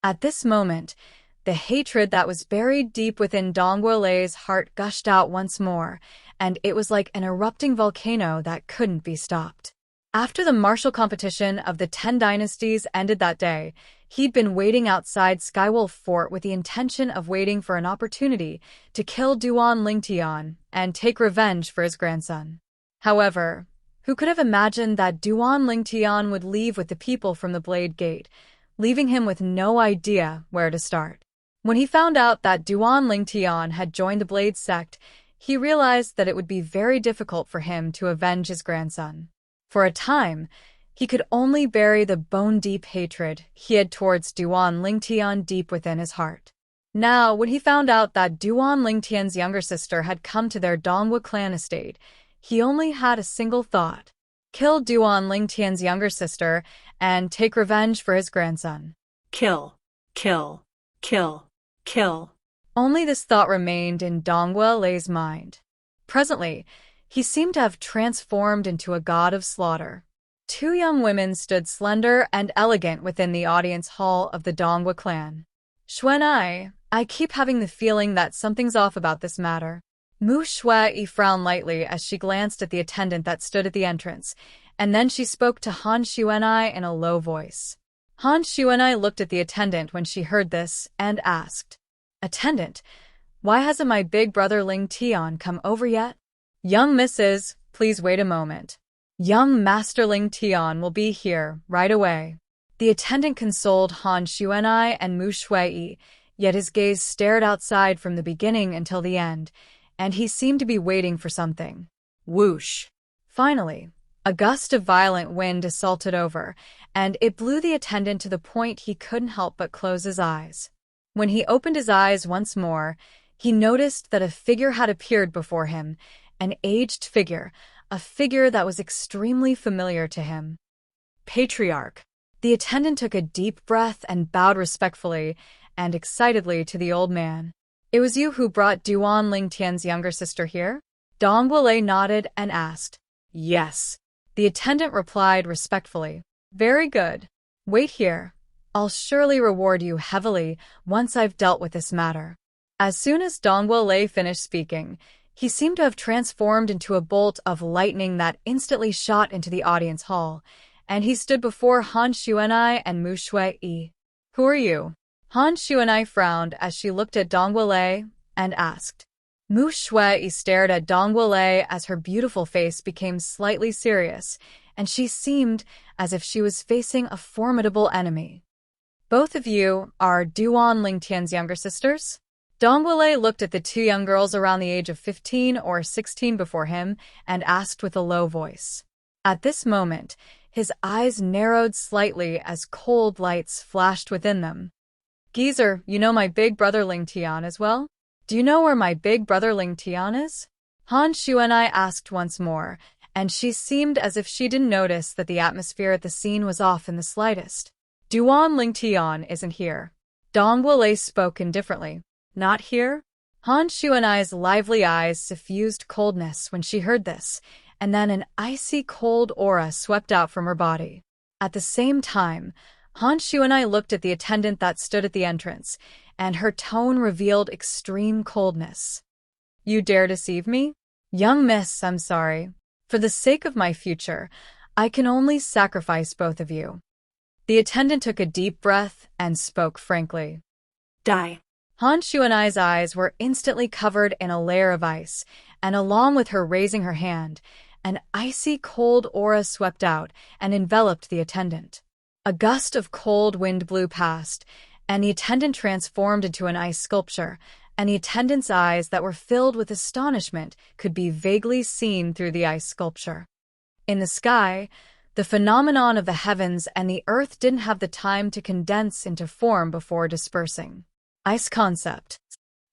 A: At this moment, the hatred that was buried deep within Dongwa Lei's heart gushed out once more, and it was like an erupting volcano that couldn't be stopped. After the martial competition of the 10 dynasties ended that day, he'd been waiting outside Skywolf Fort with the intention of waiting for an opportunity to kill Duan Lingtian and take revenge for his grandson. However, who could have imagined that Duan Lingtian would leave with the people from the Blade Gate, leaving him with no idea where to start? When he found out that Duan Lingtian had joined the Blade sect, he realized that it would be very difficult for him to avenge his grandson. For a time, he could only bury the bone-deep hatred he had towards Duan Lingtian deep within his heart. Now, when he found out that Duan Lingtian's younger sister had come to their Dongwa clan estate, he only had a single thought: kill Duan Lingtian's younger sister and take revenge for his grandson.
B: Kill. Kill. Kill. Kill.
A: Only this thought remained in Dongwa Lei's mind. Presently, he seemed to have transformed into a god of slaughter. 2 young women stood slender and elegant within the audience hall of the Dongwa clan. Xueqi, I keep having the feeling that something's off about this matter. Xueqi frowned lightly as she glanced at the attendant that stood at the entrance, and then she spoke to Han Xueqi in a low voice. Han Xueqi looked at the attendant when she heard this and asked, Attendant, why hasn't my big brother Ling Tian come over yet? Young Mrs., please wait a moment. Young Master Ling Tian will be here right away. The attendant consoled Han Xueqi and Xueqi, yet his gaze stared outside from the beginning until the end, and he seemed to be waiting for something.
B: Whoosh.
A: Finally, a gust of violent wind assaulted over, and it blew the attendant to the point he couldn't help but close his eyes. When he opened his eyes once more, he noticed that a figure had appeared before him, an aged figure, a figure that was extremely familiar to him. Patriarch. The attendant took a deep breath and bowed respectfully and excitedly to the old man. It was you who brought Duan Lingtian's younger sister here? Dongwa Lei nodded and asked. Yes. The attendant replied respectfully. Very good. Wait here. I'll surely reward you heavily once I've dealt with this matter. As soon as Dongguo finished speaking, he seemed to have transformed into a bolt of lightning that instantly shot into the audience hall, and he stood before Han Xuanai and Mu Xueqi. Who are you? Han Xuanai frowned as she looked at Dongguo and asked. Mu Xueqi stared at Dongguo as her beautiful face became slightly serious, and she seemed as if she was facing a formidable enemy. Both of you are Duan Lingtian's younger sisters? Dongguo looked at the two young girls around the age of 15 or 16 before him and asked with a low voice. At this moment, his eyes narrowed slightly as cold lights flashed within them. Geezer, you know my big brother Lingtian as well? Do you know where my big brother Lingtian is? Han Xuanai asked once more, and she seemed as if she didn't notice that the atmosphere at the scene was off in the slightest. Duan Lingtian isn't here. Dongguo spoke indifferently. Not here? Han Xuanai's lively eyes suffused coldness when she heard this, and then an icy cold aura swept out from her body. At the same time, Han Xuanai looked at the attendant that stood at the entrance, and her tone revealed extreme coldness. You dare deceive me? Young miss, I'm sorry. For the sake of my future, I can only sacrifice both of you. The attendant took a deep breath and spoke frankly.
B: Die.
A: Han Xuanai's eyes were instantly covered in a layer of ice, and along with her raising her hand, an icy cold aura swept out and enveloped the attendant. A gust of cold wind blew past, and the attendant transformed into an ice sculpture, and the attendant's eyes that were filled with astonishment could be vaguely seen through the ice sculpture. In the sky, the phenomenon of the heavens and the earth didn't have the time to condense into form before dispersing. Ice concept.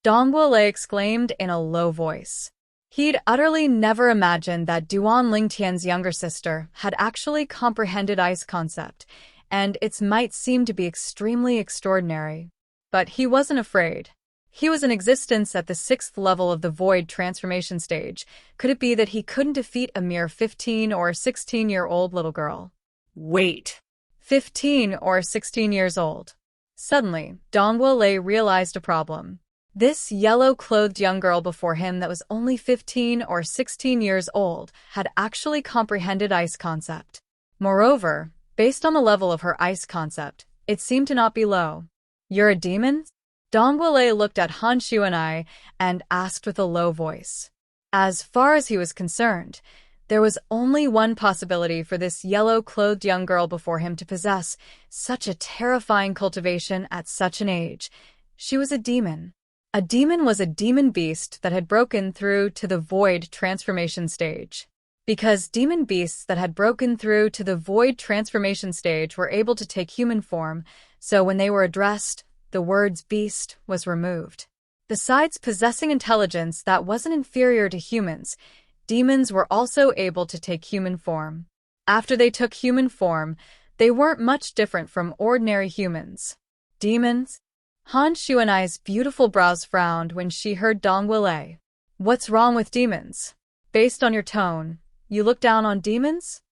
A: Dongguo exclaimed in a low voice. He'd utterly never imagined that Duan Lingtian's younger sister had actually comprehended ice concept, and its might seemed to be extremely extraordinary. But he wasn't afraid. He was in existence at the 6th level of the void transformation stage. Could it be that he couldn't defeat a mere 15 or 16-year-old little girl?
B: Wait.
A: 15 or 16 years old. Suddenly, Dongguo realized a problem. This yellow-clothed young girl before him that was only 15 or 16 years old had actually comprehended ice concept. Moreover, based on the level of her ice concept, it seemed to not be low. You're a demon? Dongguo looked at Han Xuanai and asked with a low voice. As far as he was concerned, there was only one possibility for this yellow-clothed young girl before him to possess such a terrifying cultivation at such an age. She was a demon. A demon was a demon beast that had broken through to the void transformation stage. Because demon beasts that had broken through to the void transformation stage were able to take human form, so when they were addressed, the words beast was removed. Besides possessing intelligence that wasn't inferior to humans, demons were also able to take human form. After they took human form, they weren't much different from ordinary humans. Demons? Han Xuanai's beautiful brows frowned when she heard Dongguo. What's wrong with demons? Based on your tone, you look down on demons?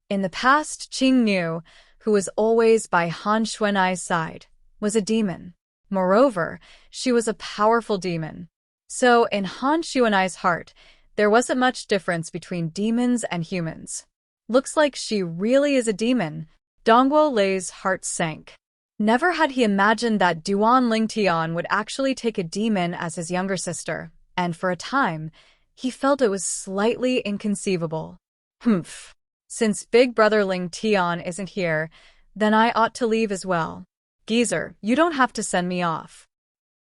A: In the past, Qing Niu, who was always by Han Xuanai's side, was a demon. Moreover, she was a powerful demon. So, in Han Xuanai's heart, there wasn't much difference between demons and humans. Looks like she really is a demon. Dongguo's heart sank. Never had he imagined that Duan Lingtian would actually take a demon as his younger sister, and for a time, he felt it was slightly inconceivable. Humph. Since big brother Lingtian isn't here, then I ought to leave as well. Geezer, you don't have to send me off.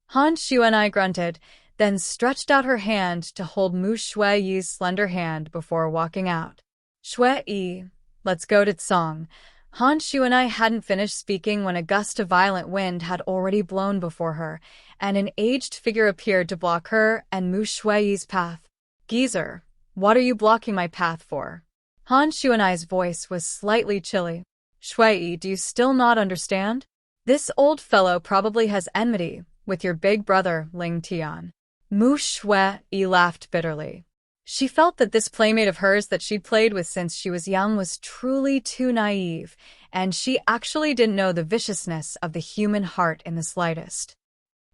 A: Han Xuanai grunted, then stretched out her hand to hold Mu Xueqi's slender hand before walking out. Xueqi, let's go to Tsang. Han Xuanai hadn't finished speaking when a gust of violent wind had already blown before her, and an aged figure appeared to block her and Mu Xueqi's path. Geezer, what are you blocking my path for? Han Xuanai's voice was slightly chilly. Xueqi, do you still not understand? This old fellow probably has enmity with your big brother, Lingtian. Mu Xueqi laughed bitterly. She felt that this playmate of hers that she'd played with since she was young was truly too naive, and she actually didn't know the viciousness of the human heart in the slightest.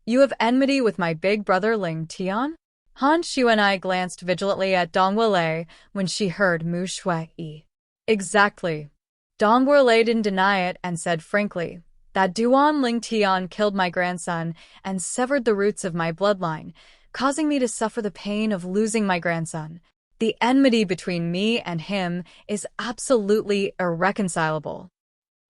A: You have enmity with my big brother Ling Tian? Han Xueqi glanced vigilantly at Dong Wuelei when she heard Mu Xueqi. Exactly. Dong Wuelei didn't deny it and said frankly, that Duan Ling Tian killed my grandson and severed the roots of my bloodline, causing me to suffer the pain of losing my grandson. The enmity between me and him is absolutely irreconcilable.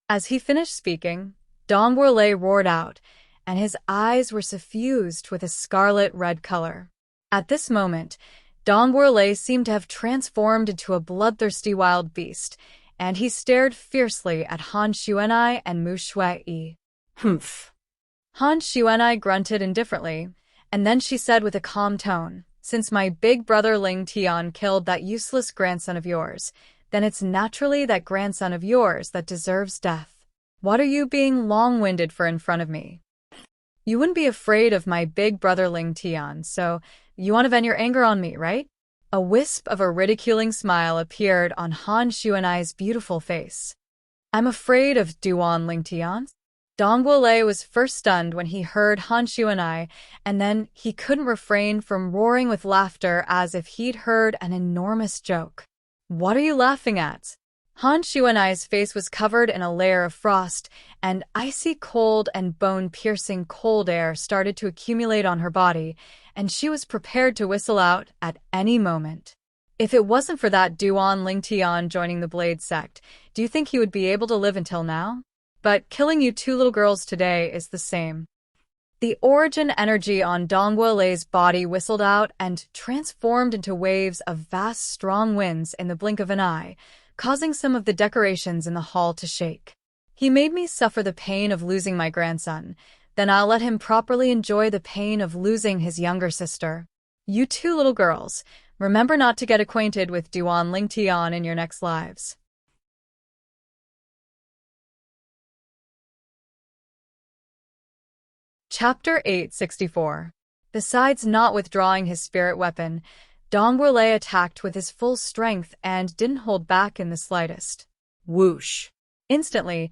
A: As he finished speaking, Dong Wuelei roared out, and his eyes were suffused with a scarlet-red color. At this moment, Dong Wuelei seemed to have transformed into a bloodthirsty wild beast, and he stared fiercely at Han Xueqi and Mu Xueqi.
B: Humph.
A: Han Xueqi grunted indifferently, and then she said with a calm tone, since my big brother Ling Tian killed that useless grandson of yours, then it's naturally that grandson of yours that deserves death. What are you being long-winded for in front of me? You wouldn't be afraid of my big brother Ling Tian, so you want to vent your anger on me, right? A wisp of a ridiculing smile appeared on Han Xueqi's beautiful face. I'm afraid of Duan Ling Tian? Dong Wuelei was first stunned when he heard Han Xueqi, and then he couldn't refrain from roaring with laughter as if he'd heard an enormous joke. What are you laughing at? Han Xueqi's face was covered in a layer of frost, and icy cold and bone-piercing cold air started to accumulate on her body, and she was prepared to whistle out at any moment. If it wasn't for that Duan Ling Tian joining the Blade sect, do you think he would be able to live until now? But killing you two little girls today is the same. The origin energy on Dong Wuelei's body whistled out and transformed into waves of vast strong winds in the blink of an eye, causing some of the decorations in the hall to shake. He made me suffer the pain of losing my grandson, then I'll let him properly enjoy the pain of losing his younger sister. You two little girls, remember not to get acquainted with Duan Ling Tian in your next lives. Chapter 864. Besides not withdrawing his spirit weapon, Dong Wuelei attacked with his full strength and didn't hold back in the slightest. Whoosh! Instantly,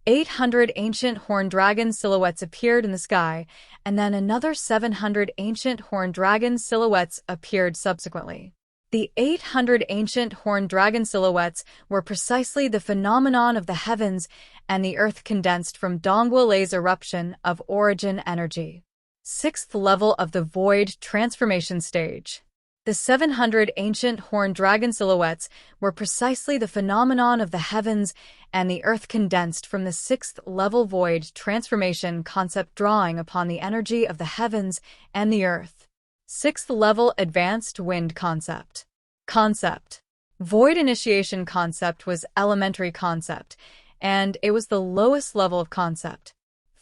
A: 800 ancient horned dragon silhouettes appeared in the sky, and then another 700 ancient horned dragon silhouettes appeared subsequently. The 800 ancient horned dragon silhouettes were precisely the phenomenon of the heavens and the earth condensed from Dong Wuelei's eruption of origin energy. 6th level of the void transformation stage. The 700 ancient horned dragon silhouettes were precisely the phenomenon of the heavens and the earth condensed from the 6th level void transformation concept drawing upon the energy of the heavens and the earth. 6th level advanced wind concept. Concept. Void initiation concept was elementary concept, and it was the lowest level of concept.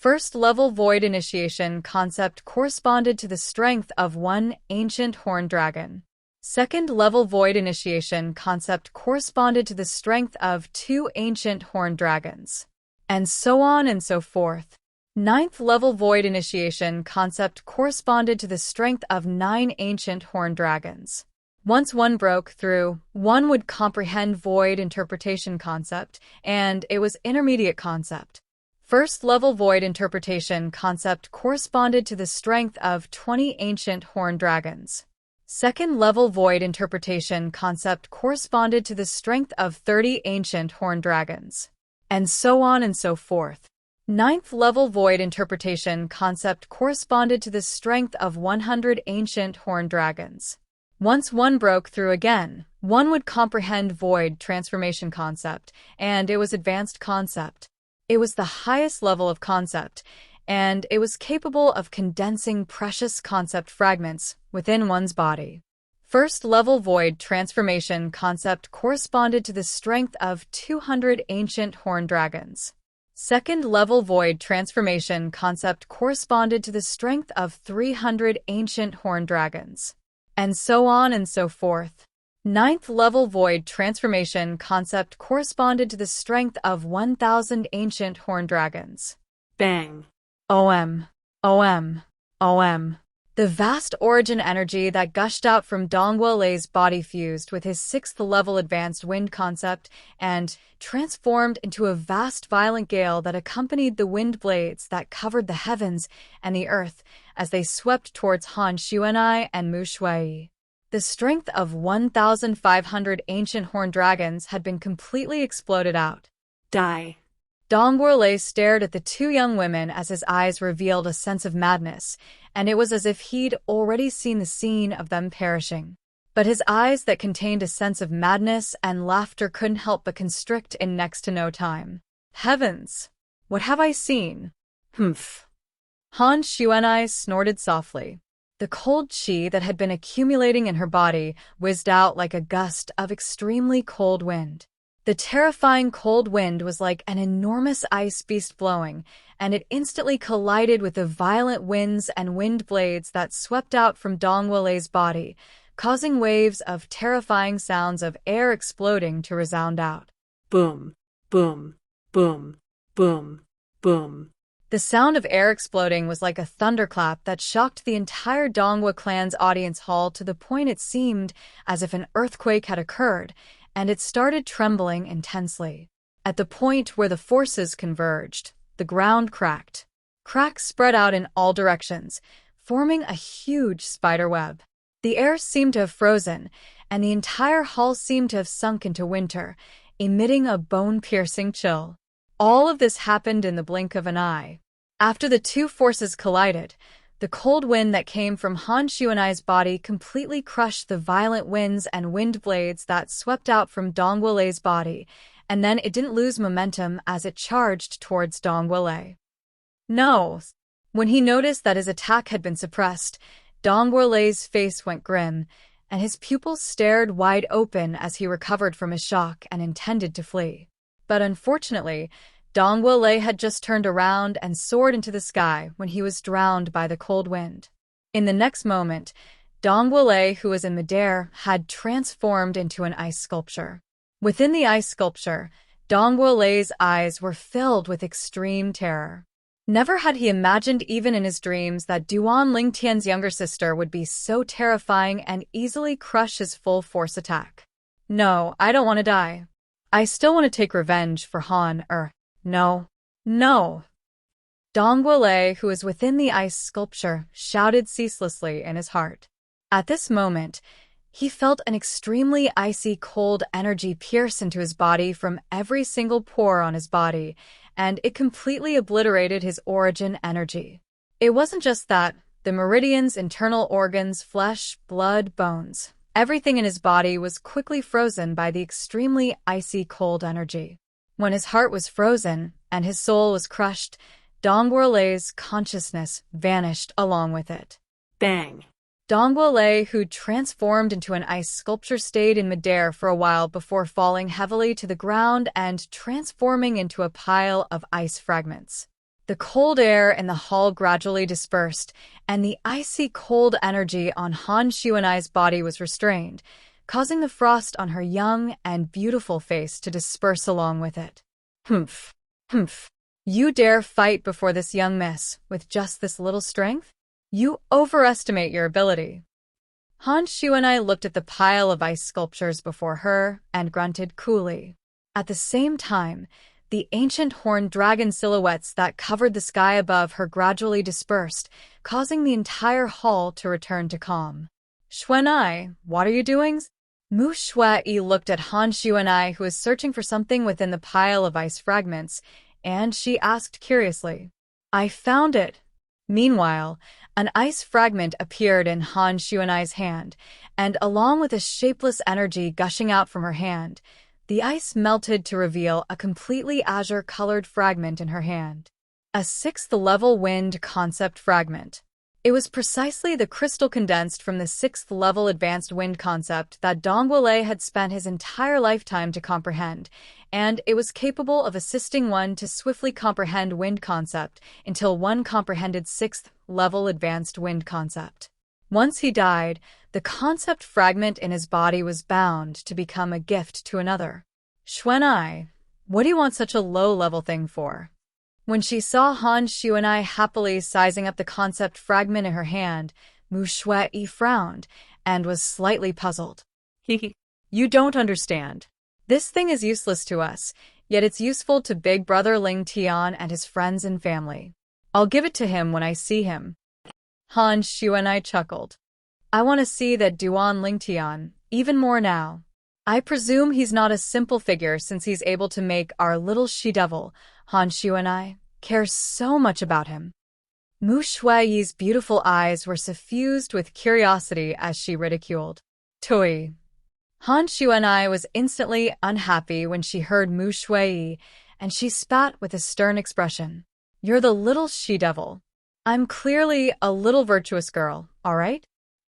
A: 1st level void initiation concept corresponded to the strength of 1 ancient horned dragon. 2nd level void initiation concept corresponded to the strength of 2 ancient horned dragons. And so on and so forth. 9th level void initiation concept corresponded to the strength of 9 ancient horned dragons. Once one broke through, one would comprehend void interpretation concept, and it was intermediate concept. 1st level void interpretation concept corresponded to the strength of 20 ancient horned dragons. 2nd level void interpretation concept corresponded to the strength of 30 ancient horned dragons. And so on and so forth. 9th level void interpretation concept corresponded to the strength of 100 ancient horned dragons. Once one broke through again, one would comprehend void transformation concept, and it was advanced concept. It was the highest level of concept, and it was capable of condensing precious concept fragments within one's body. 1st level void transformation concept corresponded to the strength of 200 ancient horned dragons. 2nd level void transformation concept corresponded to the strength of 300 ancient horned dragons. And so on and so forth. 9th level void transformation concept corresponded to the strength of 1,000 ancient horned dragons.
B: Bang.
A: OM. OM. OM. The vast origin energy that gushed out from Dong Wuelei's body fused with his 6th level advanced wind concept and transformed into a vast violent gale that accompanied the wind blades that covered the heavens and the earth as they swept towards Han Xueqi and Mu Xueqi. The strength of 1,500 ancient horned dragons had been completely exploded out.
B: Die.
A: Dongguolei stared at the two young women as his eyes revealed a sense of madness, and it was as if he'd already seen the scene of them perishing. But his eyes that contained a sense of madness and laughter couldn't help but constrict in next to no time. Heavens! What have I seen?
B: Humph.
A: Han Xueqi snorted softly. The cold qi that had been accumulating in her body whizzed out like a gust of extremely cold wind. The terrifying cold wind was like an enormous ice beast blowing, and it instantly collided with the violent winds and wind blades that swept out from Dongguolei's body, causing waves of terrifying sounds of air exploding to resound out.
B: Boom, boom, boom, boom, boom.
A: The sound of air exploding was like a thunderclap that shocked the entire Dongguo clan's audience hall to the point it seemed as if an earthquake had occurred, and it started trembling intensely. At the point where the forces converged, the ground cracked. Cracks spread out in all directions, forming a huge spider web. The air seemed to have frozen, and the entire hall seemed to have sunk into winter, emitting a bone-piercing chill. All of this happened in the blink of an eye. After the two forces collided, the cold wind that came from Han Xueqi's body completely crushed the violent winds and wind blades that swept out from Dongguolei's body, and then it didn't lose momentum as it charged towards Dongguolei. No! When he noticed that his attack had been suppressed, Dongguolei's face went grim, and his pupils stared wide open as he recovered from his shock and intended to flee. But unfortunately, Dongguolei had just turned around and soared into the sky when he was drowned by the cold wind. In the next moment, Dongguolei, who was in midair, had transformed into an ice sculpture. Within the ice sculpture, Dongguolei's eyes were filled with extreme terror. Never had he imagined even in his dreams that Duan Lingtian's younger sister would be so terrifying and easily crush his full force attack. No, I don't want to die. I still want to take revenge for Han. No. No. Dongguolei, who was within the ice sculpture, shouted ceaselessly in his heart. At this moment, he felt an extremely icy cold energy pierce into his body from every single pore on his body, and it completely obliterated his origin energy. It wasn't just that. The meridians, internal organs, flesh, blood, bones, everything in his body was quickly frozen by the extremely icy cold energy. When his heart was frozen and his soul was crushed, Dongguolei's consciousness vanished along with it.
B: Bang.
A: Dongguolei, who transformed into an ice sculpture, stayed in midair for a while before falling heavily to the ground and transforming into a pile of ice fragments. The cold air in the hall gradually dispersed, and the icy cold energy on Han Xueqi's body was restrained, causing the frost on her young and beautiful face to disperse along with it. Humph. Humph. You dare fight before this young miss with just this little strength? You overestimate your ability. Han Xueqi looked at the pile of ice sculptures before her and grunted coolly. At the same time, the ancient horned dragon silhouettes that covered the sky above her gradually dispersed, causing the entire hall to return to calm. Xueqi, what are you doing? Mu Xueqi looked at Han Xueqi, who was searching for something within the pile of ice fragments, and she asked curiously, I found it. Meanwhile, an ice fragment appeared in Han Xueqi's hand, and along with a shapeless energy gushing out from her hand, the ice melted to reveal a completely azure-colored fragment in her hand. A 6th-level wind concept fragment. It was precisely the crystal condensed from the 6th-level advanced wind concept that Dongguolei had spent his entire lifetime to comprehend, and it was capable of assisting one to swiftly comprehend wind concept until one comprehended 6th-level advanced wind concept. Once he died, the concept fragment in his body was bound to become a gift to another. Xueqi, what do you want such a low-level thing for? When she saw Han Xueqi happily sizing up the concept fragment in her hand, Mu Xueqi frowned and was slightly puzzled. You don't understand. This thing is useless to us, yet it's useful to Big Brother Ling Tian and his friends and family. I'll give it to him when I see him. Han Xueqi chuckled. I want to see that Duan Lingtian, even more now. I presume he's not a simple figure since he's able to make our little she-devil, Han Xueqi, care so much about him. Mu Shuiyi's beautiful eyes were suffused with curiosity as she ridiculed. Tui. Han Xueqi was instantly unhappy when she heard Mu Shuiyi, and she spat with a stern expression. You're the little she-devil. I'm clearly a little virtuous girl, all right?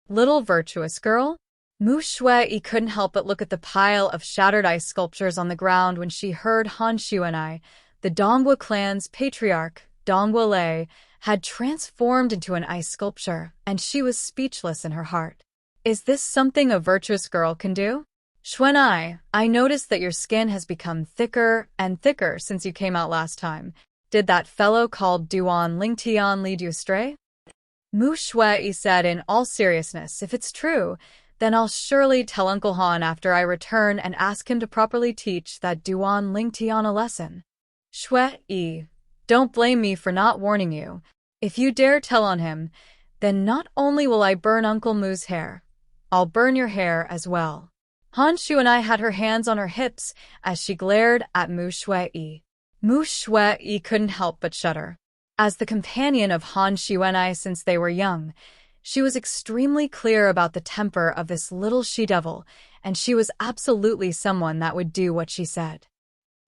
A: Little virtuous girl? Mu Shuiyi couldn't help but look at the pile of shattered ice sculptures on the ground when she heard Han Xueqi, the Donghua clan's patriarch, Donghua Lei, had transformed into an ice sculpture, and she was speechless in her heart. Is this something a virtuous girl can do? Xueqi, I noticed that your skin has become thicker and thicker since you came out last time. Did that fellow called Duan Lingtian lead you astray? Mu Shuiyi said in all seriousness, if it's true, then I'll surely tell Uncle Han after I return and ask him to properly teach that Duan Lingtian a lesson. Xueqi, don't blame me for not warning you. If you dare tell on him, then not only will I burn Uncle Mu's hair, I'll burn your hair as well. Han Xueqi had her hands on her hips as she glared at Mu Shuiyi. Mu Shuiyi couldn't help but shudder. As the companion of Han Xueqi since they were young, she was extremely clear about the temper of this little she-devil, and she was absolutely someone that would do what she said.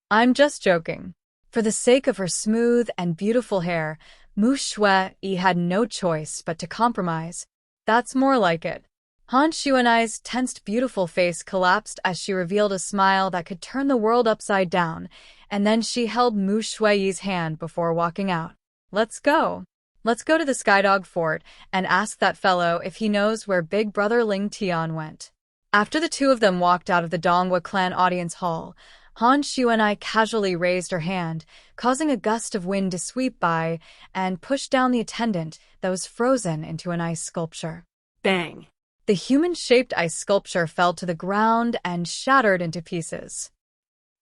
A: I'm just joking. For the sake of her smooth and beautiful hair, Mu Shuiyi had no choice but to compromise. That's more like it. Han Xueqi's tensed beautiful face collapsed as she revealed a smile that could turn the world upside down, and then she held Mu Shuiyi's hand before walking out. Let's go. Let's go to the Skydog Fort and ask that fellow if he knows where Big Brother Ling Tian went. After the two of them walked out of the Donghua clan audience hall, Han Xueqi casually raised her hand, causing a gust of wind to sweep by and push down the attendant that was frozen into an ice sculpture.
B: Bang.
A: The human-shaped ice sculpture fell to the ground and shattered into pieces.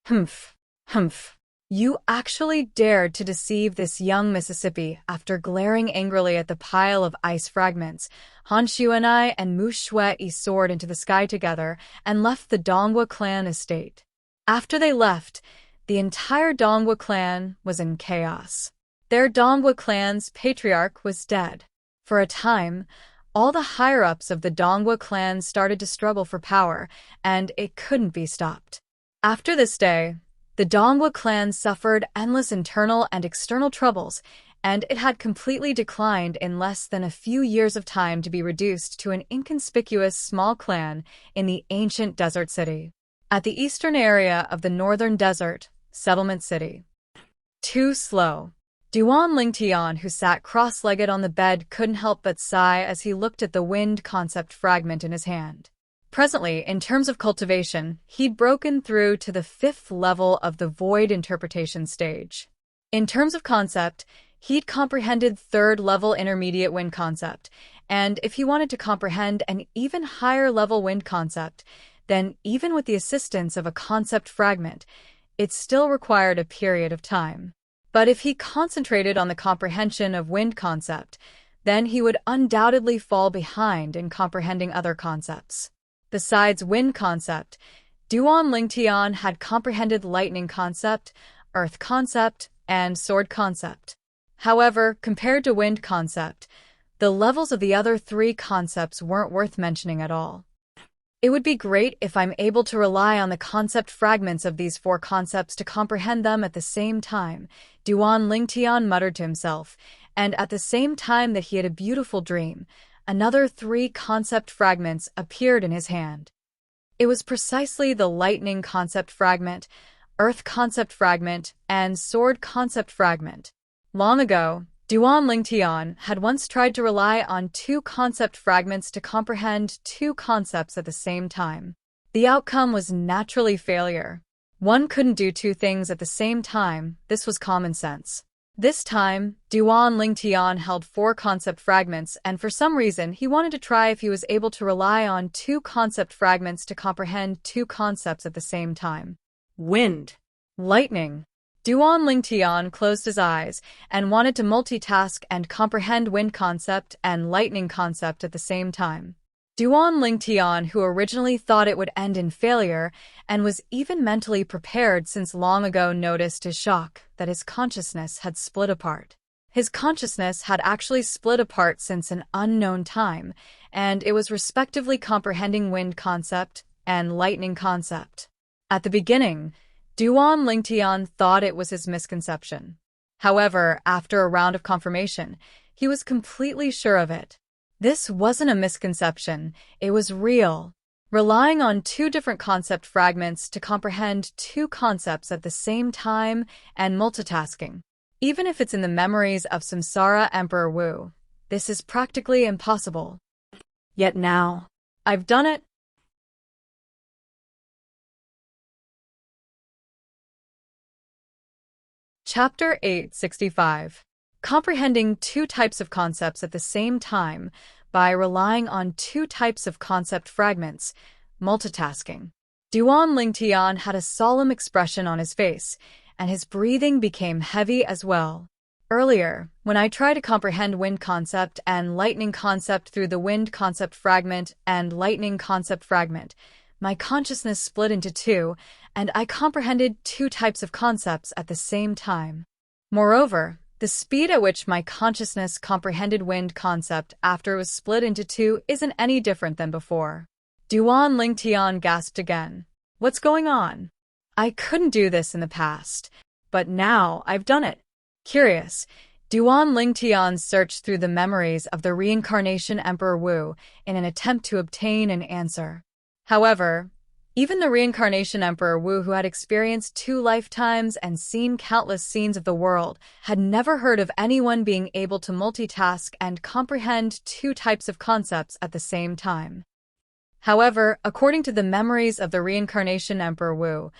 A: Humph. Humph. You actually dared to deceive this young Mississippi after glaring angrily at the pile of ice fragments. Han Xueqi and Mu Shuiyi soared into the sky together and left the Donghua clan estate. After they left, the entire Donghua clan was in chaos. Their Donghua clan's patriarch was dead. For a time, all the higher-ups of the Donghua clan started to struggle for power, and it couldn't be stopped. After this day, the Donghua clan suffered endless internal and external troubles, and it had completely declined in less than a few years of time to be reduced to an inconspicuous small clan in the ancient desert city. At the eastern area of the northern desert, Settlement City. Too slow. Duan Lingtian, who sat cross-legged on the bed, couldn't help but sigh as he looked at the wind concept fragment in his hand. Presently, in terms of cultivation, he'd broken through to the 5th level of the void interpretation stage. In terms of concept, he'd comprehended 3rd level intermediate wind concept, and if he wanted to comprehend an even higher level wind concept, then even with the assistance of a concept fragment, it still required a period of time. But if he concentrated on the comprehension of wind concept, then he would undoubtedly fall behind in comprehending other concepts. Besides wind concept, Duan Lingtian had comprehended lightning concept, earth concept, and sword concept. However, compared to wind concept, the levels of the other 3 concepts weren't worth mentioning at all. It would be great if I'm able to rely on the concept fragments of these 4 concepts to comprehend them at the same time, Duan Lingtian muttered to himself, and at the same time that he had a beautiful dream, another 3 concept fragments appeared in his hand. It was precisely the lightning concept fragment, earth concept fragment, and sword concept fragment. Long ago, Duan Lingtian had once tried to rely on 2 concept fragments to comprehend 2 concepts at the same time. The outcome was naturally failure. One couldn't do 2 things at the same time, this was common sense. This time, Duan Lingtian held 4 concept fragments, and for some reason he wanted to try if he was able to rely on 2 concept fragments to comprehend 2 concepts at the same time.
B: Wind.
A: Lightning. Duan Lingtian closed his eyes and wanted to multitask and comprehend wind concept and lightning concept at the same time. Duan Lingtian, who originally thought it would end in failure and was even mentally prepared since long ago, noticed his shock that his consciousness had split apart. His consciousness had actually split apart since an unknown time, and it was respectively comprehending wind concept and lightning concept. At the beginning, Duan Lingtian thought it was his misconception. However, after a round of confirmation, he was completely sure of it. This wasn't a misconception, it was real. Relying on two different concept fragments to comprehend two concepts at the same time and multitasking. Even if it's in the memories of Samsara Emperor Wu, this is practically impossible. Yet now, I've done it. Chapter 865. Comprehending two types of concepts at the same time by relying on two types of concept fragments, multitasking. Duan Lingtian had a solemn expression on his face, and his breathing became heavy as well. Earlier, when I tried to comprehend wind concept and lightning concept through the wind concept fragment and lightning concept fragment, my consciousness split into two, and I comprehended two types of concepts at the same time. Moreover, the speed at which my consciousness comprehended wind concept after it was split into two isn't any different than before. Duan Lingtian gasped again. What's going on? I couldn't do this in the past, but now I've done it. Curious, Duan Lingtian searched through the memories of the reincarnation Emperor Wu in an attempt to obtain an answer. However, even the reincarnation Emperor Wu, who had experienced 2 lifetimes and seen countless scenes of the world, had never heard of anyone being able to multitask and comprehend two types of concepts at the same time. However, according to the memories of the reincarnation Emperor Wu,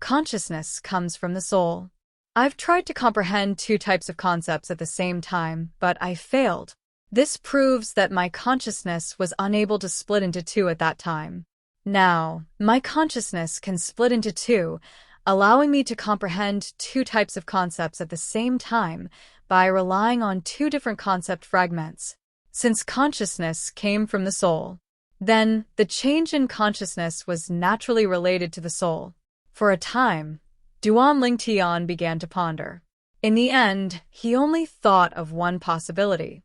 A: consciousness comes from the soul. I've tried to comprehend two types of concepts at the same time, but I failed. This proves that my consciousness was unable to split into two at that time. Now, my consciousness can split into two, allowing me to comprehend two types of concepts at the same time by relying on two different concept fragments. Since consciousness came from the soul, then the change in consciousness was naturally related to the soul. For a time, Duan Lingtian began to ponder. In the end, he only thought of one possibility.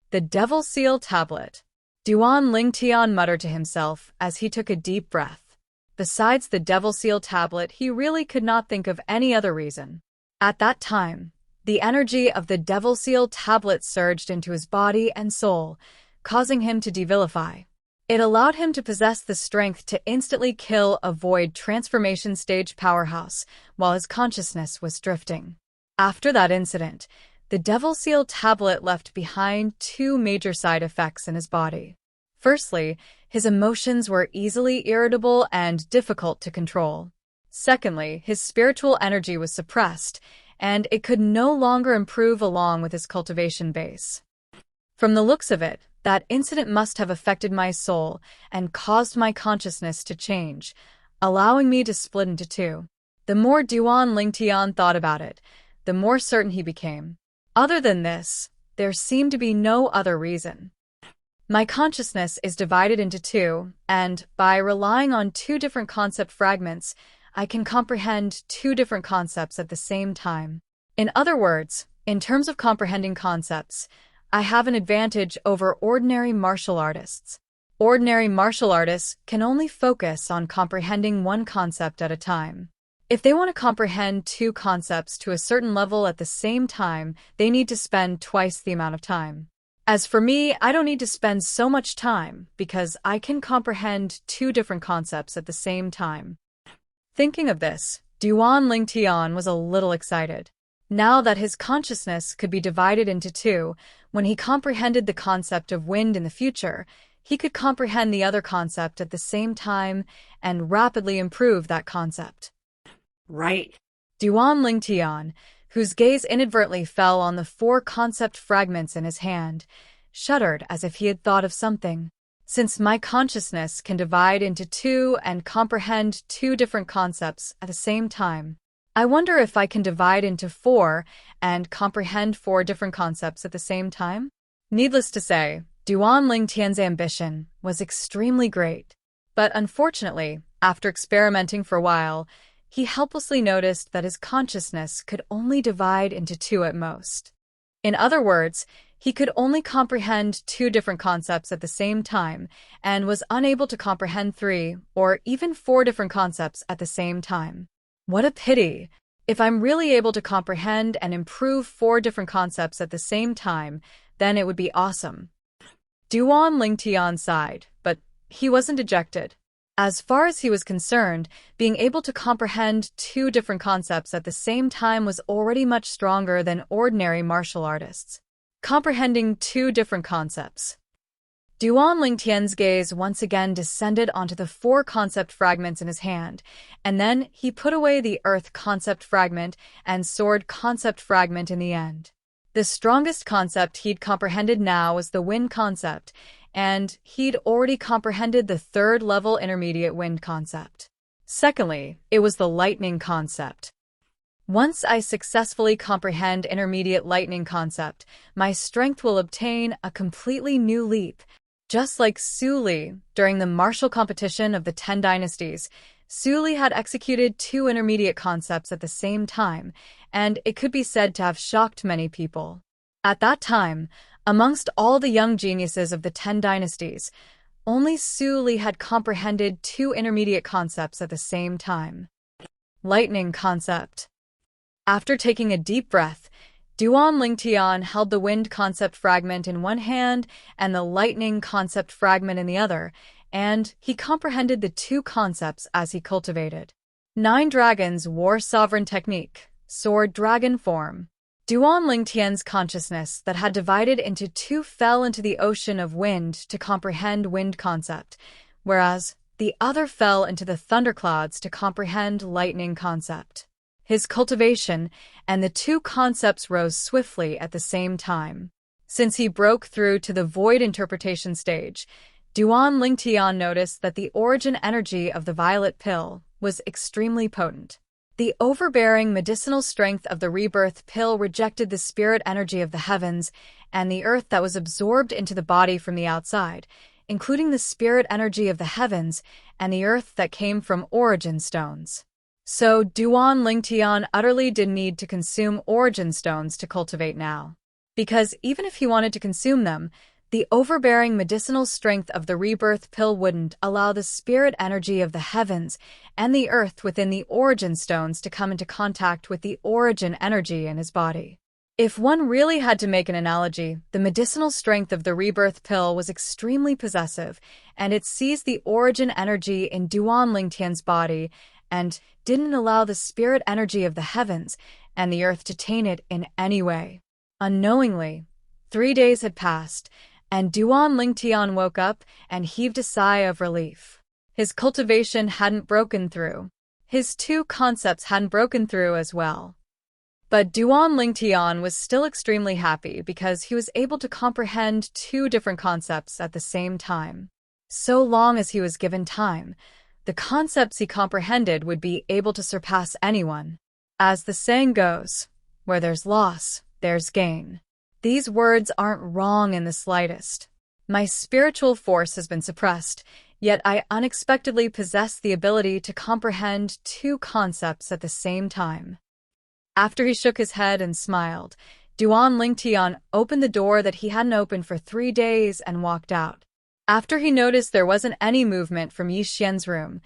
A: The Devil Seal Tablet. Duan Lingtian muttered to himself as he took a deep breath. Besides the Devil Seal Tablet, he really could not think of any other reason. At that time, the energy of the Devil Seal Tablet surged into his body and soul, causing him to devilify. It allowed him to possess the strength to instantly kill a void transformation stage powerhouse while his consciousness was drifting. After that incident, the Devil Seal Tablet left behind two major side effects in his body. Firstly, his emotions were easily irritable and difficult to control. Secondly, his spiritual energy was suppressed, and it could no longer improve along with his cultivation base. From the looks of it, that incident must have affected my soul and caused my consciousness to change, allowing me to split into two. The more Duan Lingtian thought about it, the more certain he became. Other than this, there seemed to be no other reason. My consciousness is divided into two, and by relying on two different concept fragments, I can comprehend two different concepts at the same time. In other words, in terms of comprehending concepts, I have an advantage over ordinary martial artists. Ordinary martial artists can only focus on comprehending one concept at a time. If they want to comprehend two concepts to a certain level at the same time, they need to spend twice the amount of time. As for me, I don't need to spend so much time because I can comprehend two different concepts at the same time. Thinking of this, Duan Lingtian was a little excited. Now that his consciousness could be divided into two, when he comprehended the concept of wind in the future, he could comprehend the other concept at the same time and rapidly improve that concept.
B: Right.
A: Duan Lingtian, whose gaze inadvertently fell on the 4 concept fragments in his hand, shuddered as if he had thought of something. Since my consciousness can divide into two and comprehend two different concepts at the same time, I wonder if I can divide into four and comprehend four different concepts at the same time? Needless to say, Duan Lingtian's ambition was extremely great. But unfortunately, after experimenting for a while, he helplessly noticed that his consciousness could only divide into two at most. In other words, he could only comprehend two different concepts at the same time and was unable to comprehend three or even four different concepts at the same time. What a pity! If I'm really able to comprehend and improve four different concepts at the same time, then it would be awesome. Duan Lingtian sighed, but he wasn't dejected. As far as he was concerned, being able to comprehend two different concepts at the same time was already much stronger than ordinary martial artists. Comprehending two different concepts. Duan Lingtian's gaze once again descended onto the four concept fragments in his hand, and then he put away the earth concept fragment and sword concept fragment in the end. The strongest concept he'd comprehended now was the wind concept, and he'd already comprehended the third-level intermediate wind concept. Secondly, it was the lightning concept. Once I successfully comprehend intermediate lightning concept, my strength will obtain a completely new leap. Just like Xueqi, during the martial competition of the 10 dynasties, Xueqi had executed two intermediate concepts at the same time, and it could be said to have shocked many people. At that time, amongst all the young geniuses of the 10 dynasties, only Xueqi had comprehended two intermediate concepts at the same time. Lightning concept. After taking a deep breath, Duan Lingtian held the wind concept fragment in one hand and the lightning concept fragment in the other, and he comprehended the two concepts as he cultivated. 9 dragons war sovereign technique, sword dragon form. Duan Lingtian's consciousness that had divided into two fell into the ocean of wind to comprehend wind concept, whereas the other fell into the thunderclouds to comprehend lightning concept. His cultivation and the two concepts rose swiftly at the same time. Since he broke through to the void interpretation stage, Duan Lingtian noticed that the origin energy of the violet pill was extremely potent. The overbearing medicinal strength of the rebirth pill rejected the spirit energy of the heavens and the earth that was absorbed into the body from the outside, including the spirit energy of the heavens and the earth that came from origin stones. So Duan Lingtian utterly didn't need to consume origin stones to cultivate now. Because even if he wanted to consume them, the overbearing medicinal strength of the rebirth pill wouldn't allow the spirit energy of the heavens and the earth within the origin stones to come into contact with the origin energy in his body. If one really had to make an analogy, the medicinal strength of the rebirth pill was extremely possessive, and it seized the origin energy in Duan Lingtian's body and didn't allow the spirit energy of the heavens and the earth to taint it in any way. Unknowingly, 3 days had passed, and Duan Lingtian woke up and heaved a sigh of relief. His cultivation hadn't broken through. His two concepts hadn't broken through as well. But Duan Lingtian was still extremely happy because he was able to comprehend two different concepts at the same time. So long as he was given time, the concepts he comprehended would be able to surpass anyone. As the saying goes, where there's loss, there's gain. These words aren't wrong in the slightest. My spiritual force has been suppressed, yet I unexpectedly possess the ability to comprehend two concepts at the same time. After he shook his head and smiled, Duan Lingtian opened the door that he hadn't opened for 3 days and walked out. After he noticed there wasn't any movement from Yi Xian's room,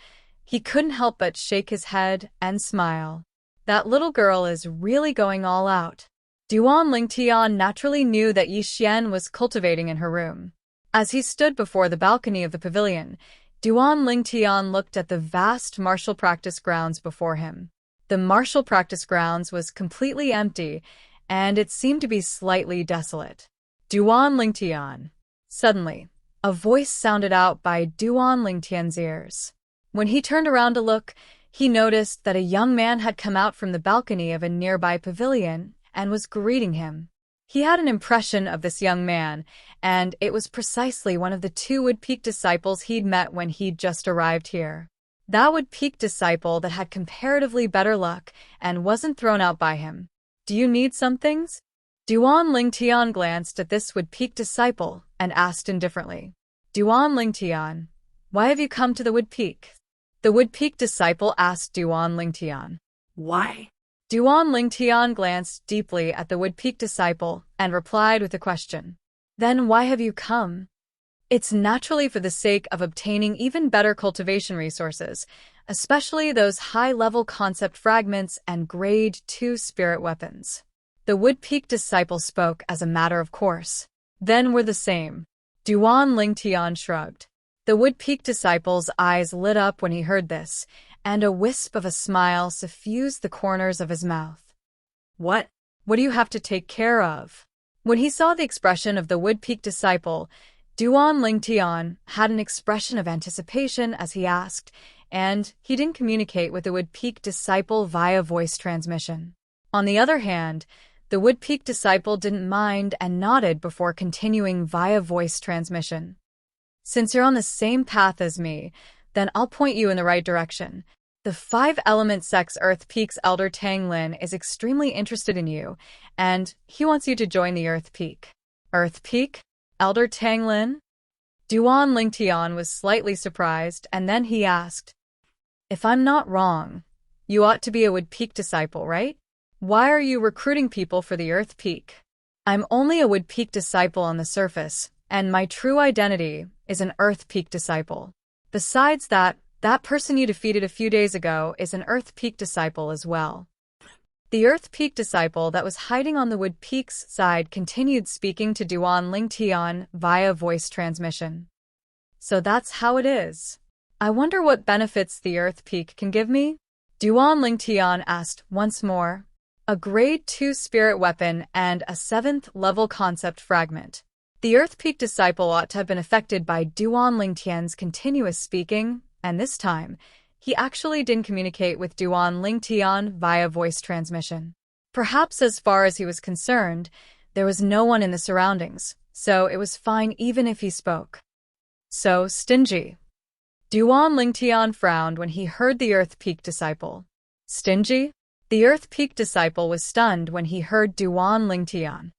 A: he couldn't help but shake his head and smile. That little girl is really going all out. Duan Lingtian naturally knew that Yi Xian was cultivating in her room. As he stood before the balcony of the pavilion, Duan Lingtian looked at the vast martial practice grounds before him. The martial practice grounds was completely empty, and it seemed to be slightly desolate. Duan Lingtian. Suddenly, a voice sounded out by Duan Lingtian's ears. When he turned around to look, he noticed that a young man had come out from the balcony of a nearby pavilion and was greeting him. He had an impression of this young man, and it was precisely one of the 2 Wood Peak disciples he'd met when he'd just arrived here. That Wood Peak disciple that had comparatively better luck and wasn't thrown out by him. Do you need some things? Duan Lingtian glanced at this Wood Peak disciple and asked indifferently. Duan Lingtian, why have you come to the Wood Peak? The Wood Peak disciple asked Duan Lingtian.
B: Why?
A: Duan Lingtian glanced deeply at the Wood Peak disciple and replied with a question. Then why have you come? It's naturally for the sake of obtaining even better cultivation resources, especially those high-level concept fragments and Grade 2 spirit weapons. The Wood Peak disciple spoke as a matter of course. Then we're the same. Duan Lingtian shrugged. The Wood Peak disciple's eyes lit up when he heard this, and a wisp of a smile suffused the corners of his mouth. What? What do you have to take care of? When he saw the expression of the Wood Peak disciple, Duan Lingtian had an expression of anticipation as he asked, and he didn't communicate with the Wood Peak disciple via voice transmission. On the other hand, the Wood Peak disciple didn't mind and nodded before continuing via voice transmission. Since you're on the same path as me, then I'll point you in the right direction. The 5-element sex Earth Peak's Elder Tang Lin is extremely interested in you, and he wants you to join the Earth Peak. Earth Peak? Elder Tang Lin? Duan Lingtian was slightly surprised, and then he asked, If I'm not wrong, you ought to be a Wood Peak disciple, right? Why are you recruiting people for the Earth Peak? I'm only a Wood Peak disciple on the surface, and my true identity is an Earth Peak disciple. Besides that person you defeated a few days ago is an Earth Peak disciple as well. The Earth Peak disciple that was hiding on the Wood Peak's side continued speaking to Duan Lingtian via voice transmission. So that's how it is. I wonder what benefits the Earth Peak can give me? Duan Lingtian asked once more. A Grade 2 spirit weapon and a 7th level concept fragment. The Earth Peak disciple ought to have been affected by Duan Lingtian's continuous speaking, and this time, he actually didn't communicate with Duan Lingtian via voice transmission. Perhaps as far as he was concerned, there was no one in the surroundings, so it was fine even if he spoke. So stingy. Duan Lingtian frowned when he heard the Earth Peak disciple. Stingy? The Earth Peak disciple was stunned when he heard Duan Lingtian.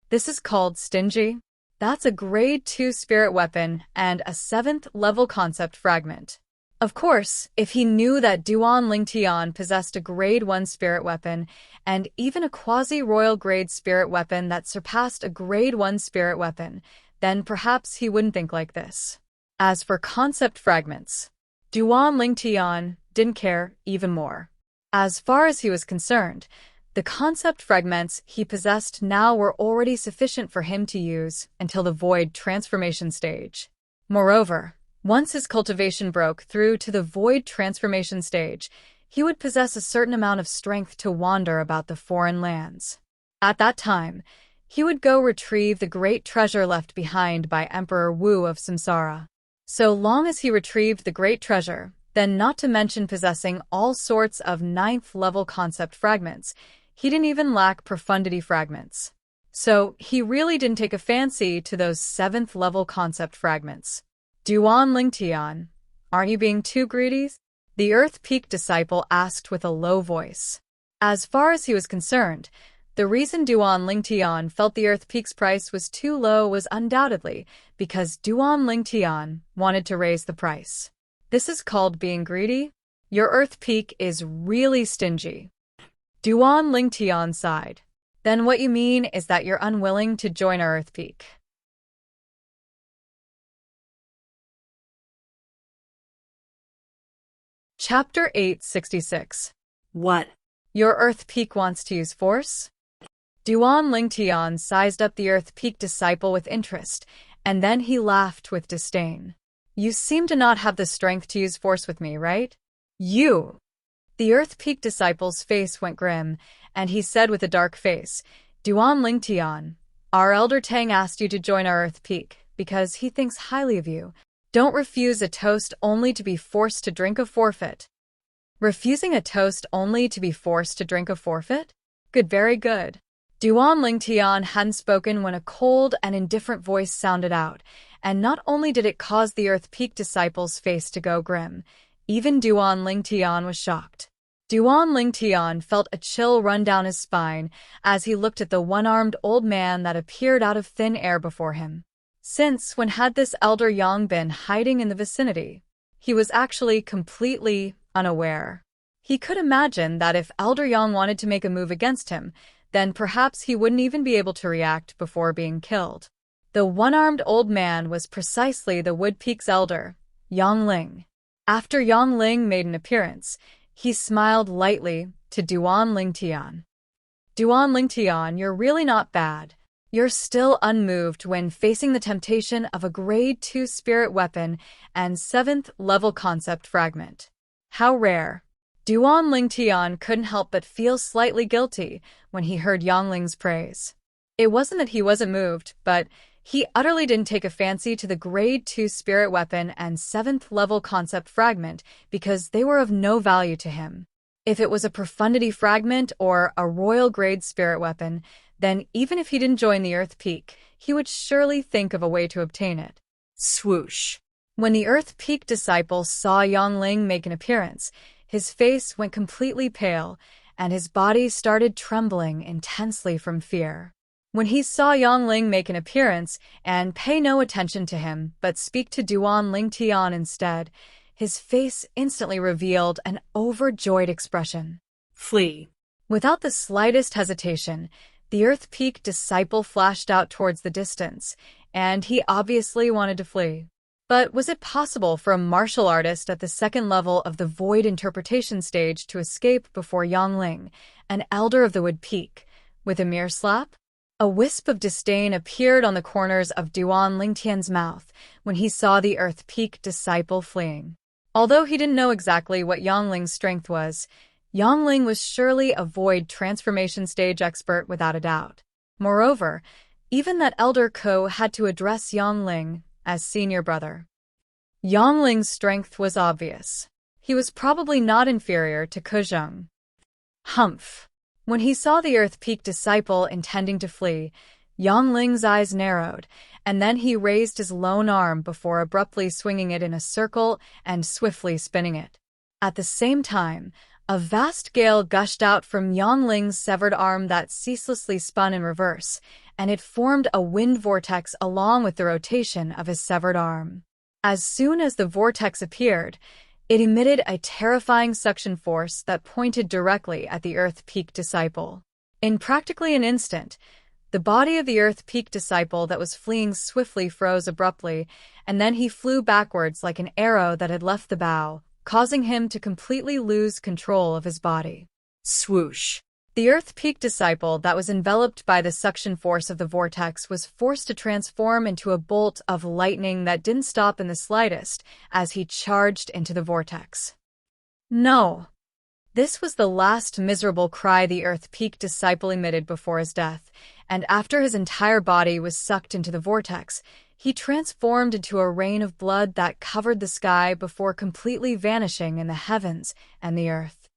A: This is called stingy? That's a Grade 2 spirit weapon and a 7th level concept fragment. Of course, if he knew that Duan Lingtian possessed a Grade 1 spirit weapon and even a quasi-royal grade spirit weapon that surpassed a Grade 1 spirit weapon, then perhaps he wouldn't think like this. As for concept fragments, Duan Lingtian didn't care even more. As far as he was concerned, the concept fragments he possessed now were already sufficient for him to use until the void transformation stage. Moreover, once his cultivation broke through to the void transformation stage, he would possess a certain amount of strength to wander about the foreign lands. At that time, he would go retrieve the great treasure left behind by Emperor Wu of Samsara. So long as he retrieved the great treasure, then not to mention possessing all sorts of 9th level concept fragments, he didn't even lack profundity fragments. So he really didn't take a fancy to those 7th level concept fragments. Duan Lingtian, aren't you being too greedy? The Earth Peak disciple asked with a low voice. As far as he was concerned, the reason Duan Lingtian felt the Earth Peak's price was too low was undoubtedly because Duan Lingtian wanted to raise the price. This is called being greedy? Your Earth Peak is really stingy. Duan Lingtian sighed. Then what you mean is that you're unwilling to join our Earth Peak. Chapter 866.
B: What?
A: Your Earth Peak wants to use force? Duan Lingtian sized up the Earth Peak disciple with interest, and then he laughed with disdain. You seem to not have the strength to use force with me, right? You! The Earth Peak disciple's face went grim, and he said with a dark face, Duan Lingtian, our Elder Tang asked you to join our Earth Peak because he thinks highly of you. Don't refuse a toast only to be forced to drink a forfeit. Refusing a toast only to be forced to drink a forfeit? Good, very good. Duan Lingtian hadn't spoken when a cold and indifferent voice sounded out, and not only did it cause the Earth Peak disciple's face to go grim, Even Duan Lingtian was shocked. Duan Lingtian felt a chill run down his spine as he looked at the one-armed old man that appeared out of thin air before him. Since when had this elder Yang been hiding in the vicinity? He was actually completely unaware. He could imagine that if Elder Yang wanted to make a move against him, then perhaps he wouldn't even be able to react before being killed. The one-armed old man was precisely the Wood Peak's elder, Yang Ling. After Yang Ling made an appearance, he smiled lightly to Duan Lingtian. Duan Lingtian, you're really not bad. You're still unmoved when facing the temptation of a Grade 2 spirit weapon and 7th level concept fragment. How rare. Duan Lingtian couldn't help but feel slightly guilty when he heard Yang Ling's praise. It wasn't that he wasn't moved, but he utterly didn't take a fancy to the Grade 2 spirit weapon and 7th level concept fragment because they were of no value to him. If it was a profundity fragment or a royal grade spirit weapon, then even if he didn't join the Earth Peak, he would surely think of a way to obtain it.
B: Swoosh.
A: When the Earth Peak disciple saw Yang Ling make an appearance, his face went completely pale, and his body started trembling intensely from fear. When he saw Yang Ling make an appearance and pay no attention to him but speak to Duan Lingtian instead, his face instantly revealed an overjoyed expression.
B: Flee.
A: Without the slightest hesitation, the Earth Peak disciple flashed out towards the distance, and he obviously wanted to flee. But was it possible for a martial artist at the second level of the Void Interpretation stage to escape before Yang Ling, an elder of the Wood Peak, with a mere slap? A wisp of disdain appeared on the corners of Duan Lingtian's mouth when he saw the Earth Peak disciple fleeing. Although he didn't know exactly what Yang Ling's strength was, Yang Ling was surely a Void Transformation stage expert without a doubt. Moreover, even that elder Ko had to address Yang Ling as senior brother. Yang Ling's strength was obvious. He was probably not inferior to Kuzheng. Humph. When he saw the Earth Peak disciple intending to flee, Yang Ling's eyes narrowed, and then he raised his lone arm before abruptly swinging it in a circle and swiftly spinning it. At the same time, a vast gale gushed out from Yang Ling's severed arm that ceaselessly spun in reverse, and it formed a wind vortex along with the rotation of his severed arm. As soon as the vortex appeared, it emitted a terrifying suction force that pointed directly at the Earth Peak disciple. In practically an instant, the body of the Earth Peak disciple that was fleeing swiftly froze abruptly, and then he flew backwards like an arrow that had left the bow, causing him to completely lose control of his body.
B: Swoosh.
A: The Earth Peak disciple that was enveloped by the suction force of the vortex was forced to transform into a bolt of lightning that didn't stop in the slightest as he charged into the vortex. No! This was the last miserable cry the Earth Peak disciple emitted before his death, and after his entire body was sucked into the vortex, he transformed into a rain of blood that covered the sky before completely vanishing in the heavens and the earth.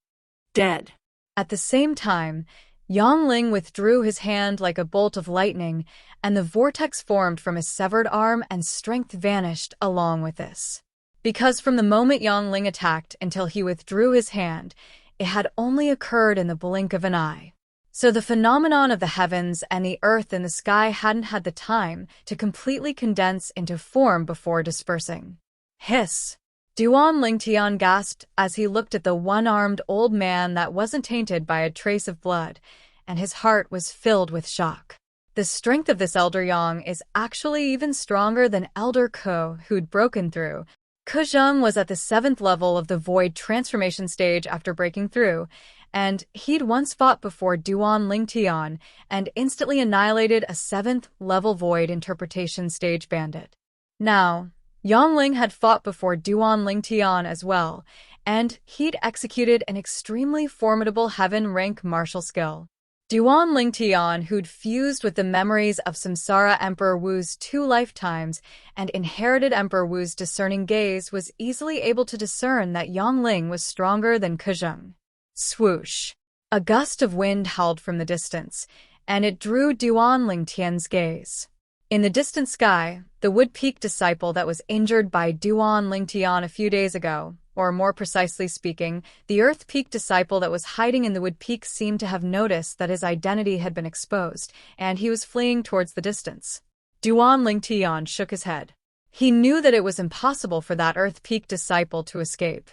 B: Dead.
A: At the same time, Yang Ling withdrew his hand like a bolt of lightning, and the vortex formed from his severed arm and strength vanished along with this. Because from the moment Yang Ling attacked until he withdrew his hand, it had only occurred in the blink of an eye. So the phenomenon of the heavens and the earth and the sky hadn't had the time to completely condense into form before dispersing. Hiss! Duan Lingtian gasped as he looked at the one-armed old man that wasn't tainted by a trace of blood, and his heart was filled with shock. The strength of this Elder Yang is actually even stronger than Elder Ko, who'd broken through. Kuzheng was at the 7th level of the Void Transformation stage after breaking through, and he'd once fought before Duan Lingtian and instantly annihilated a 7th level Void Interpretation stage bandit. Now, Yang Ling had fought before Duan Lingtian as well, and he'd executed an extremely formidable heaven rank martial skill. Duan Lingtian, who'd fused with the memories of Samsara Emperor Wu's 2 lifetimes and inherited Emperor Wu's discerning gaze, was easily able to discern that Yang Ling was stronger than Kuzheng. Swoosh! A gust of wind howled from the distance, and it drew Duan Lingtian's gaze. In the distant sky, the Wood Peak disciple that was injured by Duan Lingtian a few days ago, or more precisely speaking, the Earth Peak disciple that was hiding in the Wood Peak seemed to have noticed that his identity had been exposed, and he was fleeing towards the distance. Duan Lingtian shook his head. He knew that it was impossible for that Earth Peak disciple to escape.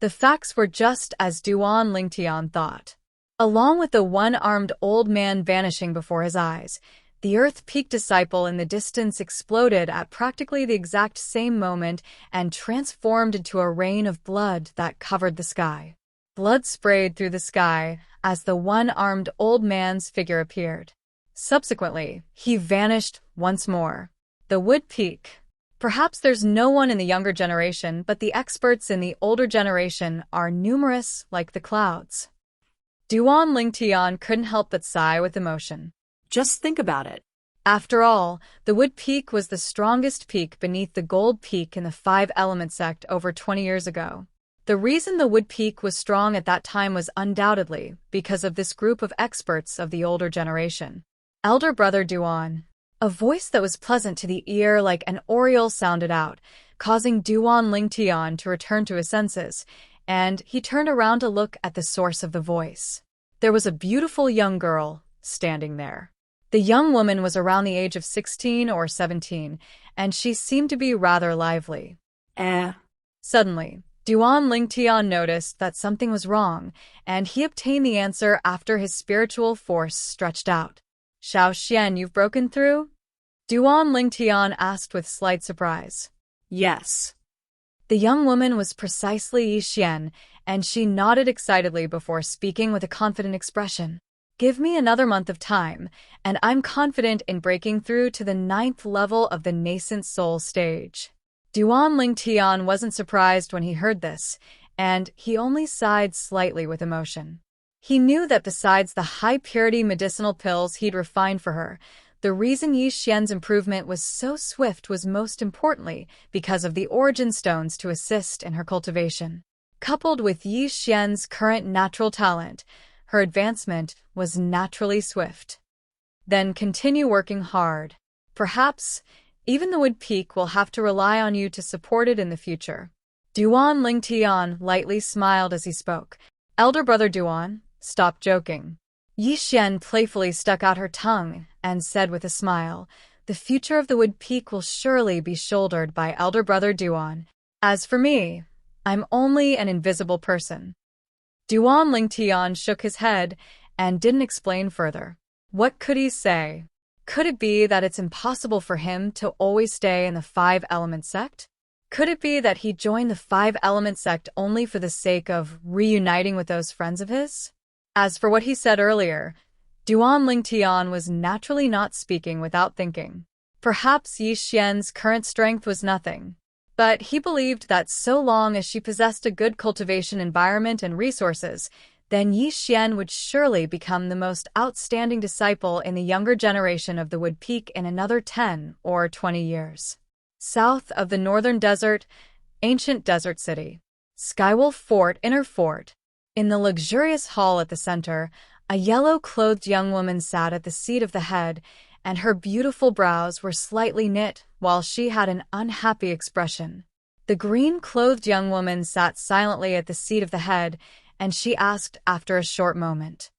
A: The facts were just as Duan Lingtian thought. Along with the one-armed old man vanishing before his eyes, the Earth Peak disciple in the distance exploded at practically the exact same moment and transformed into a rain of blood that covered the sky. Blood sprayed through the sky as the one-armed old man's figure appeared. Subsequently, he vanished once more. The Wood Peak. Perhaps there's no one in the younger generation, but the experts in the older generation are numerous like the clouds. Duan Lingtian couldn't help but sigh with emotion.
B: Just think about it.
A: After all, the Wood Peak was the strongest peak beneath the Gold Peak in the Five-Element sect over 20 years ago. The reason the Wood Peak was strong at that time was undoubtedly because of this group of experts of the older generation. Elder Brother Duan. A voice that was pleasant to the ear like an oriole sounded out, causing Duan Lingtian to return to his senses, and he turned around to look at the source of the voice. There was a beautiful young girl standing there. The young woman was around the age of 16 or 17, and she seemed to be rather lively. Suddenly, Duan Lingtian noticed that something was wrong, and he obtained the answer after his spiritual force stretched out. Xiao Xian, you've broken through? Duan Lingtian asked with slight surprise.
B: Yes.
A: The young woman was precisely Yi Xian, and she nodded excitedly before speaking with a confident expression. Give me another month of time, and I'm confident in breaking through to the 9th level of the nascent soul stage. Duan Lingtian wasn't surprised when he heard this, and he only sighed slightly with emotion. He knew that besides the high-purity medicinal pills he'd refined for her, the reason Yi Xian's improvement was so swift was most importantly because of the origin stones to assist in her cultivation. Coupled with Yi Xian's current natural talent, her advancement was naturally swift. Then continue working hard. Perhaps even the Wood Peak will have to rely on you to support it in the future. Duan Lingtian lightly smiled as he spoke. Elder Brother Duan, stop joking. Yi Xian playfully stuck out her tongue and said with a smile, the future of the Wood Peak will surely be shouldered by Elder Brother Duan. As for me, I'm only an invisible person. Duan Lingtian shook his head and didn't explain further. What could he say? Could it be that it's impossible for him to always stay in the Five-Element sect? Could it be that he joined the Five-Element sect only for the sake of reuniting with those friends of his? As for what he said earlier, Duan Lingtian was naturally not speaking without thinking. Perhaps Yi Xian's current strength was nothing. But he believed that so long as she possessed a good cultivation environment and resources, then Yi Xian would surely become the most outstanding disciple in the younger generation of the Wood Peak in another 10 or 20 years. South of the northern desert, ancient desert city. Skywolf Fort, Inner Fort. In the luxurious hall at the center, a yellow-clothed young woman sat at the seat of the head, and her beautiful brows were slightly knit, while she had an unhappy expression. The green-clothed young woman sat silently at the seat of the head, and she asked after a short moment.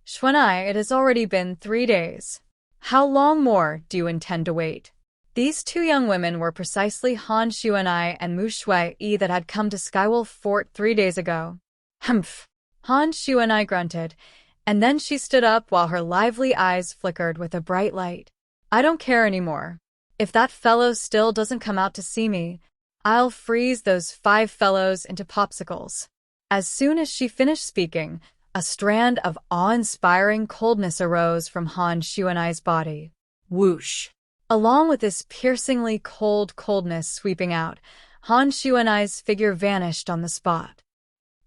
A: Xueqi, it has already been 3 days. How long more do you intend to wait? These two young women were precisely Han Xueqi and Mu Xueqi that had come to Skywolf Fort 3 days ago. Humph! Han Xueqi grunted, and then she stood up while her lively eyes flickered with a bright light. I don't care anymore. If that fellow still doesn't come out to see me, I'll freeze those 5 fellows into popsicles. As soon as she finished speaking, a strand of awe-inspiring coldness arose from Han Xueqi's body.
B: Whoosh!
A: Along with this piercingly cold coldness sweeping out, Han Xueqi's figure vanished on the spot.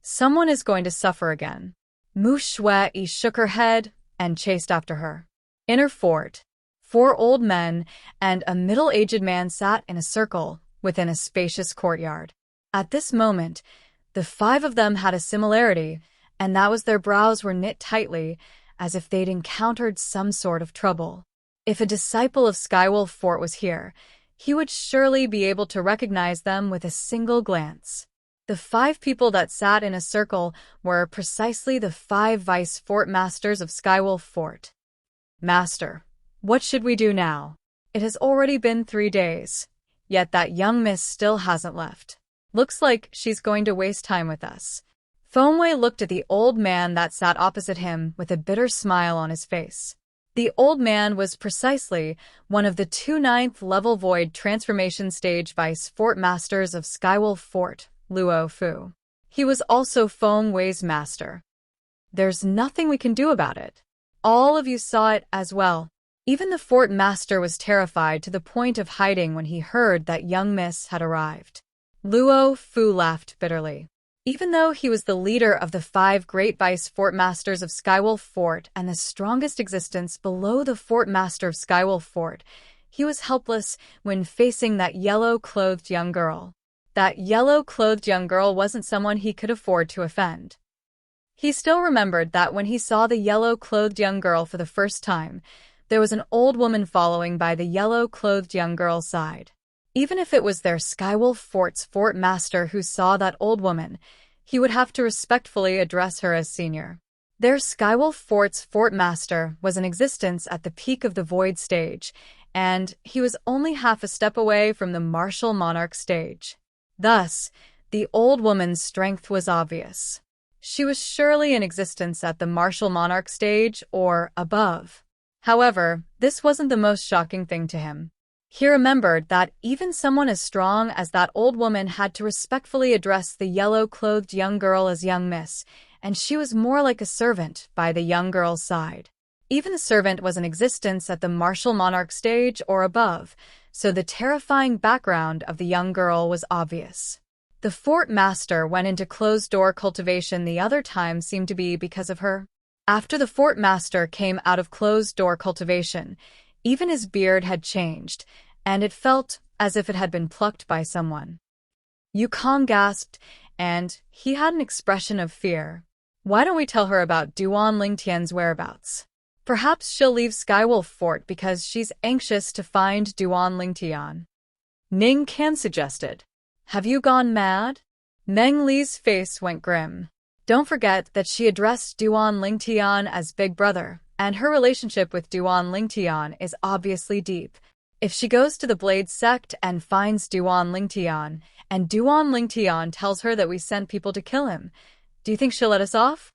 A: Someone is going to suffer again. Mu Xueqi shook her head and chased after her. Inner Fort. 4 old men and a middle-aged man sat in a circle within a spacious courtyard. At this moment, the 5 of them had a similarity, and that was their brows were knit tightly, as if they'd encountered some sort of trouble. If a disciple of Skywolf Fort was here, he would surely be able to recognize them with a single glance. The 5 people that sat in a circle were precisely the 5 vice fort masters of Skywolf Fort. Master, what should we do now? It has already been 3 days, yet that young miss still hasn't left. Looks like she's going to waste time with us. Fengwei looked at the old man that sat opposite him with a bitter smile on his face. The old man was precisely one of the 2 9th-level Void Transformation Stage Vice Fort Masters of Skywolf Fort, Luo Fu. He was also Fengwei's master. There's nothing we can do about it. All of you saw it as well. Even the fort master was terrified to the point of hiding when he heard that young miss had arrived. Luo Fu laughed bitterly. Even though he was the leader of the 5 great vice fort masters of Skywolf Fort and the strongest existence below the fort master of Skywolf Fort, he was helpless when facing that yellow-clothed young girl. That yellow-clothed young girl wasn't someone he could afford to offend. He still remembered that when he saw the yellow-clothed young girl for the first time, there was an old woman following by the yellow-clothed young girl's side. Even if it was their Skywolf Fort's fort master who saw that old woman, he would have to respectfully address her as senior. Their Skywolf Fort's fort master was in existence at the peak of the Void stage, and he was only half a step away from the Martial Monarch stage. Thus, the old woman's strength was obvious. She was surely in existence at the Martial Monarch stage or above. However, this wasn't the most shocking thing to him. He remembered that even someone as strong as that old woman had to respectfully address the yellow-clothed young girl as young miss, and she was more like a servant by the young girl's side. Even the servant was in existence at the Martial Monarch stage or above, so the terrifying background of the young girl was obvious. The fort master went into closed-door cultivation the other time seemed to be because of her. After the fort master came out of closed-door cultivation, even his beard had changed, and it felt as if it had been plucked by someone. Yukong gasped, and he had an expression of fear. Why don't we tell her about Duan Lingtian's whereabouts? Perhaps she'll leave Skywolf Fort because she's anxious to find Duan Lingtian. Ning Can suggested. Have you gone mad? Meng Li's face went grim. Don't forget that she addressed Duan Lingtian as Big Brother, and her relationship with Duan Lingtian is obviously deep. If she goes to the Blade sect and finds Duan Lingtian, and Duan Lingtian tells her that we sent people to kill him, do you think she'll let us off?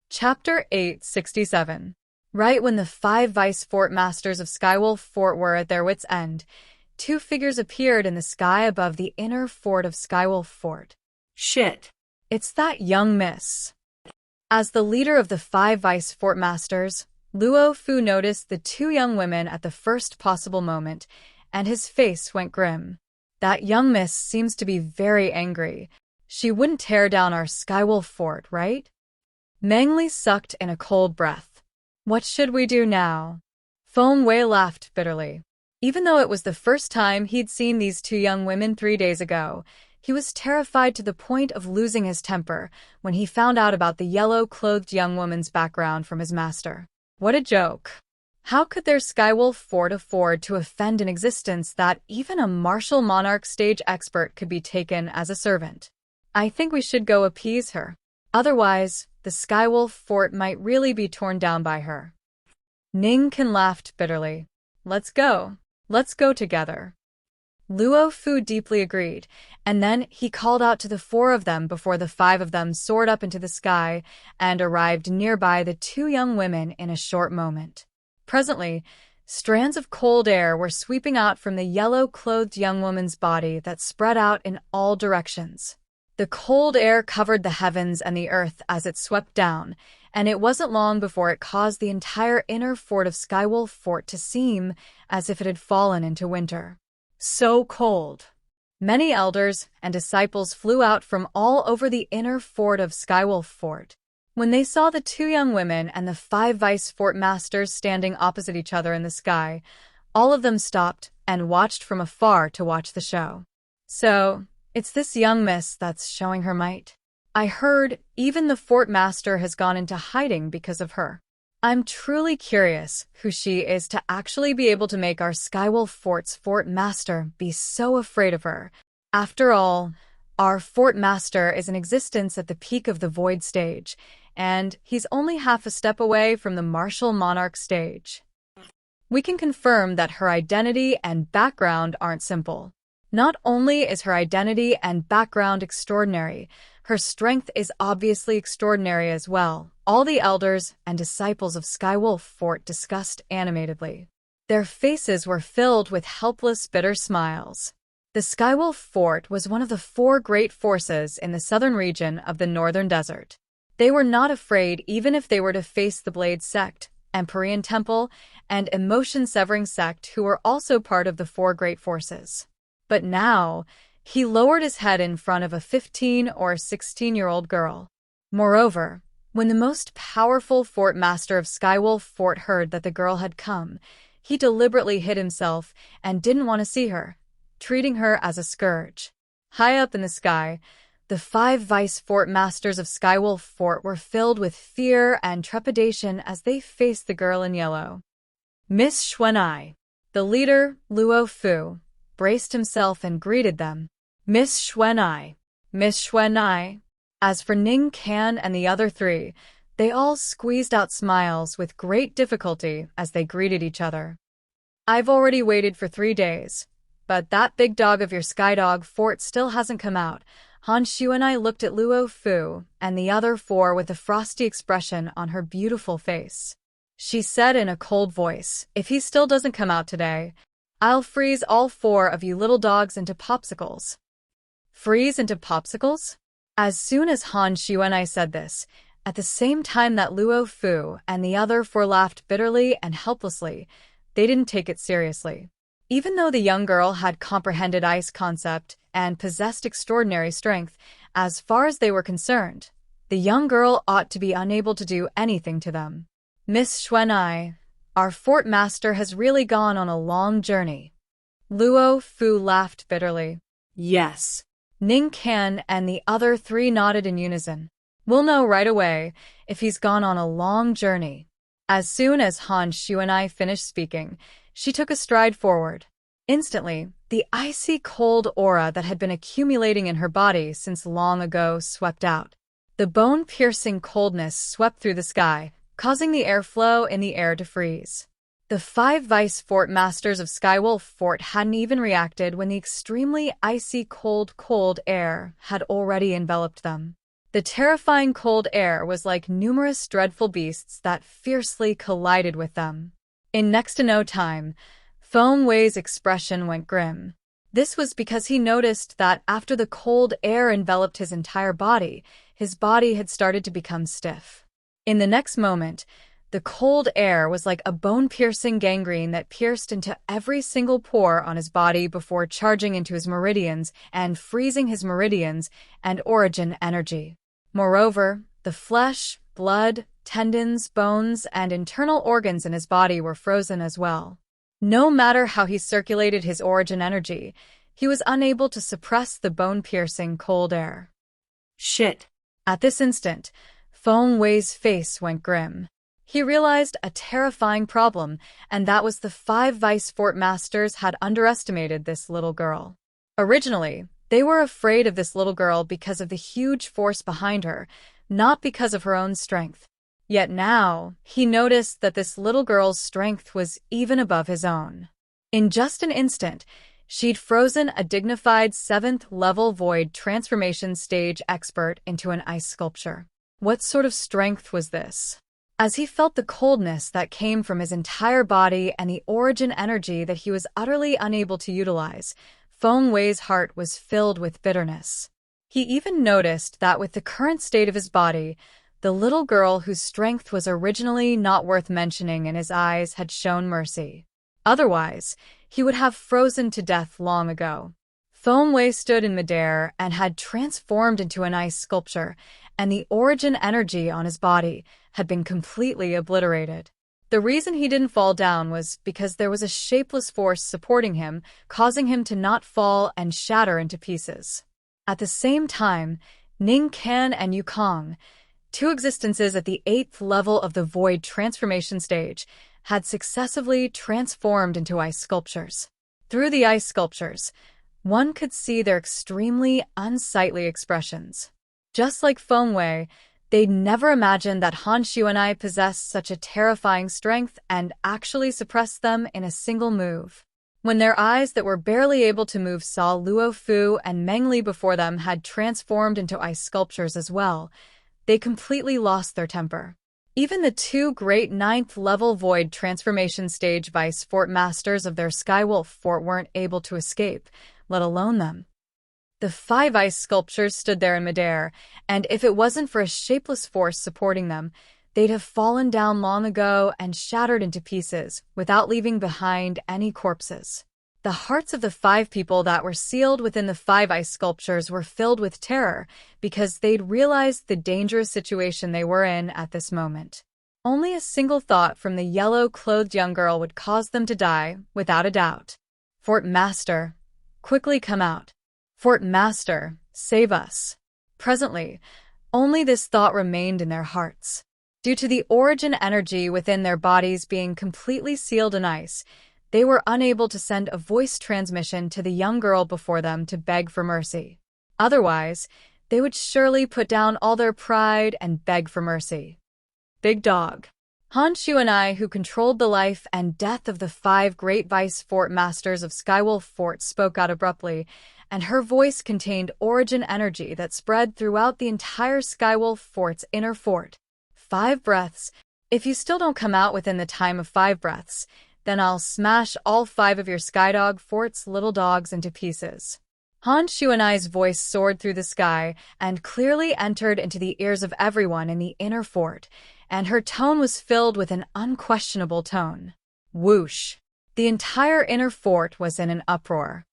A: Chapter 867. Right when the 5 vice fort masters of Skywolf Fort were at their wits' end, 2 figures appeared in the sky above the inner fort of Skywolf Fort.
B: Shit.
A: It's that young miss. As the leader of the 5 vice fort masters, Luo Fu noticed the 2 young women at the first possible moment, and his face went grim. That young miss seems to be very angry. She wouldn't tear down our Skywolf Fort, right? Meng Li sucked in a cold breath. What should we do now? Fengwei laughed bitterly. Even though it was the first time he'd seen these 2 young women 3 days ago, he was terrified to the point of losing his temper when he found out about the yellow-clothed young woman's background from his master. What a joke. How could their Skywolf Fort afford to offend an existence that even a Martial Monarch stage expert could be taken as a servant? I think we should go appease her. Otherwise, the Skywolf Fort might really be torn down by her. Ning Can laughed bitterly. Let's go. Let's go together. Luo Fu deeply agreed, and then he called out to the 4 of them before the 5 of them soared up into the sky and arrived nearby the 2 young women in a short moment. Presently, strands of cold air were sweeping out from the yellow-clothed young woman's body that spread out in all directions. The cold air covered the heavens and the earth as it swept down, and it wasn't long before it caused the entire inner fort of Skywolf Fort to seem as if it had fallen into winter. So cold. Many elders and disciples flew out from all over the inner fort of Skywolf Fort. When they saw the 2 young women and the 5 vice fort masters standing opposite each other in the sky, all of them stopped and watched from afar to watch the show. So, it's this young miss that's showing her might. I heard even the fort master has gone into hiding because of her. I'm truly curious who she is to actually be able to make our Skywolf Fort's Fort Master be so afraid of her. After all, our Fort Master is in existence at the peak of the Void stage, and he's only half a step away from the Martial Monarch stage. We can confirm that her identity and background aren't simple. Not only is her identity and background extraordinary, her strength is obviously extraordinary as well. All the elders and disciples of Skywolf Fort discussed animatedly. Their faces were filled with helpless, bitter smiles. The Skywolf Fort was one of the 4 great forces in the southern region of the Northern Desert. They were not afraid even if they were to face the Blade Sect, Empyrean Temple, and Emotion-Severing Sect, who were also part of the 4 great forces. But now, he lowered his head in front of a 15 or 16-year-old girl. Moreover, when the most powerful Fort Master of Skywolf Fort heard that the girl had come, he deliberately hid himself and didn't want to see her, treating her as a scourge. High up in the sky, the 5 Vice Fort Masters of Skywolf Fort were filled with fear and trepidation as they faced the girl in yellow. Miss Xueqi. The leader, Luo Fu, braced himself and greeted them. Miss Xueqi. Miss Xueqi. As for Ning Can and the other 3, they all squeezed out smiles with great difficulty as they greeted each other. I've already waited for 3 days, but that big dog of your Skydog Fort still hasn't come out. Han Xueqi looked at Luo Fu and the other 4 with a frosty expression on her beautiful face. She said in a cold voice, if he still doesn't come out today, I'll freeze all 4 of you little dogs into popsicles. Freeze into popsicles? As soon as Han Xueqi said this, at the same time that Luo Fu and the other 4 laughed bitterly and helplessly, they didn't take it seriously. Even though the young girl had comprehended ice concept and possessed extraordinary strength, as far as they were concerned, the young girl ought to be unable to do anything to them. Miss Xueqi, our Fort Master has really gone on a long journey. Luo Fu laughed bitterly.
B: Yes.
A: Ning Can and the other 3 nodded in unison. We'll know right away if he's gone on a long journey. As soon as Han Xueqi finished speaking, she took a stride forward. Instantly, the icy cold aura that had been accumulating in her body since long ago swept out. The bone-piercing coldness swept through the sky, causing the airflow in the air to freeze. The 5 Vice Fort Masters of Skywolf Fort hadn't even reacted when the extremely icy cold air had already enveloped them. The terrifying cold air was like numerous dreadful beasts that fiercely collided with them. In next to no time, Feng Wei's expression went grim. This was because he noticed that after the cold air enveloped his entire body, his body had started to become stiff. In the next moment, the cold air was like a bone-piercing gangrene that pierced into every single pore on his body before charging into his meridians and freezing his meridians and origin energy. Moreover, the flesh, blood, tendons, bones, and internal organs in his body were frozen as well. No matter how he circulated his origin energy, he was unable to suppress the bone-piercing cold air.
B: Shit.
A: At this instant, Feng Wei's face went grim. He realized a terrifying problem, and that was the 5 Vice Fort Masters had underestimated this little girl. Originally, they were afraid of this little girl because of the huge force behind her, not because of her own strength. Yet now, he noticed that this little girl's strength was even above his own. In just an instant, she'd frozen a dignified 7th-level Void transformation stage expert into an ice sculpture. What sort of strength was this? As he felt the coldness that came from his entire body and the origin energy that he was utterly unable to utilize, Feng Wei's heart was filled with bitterness. He even noticed that with the current state of his body, the little girl whose strength was originally not worth mentioning in his eyes had shown mercy. Otherwise, he would have frozen to death long ago. Feng Wei stood in midair and had transformed into an ice sculpture, and the origin energy on his body had been completely obliterated. The reason he didn't fall down was because there was a shapeless force supporting him, causing him to not fall and shatter into pieces. At the same time, Ning Can and Yukong, Two existences at the 8th level of the void transformation stage had successively transformed into ice sculptures. Through the ice sculptures, one could see their extremely unsightly expressions. Just like Fengwei, they'd never imagined that Han Xueqi possessed such a terrifying strength and actually suppressed them in a single move. When their eyes that were barely able to move saw Luo Fu and Meng Li before them had transformed into ice sculptures as well, they completely lost their temper. Even the two great 9th-level void transformation stage vice fort masters of their Skywolf fort weren't able to escape, let alone them. The 5 ice sculptures stood there in midair, and if it wasn't for a shapeless force supporting them, they'd have fallen down long ago and shattered into pieces, without leaving behind any corpses. The hearts of the 5 people that were sealed within the 5 ice sculptures were filled with terror, because they'd realized the dangerous situation they were in at this moment. Only a single thought from the yellow-clothed young girl would cause them to die, without a doubt. Fort Master, quickly come out. Fort Master, save us. Presently, only this thought remained in their hearts. Due to the origin energy within their bodies being completely sealed in ice, they were unable to send a voice transmission to the young girl before them to beg for mercy. Otherwise, they would surely put down all their pride and beg for mercy. Big Dog. Han Xueqi, who controlled the life and death of the 5 great vice fort masters of Skywolf Fort, spoke out abruptly, and her voice contained origin energy that spread throughout the entire Skywolf Fort's inner fort. 5 breaths. If you still don't come out within the time of 5 breaths, then I'll smash all 5 of your Skydog Fort's little dogs into pieces. Han Xueqi's voice soared through the sky and clearly entered into the ears of everyone in the inner fort, and her tone was filled with an unquestionable tone. Whoosh! The entire inner fort was in an uproar.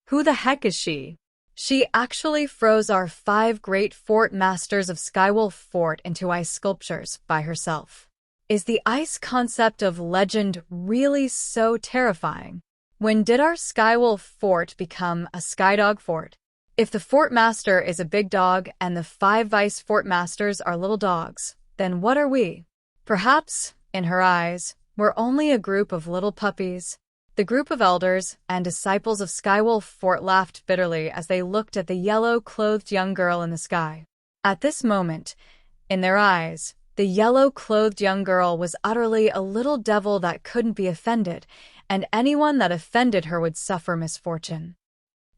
A: Who the heck is she? She actually froze our 5 great fort masters of Skywolf Fort into ice sculptures by herself. Is the ice concept of legend really so terrifying? When did our Skywolf Fort become a Skydog Fort? If the Fort Master is a big dog and the 5 Vice Fort Masters are little dogs, then what are we? Perhaps, in her eyes, we're only a group of little puppies. The group of elders and disciples of Skywolf Fort laughed bitterly as they looked at the yellow-clothed young girl in the sky. At this moment, in their eyes, the yellow-clothed young girl was utterly a little devil that couldn't be offended, and anyone that offended her would suffer misfortune.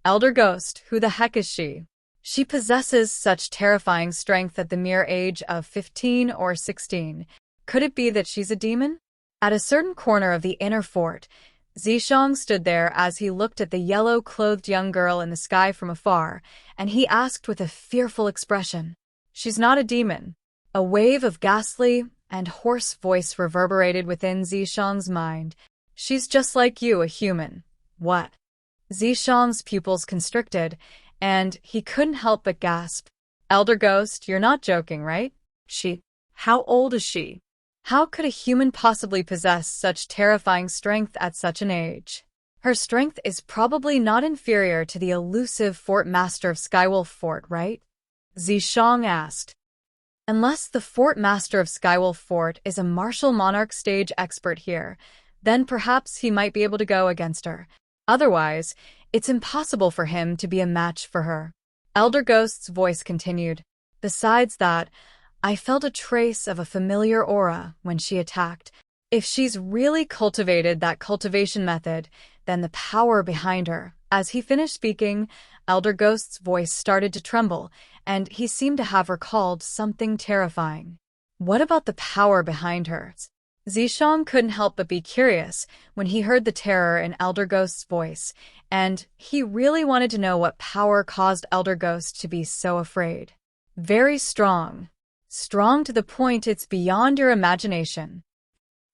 A: Elder Ghost, who the heck is she? She possesses such terrifying strength at the mere age of 15 or 16. Could it be that she's a demon? At a certain corner of the inner fort, Zishang stood there as he looked at the yellow-clothed young girl in the sky from afar, and he asked with a fearful expression, "She's not a demon." A wave of ghastly and hoarse voice reverberated within Zishang's mind. "She's just like you, a human." What? Zishang's pupils constricted, and he couldn't help but gasp. Elder Ghost, you're not joking, right? How old is she? How could a human possibly possess such terrifying strength at such an age? Her strength is probably not inferior to the elusive Fort Master of Skywolf Fort, right? Zishang asked. Unless the Fort Master of Skywolf Fort is a martial monarch stage expert here, then perhaps he might be able to go against her. Otherwise, it's impossible for him to be a match for her. Elder Ghost's voice continued. Besides that, I felt a trace of a familiar aura when she attacked. If she's really cultivated that cultivation method, then the power behind her. As he finished speaking, Elder Ghost's voice started to tremble, and he seemed to have recalled something terrifying. What about the power behind her? Zishang couldn't help but be curious when he heard the terror in Elder Ghost's voice, and he really wanted to know what power caused Elder Ghost to be so afraid. Very strong. Strong to the point it's beyond your imagination.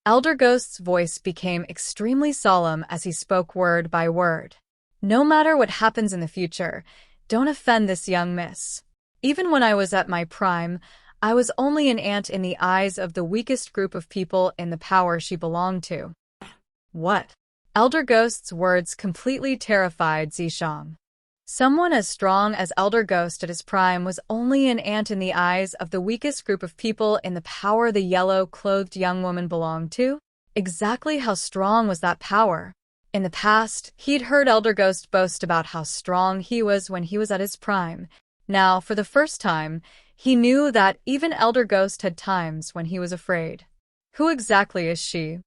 A: Elder Ghost's voice became extremely solemn as he spoke word by word. No matter what happens in the future, don't offend this young miss. Even when I was at my prime, I was only an ant in the eyes of the weakest group of people in the power she belonged to. What? Elder Ghost's words completely terrified Zishang. Someone as strong as Elder Ghost at his prime was only an ant in the eyes of the weakest group of people in the power the yellow-clothed young woman belonged to. Exactly how strong was that power? In the past, he'd heard Elder Ghost boast about how strong he was when he was at his prime. Now, for the first time, he knew that even Elder Ghost had times when he was afraid. Who exactly is she?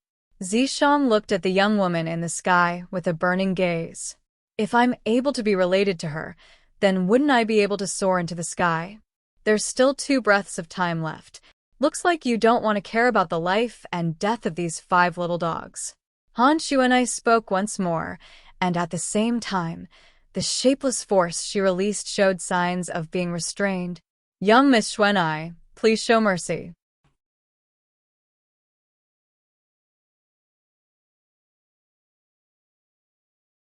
A: Zishan looked at the young woman in the sky with a burning gaze. If I'm able to be related to her, then wouldn't I be able to soar into the sky? There's still 2 breaths of time left. Looks like you don't want to care about the life and death of these 5 little dogs. Han Xueqi spoke once more, and at the same time, the shapeless force she released showed signs of being restrained. Young Miss Xueqi, please show mercy.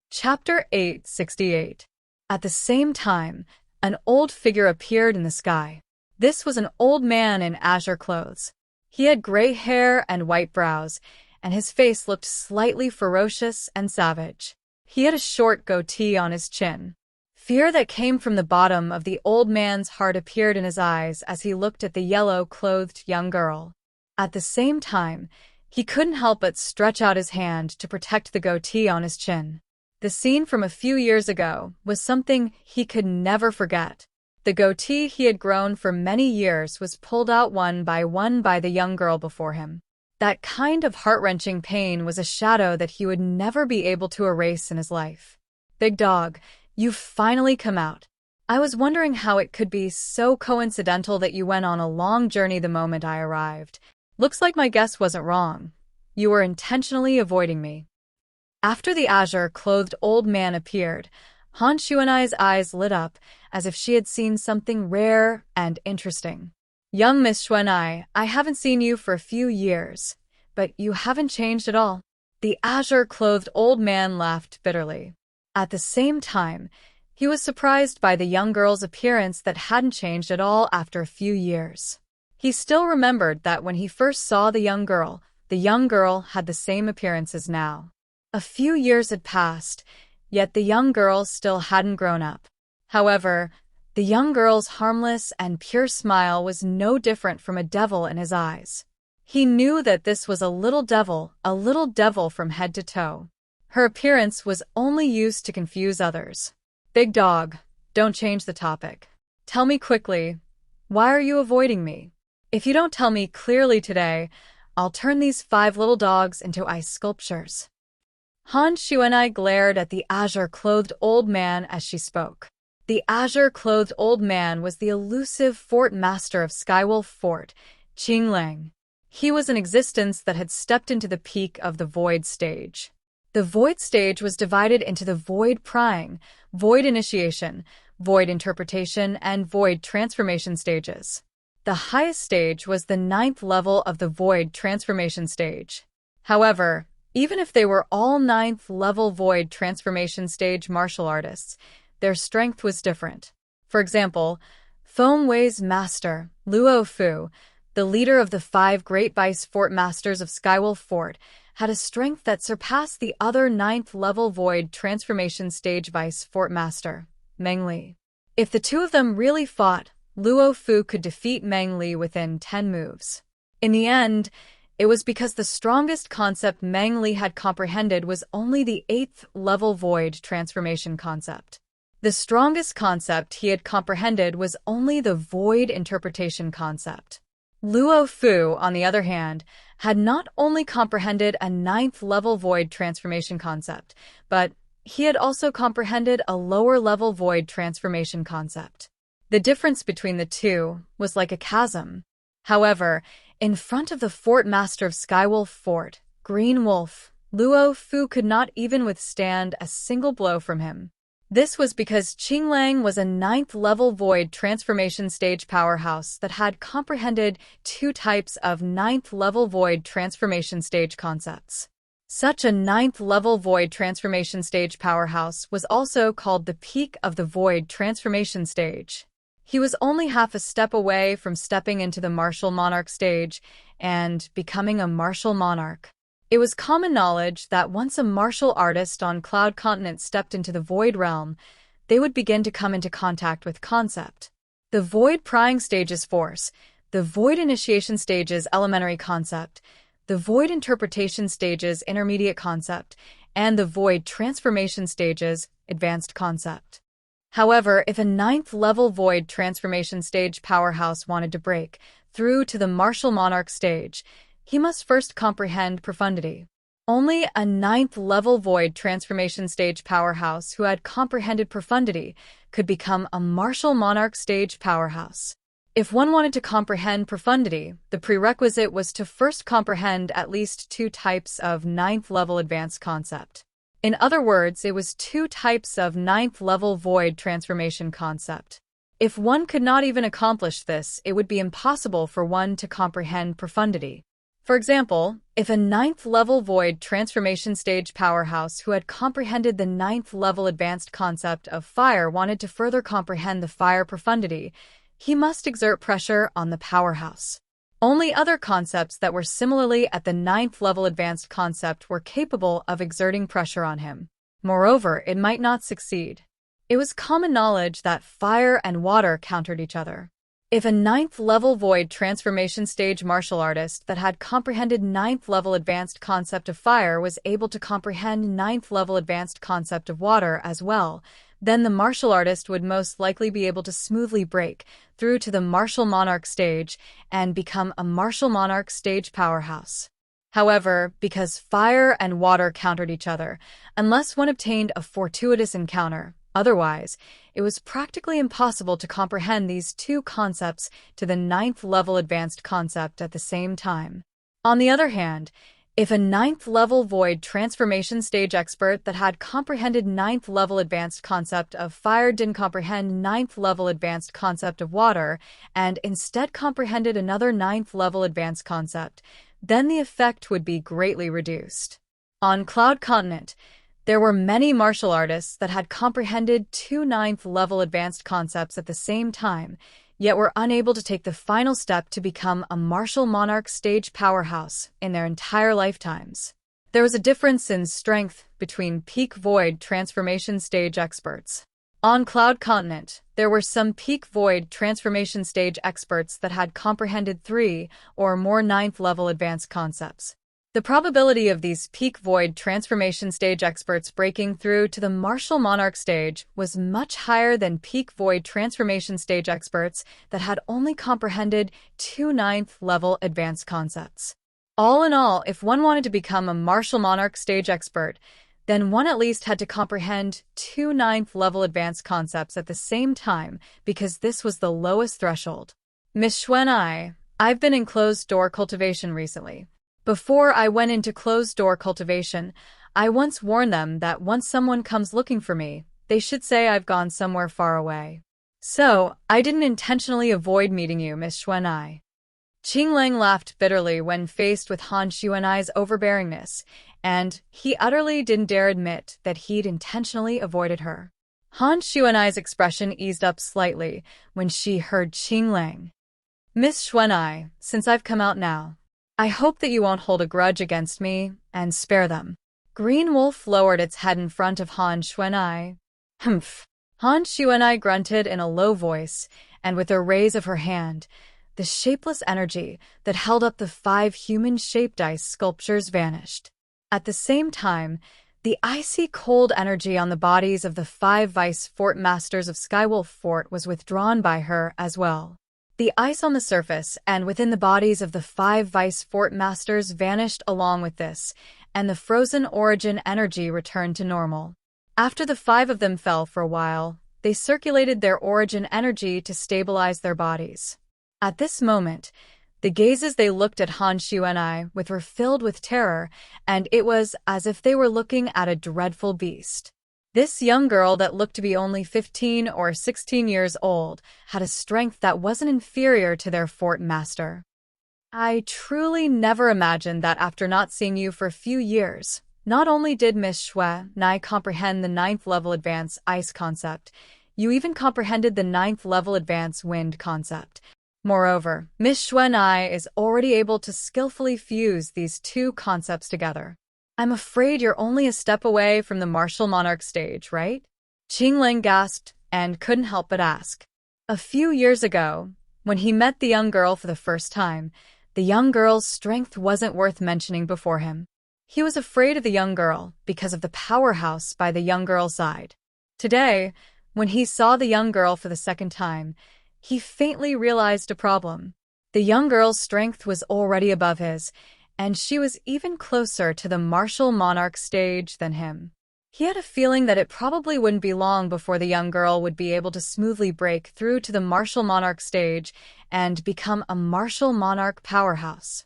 A: Chapter 868. At the same time, an old figure appeared in the sky. This was an old man in azure clothes. He had gray hair and white brows, and his face looked slightly ferocious and savage. He had a short goatee on his chin. Fear that came from the bottom of the old man's heart appeared in his eyes as he looked at the yellow-clothed young girl. At the same time, he couldn't help but stretch out his hand to protect the goatee on his chin. The scene from a few years ago was something he could never forget. The goatee he had grown for many years was pulled out one by the young girl before him. That kind of heart-wrenching pain was a shadow that he would never be able to erase in his life. Big dog, you've finally come out. I was wondering how it could be so coincidental that you went on a long journey the moment I arrived. Looks like my guess wasn't wrong. You were intentionally avoiding me. After the azure-clothed old man appeared, Han Xueqi's eyes lit up as if she had seen something rare and interesting. Young Miss Xueqi, I haven't seen you for a few years, but you haven't changed at all. The azure-clothed old man laughed bitterly. At the same time, he was surprised by the young girl's appearance that hadn't changed at all after a few years. He still remembered that when he first saw the young girl had the same appearance as now. A few years had passed, yet the young girl still hadn't grown up. However, the young girl's harmless and pure smile was no different from a devil in his eyes. He knew that this was a little devil from head to toe. Her appearance was only used to confuse others. Big dog, don't change the topic. Tell me quickly, why are you avoiding me? If you don't tell me clearly today, I'll turn these 5 little dogs into ice sculptures. Han Xueqi glared at the azure-clothed old man as she spoke. The azure-clothed old man was the elusive fort master of Skywolf Fort, Qinglang. He was an existence that had stepped into the peak of the Void Stage. The Void Stage was divided into the Void Prying, Void Initiation, Void Interpretation, and Void Transformation stages. The highest stage was the 9th level of the Void Transformation stage. However, even if they were all 9th level Void Transformation stage martial artists, their strength was different. For example, Feng Wei's master, Luo Fu, the leader of the 5 Great Vice Fort Masters of Skywolf Fort, had a strength that surpassed the other 9th level Void Transformation stage Vice Fort Master, Meng Li. If the 2 of them really fought, Luo Fu could defeat Meng Li within 10 moves. In the end, it was because the strongest concept Meng Li had comprehended was only the 8th level Void Transformation concept. The strongest concept he had comprehended was only the Void Interpretation concept. Luo Fu, on the other hand, had not only comprehended a 9th level Void Transformation concept, but he had also comprehended a lower level Void Transformation concept. The difference between the 2 was like a chasm. However, in front of the Fort Master of Skywolf Fort, Green Wolf, Luo Fu could not even withstand a single blow from him. This was because Qinglang was a 9th level Void Transformation stage powerhouse that had comprehended 2 types of 9th level Void Transformation stage concepts. Such a 9th level Void Transformation stage powerhouse was also called the peak of the Void Transformation stage. He was only half a step away from stepping into the Martial Monarch stage and becoming a Martial Monarch. It was common knowledge that once a martial artist on Cloud Continent stepped into the Void Realm, they would begin to come into contact with concept. The void prying stage is force, the void initiation stage is elementary concept, the void interpretation stage is intermediate concept, and the void transformation stage is advanced concept. However, if a ninth-level void transformation stage powerhouse wanted to break through to the martial monarch stage, he must first comprehend profundity. Only a ninth-level void transformation stage powerhouse who had comprehended profundity could become a martial monarch stage powerhouse. If one wanted to comprehend profundity, the prerequisite was to first comprehend at least 2 types of ninth-level advanced concept. In other words, it was 2 types of ninth-level void transformation concept. If one could not even accomplish this, it would be impossible for one to comprehend profundity. For example, if a ninth-level void transformation stage powerhouse who had comprehended the ninth-level advanced concept of fire wanted to further comprehend the fire profundity, he must exert pressure on the powerhouse. Only other concepts that were similarly at the ninth-level advanced concept were capable of exerting pressure on him. Moreover, it might not succeed. It was common knowledge that fire and water countered each other. If a ninth-level void transformation stage martial artist that had comprehended ninth-level advanced concept of fire was able to comprehend ninth-level advanced concept of water as well, then the martial artist would most likely be able to smoothly break through to the martial monarch stage and become a martial monarch stage powerhouse. However, because fire and water countered each other, unless one obtained a fortuitous encounter, otherwise, it was practically impossible to comprehend these 2 concepts to the ninth-level advanced concept at the same time. On the other hand, if a ninth-level void transformation stage expert that had comprehended ninth-level advanced concept of fire didn't comprehend ninth-level advanced concept of water and instead comprehended another ninth-level advanced concept, then the effect would be greatly reduced. On Cloud Continent, there were many martial artists that had comprehended 2 ninth-level advanced concepts at the same time, yet were unable to take the final step to become a martial monarch stage powerhouse in their entire lifetimes. There was a difference in strength between peak void transformation stage experts. On Cloud Continent, there were some peak void transformation stage experts that had comprehended 3 or more ninth-level advanced concepts. The probability of these peak void transformation stage experts breaking through to the martial monarch stage was much higher than peak void transformation stage experts that had only comprehended 2 ninth-level advanced concepts. All in all, if one wanted to become a martial monarch stage expert, then one at least had to comprehend 2 ninth-level advanced concepts at the same time because this was the lowest threshold. Miss Xueqi, I've been in closed-door cultivation recently. Before I went into closed-door cultivation, I once warned them that once someone comes looking for me, they should say I've gone somewhere far away. So, I didn't intentionally avoid meeting you, Miss Xueqi. Qinglang laughed bitterly when faced with Han Xueqi's overbearingness, and he utterly didn't dare admit that he'd intentionally avoided her. Han Xueqi's expression eased up slightly when she heard Qinglang. Miss Xueqi, since I've come out now, I hope that you won't hold a grudge against me and spare them. Green Wolf lowered its head in front of Han Xueqi. Humph. Han Xueqi grunted in a low voice, and with a raise of her hand, the shapeless energy that held up the 5 human-shaped ice sculptures vanished. At the same time, the icy cold energy on the bodies of the 5 vice fort masters of Skywolf Fort was withdrawn by her as well. The ice on the surface and within the bodies of the 5 vice fort masters vanished along with this, and the frozen origin energy returned to normal. After the 5 of them fell for a while, they circulated their origin energy to stabilize their bodies. At this moment, the gazes they looked at Han Xueqi with were filled with terror, and it was as if they were looking at a dreadful beast. This young girl that looked to be only 15 or 16 years old had a strength that wasn't inferior to their fort master. I truly never imagined that after not seeing you for a few years, not only did Miss Xueqi comprehend the 9th-level advanced ice concept, you even comprehended the 9th-level advanced wind concept. Moreover, Miss Xueqi is already able to skillfully fuse these 2 concepts together. I'm afraid you're only a step away from the martial monarch stage, right? Qingling gasped and couldn't help but ask. A few years ago, when he met the young girl for the first time, the young girl's strength wasn't worth mentioning before him. He was afraid of the young girl because of the powerhouse by the young girl's side. Today, when he saw the young girl for the second time, he faintly realized a problem. The young girl's strength was already above his, and she was even closer to the martial monarch stage than him. He had a feeling that it probably wouldn't be long before the young girl would be able to smoothly break through to the martial monarch stage and become a martial monarch powerhouse.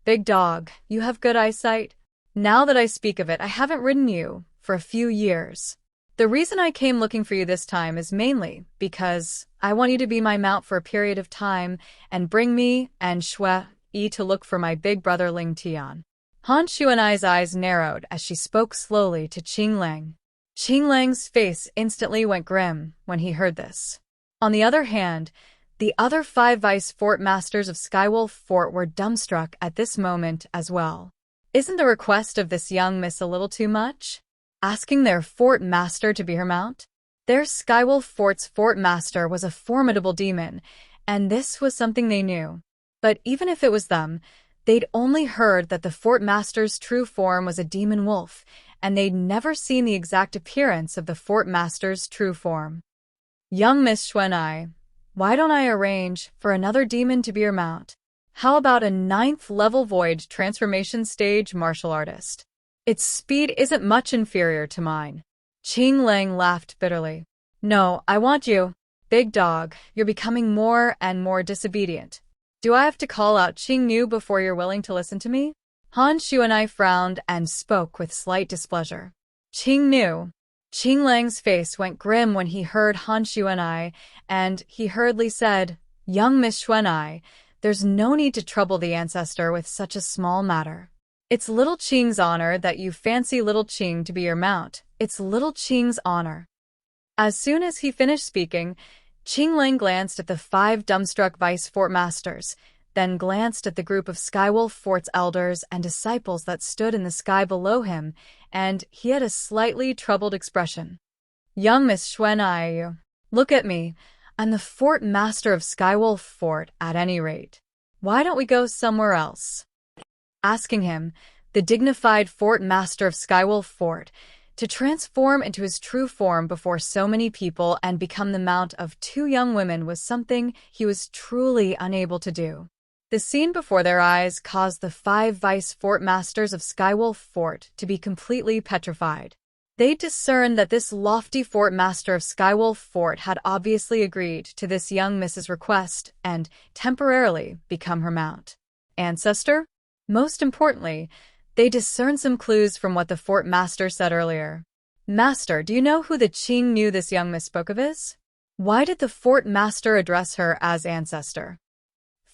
A: Big dog, you have good eyesight? Now that I speak of it, I haven't ridden you for a few years. The reason I came looking for you this time is mainly because I want you to be my mount for a period of time and bring me and Xueqi to look for my big brother Ling Tian. Han Xuanai's eyes narrowed as she spoke slowly to Qingling. Qingling's face instantly went grim when he heard this. On the other hand, the other 5 vice fort masters of Skywolf Fort were dumbstruck at this moment as well. Isn't the request of this young miss a little too much? Asking their fort master to be her mount? Their Skywolf Fort's fort master was a formidable demon, and this was something they knew. But even if it was them, they'd only heard that the fort master's true form was a demon wolf, and they'd never seen the exact appearance of the fort master's true form. Young Miss Xuanai, why don't I arrange for another demon to be your mount? How about a 9th level void transformation stage martial artist? Its speed isn't much inferior to mine. Qingling laughed bitterly. No, I want you. Big dog, you're becoming more and more disobedient. Do I have to call out Qingnu before you're willing to listen to me? Han Xuanai frowned and spoke with slight displeasure. Qingnu. Qingling's face went grim when he heard Han Xuanai, and he hurriedly said, Young Miss Xuanai, there's no need to trouble the ancestor with such a small matter. It's little Qing's honor that you fancy little Qing to be your mount. It's little Qing's honor. As soon as he finished speaking, Qingling glanced at the 5 dumbstruck vice fort masters, then glanced at the group of Skywolf Fort's elders and disciples that stood in the sky below him, and he had a slightly troubled expression. Young Miss Xuanai, look at me. I'm the fort master of Skywolf Fort at any rate. Why don't we go somewhere else? Asking him, the dignified fort master of Skywolf Fort, to transform into his true form before so many people and become the mount of 2 young women was something he was truly unable to do. The scene before their eyes caused the 5 vice fort masters of Skywolf Fort to be completely petrified. They discerned that this lofty fort master of Skywolf Fort had obviously agreed to this young miss's request and temporarily become her mount. Ancestor? Most importantly, they discerned some clues from what the fort master said earlier. Master, do you know who the Qing knew this young miss spoke of is? Why did the fort master address her as ancestor?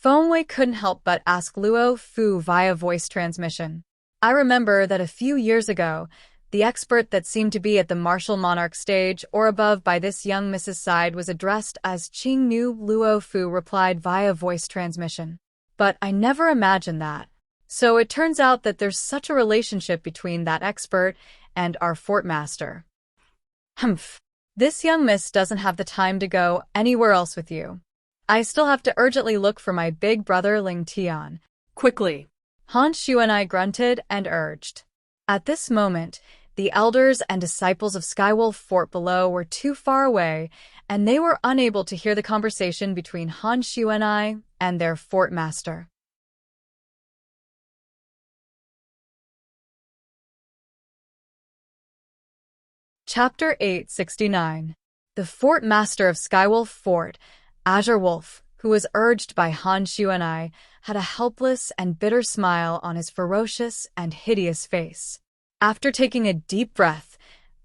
A: Fengwei couldn't help but ask Luo Fu via voice transmission. I remember that a few years ago, the expert that seemed to be at the martial monarch stage or above by this young miss's side was addressed as Qing Nu. Luo Fu replied via voice transmission. But I never imagined that. So it turns out that there's such a relationship between that expert and our fort master. Humph. This young miss doesn't have the time to go anywhere else with you. I still have to urgently look for my big brother Ling Tian.
B: Quickly.
A: Han Xuanai grunted and urged. At this moment, the elders and disciples of Skywolf Fort below were too far away, and they were unable to hear the conversation between Han Xuanai and their fort master. Chapter 869. The fort master of Skywolf Fort, Azure Wolf, who was urged by Han Xuanai, had a helpless and bitter smile on his ferocious and hideous face. After taking a deep breath,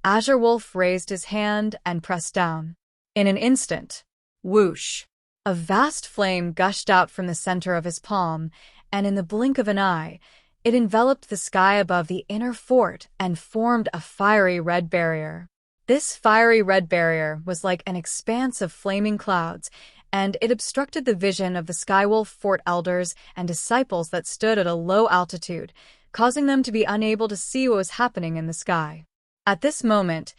A: Azure Wolf raised his hand and pressed down. In an instant,
B: Whoosh.
A: A vast flame gushed out from the center of his palm, and in the blink of an eye, it enveloped the sky above the inner fort and formed a fiery red barrier. This fiery red barrier was like an expanse of flaming clouds, and it obstructed the vision of the Skywolf Fort elders and disciples that stood at a low altitude, causing them to be unable to see what was happening in the sky. At this moment,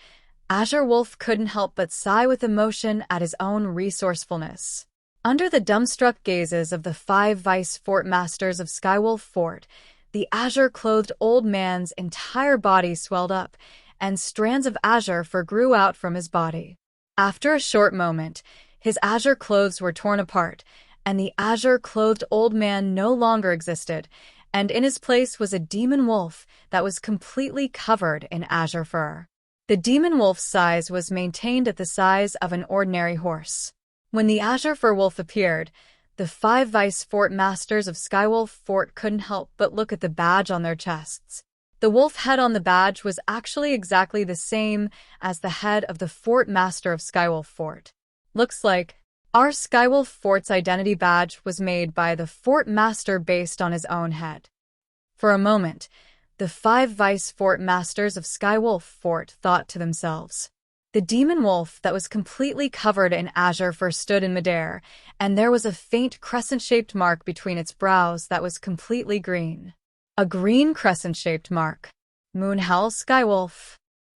A: Azure Wolf couldn't help but sigh with emotion at his own resourcefulness. Under the dumbstruck gazes of the 5 vice fort masters of Skywolf Fort, the azure-clothed old man's entire body swelled up, and strands of azure fur grew out from his body. After a short moment, his azure clothes were torn apart, and the azure-clothed old man no longer existed, and in his place was a demon wolf that was completely covered in azure fur. The demon wolf's size was maintained at the size of an ordinary horse. When the azure fur wolf appeared, the 5 vice fort masters of Skywolf Fort couldn't help but look at the badge on their chests. The wolf head on the badge was actually exactly the same as the head of the fort master of Skywolf Fort. Looks like our Skywolf Fort's identity badge was made by the fort master based on his own head. For a moment, the 5 vice fort masters of Skywolf Fort thought to themselves. The demon wolf that was completely covered in azure fur stood in midair, and there was a faint crescent-shaped mark between its brows that was completely green. A green crescent-shaped mark. Moonhowl Skywolf.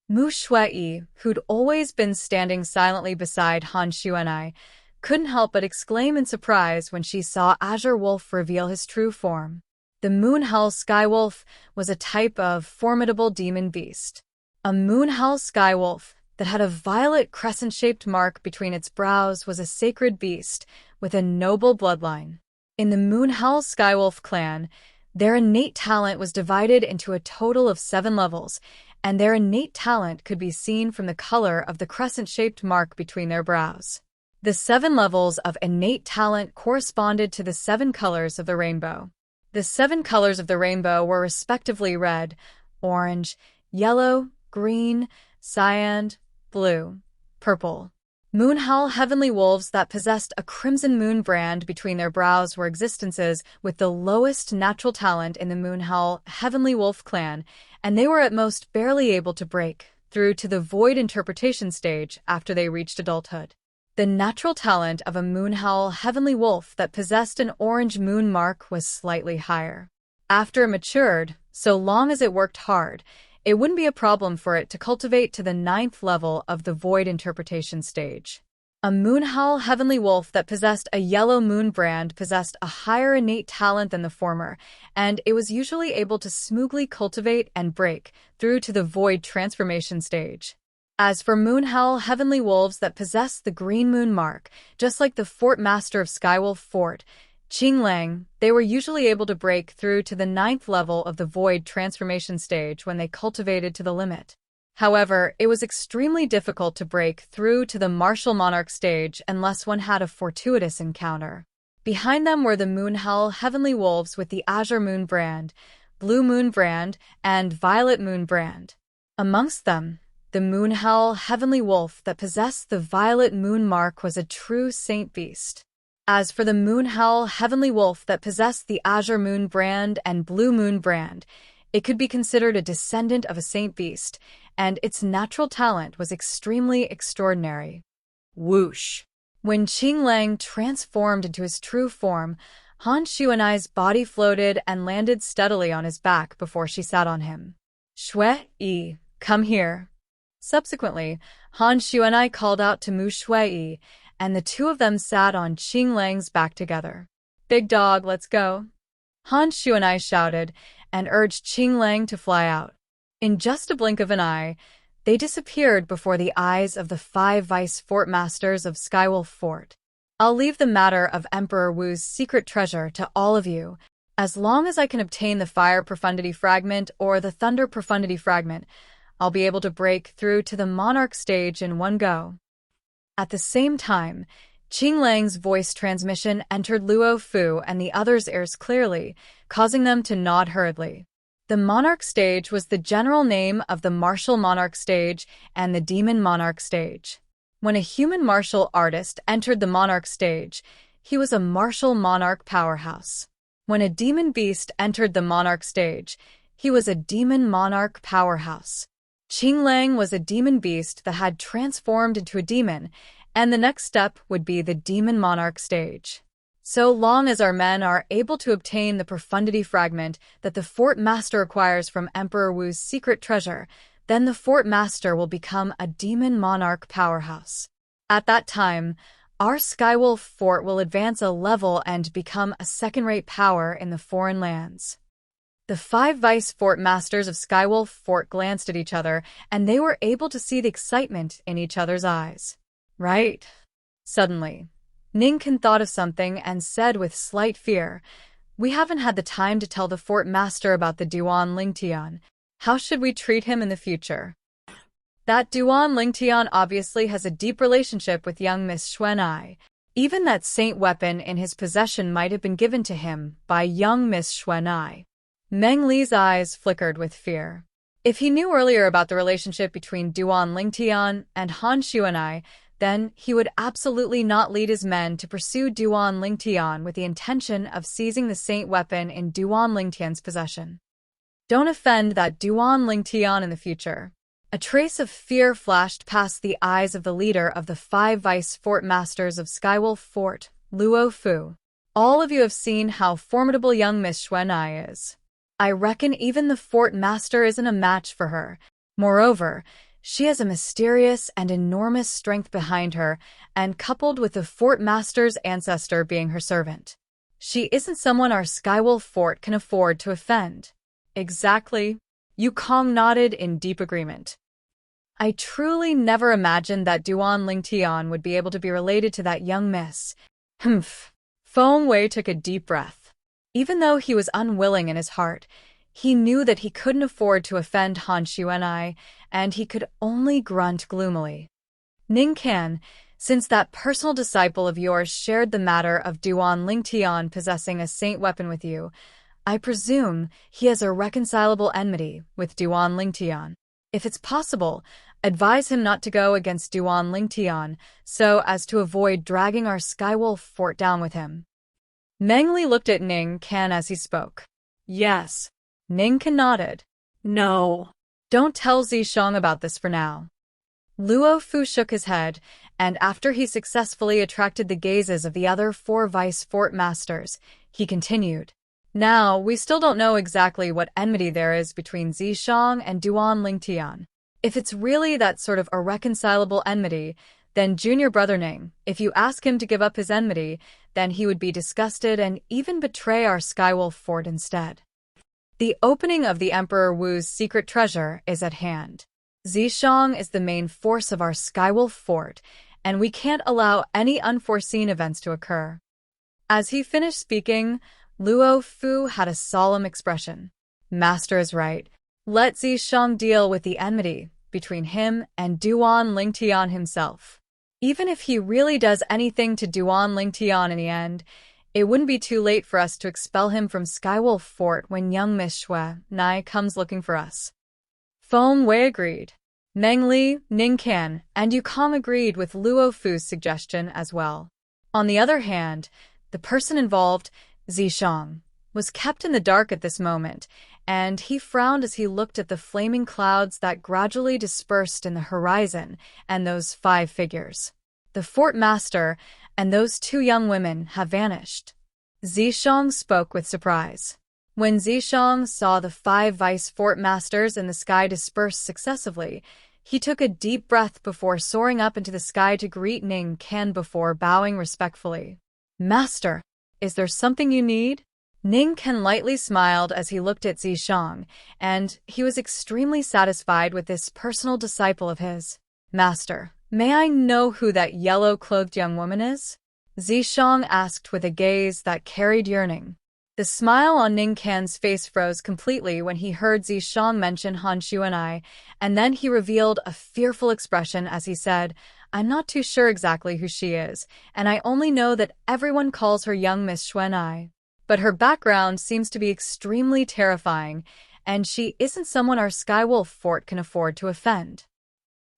A: Xueqi, who'd always been standing silently beside Han Xuanai, couldn't help but exclaim in surprise when she saw Azure Wolf reveal his true form. The Moonhowl Skywolf was a type of formidable demon beast. A Moonhowl Skywolf that had a violet crescent-shaped mark between its brows was a sacred beast with a noble bloodline. In the Moonhowl Skywolf clan, their innate talent was divided into a total of 7 levels, and their innate talent could be seen from the color of the crescent-shaped mark between their brows. The 7 levels of innate talent corresponded to the 7 colors of the rainbow. The 7 colors of the rainbow were respectively red, orange, yellow, green, cyan, blue, purple. Moonhowl heavenly wolves that possessed a crimson moon brand between their brows were existences with the lowest natural talent in the Moonhowl heavenly wolf clan, and they were at most barely able to break through to the void interpretation stage after they reached adulthood. The natural talent of a Moonhowl heavenly wolf that possessed an orange moon mark was slightly higher. After it matured, so long as it worked hard, it wouldn't be a problem for it to cultivate to the 9th level of the void interpretation stage. A Moonhowl heavenly wolf that possessed a yellow moon brand possessed a higher innate talent than the former, and it was usually able to smoothly cultivate and break through to the void transformation stage. As for Moonhowl heavenly wolves that possess the green moon mark, just like the fort master of Skywolf Fort, Qinglang, they were usually able to break through to the 9th level of the void transformation stage when they cultivated to the limit. However, it was extremely difficult to break through to the martial monarch stage unless one had a fortuitous encounter. Behind them were the Moonhowl heavenly wolves with the azure moon brand, blue moon brand, and violet moon brand. Amongst them, the Moonhowl heavenly wolf that possessed the violet moon mark was a true saint beast. As for the Moonhowl heavenly wolf that possessed the azure moon brand and blue moon brand, it could be considered a descendant of a saint beast, and its natural talent was extremely extraordinary. Whoosh! When Qinglang transformed into his true form, Han Xuanai's body floated and landed steadily on his back before she sat on him. Xueqi, come here. Subsequently, Han Xuanai called out to Xueqi, and the two of them sat on Qinglang's back together. Big dog, let's go. Han Xuanai shouted and urged Qinglang to fly out. In just a blink of an eye, they disappeared before the eyes of the 5 vice fort masters of Skywolf Fort. I'll leave the matter of Emperor Wu's secret treasure to all of you. As long as I can obtain the Fire Profundity Fragment or the Thunder Profundity Fragment, I'll be able to break through to the Monarch stage in one go. At the same time, Qinglang's voice transmission entered Luo Fu and the others' ears clearly, causing them to nod hurriedly. The Monarch stage was the general name of the Martial Monarch stage and the Demon Monarch stage. When a human martial artist entered the Monarch stage, he was a martial monarch powerhouse. When a demon beast entered the Monarch stage, he was a demon monarch powerhouse. Qinglang was a demon beast that had transformed into a demon, and the next step would be the Demon Monarch stage. So long as our men are able to obtain the Profundity Fragment that the Fort Master acquires from Emperor Wu's secret treasure, then the fort master will become a demon monarch powerhouse. At that time, our Skywolf fort will advance a level and become a second-rate power in the foreign lands. The 5 vice fort masters of Skywolf Fort glanced at each other, and they were able to see the excitement in each other's eyes. Right? Suddenly, Ningkan thought of something and said with slight fear, "We haven't had the time to tell the fort master about the Duan Lingtian. How should we treat him in the future?" That Duan Lingtian obviously has a deep relationship with young Miss Xueqi. Even that saint weapon in his possession might have been given to him by young Miss Xueqi. Meng Li's eyes flickered with fear. If he knew earlier about the relationship between Duan Lingtian and Han Xueqi, then he would absolutely not lead his men to pursue Duan Lingtian with the intention of seizing the saint weapon in Duan Lingtian's possession. Don't offend that Duan Lingtian in the future. A trace of fear flashed past the eyes of the leader of the 5 vice fort masters of Skywolf Fort, Luo Fu. All of you have seen how formidable young Miss Xueqi is. I reckon even the fort master isn't a match for her. Moreover, she has a mysterious and enormous strength behind her, and coupled with the fort master's ancestor being her servant, she isn't someone our Skywolf Fort can afford to offend. Exactly. Yukong nodded in deep agreement. I truly never imagined that Duan Lingtian would be able to be related to that young miss. Humph. Feng Wei took a deep breath. Even though he was unwilling in his heart, he knew that he couldn't afford to offend Han Xueqi, and he could only grunt gloomily. Ningkan, since that personal disciple of yours shared the matter of Duan Lingtian possessing a saint weapon with you, I presume he has a reconcilable enmity with Duan Lingtian. If it's possible, advise him not to go against Duan Lingtian so as to avoid dragging our Skywolf Fort down with him. Meng Li looked at Ning Kan as he spoke.
B: Yes.
A: Ning Kan nodded.
B: No.
A: Don't tell Zishang about this for now. Luo Fu shook his head, and after he successfully attracted the gazes of the other 4 vice fort masters, he continued. Now, we still don't know exactly what enmity there is between Zishang and Duan Lingtian. If it's really that sort of irreconcilable enmity, then junior brother Ning, if you ask him to give up his enmity, then he would be disgusted and even betray our Skywolf Fort instead. The opening of the Emperor Wu's secret treasure is at hand. Zishang is the main force of our Skywolf Fort, and we can't allow any unforeseen events to occur. As he finished speaking, Luo Fu had a solemn expression. Master is right. Let Zishang deal with the enmity between him and Duan Lingtian himself. Even if he really does anything to Duan Lingtian in the end, it wouldn't be too late for us to expel him from Skywolf Fort when young Miss Xueqi comes looking for us. Feng Wei agreed. Meng Li, Ning Kan, and Yukong agreed with Luo Fu's suggestion as well. On the other hand, the person involved, Zishang, was kept in the dark at this moment, and he frowned as he looked at the flaming clouds that gradually dispersed in the horizon and those 5 figures. The fort master and those 2 young women have vanished. Zishang spoke with surprise. When Zishang saw the 5 vice fort masters in the sky disperse successively, he took a deep breath before soaring up into the sky to greet Ning Kan before bowing respectfully. Master, is there something you need? Ning Kan lightly smiled as he looked at Zishang, and he was extremely satisfied with this personal disciple of his. Master, may I know who that yellow-clothed young woman is? Zishang asked with a gaze that carried yearning. The smile on Ning Kan's face froze completely when he heard Zishang mention Han Xueqi, and then he revealed a fearful expression as he said, I'm not too sure exactly who she is, and I only know that everyone calls her young Miss Xueqi. But her background seems to be extremely terrifying, and she isn't someone our Skywolf Fort can afford to offend.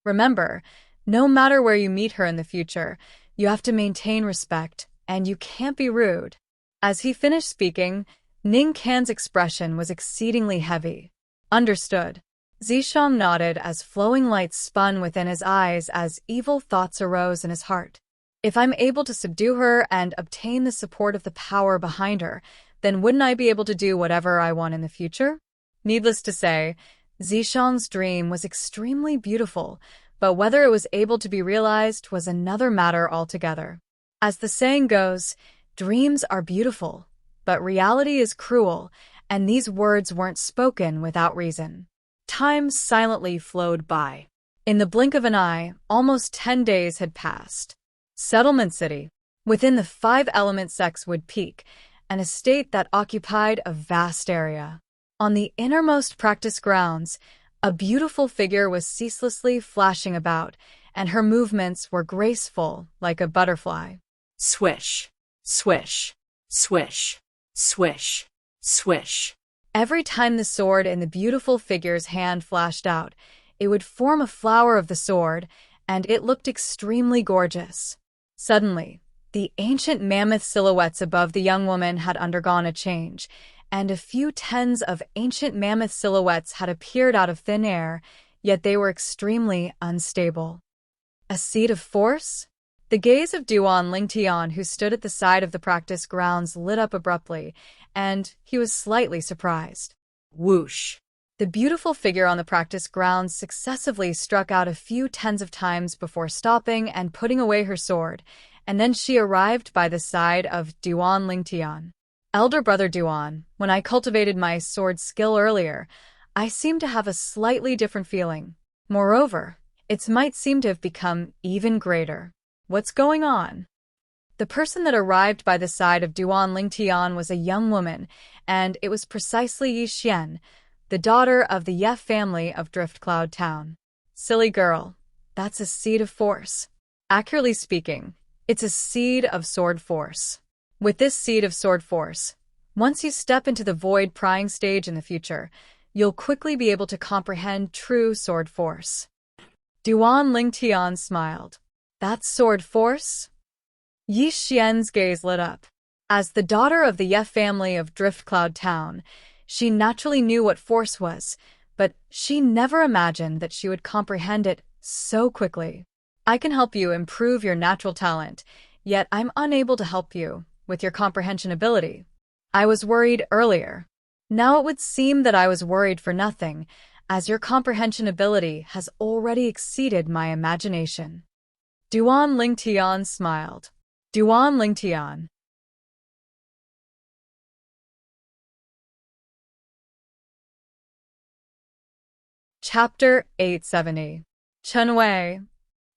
A: Remember, no matter where you meet her in the future, you have to maintain respect, and you can't be rude. As he finished speaking, Ning Kan's expression was exceedingly heavy. Understood. Zishang nodded as flowing lights spun within his eyes as evil thoughts arose in his heart. If I'm able to subdue her and obtain the support of the power behind her, then wouldn't I be able to do whatever I want in the future? Needless to say, Zishang's dream was extremely beautiful, but whether it was able to be realized was another matter altogether. As the saying goes, dreams are beautiful, but reality is cruel, and these words weren't spoken without reason. Time silently flowed by. In the blink of an eye, almost 10 days had passed. Settlement City, within the five-element Xueqi Peak, an estate that occupied a vast area. On the innermost practice grounds, a beautiful figure was ceaselessly flashing about, and her movements were graceful like a butterfly.
B: Swish, swish, swish, swish, swish.
A: Every time the sword in the beautiful figure's hand flashed out, it would form a flower of the sword, and it looked extremely gorgeous. Suddenly, the ancient mammoth silhouettes above the young woman had undergone a change, and a few tens of ancient mammoth silhouettes had appeared out of thin air, yet they were extremely unstable. A seed of force? The gaze of Duan Lingtian, who stood at the side of the practice grounds, lit up abruptly, and he was slightly surprised.
B: Whoosh!
A: The beautiful figure on the practice grounds successively struck out a few tens of times before stopping and putting away her sword, and then she arrived by the side of Duan Lingtian. Elder brother Duan, when I cultivated my sword skill earlier, I seemed to have a slightly different feeling. Moreover, its might seemed to have become even greater. What's going on? The person that arrived by the side of Duan Lingtian was a young woman, and it was precisely Yi Xian, the daughter of the Ye family of Driftcloud Town. Silly girl, that's a seed of force. Accurately speaking, it's a seed of sword force. With this seed of sword force, once you step into the void prying stage in the future, you'll quickly be able to comprehend true sword force. Duan Lingtian smiled. That's sword force? Yi Xian's gaze lit up. As the daughter of the Ye family of Driftcloud Town, she naturally knew what force was, but she never imagined that she would comprehend it so quickly. I can help you improve your natural talent, yet I'm unable to help you with your comprehension ability. I was worried earlier. Now it would seem that I was worried for nothing, as your comprehension ability has already exceeded my imagination. Duan Lingtian smiled. Duan Lingtian. Chapter 870. Chunwei.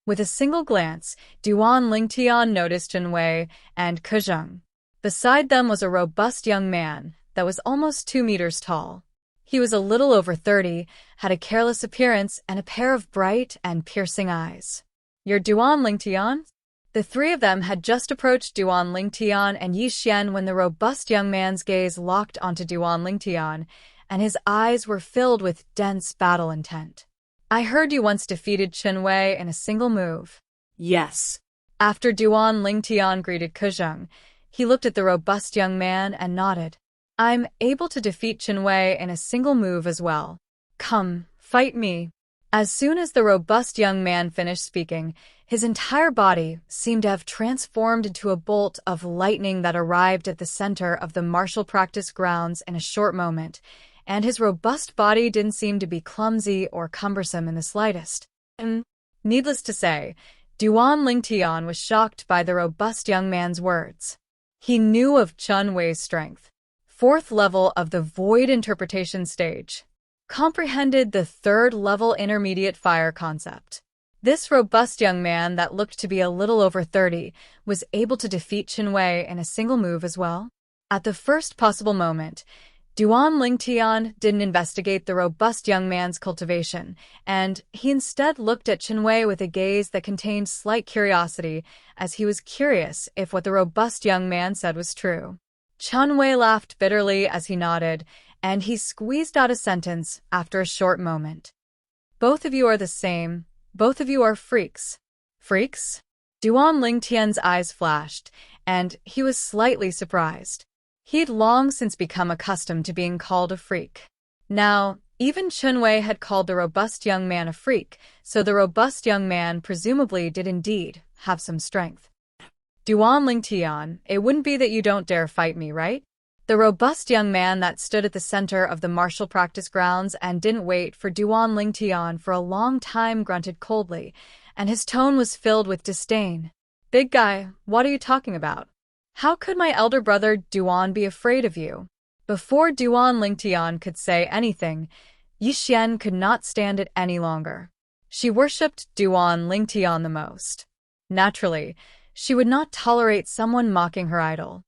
A: With a single glance, Duan Lingtian noticed Chunwei and Kuzheng. Beside them was a robust young man that was almost 2 meters tall. He was a little over 30, had a careless appearance, and a pair of bright and piercing eyes. You're Duan Lingtian? The three of them had just approached Duan Lingtian and Yi Xian when the robust young man's gaze locked onto Duan Lingtian, and his eyes were filled with dense battle intent. I heard you once defeated Chunwei in a single move.
B: Yes.
A: After Duan Lingtian greeted Kuzheng, he looked at the robust young man and nodded. I'm able to defeat Chunwei in a single move as well. Come, fight me. As soon as the robust young man finished speaking, his entire body seemed to have transformed into a bolt of lightning that arrived at the center of the martial practice grounds in a short moment, and his robust body didn't seem to be clumsy or cumbersome in the slightest. Needless to say, Duan Lingtian was shocked by the robust young man's words. He knew of Chunwei's strength. 4th level of the Void Interpretation stage. Comprehended the 3rd level intermediate fire concept. This robust young man that looked to be a little over 30 was able to defeat Chunwei in a single move as well. At the first possible moment, Duan Lingtian didn't investigate the robust young man's cultivation, and he instead looked at Chunwei with a gaze that contained slight curiosity, as he was curious if what the robust young man said was true. Chunwei laughed bitterly as he nodded, and he squeezed out a sentence after a short moment. Both of you are the same. Both of you are freaks. Freaks? Duan Lingtian's eyes flashed, and he was slightly surprised. He'd long since become accustomed to being called a freak. Now, even Chunwei had called the robust young man a freak, so the robust young man presumably did indeed have some strength. Duan Lingtian, it wouldn't be that you don't dare fight me, right? The robust young man that stood at the center of the martial practice grounds and didn't wait for Duan Lingtian for a long time grunted coldly, and his tone was filled with disdain. "Big guy, what are you talking about? How could my elder brother Duan be afraid of you?" Before Duan Lingtian could say anything, Yi Xian could not stand it any longer. She worshipped Duan Lingtian the most. Naturally, she would not tolerate someone mocking her idol.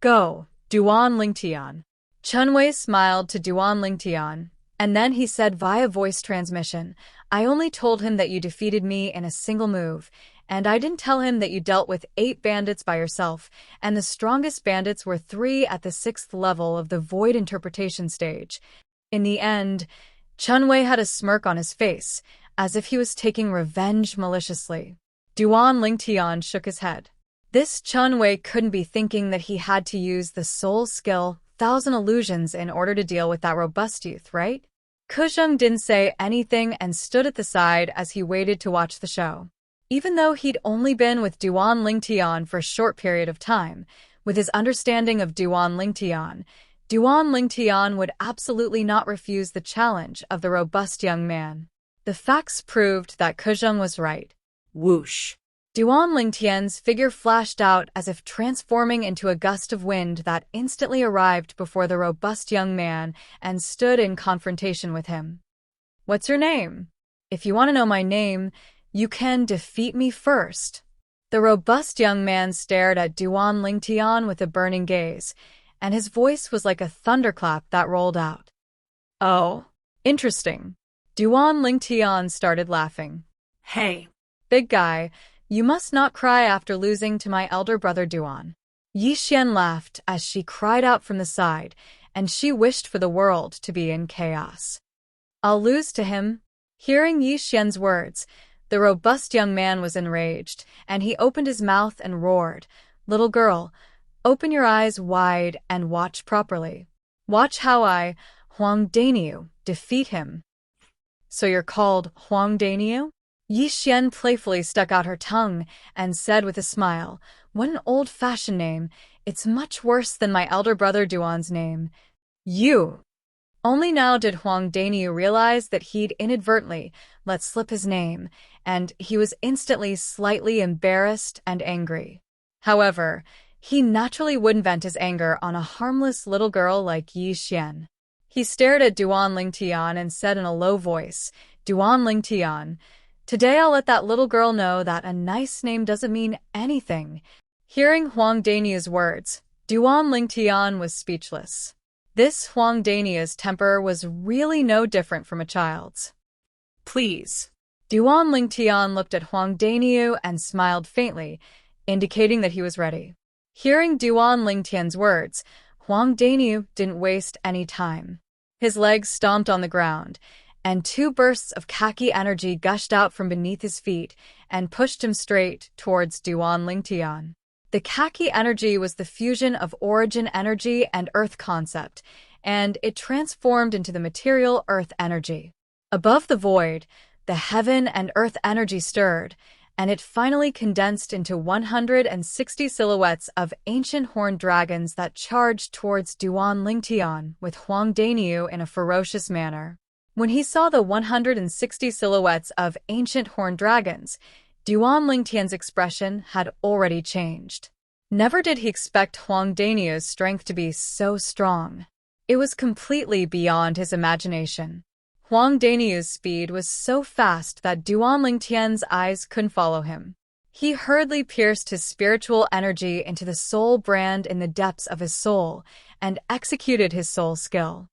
A: "Go, Duan Lingtian." Chunwei smiled to Duan Lingtian, and then he said via voice transmission, "I only told him that you defeated me in a single move, and I didn't tell him that you dealt with 8 bandits by yourself, and the strongest bandits were 3 at the 6th level of the Void Interpretation stage." In the end, Chunwei had a smirk on his face, as if he was taking revenge maliciously. Duan Lingtian shook his head. This Chunwei couldn't be thinking that he had to use the soul skill, 1,000 illusions, in order to deal with that robust youth, right? Kuzheng didn't say anything and stood at the side as he waited to watch the show. Even though he'd only been with Duan Lingtian for a short period of time, with his understanding of Duan Lingtian would absolutely not refuse the challenge of the robust young man. The facts proved that Kuzheng was right.
B: Whoosh!
A: Duan Lingtian's figure flashed out as if transforming into a gust of wind that instantly arrived before the robust young man and stood in confrontation with him. "What's your name? If you want to know my name, you can defeat me first." The robust young man stared at Duan Lingtian with a burning gaze, and his voice was like a thunderclap that rolled out. "Oh, interesting." Duan Lingtian started laughing.
B: "Hey,
A: "Big guy, you must not cry after losing to my elder brother Duan." Yi Xian laughed as she cried out from the side, and she wished for the world to be in chaos. "I'll lose to him." Hearing Yi Xian's words, the robust young man was enraged, and he opened his mouth and roared, "Little girl, open your eyes wide and watch properly. Watch how I, Huang Daniu, defeat him." "So you're called Huang Daniu?" Yi Xian playfully stuck out her tongue and said with a smile, "What an old-fashioned name. It's much worse than my elder brother Duan's name. You." Only now did Huang Daniu realize that he'd inadvertently let slip his name, and he was instantly slightly embarrassed and angry. However, he naturally wouldn't vent his anger on a harmless little girl like Yi Xian. He stared at Duan Lingtian and said in a low voice, "Duan Lingtian, today I'll let that little girl know that a nice name doesn't mean anything." Hearing Huang Daniu's words, Duan Lingtian was speechless. This Huang Daniu's temper was really no different from a child's.
B: please."
A: Duan Lingtian looked at Huang Daniu and smiled faintly, indicating that he was ready. Hearing Duan Lingtian's words, Huang Daniu didn't waste any time. His legs stomped on the ground, and 2 bursts of khaki energy gushed out from beneath his feet and pushed him straight towards Duan Lingtian. The khaki energy was the fusion of origin energy and earth concept, and it transformed into the material earth energy. Above the void, the heaven and earth energy stirred, and it finally condensed into 160 silhouettes of ancient horned dragons that charged towards Duan Lingtian with Huang Daniu in a ferocious manner. When he saw the 160 silhouettes of ancient horned dragons, Duan Lingtian's expression had already changed. Never did he expect Huang Daniu's strength to be so strong. It was completely beyond his imagination. Huang Daniu's speed was so fast that Duan Lingtian's eyes couldn't follow him. He hurriedly pierced his spiritual energy into the soul brand in the depths of his soul and executed his soul skill.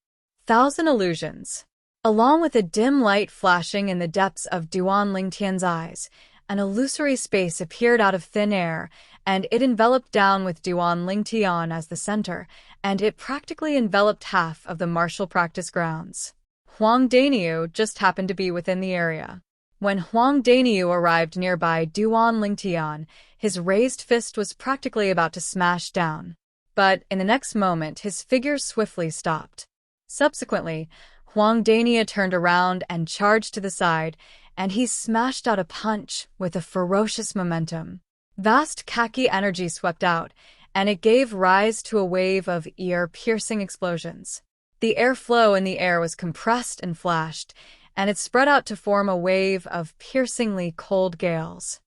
A: 1,000 illusions. Along with a dim light flashing in the depths of Duan Lingtian's eyes, an illusory space appeared out of thin air, and it enveloped down with Duan Lingtian as the center, and it practically enveloped half of the martial practice grounds. Huang Daniu just happened to be within the area. When Huang Daniu arrived nearby Duan Lingtian, his raised fist was practically about to smash down. But in the next moment, his figure swiftly stopped. Subsequently, Huang Daniu turned around and charged to the side, and he smashed out a punch with a ferocious momentum. Vast khaki energy swept out, and it gave rise to a wave of ear-piercing explosions. The airflow in the air was compressed and flashed, and it spread out to form a wave of piercingly cold gales.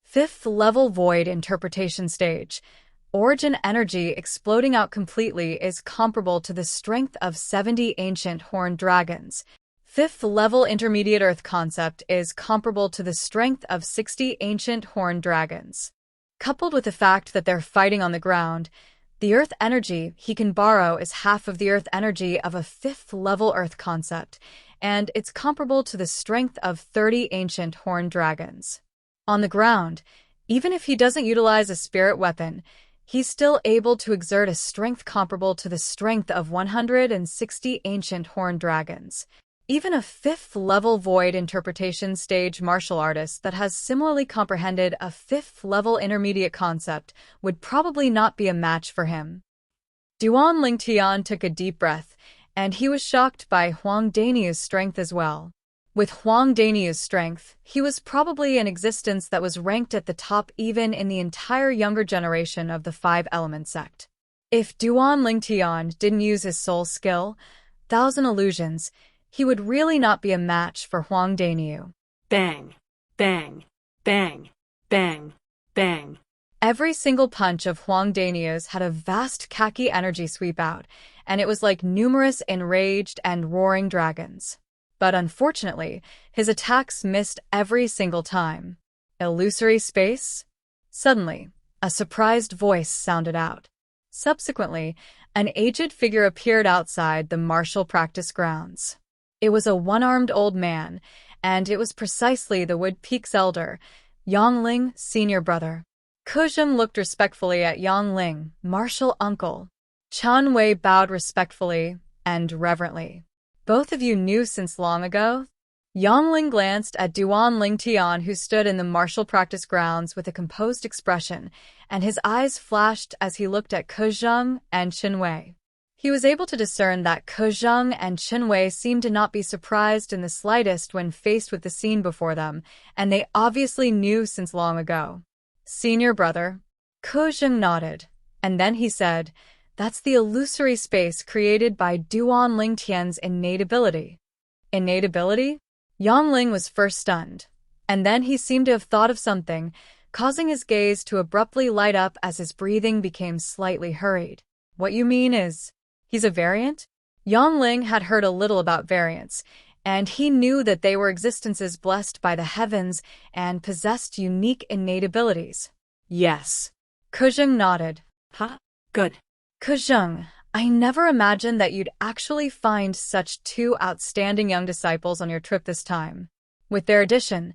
A: Fifth level void interpretation stage. Origin energy exploding out completely is comparable to the strength of 70 ancient horned dragons. Fifth level intermediate earth concept is comparable to the strength of 60 ancient horned dragons. Coupled with the fact that they're fighting on the ground, the earth energy he can borrow is half of the earth energy of a fifth level earth concept, and it's comparable to the strength of 30 ancient horned dragons. On the ground, even if he doesn't utilize a spirit weapon, he's still able to exert a strength comparable to the strength of 160 ancient horned dragons. Even a fifth-level void interpretation stage martial artist that has similarly comprehended a fifth-level intermediate concept would probably not be a match for him. Duan Lingtian took a deep breath, and he was shocked by Huang Danyu's strength as well. With Huang Danyu's strength, he was probably an existence that was ranked at the top even in the entire younger generation of the Five Element sect. If Duan Lingtian didn't use his soul skill, Thousand Illusions, he would really not be a match for Huang Danyu.
B: Bang, bang, bang, bang, bang.
A: Every single punch of Huang Danyu's had a vast khaki energy sweep out, and it was like numerous enraged and roaring dragons. But unfortunately, his attacks missed every single time. Illusory space? Suddenly, a surprised voice sounded out. Subsequently, an aged figure appeared outside the martial practice grounds. It was a one-armed old man, and it was precisely the Wood Peak's elder, Yongling, senior brother. Kuzheng looked respectfully at Yongling, martial uncle. Chen Wei bowed respectfully and reverently. Both of you knew since long ago? Yongling glanced at Duan Lingtian, who stood in the martial practice grounds with a composed expression, and his eyes flashed as he looked at Kuzheng and Chen Wei. He was able to discern that Kuzheng and Chen Wei seemed to not be surprised in the slightest when faced with the scene before them, and they obviously knew since long ago. Senior brother. Kuzheng nodded, and then he said, "That's the illusory space created by Duan Lingtian's innate ability." Innate ability? Yongling was first stunned, and then he seemed to have thought of something, causing his gaze to abruptly light up as his breathing became slightly hurried. What you mean is, he's a variant? Yongling had heard a little about variants, and he knew that they were existences blessed by the heavens and possessed unique innate abilities.
B: Yes.
A: Kuzheng nodded.
B: Huh? Good.
A: Kuzheng, I never imagined that you'd actually find such two outstanding young disciples on your trip this time. With their addition,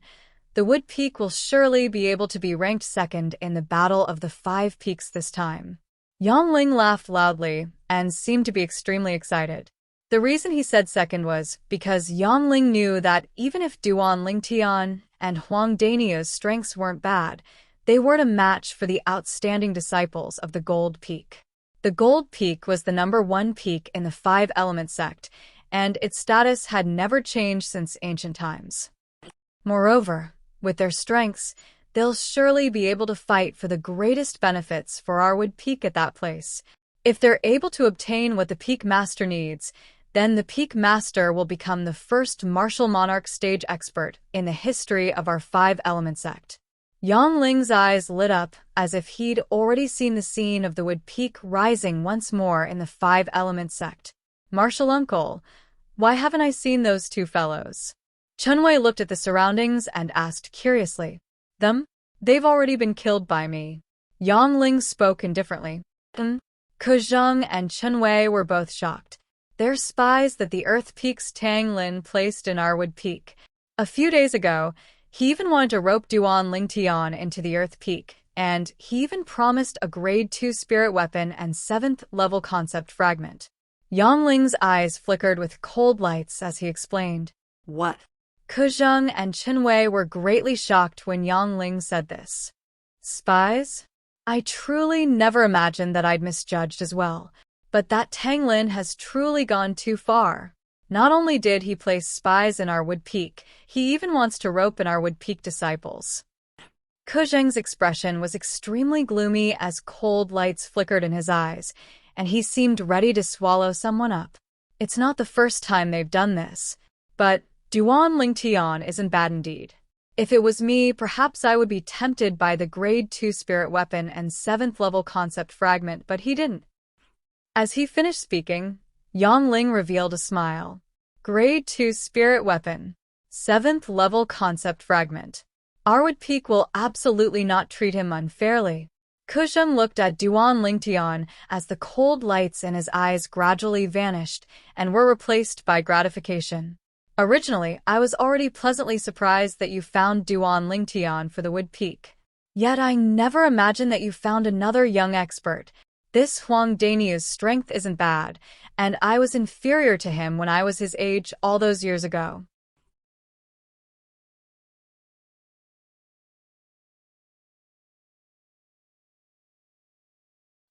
A: the Wood Peak will surely be able to be ranked second in the Battle of the Five Peaks this time. Yongling laughed loudly and seemed to be extremely excited. The reason he said second was because Yongling knew that even if Duan Lingtian and Huang Danyu's strengths weren't bad, they weren't a match for the outstanding disciples of the Gold Peak. The Gold Peak was the #1 peak in the Five Element sect, and its status had never changed since ancient times. Moreover, with their strengths, they'll surely be able to fight for the greatest benefits for our Wood Peak at that place. If they're able to obtain what the Peak Master needs, then the Peak Master will become the first martial monarch stage expert in the history of our Five Element sect. Yongling's eyes lit up as if he'd already seen the scene of the Wood Peak rising once more in the Five Element sect. Martial uncle, why haven't I seen those two fellows? Chen Wei looked at the surroundings and asked curiously. Them? They've already been killed by me. Yongling spoke indifferently. Kuzheng and Chen Wei were both shocked. They're spies that the Earth Peak's Tang Lin placed in our Wood Peak. A few days ago, he even wanted to rope Duan Lingtian into the Earth Peak, and he even promised a Grade 2 spirit weapon and 7th level concept fragment. Yongling's eyes flickered with cold lights as he explained.
B: What?
A: Kuzheng and Chen Wei were greatly shocked when Yongling said this. Spies? I truly never imagined that I'd misjudged as well, but that Tang Lin has truly gone too far. Not only did he place spies in our Wood Peak, he even wants to rope in our Wood Peak disciples. Ke Zheng's expression was extremely gloomy as cold lights flickered in his eyes, and he seemed ready to swallow someone up. It's not the first time they've done this, but Duan Lingtian isn't bad indeed. If it was me, perhaps I would be tempted by the Grade 2 spirit weapon and 7th level concept fragment, but he didn't. As he finished speaking, Yang Ling revealed a smile. Grade 2 spirit weapon, 7th level concept fragment. Arwood Peak will absolutely not treat him unfairly. Ke Zheng looked at Duan Lingtian as the cold lights in his eyes gradually vanished and were replaced by gratification. Originally, I was already pleasantly surprised that you found Duan Lingtian for the Wood Peak. Yet I never imagined that you found another young expert. This Huang Daniu's strength isn't bad, and I was inferior to him when I was his age all those years ago.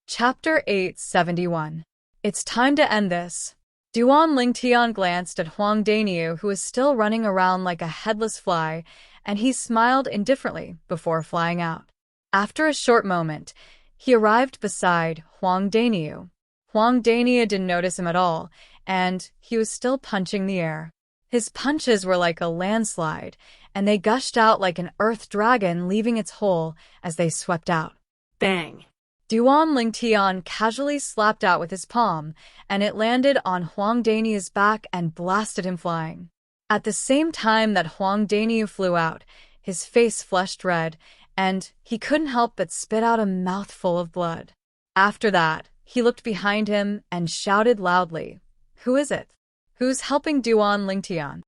A: Chapter 871. It's time to end this. Duan Lingtian glanced at Huang Daniu, who was still running around like a headless fly, and he smiled indifferently before flying out. After a short moment, he arrived beside Huang Daniu. Huang Daniu didn't notice him at all, and he was still punching the air. His punches were like a landslide, and they gushed out like an earth dragon leaving its hole as they swept out.
B: Bang!
A: Duan Lingtian casually slapped out with his palm, and it landed on Huang Daniu's back and blasted him flying. At the same time that Huang Daniu flew out, his face flushed red, and he couldn't help but spit out a mouthful of blood. After that, he looked behind him and shouted loudly, "Who is it? Who's helping Duan Lingtian?"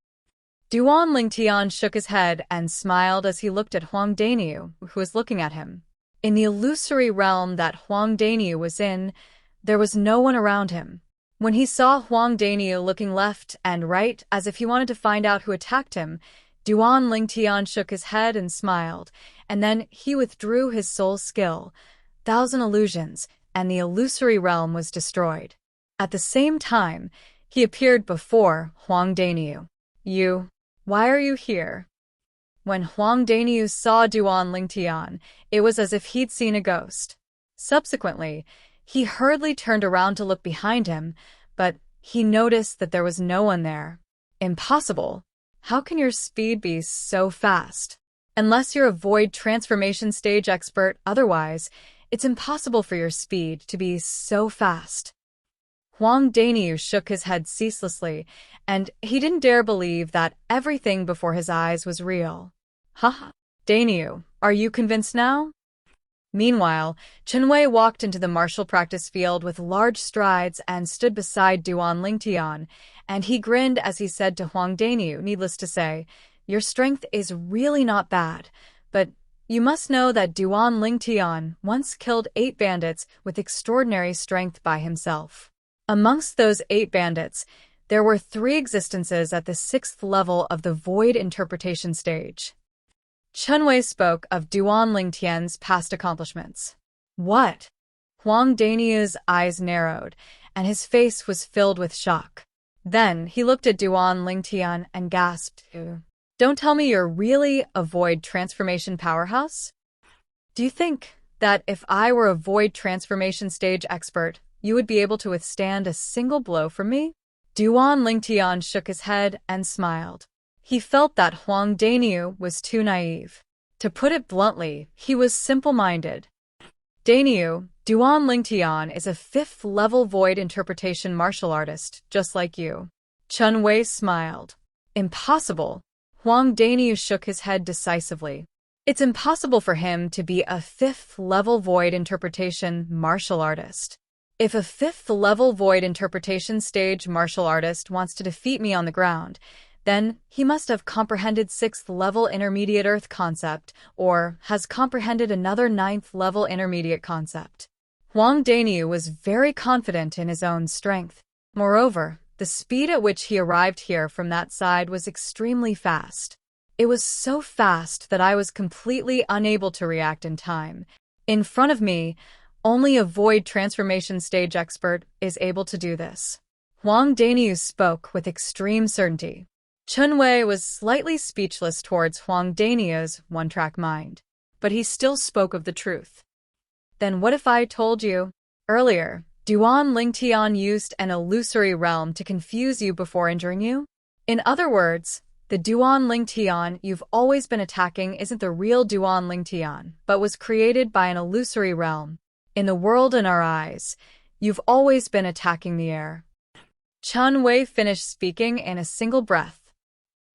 A: Duan Lingtian shook his head and smiled as he looked at Huang Daniu, who was looking at him. In the illusory realm that Huang Daniu was in, there was no one around him. When he saw Huang Daniu looking left and right as if he wanted to find out who attacked him, Duan Lingtian shook his head and smiled, and then he withdrew his soul skill, 1,000 illusions, and the illusory realm was destroyed. At the same time, he appeared before Huang Daniu. Why are you here?" When Huang Daniu saw Duan Lingtian, it was as if he'd seen a ghost. Subsequently, he hurriedly turned around to look behind him, but he noticed that there was no one there. Impossible. How can your speed be so fast? Unless you're a void transformation stage expert, otherwise, it's impossible for your speed to be so fast. Huang Daniu shook his head ceaselessly, and he didn't dare believe that everything before his eyes was real. Haha. Daniu, are you convinced now? Meanwhile, Xueqi walked into the martial practice field with large strides and stood beside Duan Lingtian, and he grinned as he said to Huang Daniu, needless to say, "Your strength is really not bad, but you must know that Duan Lingtian once killed 8 bandits with extraordinary strength by himself. Amongst those 8 bandits, there were 3 existences at the 6th level of the Void Interpretation stage." Xueqi spoke of Duan Lingtian's past accomplishments. What? Huang Daniu's eyes narrowed, and his face was filled with shock. Then he looked at Duan Lingtian and gasped, "Don't tell me you're really a Void Transformation powerhouse? Do you think that if I were a Void Transformation stage expert, you would be able to withstand a single blow from me?" Duan Lingtian shook his head and smiled. He felt that Huang Daniu was too naive. To put it bluntly, he was simple-minded. Daniu, Duan Lingtian is a 5th-level Void Interpretation martial artist, just like you. Xueqi smiled. Impossible. Huang Daniu shook his head decisively. It's impossible for him to be a 5th-level Void Interpretation martial artist. If a 5th-level Void Interpretation stage martial artist wants to defeat me on the ground, then he must have comprehended 6th-level intermediate Earth concept, or has comprehended another 9th-level intermediate concept. Huang Daniu was very confident in his own strength. Moreover, the speed at which he arrived here from that side was extremely fast. It was so fast that I was completely unable to react in time. In front of me, only a Void Transformation stage expert is able to do this. Huang Daniu spoke with extreme certainty. Xueqi was slightly speechless towards Huang Daniu's one-track mind. but he still spoke of the truth. Then what if I told you? Earlier, Duan Lingtian used an illusory realm to confuse you before injuring you? In other words, the Duan Lingtian you've always been attacking isn't the real Duan Lingtian, but was created by an illusory realm. In the world in our eyes, you've always been attacking the air. Chen Wei finished speaking in a single breath.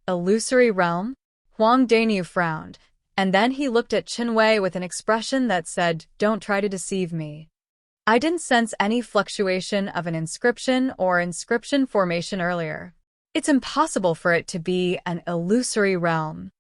A: Illusory realm? Huang Daniu frowned, and then he looked at Chen Wei with an expression that said, "Don't try to deceive me." I didn't sense any fluctuation of an inscription or inscription formation earlier. It's impossible for it to be an illusory realm.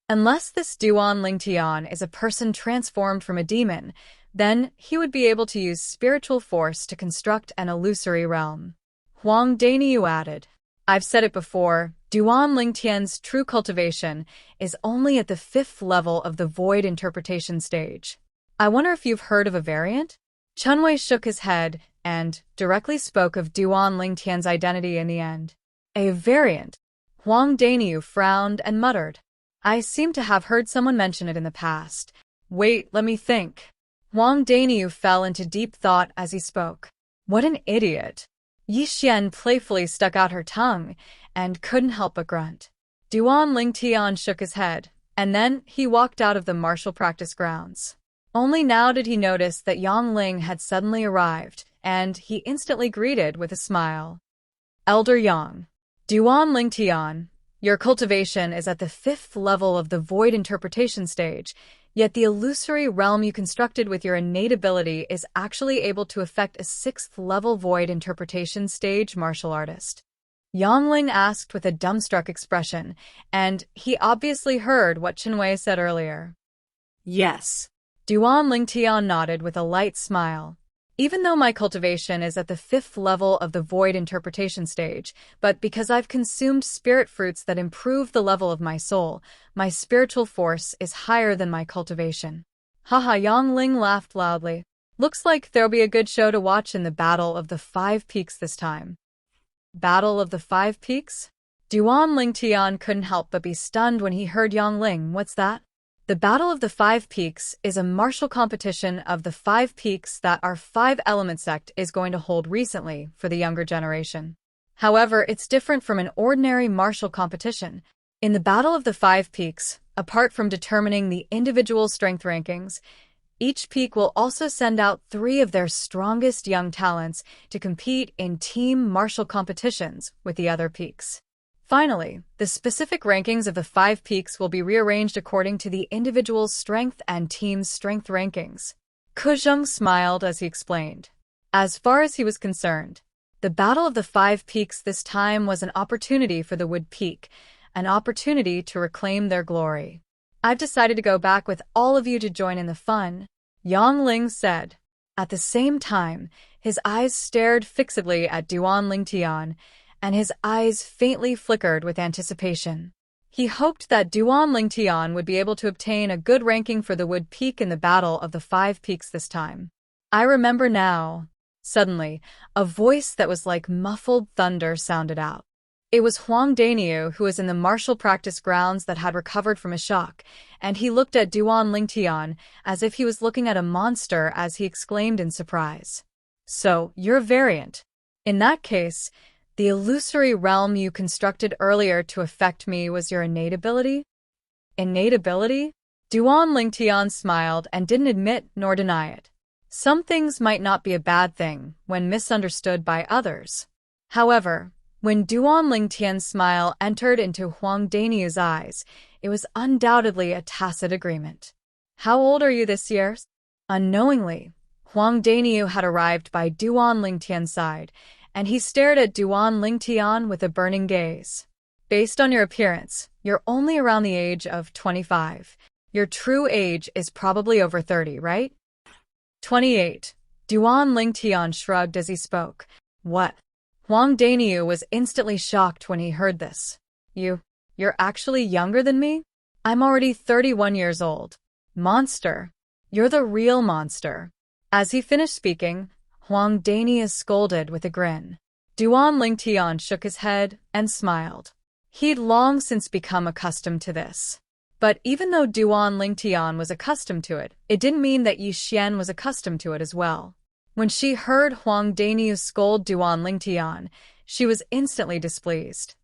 A: Unless this Duan Lingtian is a person transformed from a demon, then he would be able to use spiritual force to construct an illusory realm. Huang Daniu added, "I've said it before, Duan Lingtian's true cultivation is only at the 5th level of the void interpretation stage. I wonder if you've heard of a variant?" Chen Wei shook his head and directly spoke of Duan Lingtian's identity in the end. A variant? Huang Daniu frowned and muttered, "I seem to have heard someone mention it in the past. Wait, let me think." Huang Daniu fell into deep thought as he spoke. What an idiot. Yi Xian playfully stuck out her tongue and couldn't help but grunt. Duan Lingtian shook his head, and then he walked out of the martial practice grounds. Only now did he notice that Yang Ling had suddenly arrived, and he instantly greeted with a smile. "Elder Yang, Duan Lingtian, your cultivation is at the 5th level of the void interpretation stage, yet the illusory realm you constructed with your innate ability is actually able to affect a 6th level void interpretation stage martial artist." Yang Ling asked with a dumbstruck expression, and he obviously heard what Chen Wei said earlier.
B: Yes.
A: Duan Lingtian nodded with a light smile. "Even though my cultivation is at the 5th level of the void interpretation stage, but because I've consumed spirit fruits that improve the level of my soul, my spiritual force is higher than my cultivation." Haha, Yang Ling laughed loudly. "Looks like there'll be a good show to watch in the Battle of the 5 Peaks this time." Battle of the 5 Peaks? Duan Lingtian couldn't help but be stunned when he heard Yang Ling. What's that? The Battle of the 5 Peaks is a martial competition of the 5 peaks that our 5 Element sect is going to hold recently for the younger generation. However, it's different from an ordinary martial competition. In the Battle of the 5 Peaks, apart from determining the individual strength rankings, each peak will also send out 3 of their strongest young talents to compete in team martial competitions with the other peaks. Finally, the specific rankings of the 5 peaks will be rearranged according to the individual's strength and team's strength rankings. Kuzheng smiled as he explained. As far as he was concerned, the Battle of the 5 Peaks this time was an opportunity for the Wood Peak, an opportunity to reclaim their glory. "I've decided to go back with all of you to join in the fun," Yang Ling said. At the same time, his eyes stared fixedly at Duan Lingtian, and his eyes faintly flickered with anticipation. He hoped that Duan Lingtian would be able to obtain a good ranking for the Wood Peak in the Battle of the 5 Peaks this time. "I remember now." Suddenly, a voice that was like muffled thunder sounded out. It was Huang Daniu, who was in the martial practice grounds that had recovered from a shock, and he looked at Duan Lingtian as if he was looking at a monster as he exclaimed in surprise. "So, you're a variant. In that case, the illusory realm you constructed earlier to affect me was your innate ability?" "Innate ability?" Duan Lingtian smiled and didn't admit nor deny it. Some things might not be a bad thing when misunderstood by others. However, when Duan Lingtian's smile entered into Huang Daniu's eyes, it was undoubtedly a tacit agreement. "How old are you this year?" Unknowingly, Huang Daniu had arrived by Duan Lingtian's side, and he stared at Duan Lingtian with a burning gaze. "Based on your appearance, you're only around the age of 25. Your true age is probably over 30, right?" 28. Duan Lingtian shrugged as he spoke. "What?" Huang Daniu was instantly shocked when he heard this. You're actually younger than me? I'm already 31 years old." "Monster. You're the real monster." As he finished speaking, Huang Daniu scolded with a grin. Duan Lingtian shook his head and smiled. He'd long since become accustomed to this. But even though Duan Lingtian was accustomed to it, it didn't mean that Yi Xian was accustomed to it as well. When she heard Huang Daniu scold Duan Lingtian, she was instantly displeased.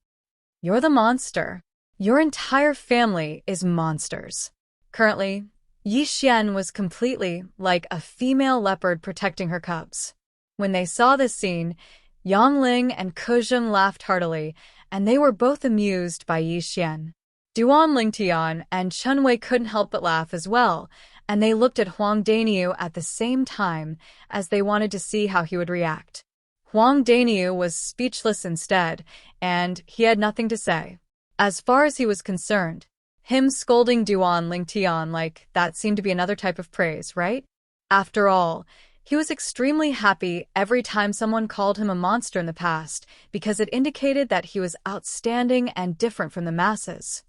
A: "You're the monster. Your entire family is monsters." Currently, Yi Xian was completely like a female leopard protecting her cubs. When they saw this scene, Yang Ling and Kuzheng laughed heartily, and they were both amused by Yi Xian. Duan Lingtian and Chen Wei couldn't help but laugh as well, and they looked at Huang Daniu at the same time as they wanted to see how he would react. Huang Daniu was speechless instead, and he had nothing to say. As far as he was concerned, him scolding Duan Lingtian like that seemed to be another type of praise, right? After all, he was extremely happy every time someone called him a monster in the past because it indicated that he was outstanding and different from the masses.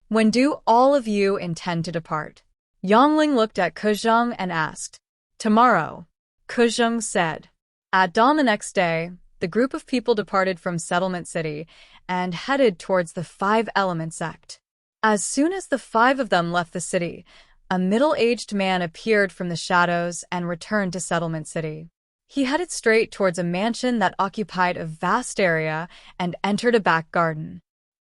A: "When do all of you intend to depart?" Yangling looked at Kuzheng and asked. "Tomorrow," Kuzheng said. At dawn the next day, the group of people departed from Settlement City and headed towards the Five Element sect. As soon as the five of them left the city, a middle-aged man appeared from the shadows and returned to Settlement City. He headed straight towards a mansion that occupied a vast area and entered a back garden.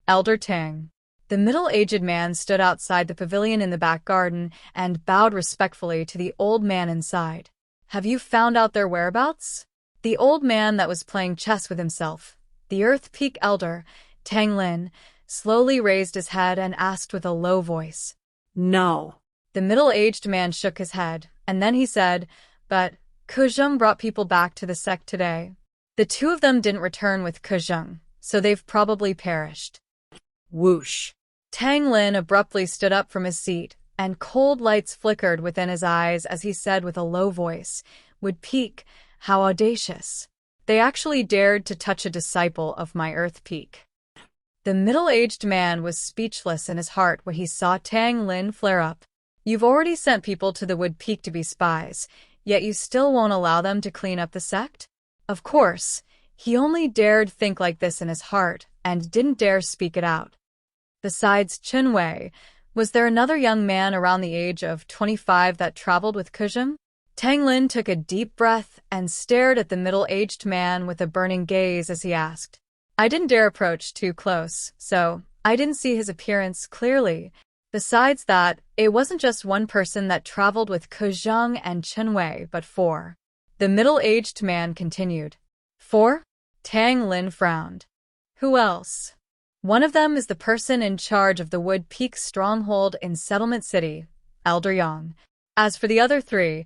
A: Elder Tang. The middle-aged man stood outside the pavilion in the back garden and bowed respectfully to the old man inside. "Have you found out their whereabouts?" The old man that was playing chess with himself, the Earth Peak Elder, Tang Lin, slowly raised his head and asked with a low voice.
B: "No."
A: The middle-aged man shook his head, and then he said, "But Kuzheng brought people back to the sect today. The two of them didn't return with Kuzheng, so they've probably perished."
B: Whoosh.
A: Tang Lin abruptly stood up from his seat, and cold lights flickered within his eyes as he said with a low voice, "Would Peak, how audacious. They actually dared to touch a disciple of my Earth Peak." The middle-aged man was speechless in his heart when he saw Tang Lin flare up. "You've already sent people to the Wood Peak to be spies, yet you still won't allow them to clean up the sect?" Of course, he only dared think like this in his heart and didn't dare speak it out. Besides Chen Wei, was there another young man around the age of 25 that traveled with Kuzheng? Tang Lin took a deep breath and stared at the middle-aged man with a burning gaze as he asked. "I didn't dare approach too close, so I didn't see his appearance clearly. Besides that, it wasn't just one person that traveled with Kuzheng and Chen Wei, but four." The middle-aged man continued. "Four?" Tang Lin frowned. "Who else?" "One of them is the person in charge of the Wood Peak stronghold in Settlement City, Elder Yang. As for the other three,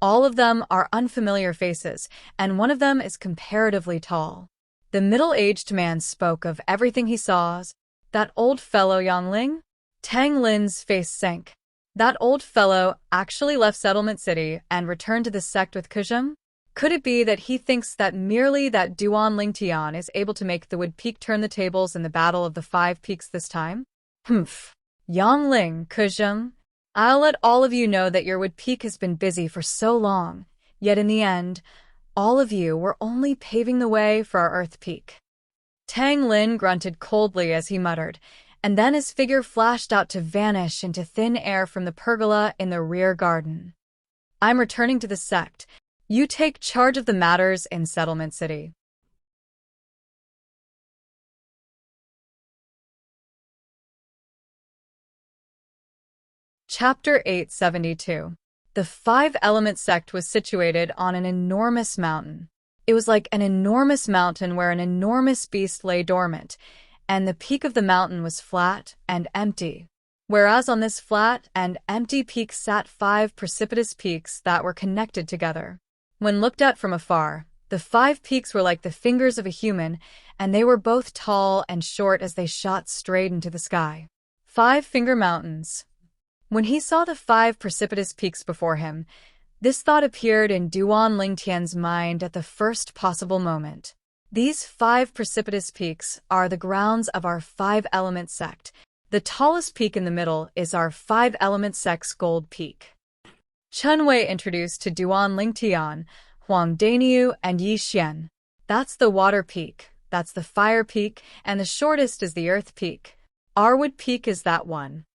A: all of them are unfamiliar faces, and one of them is comparatively tall." The middle-aged man spoke of everything he saw. "That old fellow Yang Ling?" Tang Lin's face sank. "That old fellow actually left Settlement City and returned to the sect with Kuzheng? Could it be that he thinks that merely that Duan Lingtian is able to make the Wood Peak turn the tables in the Battle of the Five Peaks this time? Humph. Yang Ling, Kuzheng, I'll let all of you know that your Wood Peak has been busy for so long, yet in the end, all of you were only paving the way for our Earth Peak." Tang Lin grunted coldly as he muttered, and then his figure flashed out to vanish into thin air from the pergola in the rear garden. "I'm returning to the sect. You take charge of the matters in Settlement City." Chapter 872. The Five Element sect was situated on an enormous mountain. It was like an enormous mountain where an enormous beast lay dormant, and the peak of the mountain was flat and empty. Whereas on this flat and empty peak sat five precipitous peaks that were connected together. When looked at from afar, the five peaks were like the fingers of a human, and they were both tall and short as they shot straight into the sky. Five-Finger Mountains. When he saw the five precipitous peaks before him, this thought appeared in Duan Lingtian's mind at the first possible moment. These five precipitous peaks are the grounds of our five-element sect. The tallest peak in the middle is our five-element sect's gold peak. Chen Wei introduced to Duan Lingtian, Huang Daniu, and Yi Xian. "That's the water peak, that's the fire peak, and the shortest is the earth peak. Our wood peak is that one."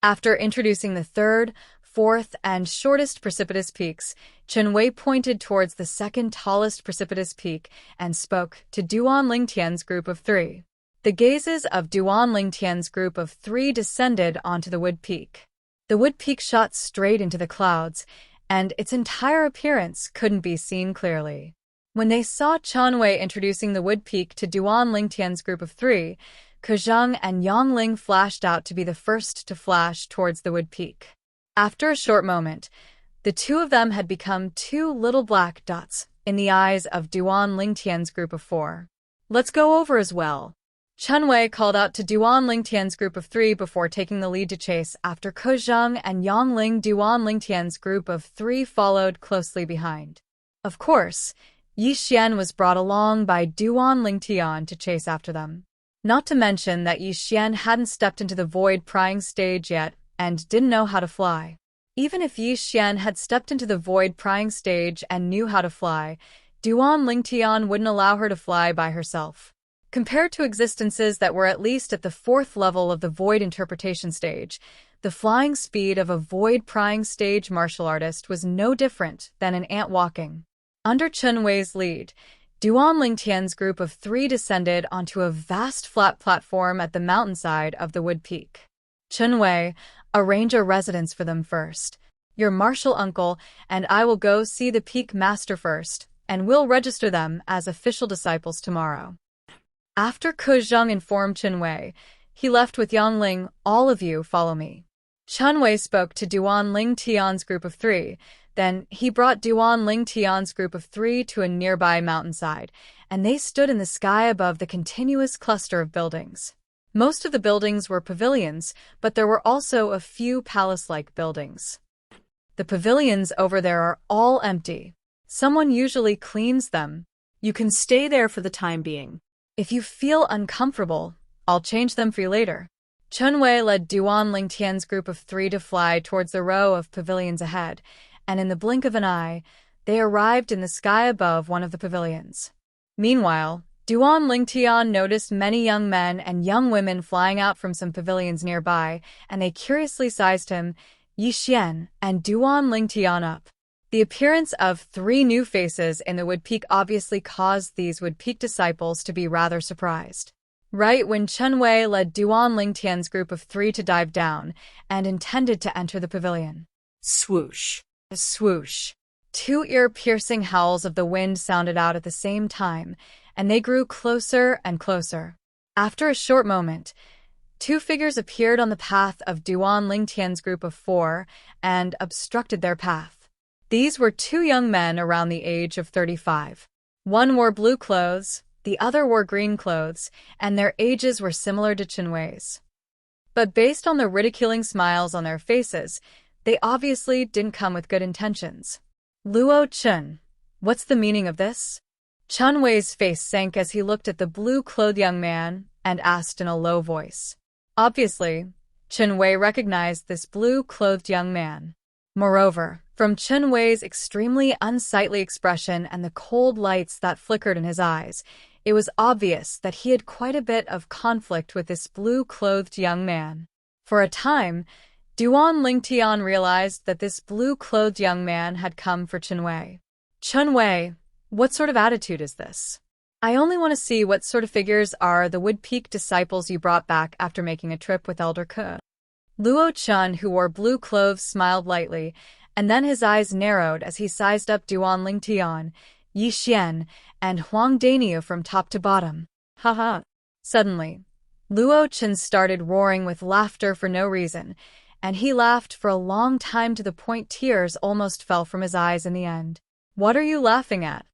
A: After introducing the third, fourth, and shortest precipitous peaks, Xueqi pointed towards the second tallest precipitous peak and spoke to Duan Lingtian's group of three. The gazes of Duan Lingtian's group of three descended onto the wood peak. The wood peak shot straight into the clouds, and its entire appearance couldn't be seen clearly. When they saw Xueqi introducing the wood peak to Duan Lingtian's group of three, Kejang and Yangling flashed out to be the first to flash towards the wood peak. After a short moment, the two of them had become two little black dots in the eyes of Duan Lingtian's group of four. "Let's go over as well," Xueqi called out to Duan Lingtian's group of three before taking the lead to chase after Kejang and Yangling. Duan Lingtian's group of three followed closely behind. Of course, Yixian was brought along by Duan Lingtian to chase after them. Not to mention that Yixian hadn't stepped into the void prying stage yet and didn't know how to fly. Even if Yixian had stepped into the void prying stage and knew how to fly, Duan Lingtian wouldn't allow her to fly by herself. Compared to existences that were at least at the fourth level of the void interpretation stage, the flying speed of a void prying stage martial artist was no different than an ant walking. Under Xueqi's lead, Duan Lingtian's group of three descended onto a vast flat platform at the mountainside of the wood peak. "Xueqi, arrange a residence for them first. Your martial uncle and I will go see the peak master first, and we'll register them as official disciples tomorrow." After Kejang informed Xueqi, he left with Yangling. "All of you follow me." Xueqi spoke to Duan Lingtian's group of three. Then he brought Duan Lingtian's group of three to a nearby mountainside, and they stood in the sky above the continuous cluster of buildings. Most of the buildings were pavilions, but there were also a few palace-like buildings. The pavilions over there are all empty. Someone usually cleans them.
B: You can stay there for the time being.
A: If you feel uncomfortable, I'll change them for you later. Xueqi led Duan Lingtian's group of three to fly towards the row of pavilions ahead, and in the blink of an eye, they arrived in the sky above one of the pavilions. Meanwhile, Duan Lingtian noticed many young men and young women flying out from some pavilions nearby, and they curiously sized him, Yixian, and Duan Lingtian up. The appearance of three new faces in the Wood Peak obviously caused these Wood Peak disciples to be rather surprised. Right when Xueqi led Duan Lingtian's group of three to dive down and intended to enter the pavilion.
B: Swoosh.
A: A swoosh. Two ear-piercing howls of the wind sounded out at the same time, and they grew closer and closer. After a short moment, two figures appeared on the path of Duan Lingtian's group of four and obstructed their path. These were two young men around the age of 35. One wore blue clothes, the other wore green clothes, and their ages were similar to Xueqi's. But based on the ridiculing smiles on their faces, they obviously didn't come with good intentions. "Luo Chun, what's the meaning of this?" Xueqi's face sank as he looked at the blue-clothed young man and asked in a low voice. Obviously, Xueqi recognized this blue-clothed young man. Moreover, from Xueqi's extremely unsightly expression and the cold lights that flickered in his eyes, it was obvious that he had quite a bit of conflict with this blue-clothed young man. For a time, Duan Lingtian realized that this blue-clothed young man had come for Xueqi. "Xueqi, what sort of attitude is this? I only want to see what sort of figures are the Wood Peak disciples you brought back after making a trip with Elder Ke." Luo Chun, who wore blue clothes, smiled lightly, and then his eyes narrowed as he sized up Duan Lingtian, Yixian, and Huang Daniu from top to bottom. "Haha." Suddenly, Luo Chun started roaring with laughter for no reason, and he laughed for a long time to the point tears almost fell from his eyes in the end. "What are you laughing at?"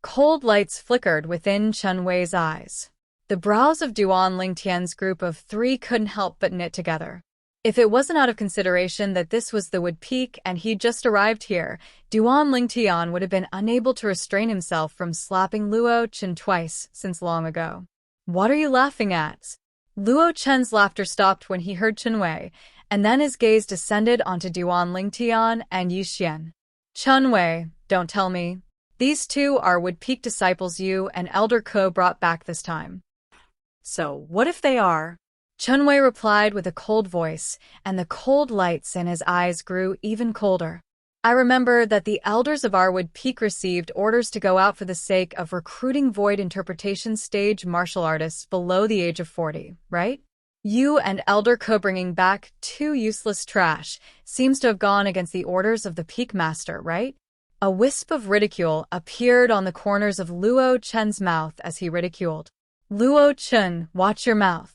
A: Cold lights flickered within Xueqi's eyes. The brows of Duan Lingtian's group of three couldn't help but knit together. If it wasn't out of consideration that this was the Wood Peak and he'd just arrived here, Duan Lingtian would have been unable to restrain himself from slapping Luo Chun twice since long ago. "What are you laughing at?" Luo Chun's laughter stopped when he heard Xueqi, and then his gaze descended onto Duan Lingtian and Yixian. "Xueqi, don't tell me. These two are Wood Peak disciples you and Elder Ke brought back this time."
B: "So, what if they are?"
A: Chunwei replied with a cold voice, and the cold lights in his eyes grew even colder. I remember that the elders of Arwood Peak received orders to go out for the sake of recruiting void interpretation stage martial artists below the age of 40, right? You and Elder Ko bringing back 2 useless trash seems to have gone against the orders of the Peak Master, right? A wisp of ridicule appeared on the corners of Luo Chen's mouth as he ridiculed. Luo Chen, watch your mouth.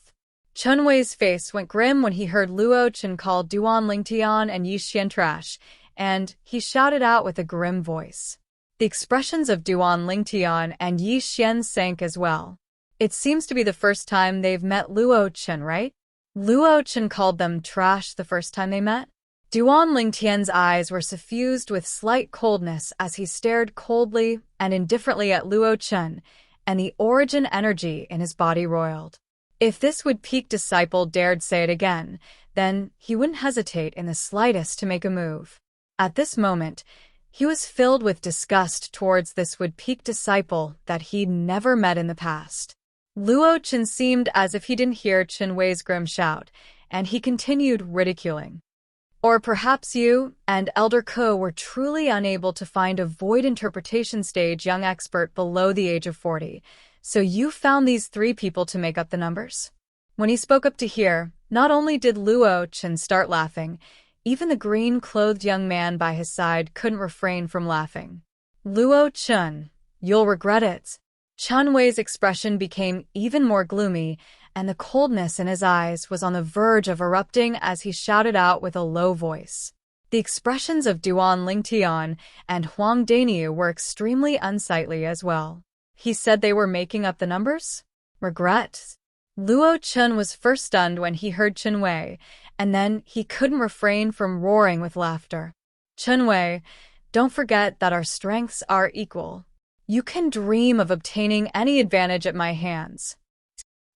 A: Chunwei's face went grim when he heard Luo Chen call Duan Lingtian and Yi Xian trash, and he shouted out with a grim voice. The expressions of Duan Lingtian and Yi Xian sank as well. It seems to be the first time they've met Luo Chen, right? Luo Chen called them trash the first time they met? Duan Lingtian's eyes were suffused with slight coldness as he stared coldly and indifferently at Luo Chen, and the origin energy in his body roiled. If this Wood Peak disciple dared say it again, then he wouldn't hesitate in the slightest to make a move. At this moment, he was filled with disgust towards this Wood Peak disciple that he'd never met in the past. Luo Chen seemed as if he didn't hear Chunwei's grim shout, and he continued ridiculing. Or perhaps you and Elder Ko were truly unable to find a void interpretation stage young expert below the age of 40, so you found these 3 people to make up the numbers? When he spoke up to hear, not only did Luo Chen start laughing, even the green-clothed young man by his side couldn't refrain from laughing. Luo Chen, you'll regret it. Chunwei's expression became even more gloomy, and the coldness in his eyes was on the verge of erupting as he shouted out with a low voice. The expressions of Duan Lingtian and Huang Daniu were extremely unsightly as well. He said they were making up the numbers? Regret? Luo Chen was first stunned when he heard Chunwei, and then he couldn't refrain from roaring with laughter. Chunwei, don't forget that our strengths are equal. You can dream of obtaining any advantage at my hands.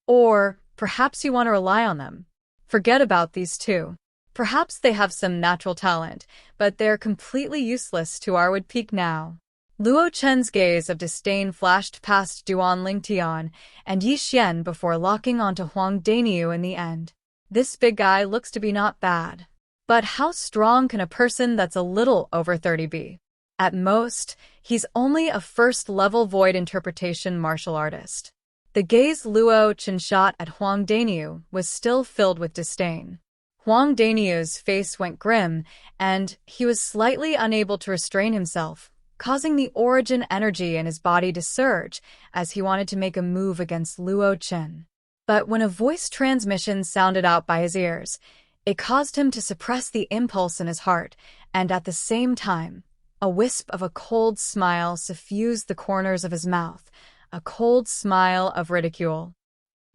A: Or perhaps you want to rely on them. Forget about these 2. Perhaps they have some natural talent, but they're completely useless to Arwood Peak now. Luo Chen's gaze of disdain flashed past Duan Lingtian and Yi Xian before locking onto Huang Daniu in the end. This big guy looks to be not bad. But how strong can a person that's a little over 30 be? At most, he's only a first-level void interpretation martial artist. The gaze Luo Chen shot at Huang Daniu was still filled with disdain. Huang Daniu's face went grim, and he was slightly unable to restrain himself, causing the origin energy in his body to surge as he wanted to make a move against Luo Chen. But when a voice transmission sounded out by his ears, it caused him to suppress the impulse in his heart, and at the same time, a wisp of a cold smile suffused the corners of his mouth, a cold smile of ridicule.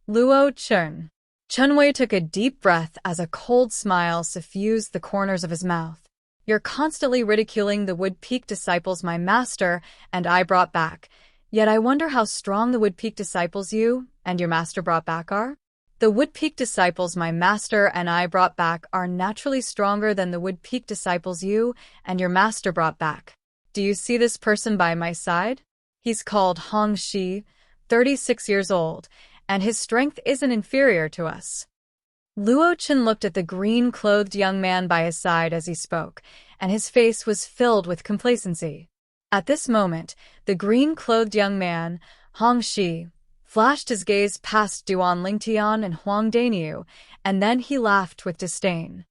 A: Luo Chen. Chunwei took a deep breath as a cold smile suffused the corners of his mouth. You're constantly ridiculing the Wood Peak disciples my master and I brought back, yet I wonder how strong the Wood Peak disciples you and your master brought back are? The Wood Peak disciples my master and I brought back are naturally stronger than the Wood Peak disciples you and your master brought back. Do you see this person by my side? He's called Hong Shi, 36 years old, and his strength isn't inferior to us. Luo Chen looked at the green-clothed young man by his side as he spoke, and his face was filled with complacency. At this moment, the green-clothed young man, Hong Shi, flashed his gaze past Duan Lingtian and Huang Daniu, and then he laughed with disdain.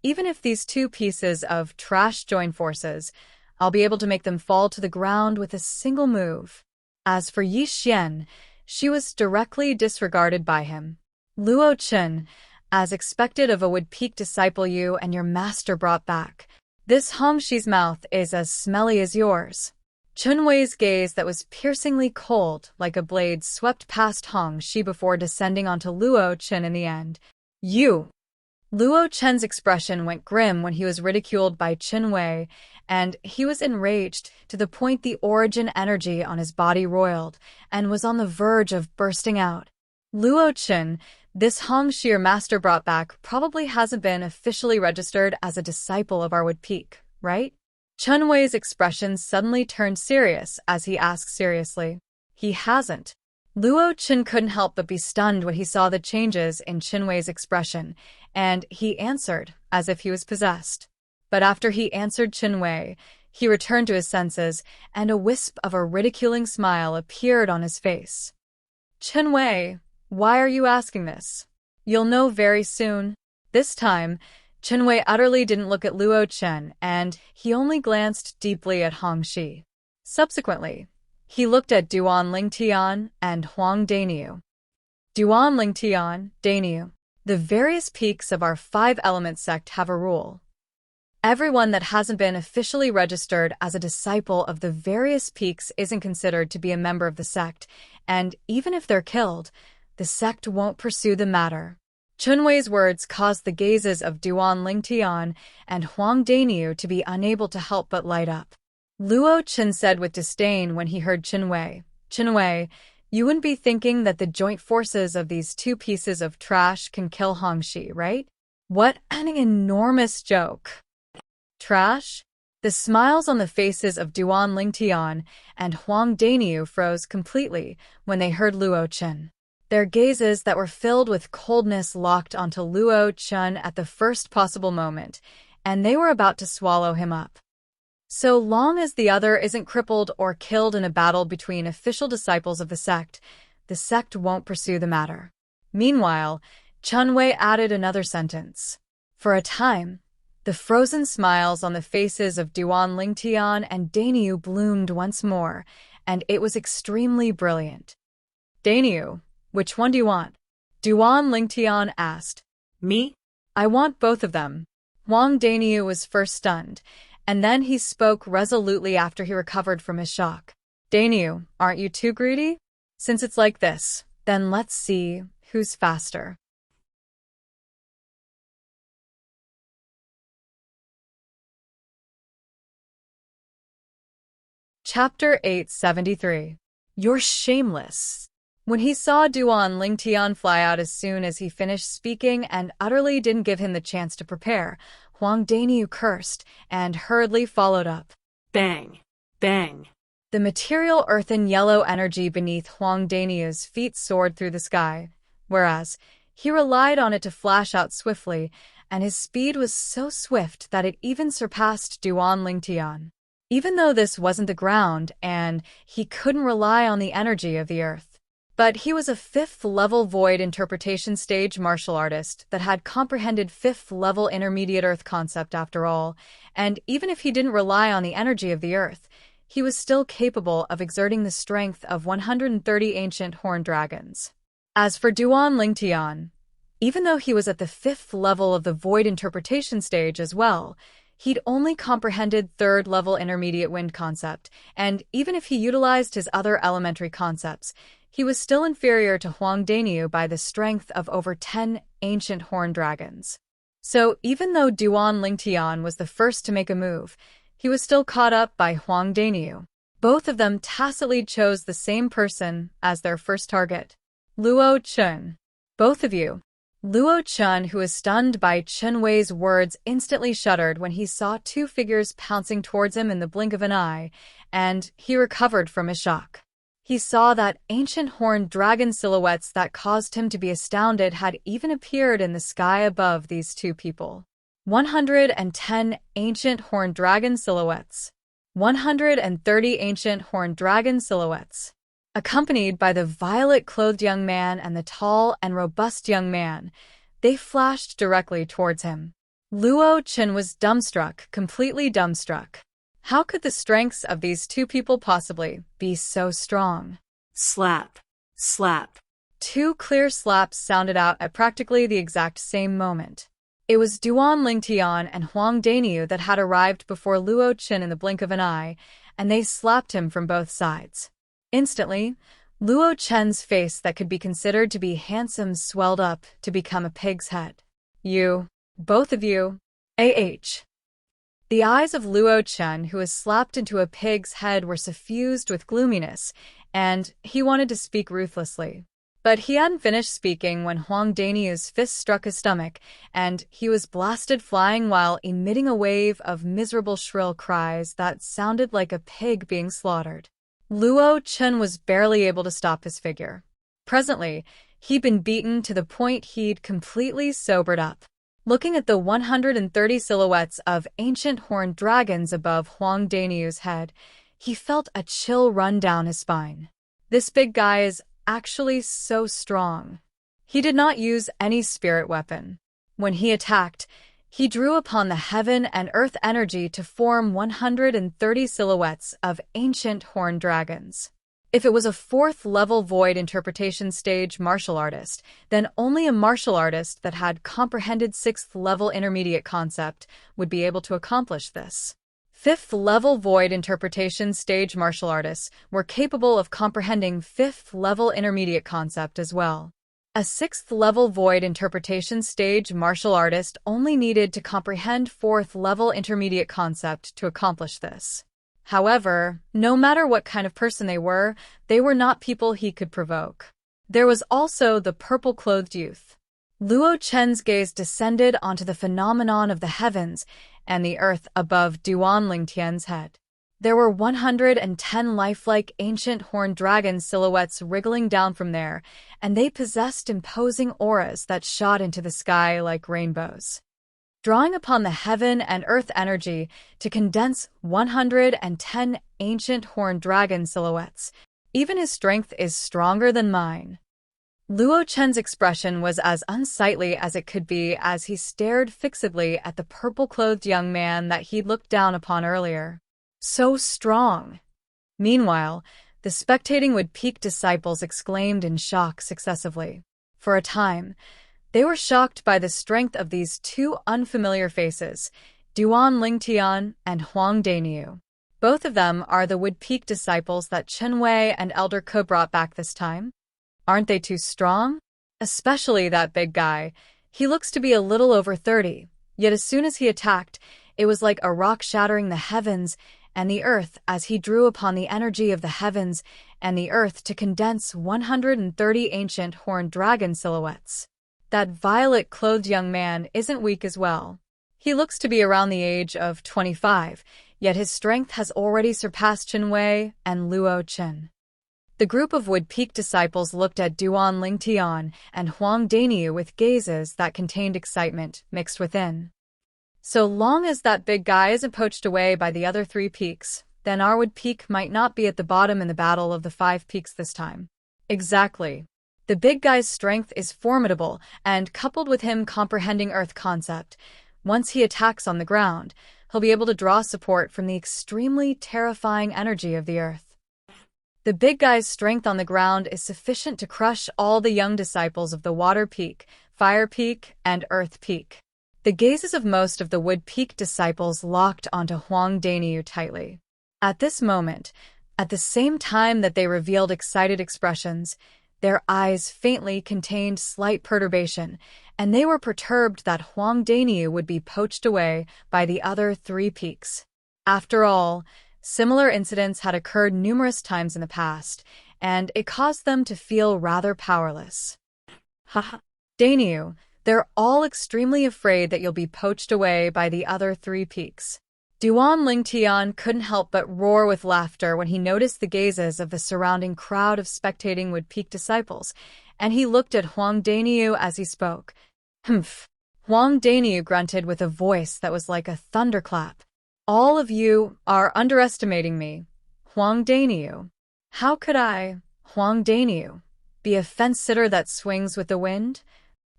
A: Even if these 2 pieces of trash join forces, I'll be able to make them fall to the ground with a single move. As for Yi Xian, she was directly disregarded by him. Luo Chen, as expected of a Wood Peak disciple you and your master brought back, this Hong Shi's mouth is as smelly as yours. Chunwei's gaze that was piercingly cold like a blade swept past Hong Shi before descending onto Luo Chen in the end. You! Luo Chen's expression went grim when he was ridiculed by Chunwei, and he was enraged to the point the origin energy on his body roiled and was on the verge of bursting out. Luo Chen, this Hong Shi your master brought back probably hasn't been officially registered as a disciple of Arwood Peak, right? Chunwei's expression suddenly turned serious as he asked seriously. He hasn't. Luo Chen couldn't help but be stunned when he saw the changes in Qinwei's expression, and he answered as if he was possessed. But after he answered Qinwei, he returned to his senses, and a wisp of a ridiculing smile appeared on his face. Qinwei, why are you asking this? You'll know very soon. This time, Qinwei utterly didn't look at Luo Chen, and he only glanced deeply at Hongxi. Subsequently, he looked at Duan Lingtian and Huang Daniu. Duan Lingtian, Daniu, the various peaks of our five-element sect have a rule. Everyone that hasn't been officially registered as a disciple of the various peaks isn't considered to be a member of the sect, and even if they're killed, the sect won't pursue the matter. Qinwei's words caused the gazes of Duan Lingtian and Huang Daniu to be unable to help but light up. Luo Chen said with disdain when he heard Qinwei, "Qinwei, you wouldn't be thinking that the joint forces of these two pieces of trash can kill Hongxi, right? What an enormous joke." Trash? The smiles on the faces of Duan Lingtian and Huang Daniu froze completely when they heard Luo Chen. Their gazes that were filled with coldness locked onto Luo Chen at the first possible moment, and they were about to swallow him up. So long as the other isn't crippled or killed in a battle between official disciples of the sect won't pursue the matter. Meanwhile, Qinwei added another sentence. For a time, the frozen smiles on the faces of Duan Lingtian and Daniu bloomed once more, and it was extremely brilliant. "Daniu, which one do you want?" Duan Lingtian asked.
B: Me?
A: "I want both of them." Huang Daniu was first stunned, and then he spoke resolutely after he recovered from his shock. "Daniu, aren't you too greedy? Since it's like this, then let's see who's faster." Chapter 873. You're shameless. When he saw Duan Lingtian fly out as soon as he finished speaking and utterly didn't give him the chance to prepare, Huang Daniu cursed and hurriedly followed up.
B: Bang! Bang!
A: The material earthen yellow energy beneath Huang Daniu's feet soared through the sky, whereas he relied on it to flash out swiftly, and his speed was so swift that it even surpassed Duan Lingtian. Even though this wasn't the ground, and he couldn't rely on the energy of the earth. But he was a 5th-level void interpretation stage martial artist that had comprehended 5th-level intermediate earth concept after all, and even if he didn't rely on the energy of the earth, he was still capable of exerting the strength of 130 ancient horned dragons. As for Duan Lingtian, even though he was at the 5th level of the void interpretation stage as well, he'd only comprehended 3rd-level intermediate wind concept, and even if he utilized his other elementary concepts, he was still inferior to Huang Daniu by the strength of over 10 ancient horned dragons. So even though Duan Lingtian was the first to make a move, he was still caught up by Huang Daniu. Both of them tacitly chose the same person as their first target. Luo Chen. Both of you. Luo Chen, who was stunned by Qinwei's words, instantly shuddered when he saw two figures pouncing towards him in the blink of an eye, and he recovered from his shock. He saw that ancient horned dragon silhouettes that caused him to be astounded had even appeared in the sky above these two people. 110 ancient horned dragon silhouettes. 130 ancient horned dragon silhouettes. Accompanied by the violet-clothed young man and the tall and robust young man, they flashed directly towards him. Luo Chen was dumbstruck, completely dumbstruck. How could the strengths of these two people possibly be so strong?
B: Slap. Slap.
A: Two clear slaps sounded out at practically the exact same moment. It was Duan Lingtian and Huang Daniu that had arrived before Luo Chen in the blink of an eye, and they slapped him from both sides. Instantly, Luo Chen's face that could be considered to be handsome swelled up to become a pig's head. "You, both of you, AH." The eyes of Luo Chen, who was slapped into a pig's head, were suffused with gloominess, and he wanted to speak ruthlessly. But he hadn't finished speaking when Huang Daniu's fist struck his stomach, and he was blasted flying while emitting a wave of miserable shrill cries that sounded like a pig being slaughtered. Luo Chen was barely able to stop his figure. Presently, he'd been beaten to the point he'd completely sobered up. Looking at the 130 silhouettes of ancient horned dragons above Huang Daniu's head, he felt a chill run down his spine. This big guy is actually so strong. He did not use any spirit weapon. When he attacked, he drew upon the heaven and earth energy to form 130 silhouettes of ancient horned dragons. If it was a 4th-level void interpretation stage martial artist, then only a martial artist that had comprehended 6th-level intermediate concept would be able to accomplish this. 5th-level void interpretation stage martial artists were capable of comprehending 5th-level intermediate concept as well. A 6th-level void interpretation stage martial artist only needed to comprehend 4th-level intermediate concept to accomplish this. However, no matter what kind of person they were not people he could provoke. There was also the purple-clothed youth. Luo Chen's gaze descended onto the phenomenon of the heavens and the earth above Duan Lingtian's head. There were 110 lifelike ancient horned dragon silhouettes wriggling down from there, and they possessed imposing auras that shot into the sky like rainbows. Drawing upon the heaven and earth energy to condense 110 ancient horned dragon silhouettes, even his strength is stronger than mine. Luo Chen's expression was as unsightly as it could be as he stared fixedly at the purple-clothed young man that he'd looked down upon earlier. So strong! Meanwhile, the spectating Wood Peak disciples exclaimed in shock successively. For a time, they were shocked by the strength of these two unfamiliar faces, Duan Lingtian and Huang Daniu. Both of them are the Wood Peak disciples that Chen Wei and Elder Ke brought back this time. Aren't they too strong? Especially that big guy. He looks to be a little over 30, yet as soon as he attacked, it was like a rock shattering the heavens and the earth as he drew upon the energy of the heavens and the earth to condense 130 ancient horned dragon silhouettes. That violet-clothed young man isn't weak as well. He looks to be around the age of 25, yet his strength has already surpassed Chen Wei and Luo Chen. The group of Wood Peak disciples looked at Duan Lingtian and Huang Daniu with gazes that contained excitement mixed within. So long as that big guy isn't poached away by the other 3 peaks, then our Wood Peak might not be at the bottom in the battle of the 5 peaks this time. Exactly. The big guy's strength is formidable, and coupled with him comprehending Earth concept, once he attacks on the ground, he'll be able to draw support from the extremely terrifying energy of the Earth. The big guy's strength on the ground is sufficient to crush all the young disciples of the Water Peak, Fire Peak, and Earth Peak. The gazes of most of the Wood Peak disciples locked onto Huang Daniu tightly. At this moment, at the same time that they revealed excited expressions, their eyes faintly contained slight perturbation, and they were perturbed that Huang Daniu would be poached away by the other 3 peaks. After all, similar incidents had occurred numerous times in the past, and it caused them to feel rather powerless. Haha. Daniu, they're all extremely afraid that you'll be poached away by the other 3 peaks. Duan Lingtian couldn't help but roar with laughter when he noticed the gazes of the surrounding crowd of spectating Wood Peak disciples, and he looked at Huang Daniu as he spoke. Humph. Huang Daniu grunted with a voice that was like a thunderclap. All of you are underestimating me. Huang Daniu. How could I, Huang Daniu, be a fence-sitter that swings with the wind?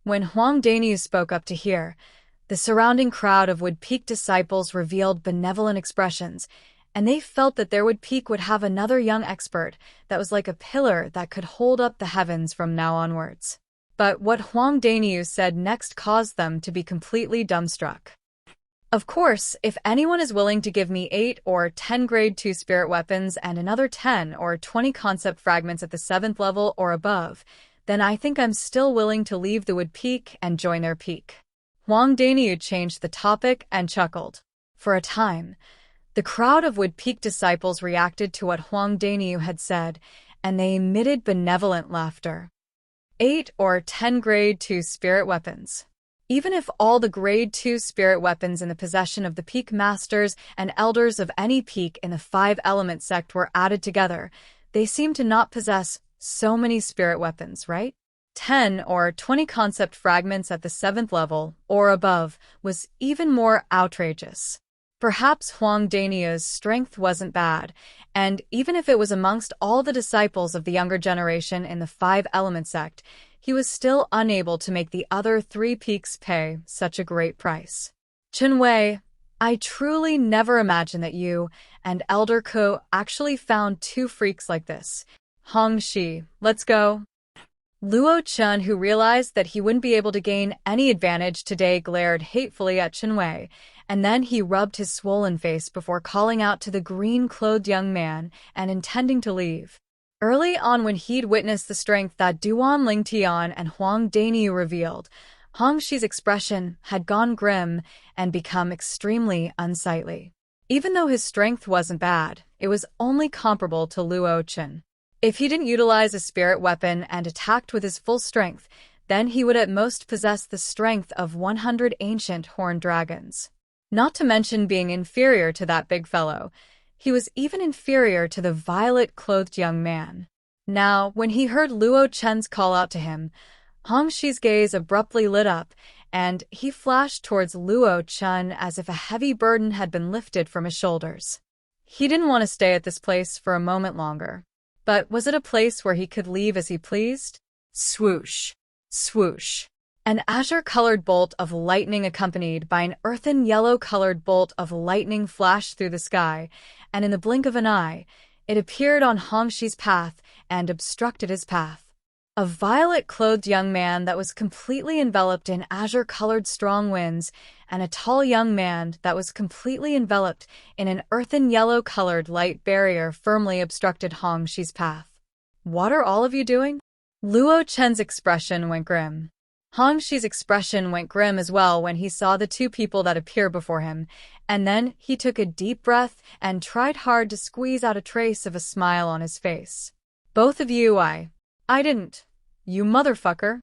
A: When Huang Daniu spoke up to hear, the surrounding crowd of Wood Peak disciples revealed benevolent expressions, and they felt that their Wood Peak would have another young expert that was like a pillar that could hold up the heavens from now onwards. But what Huang Daniu said next caused them to be completely dumbstruck. Of course, if anyone is willing to give me 8 or 10 grade 2 spirit weapons and another 10 or 20 concept fragments at the 7th level or above, then I think I'm still willing to leave the Wood Peak and join their peak. Huang Daniu changed the topic and chuckled. For a time, the crowd of Wood Peak disciples reacted to what Huang Daniu had said, and they emitted benevolent laughter. 8 or 10 grade 2 spirit weapons. Even if all the grade 2 spirit weapons in the possession of the peak masters and elders of any peak in the 5-element sect were added together, they seemed to not possess So many spirit weapons, right? 10 or 20 concept fragments at the 7th level, or above, was even more outrageous. Perhaps Huang Dania's strength wasn't bad, and even if it was amongst all the disciples of the younger generation in the Five-Element sect, he was still unable to make the other 3 peaks pay such a great price. Xueqi, I truly never imagined that you and Elder Ko actually found 2 freaks like this. Hong Shi, let's go. Luo Chen, who realized that he wouldn't be able to gain any advantage today, glared hatefully at Xueqi, and then he rubbed his swollen face before calling out to the green-clothed young man and intending to leave. Early on, when he'd witnessed the strength that Duan Lingtian and Huang Daniu revealed, Hong Shi's expression had gone grim and become extremely unsightly. Even though his strength wasn't bad, it was only comparable to Luo Chen. If he didn't utilize a spirit weapon and attacked with his full strength, then he would at most possess the strength of 100 ancient horned dragons. Not to mention being inferior to that big fellow, he was even inferior to the violet-clothed young man. Now, when he heard Luo Chen's call out to him, Hong Shi's gaze abruptly lit up, and he flashed towards Luo Chen as if a heavy burden had been lifted from his shoulders. He didn't want to stay at this place for a moment longer. But was it a place where he could leave as he pleased? Swoosh! Swoosh! An azure-colored bolt of lightning accompanied by an earthen yellow-colored bolt of lightning flashed through the sky, and in the blink of an eye, it appeared on Hong Shi's path and obstructed his path. A violet-clothed young man that was completely enveloped in azure-colored strong winds, and a tall young man that was completely enveloped in an earthen yellow-colored light barrier firmly obstructed Hong Shi's path. What are all of you doing? Luo Chen's expression went grim. Hong Shi's expression went grim as well when he saw the 2 people that appeared before him, and then he took a deep breath and tried hard to squeeze out a trace of a smile on his face. Both of you, I didn't. You motherfucker.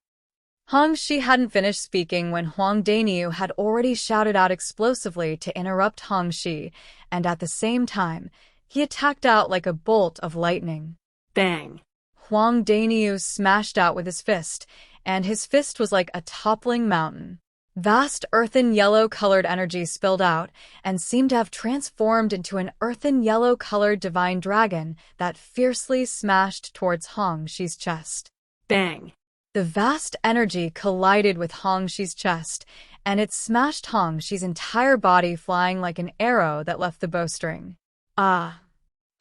A: Hong Shi hadn't finished speaking when Huang Daniu had already shouted out explosively to interrupt Hong Shi, and at the same time, he attacked out like a bolt of lightning.
B: Bang!
A: Huang Daniu smashed out with his fist, and his fist was like a toppling mountain. Vast earthen yellow-colored energy spilled out and seemed to have transformed into an earthen yellow-colored divine dragon that fiercely smashed towards Hong Shi's chest.
B: Bang!
A: The vast energy collided with Hong Shi's chest, and it smashed Hong Shi's entire body, flying like an arrow that left the bowstring. Ah!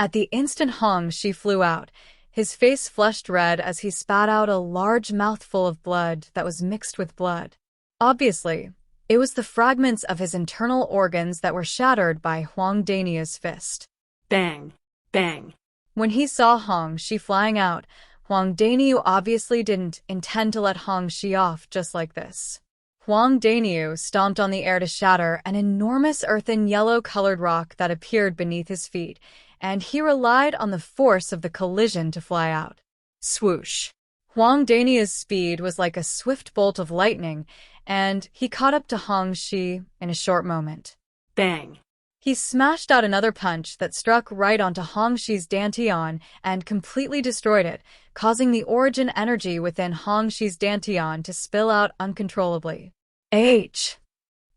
A: At the instant Hong Shi flew out, his face flushed red as he spat out a large mouthful of blood that was mixed with blood. Obviously, it was the fragments of his internal organs that were shattered by Huang Dania's fist.
B: Bang! Bang!
A: When he saw Hong Shi flying out, Huang Daniu obviously didn't intend to let Hong Shi off just like this. Huang Daniu stomped on the air to shatter an enormous earthen yellow-colored rock that appeared beneath his feet, and he relied on the force of the collision to fly out. Swoosh! Huang Daniu's speed was like a swift bolt of lightning, and he caught up to Hong Shi in a short moment.
B: Bang!
A: He smashed out another punch that struck right onto Hong Shi's dantian and completely destroyed it, causing the origin energy within Hong Shi's dantian to spill out uncontrollably. H!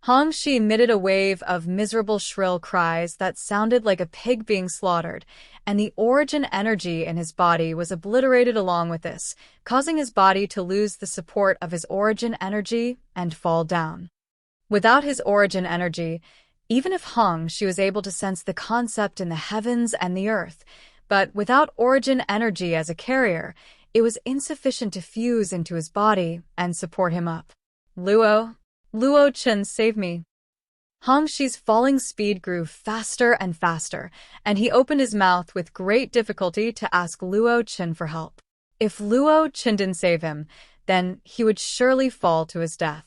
A: Hong Shi emitted a wave of miserable shrill cries that sounded like a pig being slaughtered, and the origin energy in his body was obliterated along with this, causing his body to lose the support of his origin energy and fall down. Without his origin energy, even if Hong Shi was able to sense the concept in the heavens and the earth, but without origin energy as a carrier, it was insufficient to fuse into his body and support him up. Luo Chen, save me. Hong Shi's falling speed grew faster and faster, and he opened his mouth with great difficulty to ask Luo Chen for help. If Luo Chen didn't save him, then he would surely fall to his death.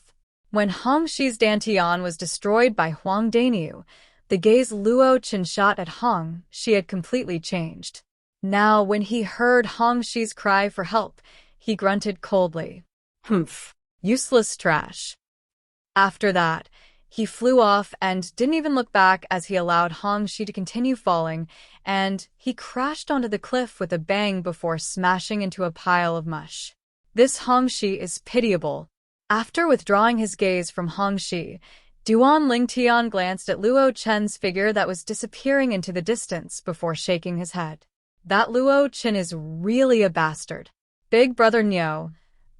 A: When Hong Shi's dantian was destroyed by Huang Daniu, the gaze Luo Chen shot at Hong Shi had completely changed. Now, when he heard Hong Shi's cry for help, he grunted coldly.
B: Humph.
A: Useless trash. After that, He flew off and didn't even look back as he allowed Hongxi to continue falling, and he crashed onto the cliff with a bang before smashing into a pile of mush. This Hongxi is pitiable. After withdrawing his gaze from Hongxi, Duan Lingtian glanced at Luo Chen's figure that was disappearing into the distance before shaking his head. That Luo Chen is really a bastard. Big brother Niu,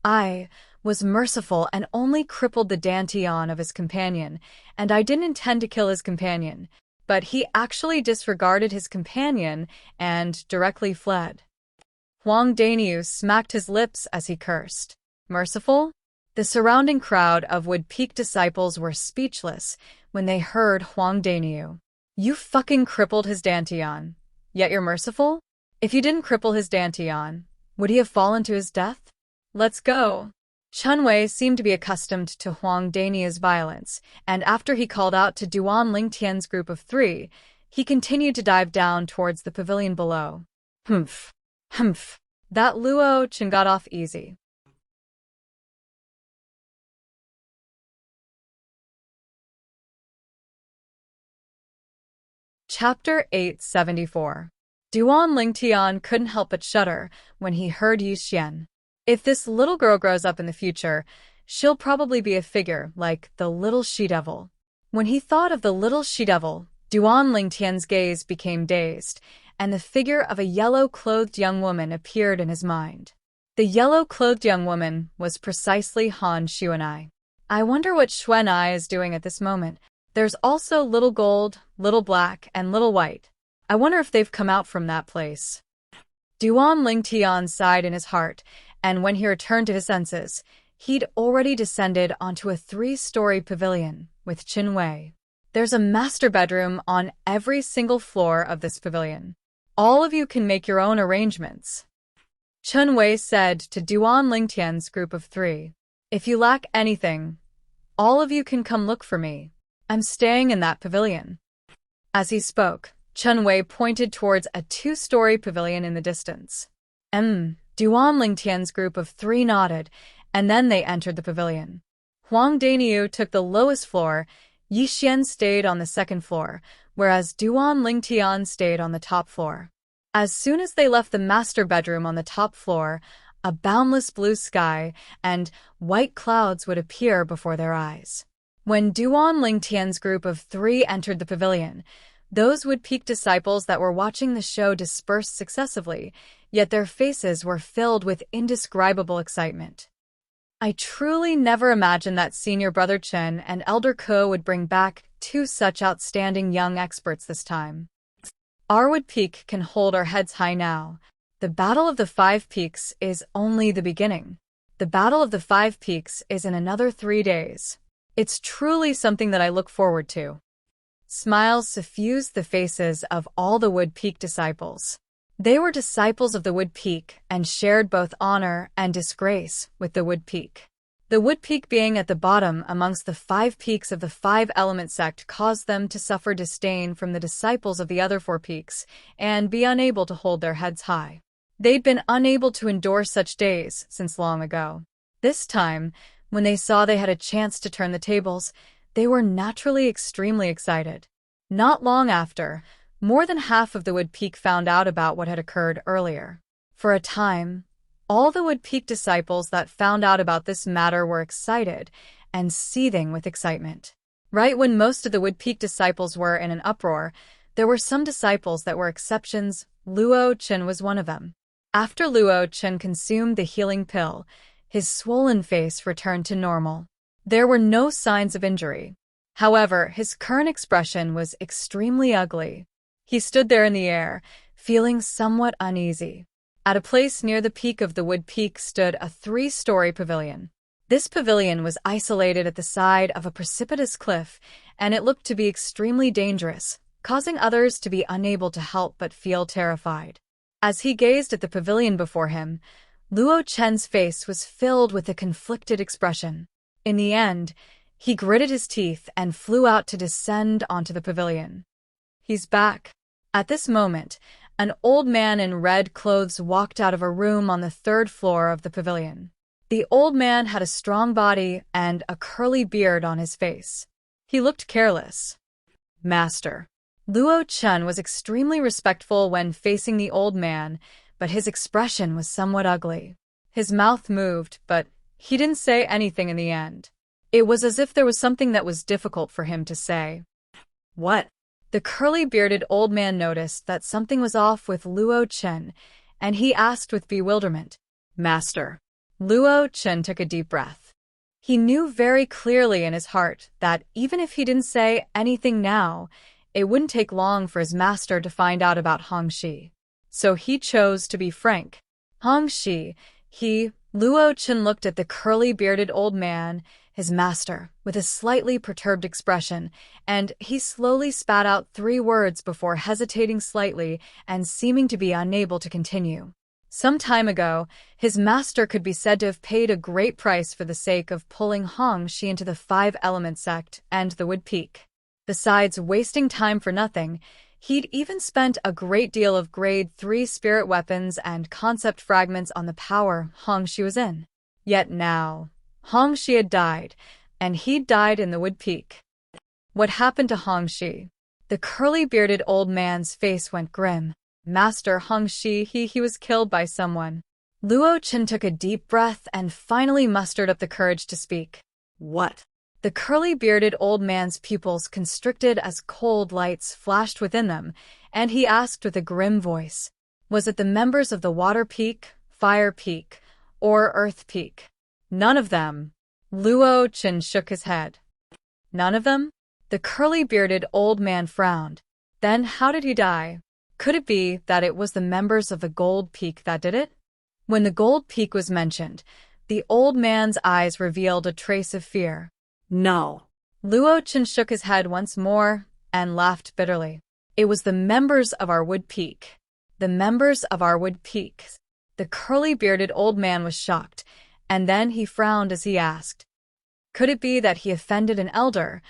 A: I was merciful and only crippled the Dantian of his companion, and I didn't intend to kill his companion, but he actually disregarded his companion and directly fled. Huang Daniu smacked his lips as he cursed. Merciful? The surrounding crowd of Wood Peak disciples were speechless when they heard Huang Daniu. You fucking crippled his Dantian, yet you're merciful? If you didn't cripple his Dantian, would he have fallen to his death? Let's go. Chen Wei seemed to be accustomed to Huang Daniu's violence, and after he called out to Duan Lingtian's group of 3, he continued to dive down towards the pavilion below. Humph. Humph. That Luo Chen got off easy. Chapter 874. Duan Lingtian couldn't help but shudder when he heard Yu Xian. If this little girl grows up in the future, she'll probably be a figure like the little she-devil. When he thought of the little she-devil, Duan Lingtian's gaze became dazed, and the figure of a yellow-clothed young woman appeared in his mind. The yellow-clothed young woman was precisely Han Xuanai. I wonder what Xuanai is doing at this moment. There's also Little Gold, Little Black, and Little White. I wonder if they've come out from that place. Duan Lingtian sighed in his heart, and when he returned to his senses, he'd already descended onto a 3-story pavilion with Chen Wei. There's a master bedroom on every single floor of this pavilion. All of you can make your own arrangements. Chen Wei said to Duan Lingtian's group of 3. If you lack anything, all of you can come look for me. I'm staying in that pavilion. As he spoke, Chen Wei pointed towards a 2-story pavilion in the distance. Duan Lingtian's group of 3 nodded, and then they entered the pavilion. Huang Daniu took the lowest floor, Yi Xian stayed on the 2nd floor, whereas Duan Lingtian stayed on the top floor. As soon as they left the master bedroom on the top floor, a boundless blue sky and white clouds would appear before their eyes. When Duan Lingtian's group of 3 entered the pavilion, those Wood Peak disciples that were watching the show dispersed successively, yet their faces were filled with indescribable excitement. I truly never imagined that Senior Brother Chen and Elder Ko would bring back 2 such outstanding young experts this time. Our Wood Peak can hold our heads high now. The Battle of the 5 Peaks is only the beginning. The Battle of the 5 Peaks is in another 3 days. It's truly something that I look forward to. Smiles suffused the faces of all the Wood Peak disciples. They were disciples of the Wood Peak and shared both honor and disgrace with the Wood Peak. The Wood Peak being at the bottom amongst the 5 peaks of the 5-element sect caused them to suffer disdain from the disciples of the other 4 peaks and be unable to hold their heads high. They'd been unable to endure such days since long ago. This time, when they saw they had a chance to turn the tables, they were naturally extremely excited. Not long after, more than half of the Wood Peak found out about what had occurred earlier. For a time, all the Wood Peak disciples that found out about this matter were excited and seething with excitement. Right when most of the Wood Peak disciples were in an uproar, there were some disciples that were exceptions. Luo Chen was one of them. After Luo Chen consumed the healing pill, his swollen face returned to normal. There were no signs of injury. However, his current expression was extremely ugly. He stood there in the air, feeling somewhat uneasy. At a place near the peak of the Wood Peak stood a 3-story pavilion. This pavilion was isolated at the side of a precipitous cliff, and it looked to be extremely dangerous, causing others to be unable to help but feel terrified. As he gazed at the pavilion before him, Luo Chen's face was filled with a conflicted expression. In the end, he gritted his teeth and flew out to descend onto the pavilion. He's back. At this moment, an old man in red clothes walked out of a room on the 3rd floor of the pavilion. The old man had a strong body and a curly beard on his face. He looked careless. Master. Luo Chen was extremely respectful when facing the old man, but his expression was somewhat ugly. His mouth moved, but he didn't say anything in the end. It was as if there was something that was difficult for him to say.
B: What?
A: The curly-bearded old man noticed that something was off with Luo Chen, and he asked with bewilderment, Master. Luo Chen took a deep breath. He knew very clearly in his heart that even if he didn't say anything now, it wouldn't take long for his master to find out about Hongxi. So he chose to be frank. Hongxi, Luo Chen looked at the curly-bearded old man, his master, with a slightly perturbed expression, and he slowly spat out 3 words before hesitating slightly and seeming to be unable to continue. Some time ago, his master could be said to have paid a great price for the sake of pulling Hongxi into the 5-element sect and the Wood Peak. Besides wasting time for nothing, he'd even spent a great deal of grade 3 spirit weapons and concept fragments on the power Hongxi was in. Yet now, Hongxi had died, and he'd died in the Wood Peak. What happened to Hongxi? The curly-bearded old man's face went grim. Master Hongxi, he was killed by someone. Luo Chen took a deep breath and finally mustered up the courage to speak.
B: What?
A: The curly-bearded old man's pupils constricted as cold lights flashed within them, and he asked with a grim voice, was it the members of the Water Peak, Fire Peak, or Earth Peak? None of them. Luo Chen shook his head. None of them? The curly-bearded old man frowned. Then how did he die? Could it be that it was the members of the Gold Peak that did it? When the Gold Peak was mentioned, the old man's eyes revealed a trace of fear.
B: No.
A: Luo Chen shook his head once more and laughed bitterly. It was the members of our Wood Peak. The members of our Wood Peak. The curly-bearded old man was shocked, and then he frowned as he asked, could it be that he offended an elder,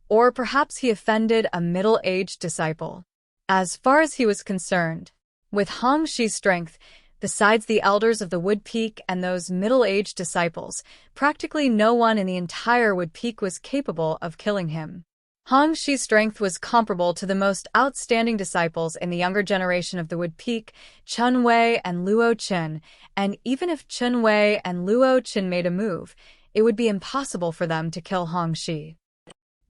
A: or perhaps he offended a middle-aged disciple? As far as he was concerned, with Hongxi's strength, besides the elders of the Wood Peak and those middle-aged disciples, practically no one in the entire Wood Peak was capable of killing him. Hongxi's strength was comparable to the most outstanding disciples in the younger generation of the Wood Peak, Chen Wei and Luo Chen, and even if Chen Wei and Luo Chen made a move, it would be impossible for them to kill Hongxi.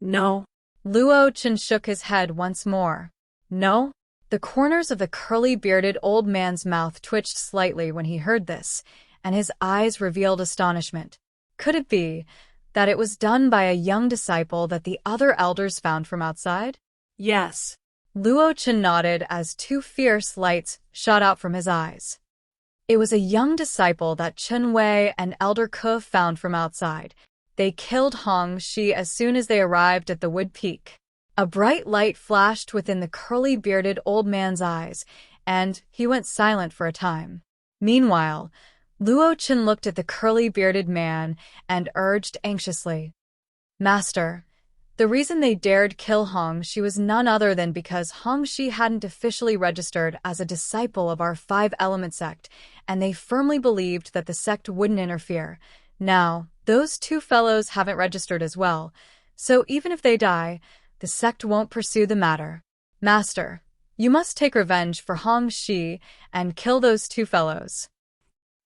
B: No.
A: Luo Chen shook his head once more. No? The corners of the curly-bearded old man's mouth twitched slightly when he heard this, and his eyes revealed astonishment. Could it be that it was done by a young disciple that the other elders found from outside?
B: Yes.
A: Luo Chen nodded as 2 fierce lights shot out from his eyes. It was a young disciple that Chen Wei and Elder Ke found from outside. They killed Hongxi as soon as they arrived at the Wood Peak. A bright light flashed within the curly-bearded old man's eyes, and he went silent for a time. Meanwhile, Luo Chen looked at the curly-bearded man and urged anxiously, Master, the reason they dared kill Hongxi was none other than because Hongxi hadn't officially registered as a disciple of our 5-element sect, and they firmly believed that the sect wouldn't interfere. Now, those 2 fellows haven't registered as well, so even if they die, the sect won't pursue the matter. Master, you must take revenge for Hongxi and kill those 2 fellows.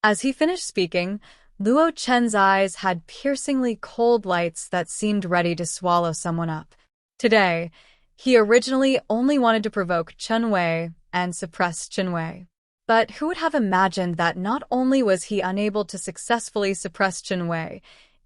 A: As he finished speaking, Luo Chen's eyes had piercingly cold lights that seemed ready to swallow someone up. Today, he originally only wanted to provoke Chen Wei and suppress Chen Wei. But who would have imagined that not only was he unable to successfully suppress Chen Wei,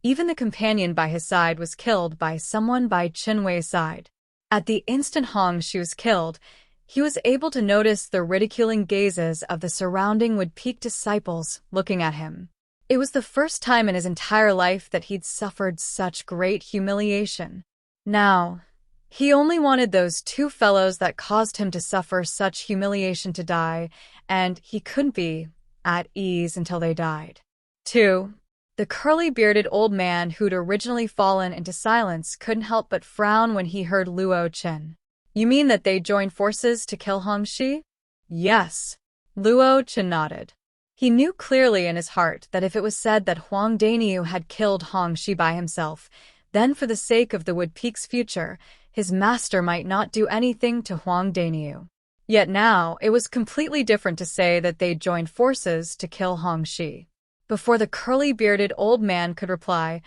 A: even the companion by his side was killed by someone by Chen Wei's side. At the instant Hongxi was killed, he was able to notice the ridiculing gazes of the surrounding Wood Peak disciples looking at him. It was the first time in his entire life that he'd suffered such great humiliation. Now, he only wanted those 2 fellows that caused him to suffer such humiliation to die, and he couldn't be at ease until they died. 2. The curly-bearded old man who'd originally fallen into silence couldn't help but frown when he heard Luo Chen. You mean that they joined forces to kill Hongxi? Yes. Luo Chen nodded. He knew clearly in his heart that if it was said that Huang Daniu had killed Hongxi by himself, Then for the sake of the Wood Peak's future, his master might not do anything to Huang Daniu. Yet now, it was completely different to say that they'd joined forces to kill Hong Shi. Before the curly-bearded old man could reply,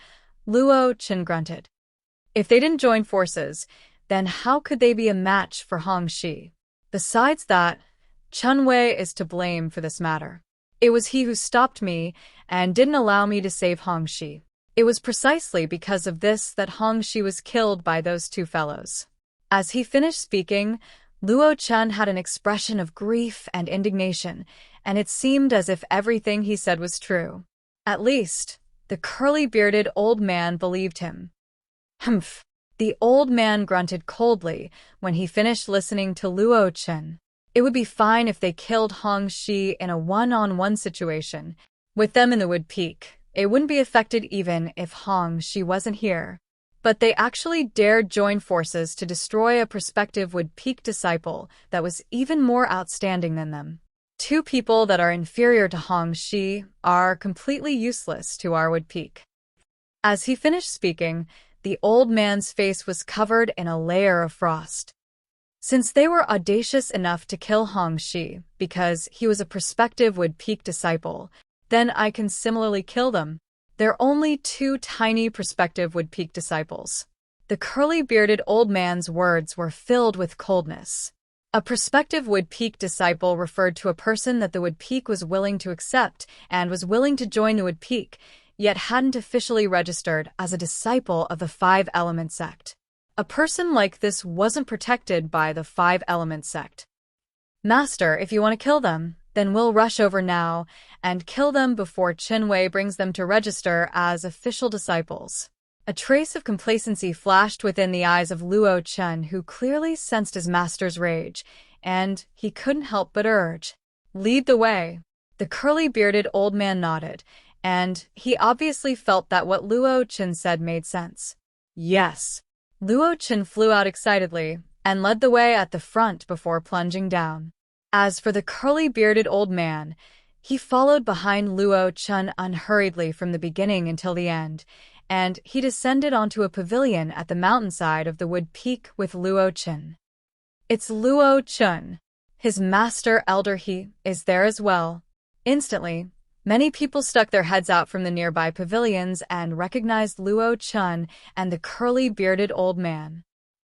A: Luo Chen grunted. If they didn't join forces, then how could they be a match for Hong Shi? Besides that, Chen Wei is to blame for this matter. It was he who stopped me and didn't allow me to save Hong Shi. It was precisely because of this that Hong Shi was killed by those two fellows. As he finished speaking, Luo Chen had an expression of grief and indignation, and it seemed as if everything he said was true. At least, the curly-bearded old man believed him. Humph! The old man grunted coldly when he finished listening to Luo Chen. It would be fine if they killed Hong Shi in a one-on-one situation. With them in the Wood Peak, it wouldn't be affected even if Hong Shi wasn't here. But they actually dared join forces to destroy a prospective Wood Peak disciple that was even more outstanding than them. Two people that are inferior to Hong Shi are completely useless to our Wood Peak. As he finished speaking, the old man's face was covered in a layer of frost. Since they were audacious enough to kill Hong Shi because he was a prospective Wood Peak disciple, then I can similarly kill them. They're only two tiny prospective Wood Peak disciples. The curly-bearded old man's words were filled with coldness. A prospective Wood Peak disciple referred to a person that the Wood Peak was willing to accept and was willing to join the Wood Peak, yet hadn't officially registered as a disciple of the Five Element sect. A person like this wasn't protected by the Five Element sect. Master, if you want to kill them, then we'll rush over now and kill them before Chen Wei brings them to register as official disciples. A trace of complacency flashed within the eyes of Luo Chen, who clearly sensed his master's rage, and he couldn't help but urge, "Lead the way." The curly-bearded old man nodded, and he obviously felt that what Luo Chen said made sense. Yes. Luo Chen flew out excitedly and led the way at the front before plunging down. As for the curly-bearded old man, he followed behind Luo Chen unhurriedly from the beginning until the end, and he descended onto a pavilion at the mountainside of the Wood Peak with Luo Chen. It's Luo Chen. His master Elder He is there as well. Instantly, many people stuck their heads out from the nearby pavilions and recognized Luo Chen and the curly-bearded old man.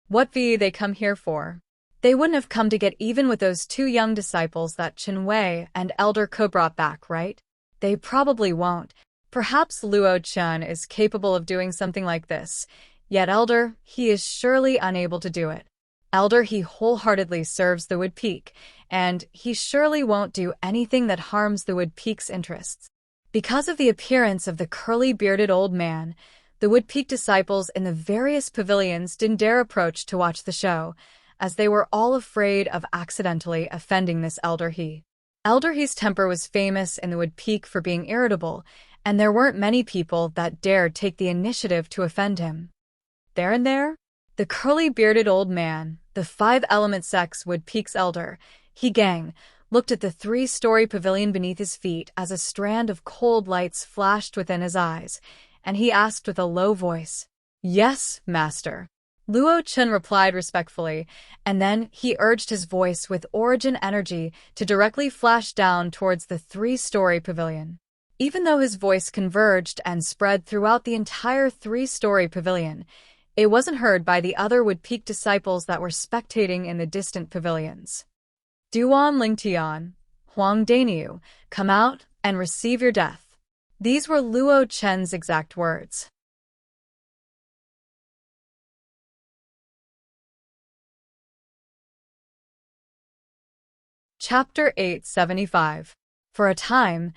A: What be they come here for? They wouldn't have come to get even with those two young disciples that Chen Wei and Elder Ko brought back, right? They probably won't. Perhaps Luo Chen is capable of doing something like this, yet Elder He is surely unable to do it. Elder He wholeheartedly serves the Wood Peak, and he surely won't do anything that harms the Wood Peak's interests. Because of the appearance of the curly-bearded old man, the Wood Peak disciples in the various pavilions didn't dare approach to watch the show, as they were all afraid of accidentally offending this Elder He. Elder He's temper was famous in the Wood Peak for being irritable, and there weren't many people that dared take the initiative to offend him. There, the curly-bearded old man, the Five Element sect's Wood Peak's elder, He Gang, looked at the three-story pavilion beneath his feet as a strand of cold lights flashed within his eyes, and he asked with a low voice, "Yes, master." Luo Chen replied respectfully, and then he urged his voice with origin energy to directly flash down towards the three-story pavilion. Even though his voice converged and spread throughout the entire three-story pavilion, it wasn't heard by the other Wood Peak disciples that were spectating in the distant pavilions. Duan Lingtian, Huang Daniu, come out and receive your death. These were Luo Chen's exact words. Chapter 875. For a time,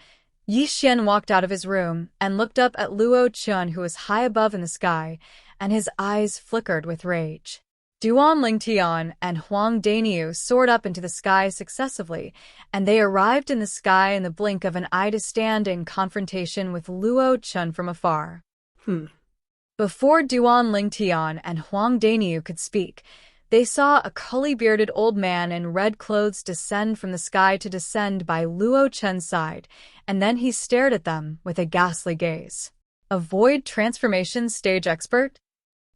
A: Yi Xian walked out of his room and looked up at Luo Chen, who was high above in the sky, and his eyes flickered with rage. Duan Lingtian and Huang Daniu soared up into the sky successively, and they arrived in the sky in the blink of an eye to stand in confrontation with Luo Chen from afar. Before Duan Lingtian and Huang Daniu could speak, they saw a curly-bearded old man in red clothes descend from the sky to descend by Luo Chen's side, and then he stared at them with a ghastly gaze. A void transformation stage expert?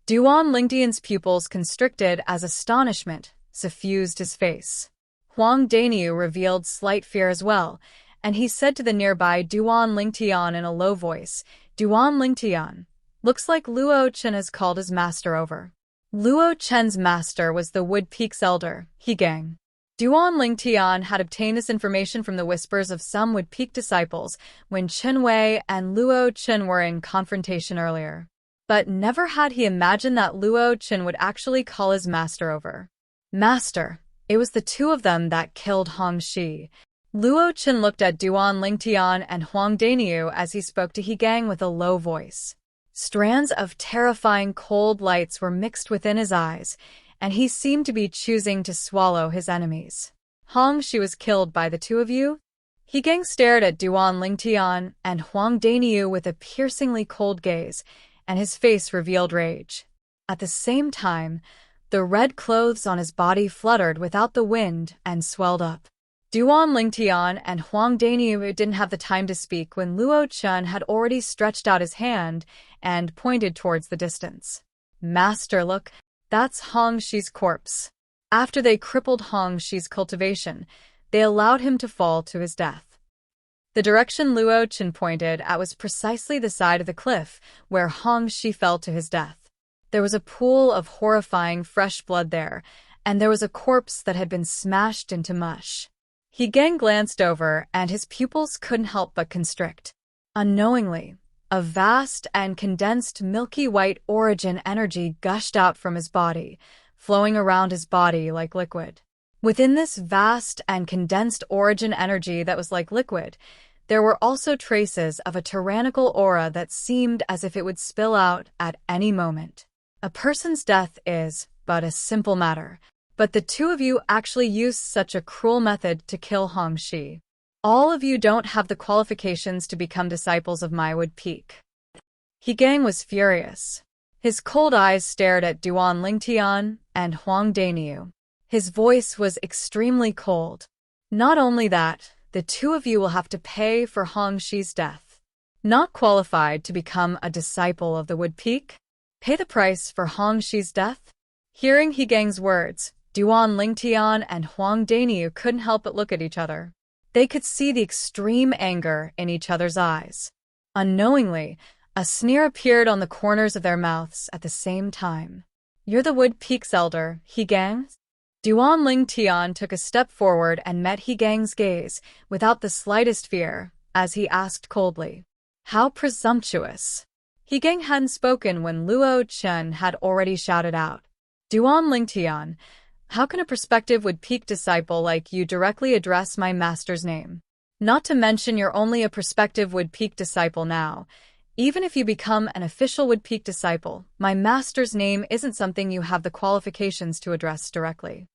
A: Duan Lingtian's pupils constricted as astonishment suffused his face. Huang Daniu revealed slight fear as well, and he said to the nearby Duan Lingtian in a low voice, "Duan Lingtian, looks like Luo Chen has called his master over." Luo Chen's master was the Wood Peak's elder, Hegang. Duan Lingtian had obtained this information from the whispers of some Wood Peak disciples when Chen Wei and Luo Chen were in confrontation earlier. But never had he imagined that Luo Chen would actually call his master over. Master, it was the two of them that killed Hong Shi. Luo Chen looked at Duan Lingtian and Huang Daniu as he spoke to Hegang with a low voice. Strands of terrifying cold lights were mixed within his eyes, and he seemed to be choosing to swallow his enemies. Hong Shi was killed by the two of you? Hegang stared at Duan Lingtian and Huang Daniu with a piercingly cold gaze, and his face revealed rage. At the same time, the red clothes on his body fluttered without the wind and swelled up. Duan Lingtian and Huang Daniu didn't have the time to speak when Luo Chen had already stretched out his hand and pointed towards the distance. Master, look, that's Hong Shi's corpse. After they crippled Hong Shi's cultivation, they allowed him to fall to his death. The direction Luo Chen pointed at was precisely the side of the cliff where Hong Shi fell to his death. There was a pool of horrifying fresh blood there, and there was a corpse that had been smashed into mush. Hegang glanced over, and his pupils couldn't help but constrict. Unknowingly, a vast and condensed milky white origin energy gushed out from his body, flowing around his body like liquid. Within this vast and condensed origin energy that was like liquid, there were also traces of a tyrannical aura that seemed as if it would spill out at any moment. A person's death is but a simple matter, but the two of you actually used such a cruel method to kill Hong Shi. All of you don't have the qualifications to become disciples of my Wood Peak. Hegang was furious. His cold eyes stared at Duan Lingtian and Huang Daniu. His voice was extremely cold. Not only that, the two of you will have to pay for Hong Shi's death. Not qualified to become a disciple of the Wood Peak? Pay the price for Hong Shi's death? Hearing Hegang's words, Duan Lingtian and Huang Daniu couldn't help but look at each other. They could see the extreme anger in each other's eyes. Unknowingly, a sneer appeared on the corners of their mouths at the same time. "You're the Wood Peak's elder, Hegang?" Duan Lingtian took a step forward and met Hegang's gaze without the slightest fear, as he asked coldly, "How presumptuous!" Hegang hadn't spoken when Luo Chen had already shouted out, "Duan Lingtian, how can a prospective Wood Peak disciple like you directly address my master's name? Not to mention you're only a prospective Wood Peak disciple now. Even if you become an official Wood Peak disciple, my master's name isn't something you have the qualifications to address directly."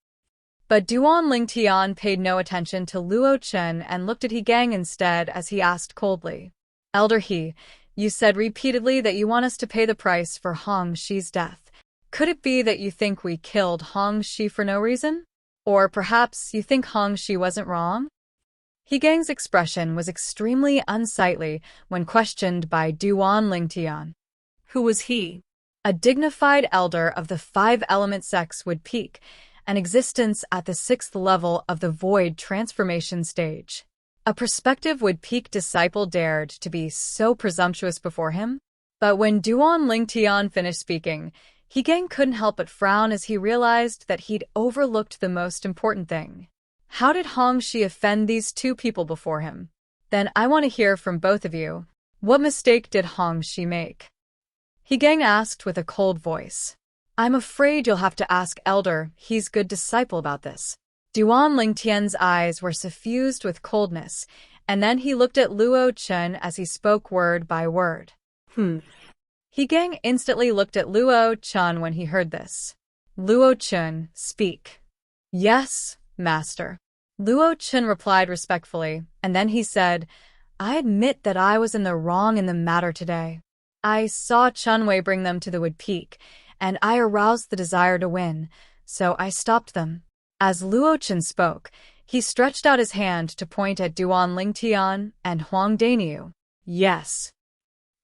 A: But Duan Lingtian paid no attention to Luo Chen and looked at Hegang instead as he asked coldly, "Elder He, you said repeatedly that you want us to pay the price for Hong Shi's death. Could it be that you think we killed Hong Shi for no reason? Or perhaps you think Hong Shi wasn't wrong?" Hegang's expression was extremely unsightly when questioned by Duan Lingtian.
B: Who was he?
A: A dignified elder of the five-element sex Wood Peak, an existence at the 6th level of the Void transformation stage. A prospective Wood Peak disciple dared to be so presumptuous before him? But when Duan Lingtian finished speaking, Hegang couldn't help but frown as he realized that he'd overlooked the most important thing. How did Hong Shi offend these two people before him? Then I want to hear from both of you. What mistake did Hong Shi make? Hegang asked with a cold voice. "I'm afraid you'll have to ask Elder He's good disciple about this." Duan Lingtian's eyes were suffused with coldness, and then he looked at Luo Chen as he spoke word by word. Hegang instantly looked at Luo Chen when he heard this. "Luo Chen, speak." "Yes, master." Luo Chen replied respectfully, and then he said, "I admit that I was in the wrong in the matter today. I saw Chen Wei bring them to the Wood Peak, and I aroused the desire to win, so I stopped them." As Luo Chen spoke, he stretched out his hand to point at Duan Lingtian and Huang Daniu. "Yes."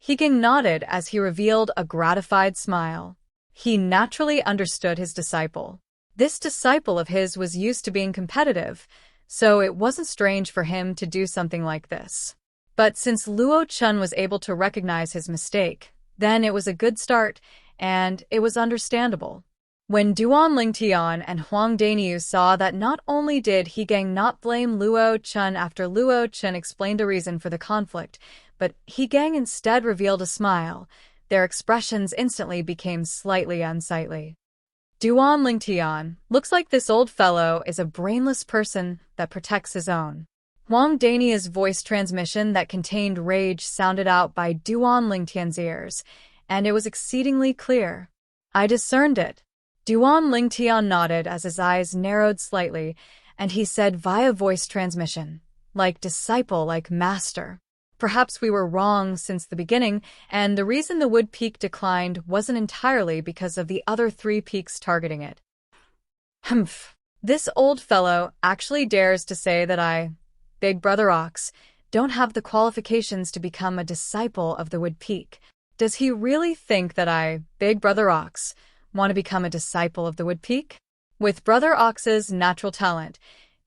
A: Hegang nodded as he revealed a gratified smile. He naturally understood his disciple. This disciple of his was used to being competitive, so it wasn't strange for him to do something like this. But since Luo Chun was able to recognize his mistake, then it was a good start, and it was understandable. When Duan Lingtian and Huang Daniu saw that not only did He Gang not blame Luo Chun after Luo Chun explained a reason for the conflict, but He Gang instead revealed a smile, their expressions instantly became slightly unsightly. Duan Lingtian, looks like this old fellow is a brainless person that protects his own. Huang Daniu's voice transmission that contained rage sounded out by Duan Lingtian's ears, and it was exceedingly clear. I discerned it. Duan Lingtian nodded as his eyes narrowed slightly, and he said via voice transmission, like disciple, like master. Perhaps we were wrong since the beginning, and the reason the wood peak declined wasn't entirely because of the other 3 peaks targeting it. Humph. This old fellow actually dares to say that I, Big Brother Ox, don't have the qualifications to become a disciple of the wood peak. Does he really think that I, Big Brother Ox, want to become a disciple of the wood peak? With Brother Ox's natural talent,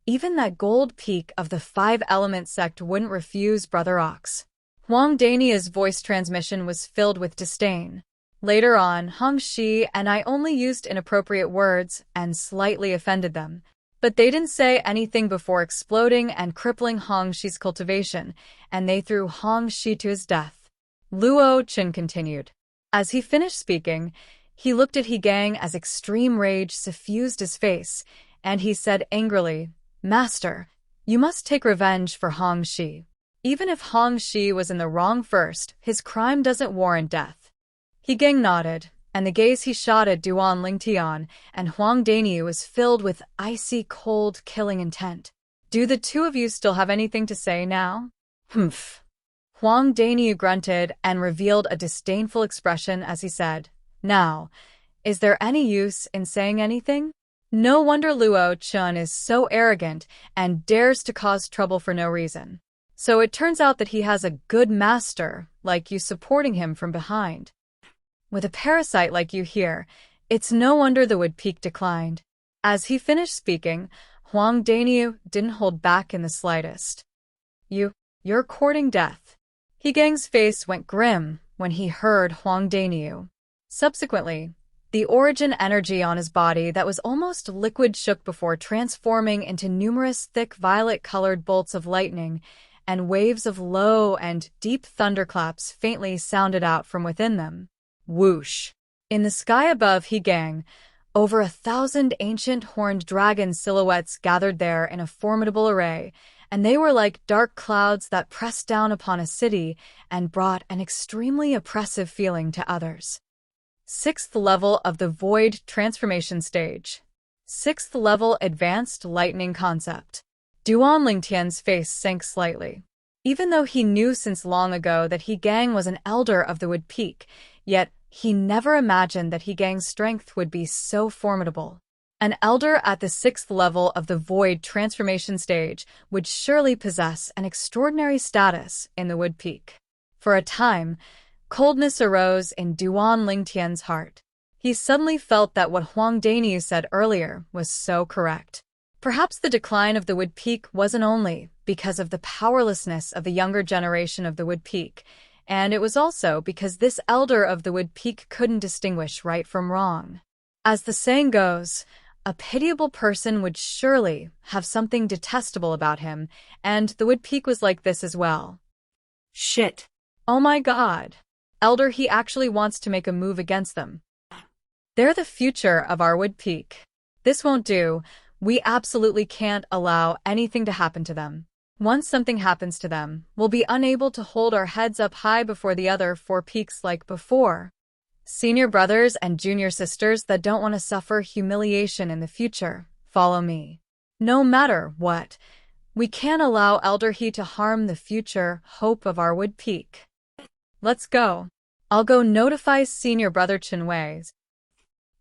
A: even that gold peak of the 5-element sect wouldn't refuse Brother Ox. Huang Dania's voice transmission was filled with disdain. Later on, Hong Shi and I only used inappropriate words and slightly offended them. But they didn't say anything before exploding and crippling Hong Shi's cultivation, and they threw Hong Shi to his death. Luo Chun continued. As he finished speaking, he looked at He Gang as extreme rage suffused his face, and he said angrily, Master, you must take revenge for Hong Shi. Even if Hong Shi was in the wrong first, his crime doesn't warrant death. He Gang nodded, and the gaze he shot at Duan Lingtian and Huang Daniu was filled with icy cold killing intent. Do the 2 of you still have anything to say now? Humph. Huang Daniu grunted and revealed a disdainful expression as he said, Now, is there any use in saying anything? No wonder Luo Chun is so arrogant and dares to cause trouble for no reason. So it turns out that he has a good master like you supporting him from behind. With a parasite like you here, it's no wonder the wood peak declined. As he finished speaking, Huang Daniu didn't hold back in the slightest. You're courting death. He Gang's face went grim when he heard Huang Daniu. Subsequently, the origin energy on his body that was almost liquid shook before transforming into numerous thick violet-colored bolts of lightning, and waves of low and deep thunderclaps faintly sounded out from within them. Whoosh! In the sky above He Gang, over 1,000 ancient horned dragon silhouettes gathered there in a formidable array, and they were like dark clouds that pressed down upon a city and brought an extremely oppressive feeling to others. 6th level of the Void Transformation Stage. 6th level Advanced Lightning Concept. Duan Lingtian's face sank slightly. Even though he knew since long ago that He Gang was an elder of the Wood Peak, yet he never imagined that He Gang's strength would be so formidable. An elder at the 6th level of the Void Transformation Stage would surely possess an extraordinary status in the Wood Peak. For a time, coldness arose in Duan Lingtian's heart. He suddenly felt that what Huang Daniu said earlier was so correct. Perhaps the decline of the Wood Peak wasn't only because of the powerlessness of the younger generation of the Wood Peak, and it was also because this elder of the Wood Peak couldn't distinguish right from wrong. As the saying goes, a pitiable person would surely have something detestable about him, and the Wood Peak was like this as well.
B: Shit.
A: Oh my God. Elder, he actually wants to make a move against them. They're the future of our Wood Peak. This won't do. We absolutely can't allow anything to happen to them. Once something happens to them, we'll be unable to hold our heads up high before the other 4 peaks like before. Senior brothers and junior sisters that don't want to suffer humiliation in the future, follow me. No matter what, we can't allow Elder He to harm the future hope of our Wood Peak. Let's go. I'll go notify Senior Brother Chenwei.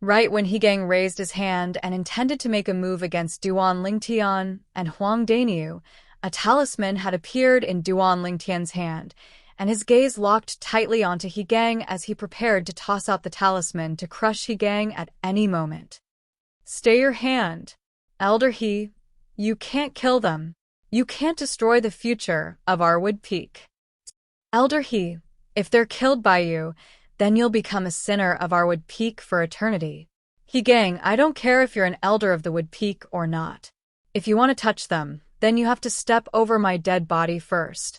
A: Right when He Gang raised his hand and intended to make a move against Duan Lingtian and Huang Daniu, a talisman had appeared in Duan Lingtian's hand, and his gaze locked tightly onto He as he prepared to toss out the talisman to crush He at any moment. Stay your hand, Elder He. You can't kill them. You can't destroy the future of our Wood Peak. Elder He, if they're killed by you, then you'll become a sinner of our Wood Peak for eternity. He, I don't care if you're an elder of the Wood Peak or not. If you want to touch them, then you have to step over my dead body first.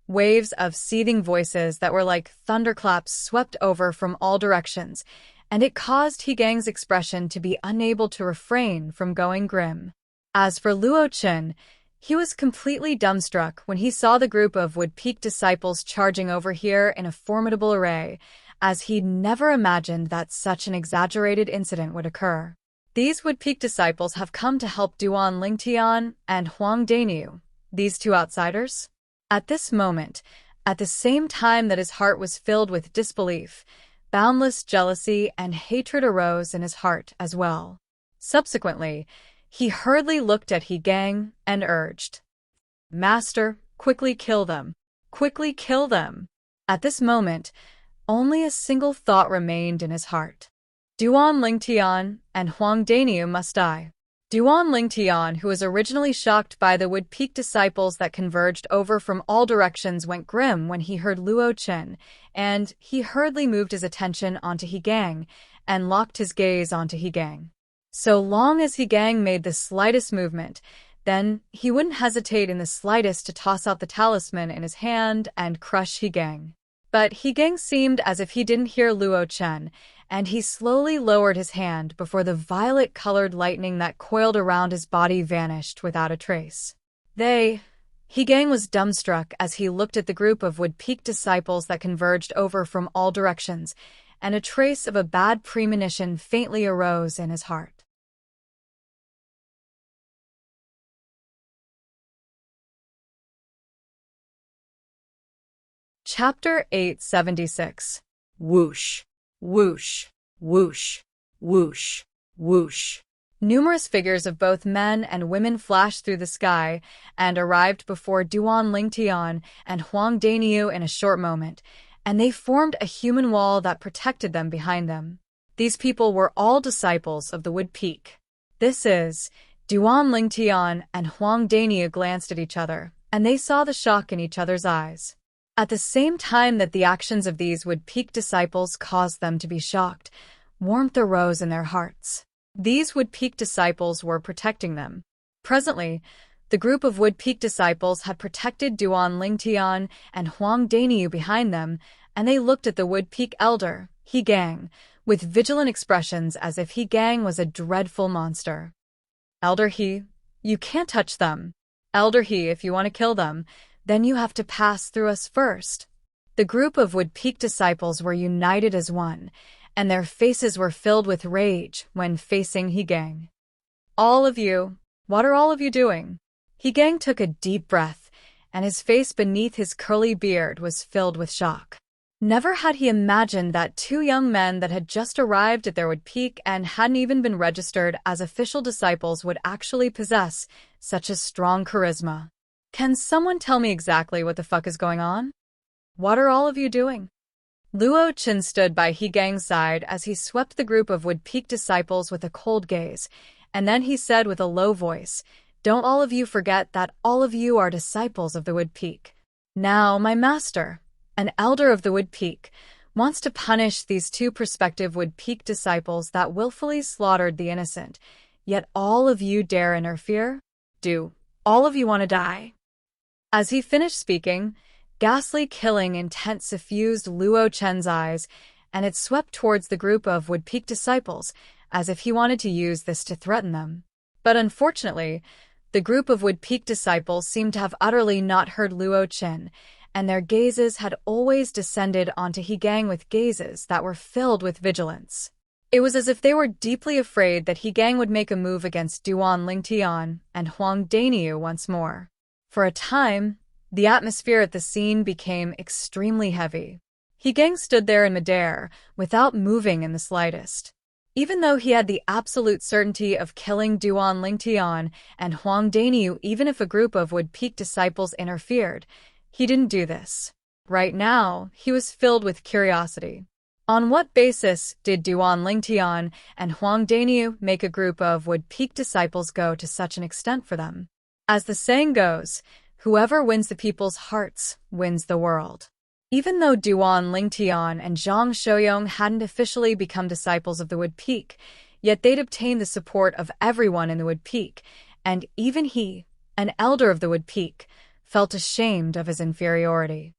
A: Waves of seething voices that were like thunderclaps swept over from all directions, and it caused He expression to be unable to refrain from going grim. As for Luo Chen, he was completely dumbstruck when he saw the group of Wood Peak disciples charging over here in a formidable array, as he'd never imagined that such an exaggerated incident would occur. These Wood Peak disciples have come to help Duan Lingtian and Huang Daniu, these two outsiders? At this moment, at the same time that his heart was filled with disbelief, boundless jealousy and hatred arose in his heart as well. Subsequently, he hurriedly looked at He and urged, "Master, quickly kill them! Quickly kill them!" At this moment, only a single thought remained in his heart. Duan Lingtian and Huang Daniu must die. Duan Lingtian, who was originally shocked by the Wood Peak disciples that converged over from all directions, went grim when he heard Luo Chen, and he hurriedly moved his attention onto He and locked his gaze onto He. So long as He made the slightest movement, then he wouldn't hesitate in the slightest to toss out the talisman in his hand and crush He. But He seemed as if he didn't hear Luo Chen, and he slowly lowered his hand before the violet-colored lightning that coiled around his body vanished without a trace. He was dumbstruck as he looked at the group of Wood Peak disciples that converged over from all directions, and a trace of a bad premonition faintly arose in his heart. Chapter 876.
B: Whoosh, whoosh, whoosh, whoosh, whoosh.
A: Numerous figures of both men and women flashed through the sky and arrived before Duan Lingtian and Huang Daniu in a short moment, and they formed a human wall that protected them behind them. These people were all disciples of the Wood Peak. Duan Lingtian and Huang Daniu glanced at each other, and they saw the shock in each other's eyes. At the same time that the actions of these Wood Peak disciples caused them to be shocked, warmth arose in their hearts. These Wood Peak disciples were protecting them. Presently, the group of Wood Peak disciples had protected Duan Lingtian and Huang Daniu behind them, and they looked at the Wood Peak elder, He, with vigilant expressions as if He was a dreadful monster. "Elder He, you can't touch them. Elder He, if you want to kill them, then you have to pass through us first." The group of Wood Peak disciples were united as one, and their faces were filled with rage when facing He. "All of you, what are all of you doing?" He took a deep breath, and his face beneath his curly beard was filled with shock. Never had he imagined that two young men that had just arrived at their Wood Peak and hadn't even been registered as official disciples would actually possess such a strong charisma. "Can someone tell me exactly what the fuck is going on? What are all of you doing?" Luo Chen stood by He side as he swept the group of Wood Peak disciples with a cold gaze, and then he said with a low voice, "Don't all of you forget that all of you are disciples of the Wood Peak. Now, my master, an elder of the Wood Peak, wants to punish these two prospective Wood Peak disciples that willfully slaughtered the innocent, yet all of you dare interfere? Do all of you want to die?" As he finished speaking, ghastly killing intent suffused Luo Chen's eyes, and it swept towards the group of Wood Peak disciples, as if he wanted to use this to threaten them. But unfortunately, the group of Wood Peak disciples seemed to have utterly not heard Luo Chen, and their gazes had always descended onto He with gazes that were filled with vigilance. It was as if they were deeply afraid that He would make a move against Duan Lingtian and Huang Daniu once more. For a time, the atmosphere at the scene became extremely heavy. He stood there in midair, without moving in the slightest. Even though he had the absolute certainty of killing Duan Lingtian and Huang Daniu even if a group of Wood Peak disciples interfered, he didn't do this. Right now, he was filled with curiosity. On what basis did Duan Lingtian and Huang Daniu make a group of Wood Peak disciples go to such an extent for them? As the saying goes, whoever wins the people's hearts wins the world. Even though Duan Lingtian and Zhang Shouyong hadn't officially become disciples of the Wood Peak, yet they'd obtained the support of everyone in the Wood Peak, and even he, an elder of the Wood Peak, felt ashamed of his inferiority.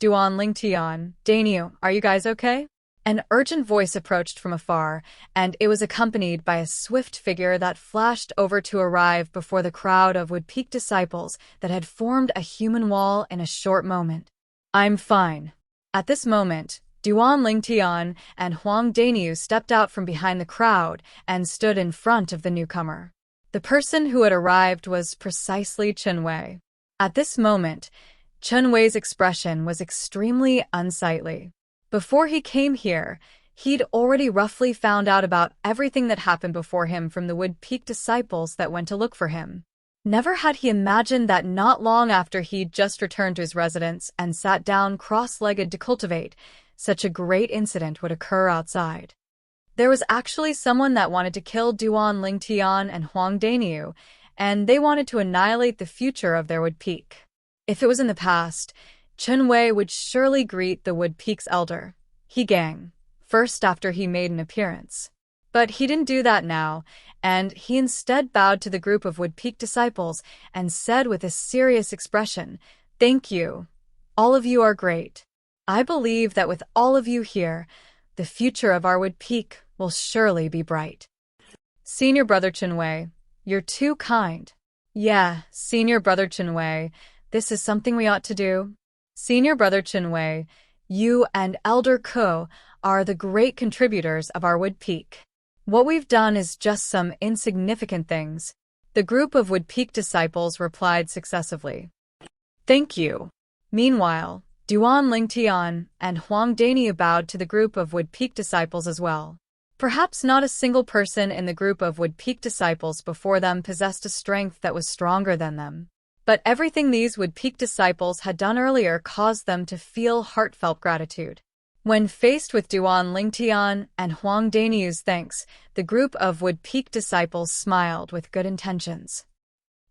A: Duan Lingtian, Daniu, are you guys okay? An urgent voice approached from afar, and it was accompanied by a swift figure that flashed over to arrive before the crowd of Wood Peak disciples that had formed a human wall in a short moment. I'm fine. At this moment, Duan Lingtian and Huang Daniu stepped out from behind the crowd and stood in front of the newcomer. The person who had arrived was precisely Chen Wei. At this moment, Chen Wei's expression was extremely unsightly. Before he came here, he'd already roughly found out about everything that happened before him from the Wood Peak disciples that went to look for him. Never had he imagined that not long after he'd just returned to his residence and sat down cross-legged to cultivate, such a great incident would occur outside. There was actually someone that wanted to kill Duan Lingtian and Huang Daniu, and they wanted to annihilate the future of their Wood Peak. If it was in the past, Chen Wei would surely greet the Wood Peak's elder, He Gang, first after he made an appearance. But he didn't do that now, and he instead bowed to the group of Wood Peak disciples and said with a serious expression, "Thank you. All of you are great. I believe that with all of you here, the future of our Wood Peak will surely be bright." Senior Brother Chen Wei, you're too kind. Yeah, Senior Brother Chen Wei, this is something we ought to do. Senior Brother Chen Wei, you and Elder Ko are the great contributors of our Wood Peak. What we've done is just some insignificant things. The group of Wood Peak disciples replied successively. Thank you. Meanwhile, Duan Lingtian and Huang Daniu bowed to the group of Wood Peak disciples as well. Perhaps not a single person in the group of Wood Peak disciples before them possessed a strength that was stronger than them. But everything these Wood Peak disciples had done earlier caused them to feel heartfelt gratitude. When faced with Duan Lingtian and Huang Daniu's thanks, the group of Wood Peak disciples smiled with good intentions.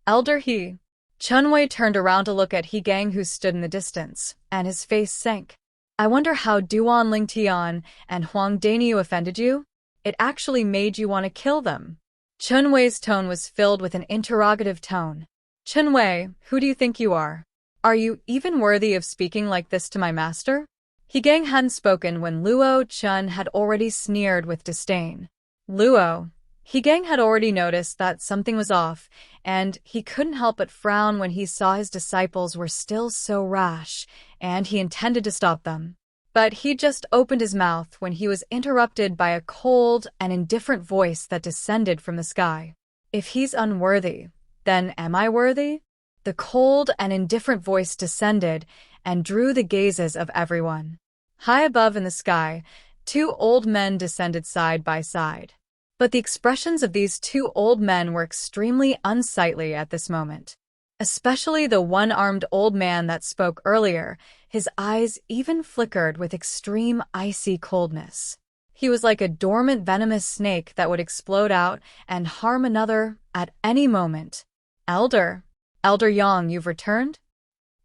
A: Elder He. Chen Wei turned around to look at He Gang who stood in the distance, and his face sank. I wonder how Duan Lingtian and Huang Daniu offended you? It actually made you want to kill them. Chen Wei's tone was filled with an interrogative tone. Chen Wei, who do you think you are? Are you even worthy of speaking like this to my master? He Gang hadn't spoken when Luo Chen had already sneered with disdain. Luo. He Gang had already noticed that something was off, and he couldn't help but frown when he saw his disciples were still so rash, and he intended to stop them. But he just opened his mouth when he was interrupted by a cold and indifferent voice that descended from the sky. If he's unworthy, then am I worthy? The cold and indifferent voice descended and drew the gazes of everyone. High above in the sky, two old men descended side by side. But the expressions of these two old men were extremely unsightly at this moment. Especially the one-armed old man that spoke earlier, his eyes even flickered with extreme icy coldness. He was like a dormant venomous snake that would explode out and harm another at any moment. Elder Yang, you've returned?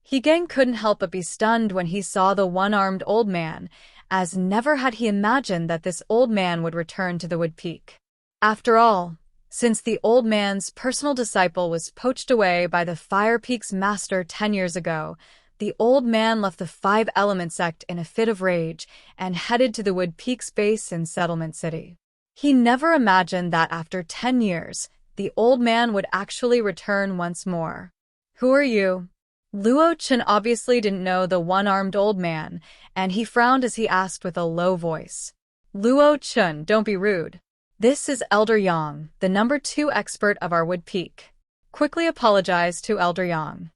A: He Gang couldn't help but be stunned when he saw the one-armed old man, as never had he imagined that this old man would return to the Wood Peak. After all, since the old man's personal disciple was poached away by the Fire Peak's master 10 years ago, the old man left the Five Element sect in a fit of rage and headed to the Wood Peak's base in Settlement City. He never imagined that after 10 years, the old man would actually return once more. Who are you? Luo Chen obviously didn't know the one-armed old man, and he frowned as he asked with a low voice. Luo Chen, don't be rude. This is Elder Yang, the number 2 expert of our Wood Peak. Quickly apologized to Elder Yang.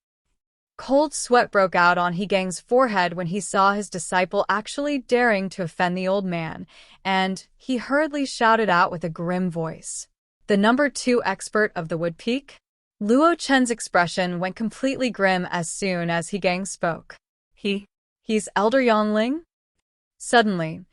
A: Cold sweat broke out on He Gang's forehead when he saw his disciple actually daring to offend the old man, and he hurriedly shouted out with a grim voice. The number 2 expert of the Wood Peak? Luo Chen's expression went completely grim as soon as He Gang spoke. He He's Elder Yongling? Suddenly,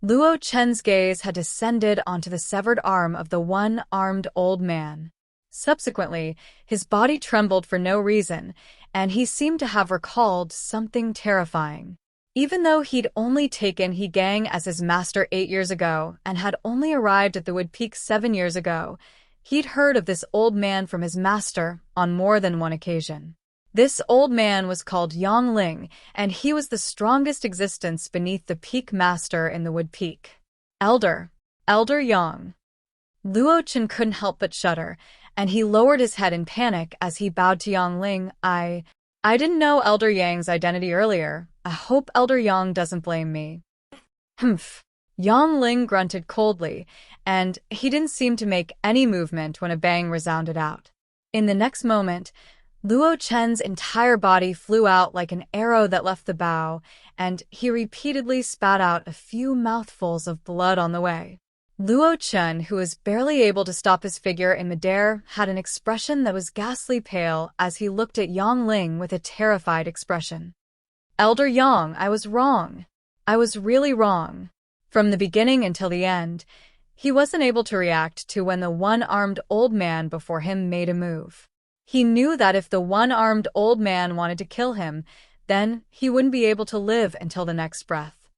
A: Luo Chen's gaze had descended onto the severed arm of the one-armed old man. Subsequently, his body trembled for no reason, and he seemed to have recalled something terrifying. Even though he'd only taken He Gang as his master 8 years ago and had only arrived at the Wood Peak 7 years ago, he'd heard of this old man from his master on more than one occasion. This old man was called Yongling, and he was the strongest existence beneath the Peak Master in the Wood Peak. Elder Yang. Luo Chen couldn't help but shudder, and he lowered his head in panic as he bowed to Yongling. I didn't know Elder Yang's identity earlier. I hope Elder Yang doesn't blame me. Humph. Yongling grunted coldly, and he didn't seem to make any movement when a bang resounded out. In the next moment, Luo Chen's entire body flew out like an arrow that left the bow, and he repeatedly spat out a few mouthfuls of blood on the way. Luo Chen, who was barely able to stop his figure in midair, had an expression that was ghastly pale as he looked at Yongling with a terrified expression. Elder Yang, I was wrong. I was really wrong. From the beginning until the end, he wasn't able to react to when the one-armed old man before him made a move. He knew that if the one-armed old man wanted to kill him, then he wouldn't be able to live until the next breath.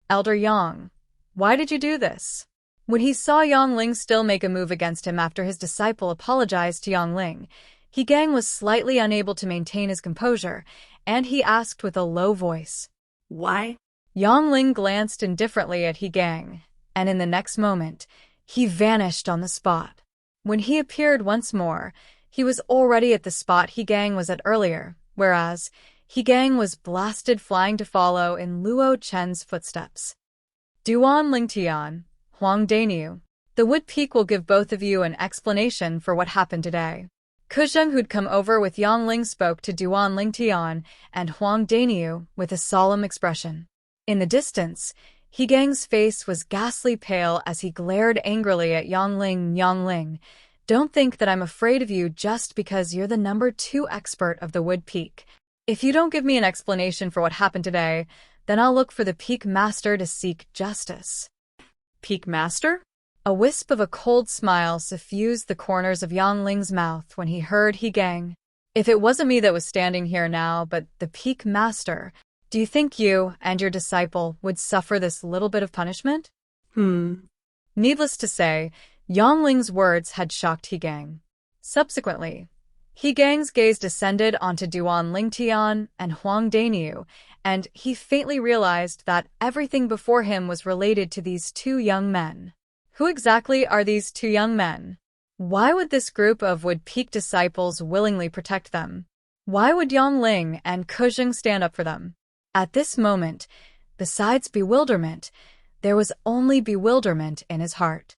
A: Elder Yang, why did you do this? When he saw Yongling still make a move against him after his disciple apologized to Yongling, He Gang was slightly unable to maintain his composure, and he asked with a low voice.
B: Why?
A: Yongling glanced indifferently at He Gang, and in the next moment, he vanished on the spot. When he appeared once more, he was already at the spot He Gang was at earlier, whereas He Gang was blasted flying to follow in Luo Chen's footsteps. Duan Lingtian, Huang Daniu. The Wood Peak will give both of you an explanation for what happened today. Kuzheng, who'd come over with Yongling, spoke to Duan Lingtian and Huang Daniu with a solemn expression. In the distance, He Gang's face was ghastly pale as he glared angrily at Yongling. Yongling, don't think that I'm afraid of you just because you're the number 2 expert of the Wood Peak. If you don't give me an explanation for what happened today, then I'll look for the Peak Master to seek justice.
B: Peak Master?
A: A wisp of a cold smile suffused the corners of Yongling's mouth when he heard He Gang. If it wasn't me that was standing here now, but the Peak Master, do you think you and your disciple would suffer this little bit of punishment? Needless to say, Yongling's words had shocked He Gang. Subsequently, He Gang's gaze descended onto Duan Lingtian and Huang Daniu, and he faintly realized that everything before him was related to these 2 young men. Who exactly are these 2 young men? Why would this group of Wood Peak disciples willingly protect them? Why would Yongling and Kuzheng stand up for them? At this moment, besides bewilderment, there was only bewilderment in his heart.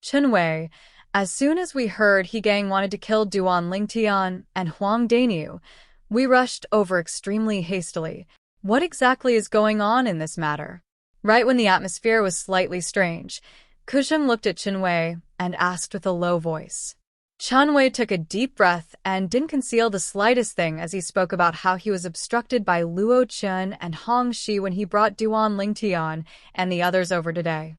A: Chunwei, as soon as we heard He Gang wanted to kill Duan Lingtian and Huang Daniu, we rushed over extremely hastily. What exactly is going on in this matter? Right when the atmosphere was slightly strange, Kuzheng looked at Chunwei and asked with a low voice. Chunwei took a deep breath and didn't conceal the slightest thing as he spoke about how he was obstructed by Luo Chen and Hong Shi when he brought Duan Lingtian and the others over today.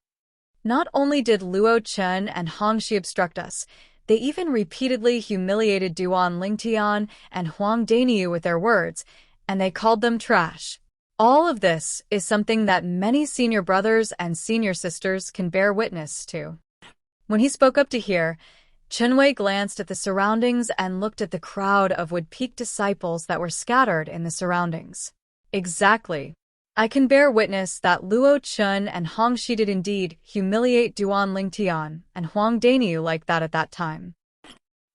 A: Not only did Luo Chen and Hong Shi obstruct us, they even repeatedly humiliated Duan Lingtian and Huang Daniu with their words, and they called them trash. All of this is something that many senior brothers and senior sisters can bear witness to. When he spoke up to hear, Chunwei glanced at the surroundings and looked at the crowd of Wood Peak disciples that were scattered in the surroundings. Exactly. I can bear witness that Luo Chen and Hong Shi did indeed humiliate Duan Lingtian and Huang Daniu like that at that time.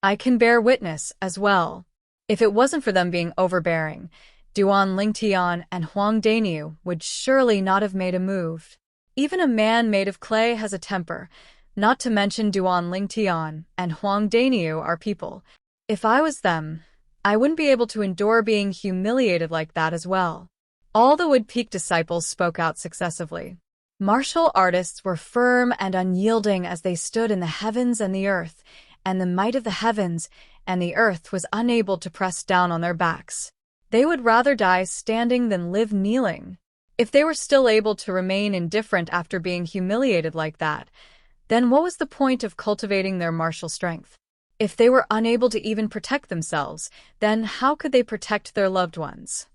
A: I can bear witness as well. If it wasn't for them being overbearing, Duan Lingtian and Huang Daniu would surely not have made a move. Even a man made of clay has a temper, not to mention Duan Lingtian and Huang Daniu are people. If I was them, I wouldn't be able to endure being humiliated like that as well. All the Wood Peak disciples spoke out successively. Martial artists were firm and unyielding as they stood in the heavens and the earth, and the might of the heavens and the earth was unable to press down on their backs. They would rather die standing than live kneeling. If they were still able to remain indifferent after being humiliated like that, then what was the point of cultivating their martial strength? If they were unable to even protect themselves, then how could they protect their loved ones?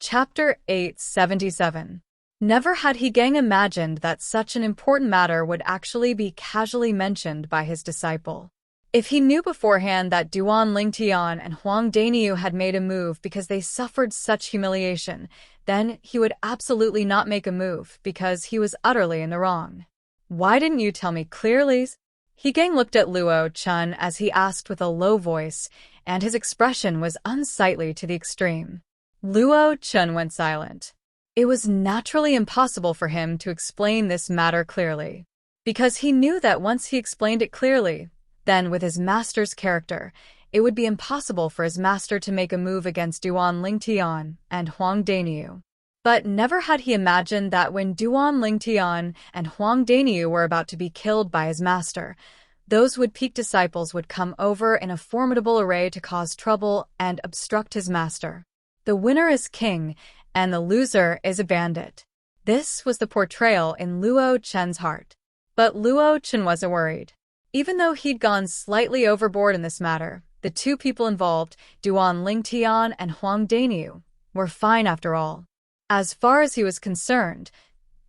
A: Chapter 877. Never had He Gang imagined that such an important matter would actually be casually mentioned by his disciple. If he knew beforehand that Duan Lingtian and Huang Daniu had made a move because they suffered such humiliation, then he would absolutely not make a move because he was utterly in the wrong. Why didn't you tell me clearly? He Gang looked at Luo Chun as he asked with a low voice, and his expression was unsightly to the extreme. Luo Chun went silent. It was naturally impossible for him to explain this matter clearly, because he knew that once he explained it clearly, then with his master's character, it would be impossible for his master to make a move against Duan Lingtian and Huang Daniu. But never had he imagined that when Duan Lingtian and Huang Daniu were about to be killed by his master, those Wood-Peak disciples would come over in a formidable array to cause trouble and obstruct his master. The winner is king, and the loser is a bandit. This was the portrayal in Luo Chen's heart. But Luo Chen wasn't worried. Even though he'd gone slightly overboard in this matter, the two people involved, Duan Lingtian and Huang Daniu, were fine after all. As far as he was concerned,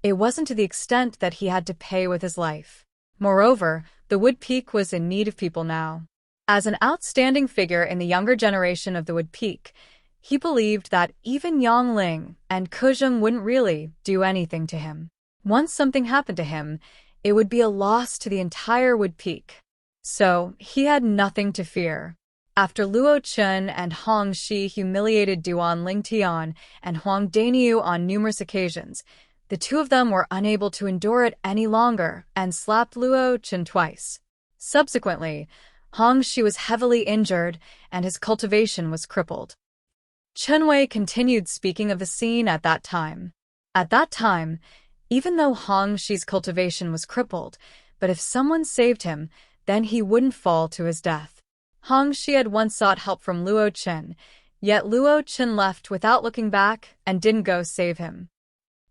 A: it wasn't to the extent that he had to pay with his life. Moreover, the Wood-Peak was in need of people now. As an outstanding figure in the younger generation of the Wood-Peak, he believed that even Yang Ling and Kuzheng wouldn't really do anything to him. Once something happened to him, it would be a loss to the entire Wood-Peak. So, he had nothing to fear. After Luo Chun and Hong Shi humiliated Duan Lingtian and Huang Daniu on numerous occasions, the two of them were unable to endure it any longer and slapped Luo Chun twice. Subsequently, Hong Shi was heavily injured and his cultivation was crippled. Chunwei continued speaking of the scene at that time. At that time, even though Hong Shi's cultivation was crippled, but if someone saved him, then he wouldn't fall to his death. Hong Shi had once sought help from Luo Chen, yet Luo Chen left without looking back and didn't go save him.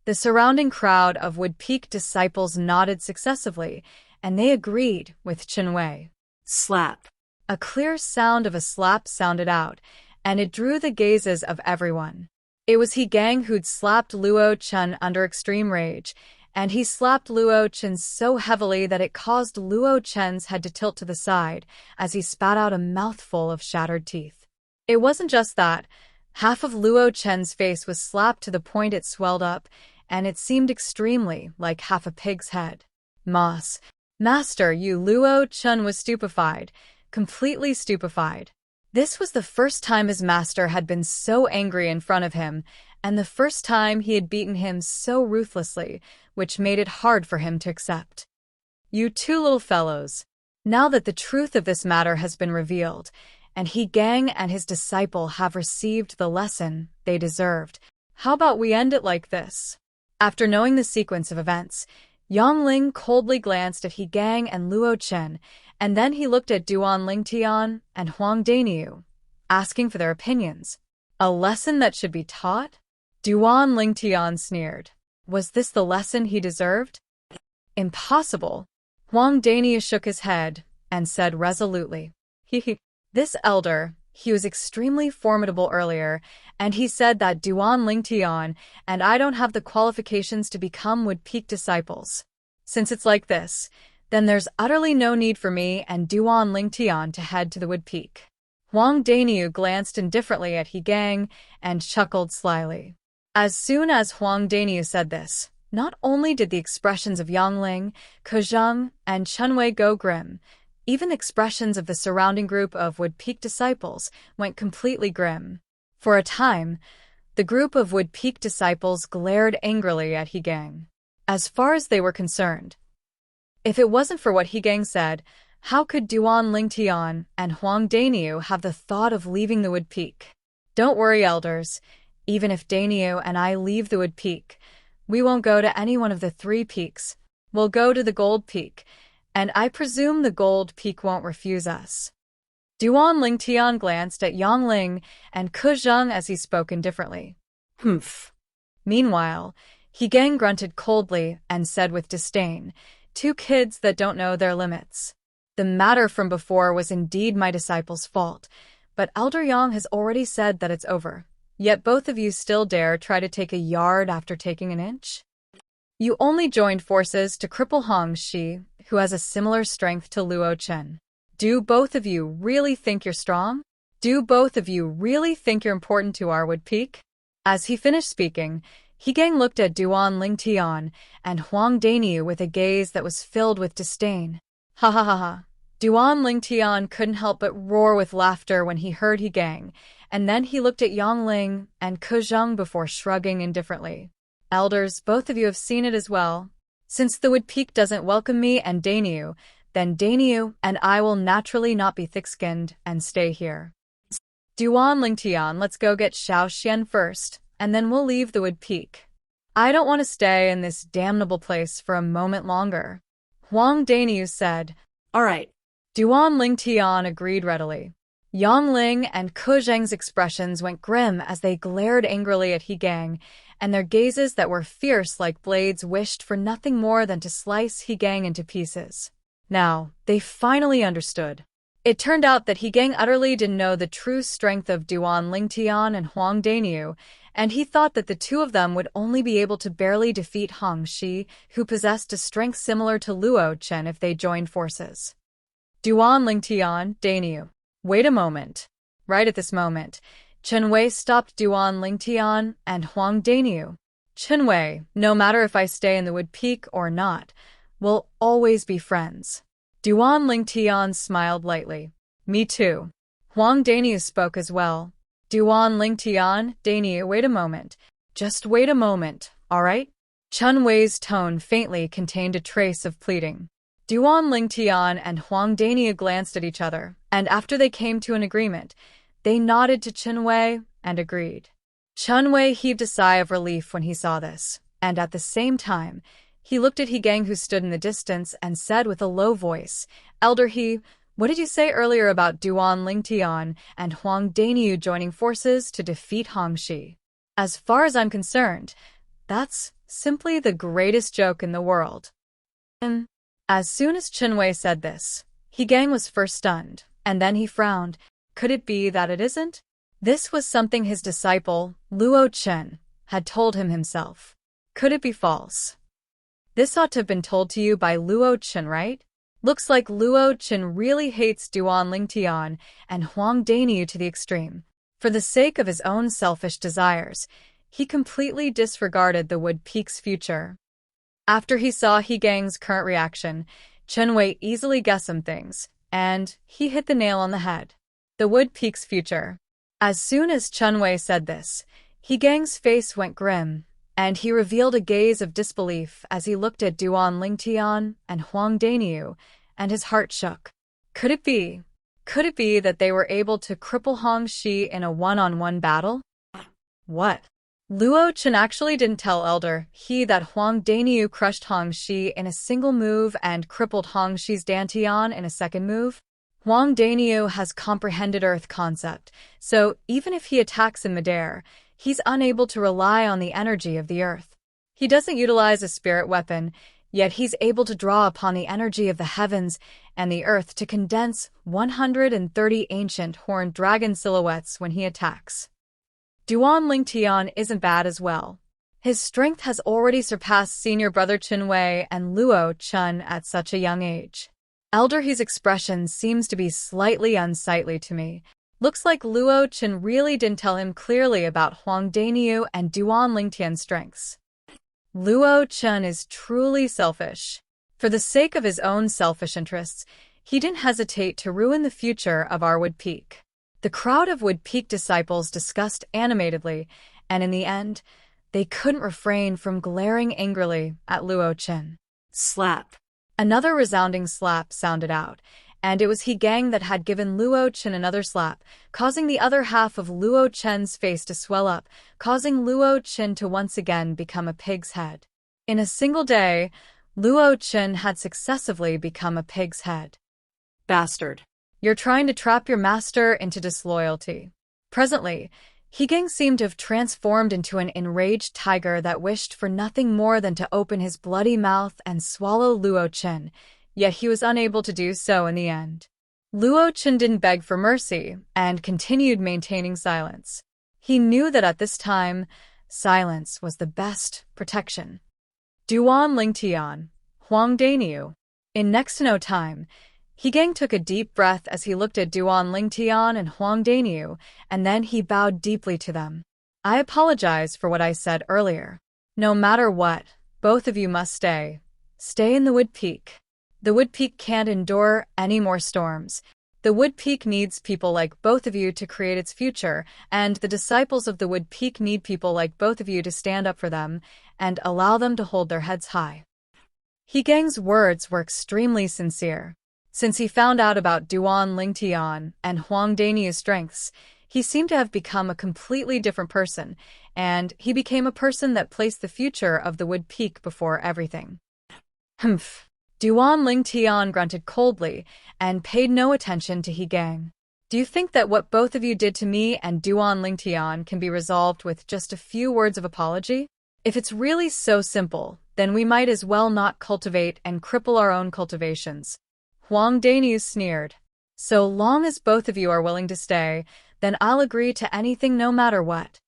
A: The surrounding crowd of Wood-Peak disciples nodded successively, and they agreed with Chunwei.
B: Slap.
A: A clear sound of a slap sounded out, and it drew the gazes of everyone. It was He Gang who'd slapped Luo Chun under extreme rage, and he slapped Luo Chen so heavily that it caused Luo Chen's head to tilt to the side as he spat out a mouthful of shattered teeth. It wasn't just that. Half of Luo Chen's face was slapped to the point it swelled up, and it seemed extremely like half a pig's head. Master, you Luo Chun was stupefied, completely stupefied. This was the first time his master had been so angry in front of him, and the first time he had beaten him so ruthlessly, which made it hard for him to accept. You two little fellows. Now that the truth of this matter has been revealed, and He Gang and his disciple have received the lesson they deserved, how about we end it like this? After knowing the sequence of events, Yang Ling coldly glanced at He Gang and Luo Chen, and then he looked at Duan Lingtian and Huang Daniu, asking for their opinions. A lesson that should be taught? Duan Lingtian sneered. Was this the lesson he deserved? Impossible. Huang Daniu shook his head and said resolutely. This elder, he was extremely formidable earlier, and he said that Duan Lingtian and I don't have the qualifications to become Wood-Peak disciples. Since it's like this, then there's utterly no need for me and Duan Lingtian to head to the Wood-Peak. Huang Daniu glanced indifferently at He Gang and chuckled slyly. As soon as Huang Daniu said this, not only did the expressions of Yang Ling, Kuzheng, and Chunwei go grim, even the expressions of the surrounding group of Wood-Peak disciples went completely grim. For a time, the group of Wood-Peak disciples glared angrily at He Gang. As far as they were concerned, if it wasn't for what He Gang said, how could Duan Lingtian and Huang Daniu have the thought of leaving the Wood-Peak? Don't worry, elders. Even if Daniu and I leave the Wood-Peak, we won't go to any one of the 3 peaks. We'll go to the Gold Peak, and I presume the Gold Peak won't refuse us. Duan Lingtian glanced at Yangling and Ke Zheng as he spoke indifferently.
B: Humph.
A: Meanwhile, He Gang grunted coldly and said with disdain, "Two kids that don't know their limits. The matter from before was indeed my disciple's fault, but Elder Yang has already said that it's over. Yet both of you still dare try to take a yard after taking an inch? You only joined forces to cripple Hong Shi, who has a similar strength to Luo Chen. Do both of you really think you're strong? Do both of you really think you're important to Arwood Peak?" As he finished speaking, He Gang looked at Duan Lingtian and Huang Daniu with a gaze that was filled with disdain. Ha ha ha ha. Duan Lingtian couldn't help but roar with laughter when he heard He Gang, and then he looked at Yangling and Ke Zheng before shrugging indifferently. "Elders, both of you have seen it as well. Since the Wood Peak doesn't welcome me and Daniu, then Daniu and I will naturally not be thick-skinned and stay here. Duan Lingtian, let's go get Xiaoxian first, and then we'll leave the Wood Peak. I don't want to stay in this damnable place for a moment longer," Huang Daniu said.
B: All right.
A: Duan Lingtian agreed readily. Yangling and Ke Zheng's expressions went grim as they glared angrily at He Gang, and their gazes that were fierce like blades wished for nothing more than to slice He Gang into pieces. Now, they finally understood. It turned out that He Gang utterly didn't know the true strength of Duan Lingtian and Huang Daniu, and he thought that the two of them would only be able to barely defeat Hong Shi, who possessed a strength similar to Luo Chen if they joined forces. Duan Lingtian, Daniu. Wait a moment. Right at this moment, Chen Wei stopped Duan Lingtian and Huang Daniu. "Chen Wei, no matter if I stay in the Wood Peak or not, we'll always be friends." Duan Lingtian smiled lightly. "Me too." Huang Daniu spoke as well. "Duan Lingtian, Daniu, wait a moment. Just wait a moment, all right?" Chen Wei's tone faintly contained a trace of pleading. Duan Lingtian and Huang Daniu glanced at each other, and after they came to an agreement, they nodded to Chen Wei and agreed. Chen Wei heaved a sigh of relief when he saw this, and at the same time, he looked at He Gang who stood in the distance and said with a low voice, "Elder He, what did you say earlier about Duan Lingtian and Huang Daniu joining forces to defeat Hong Shi? As far as I'm concerned, that's simply the greatest joke in the world." And as soon as Chen Wei said this, He Gang was first stunned, and then he frowned. Could it be that it isn't? This was something his disciple, Luo Chen, had told him himself. Could it be false? This ought to have been told to you by Luo Chen, right? Looks like Luo Chen really hates Duan Lingtian and Huang Daniu to the extreme. For the sake of his own selfish desires, he completely disregarded the Wood Peak's future. After he saw He Gang's current reaction, Chen Wei easily guessed some things, and he hit the nail on the head. The Wood Peak's future. As soon as Chen Wei said this, He Gang's face went grim, and he revealed a gaze of disbelief as he looked at Duan Lingtian and Huang Daniu, and his heart shook. Could it be? Could it be that they were able to cripple Hong Shi in a one-on-one battle? What? Luo Chen actually didn't tell Elder He that Huang Daniu crushed Hong Shi in a single move and crippled Hong Shi's Dantian in a second move? Huang Daniu has comprehended Earth concept, so even if he attacks in midair, he's unable to rely on the energy of the Earth. He doesn't utilize a spirit weapon, yet he's able to draw upon the energy of the heavens and the Earth to condense 130 ancient horned dragon silhouettes when he attacks. Duan Lingtian isn't bad as well. His strength has already surpassed senior brother Chen Wei and Luo Chen at such a young age. Elder He's expression seems to be slightly unsightly to me. Looks like Luo Chen really didn't tell him clearly about Huang Daniu and Duan Lingtian's strengths. Luo Chen is truly selfish. For the sake of his own selfish interests, he didn't hesitate to ruin the future of our Wood Peak. The crowd of Wood Peak disciples discussed animatedly, and in the end, they couldn't refrain from glaring angrily at Luo Chen.
B: Slap.
A: Another resounding slap sounded out, and it was He Gang that had given Luo Chen another slap, causing the other half of Luo Chen's face to swell up, causing Luo Chen to once again become a pig's head. In a single day, Luo Chen had successively become a pig's head.
B: Bastard.
A: You're trying to trap your master into disloyalty. Presently, Hegang seemed to have transformed into an enraged tiger that wished for nothing more than to open his bloody mouth and swallow Luo Chen, yet he was unable to do so in the end. Luo Chen didn't beg for mercy and continued maintaining silence. He knew that at this time, silence was the best protection. Duan Lingtian, Huang Daniu. In next to no time, Hegang took a deep breath as he looked at Duan Lingtian and Huang Daniu, and then he bowed deeply to them. I apologize for what I said earlier. No matter what, both of you must stay. Stay in the Wood Peak. The Wood Peak can't endure any more storms. The Wood Peak needs people like both of you to create its future, and the disciples of the Wood Peak need people like both of you to stand up for them and allow them to hold their heads high. Hegang's words were extremely sincere. Since he found out about Duan Lingtian and Huang Daniu's strengths, he seemed to have become a completely different person, and he became a person that placed the future of the Wood Peak before everything. Humph. Duan Lingtian grunted coldly and paid no attention to Hegang. Do you think that what both of you did to me and Duan Lingtian can be resolved with just a few words of apology? If it's really so simple, then we might as well not cultivate and cripple our own cultivations. Huang Daniu sneered. So long as both of you are willing to stay, then I'll agree to anything no matter what.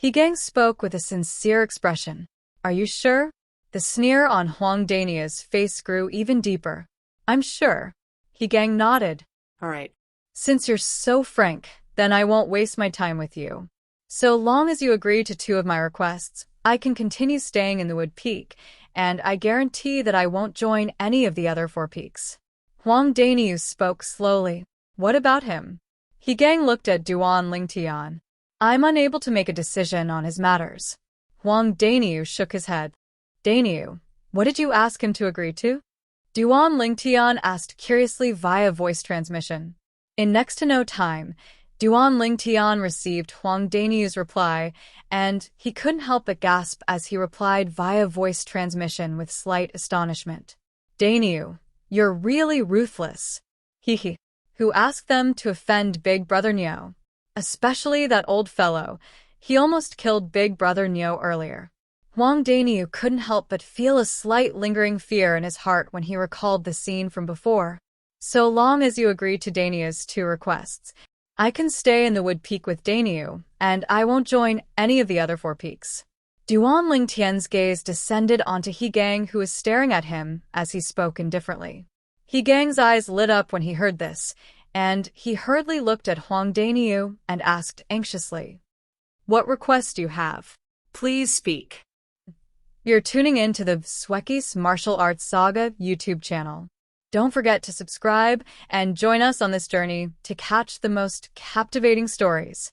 A: Hegang spoke with a sincere expression. Are you sure? The sneer on Huang Daniu's face grew even deeper. I'm sure. Hegang nodded.
B: All right.
A: Since you're so frank, then I won't waste my time with you. So long as you agree to 2 of my requests, I can continue staying in the Wood Peak, and I guarantee that I won't join any of the other 4 peaks. Huang Daniu spoke slowly. What about him? Hegang looked at Duan Lingtian. I'm unable to make a decision on his matters. Huang Daniu shook his head. Daniu, what did you ask him to agree to? Duan Lingtian asked curiously via voice transmission. In next to no time, Duan Lingtian received Huang Daniu's reply, and he couldn't help but gasp as he replied via voice transmission with slight astonishment. Daniu, you're really ruthless. Hehe. Who asked them to offend Big Brother Nyo? Especially that old fellow. He almost killed Big Brother Nyo earlier. Huang Daniu couldn't help but feel a slight lingering fear in his heart when he recalled the scene from before. So long as you agree to Daniu's 2 requests, I can stay in the Wood Peak with Daniu, and I won't join any of the other 4 peaks. Duan Lingtian's gaze descended onto Hegang, who was staring at him as he spoke indifferently. Hegang's eyes lit up when he heard this, and he hurriedly looked at Huang Daniu and asked anxiously, What request do you have?
B: Please speak.
A: You're tuning in to the Xueqi's Martial Arts Saga YouTube channel. Don't forget to subscribe and join us on this journey to catch the most captivating stories.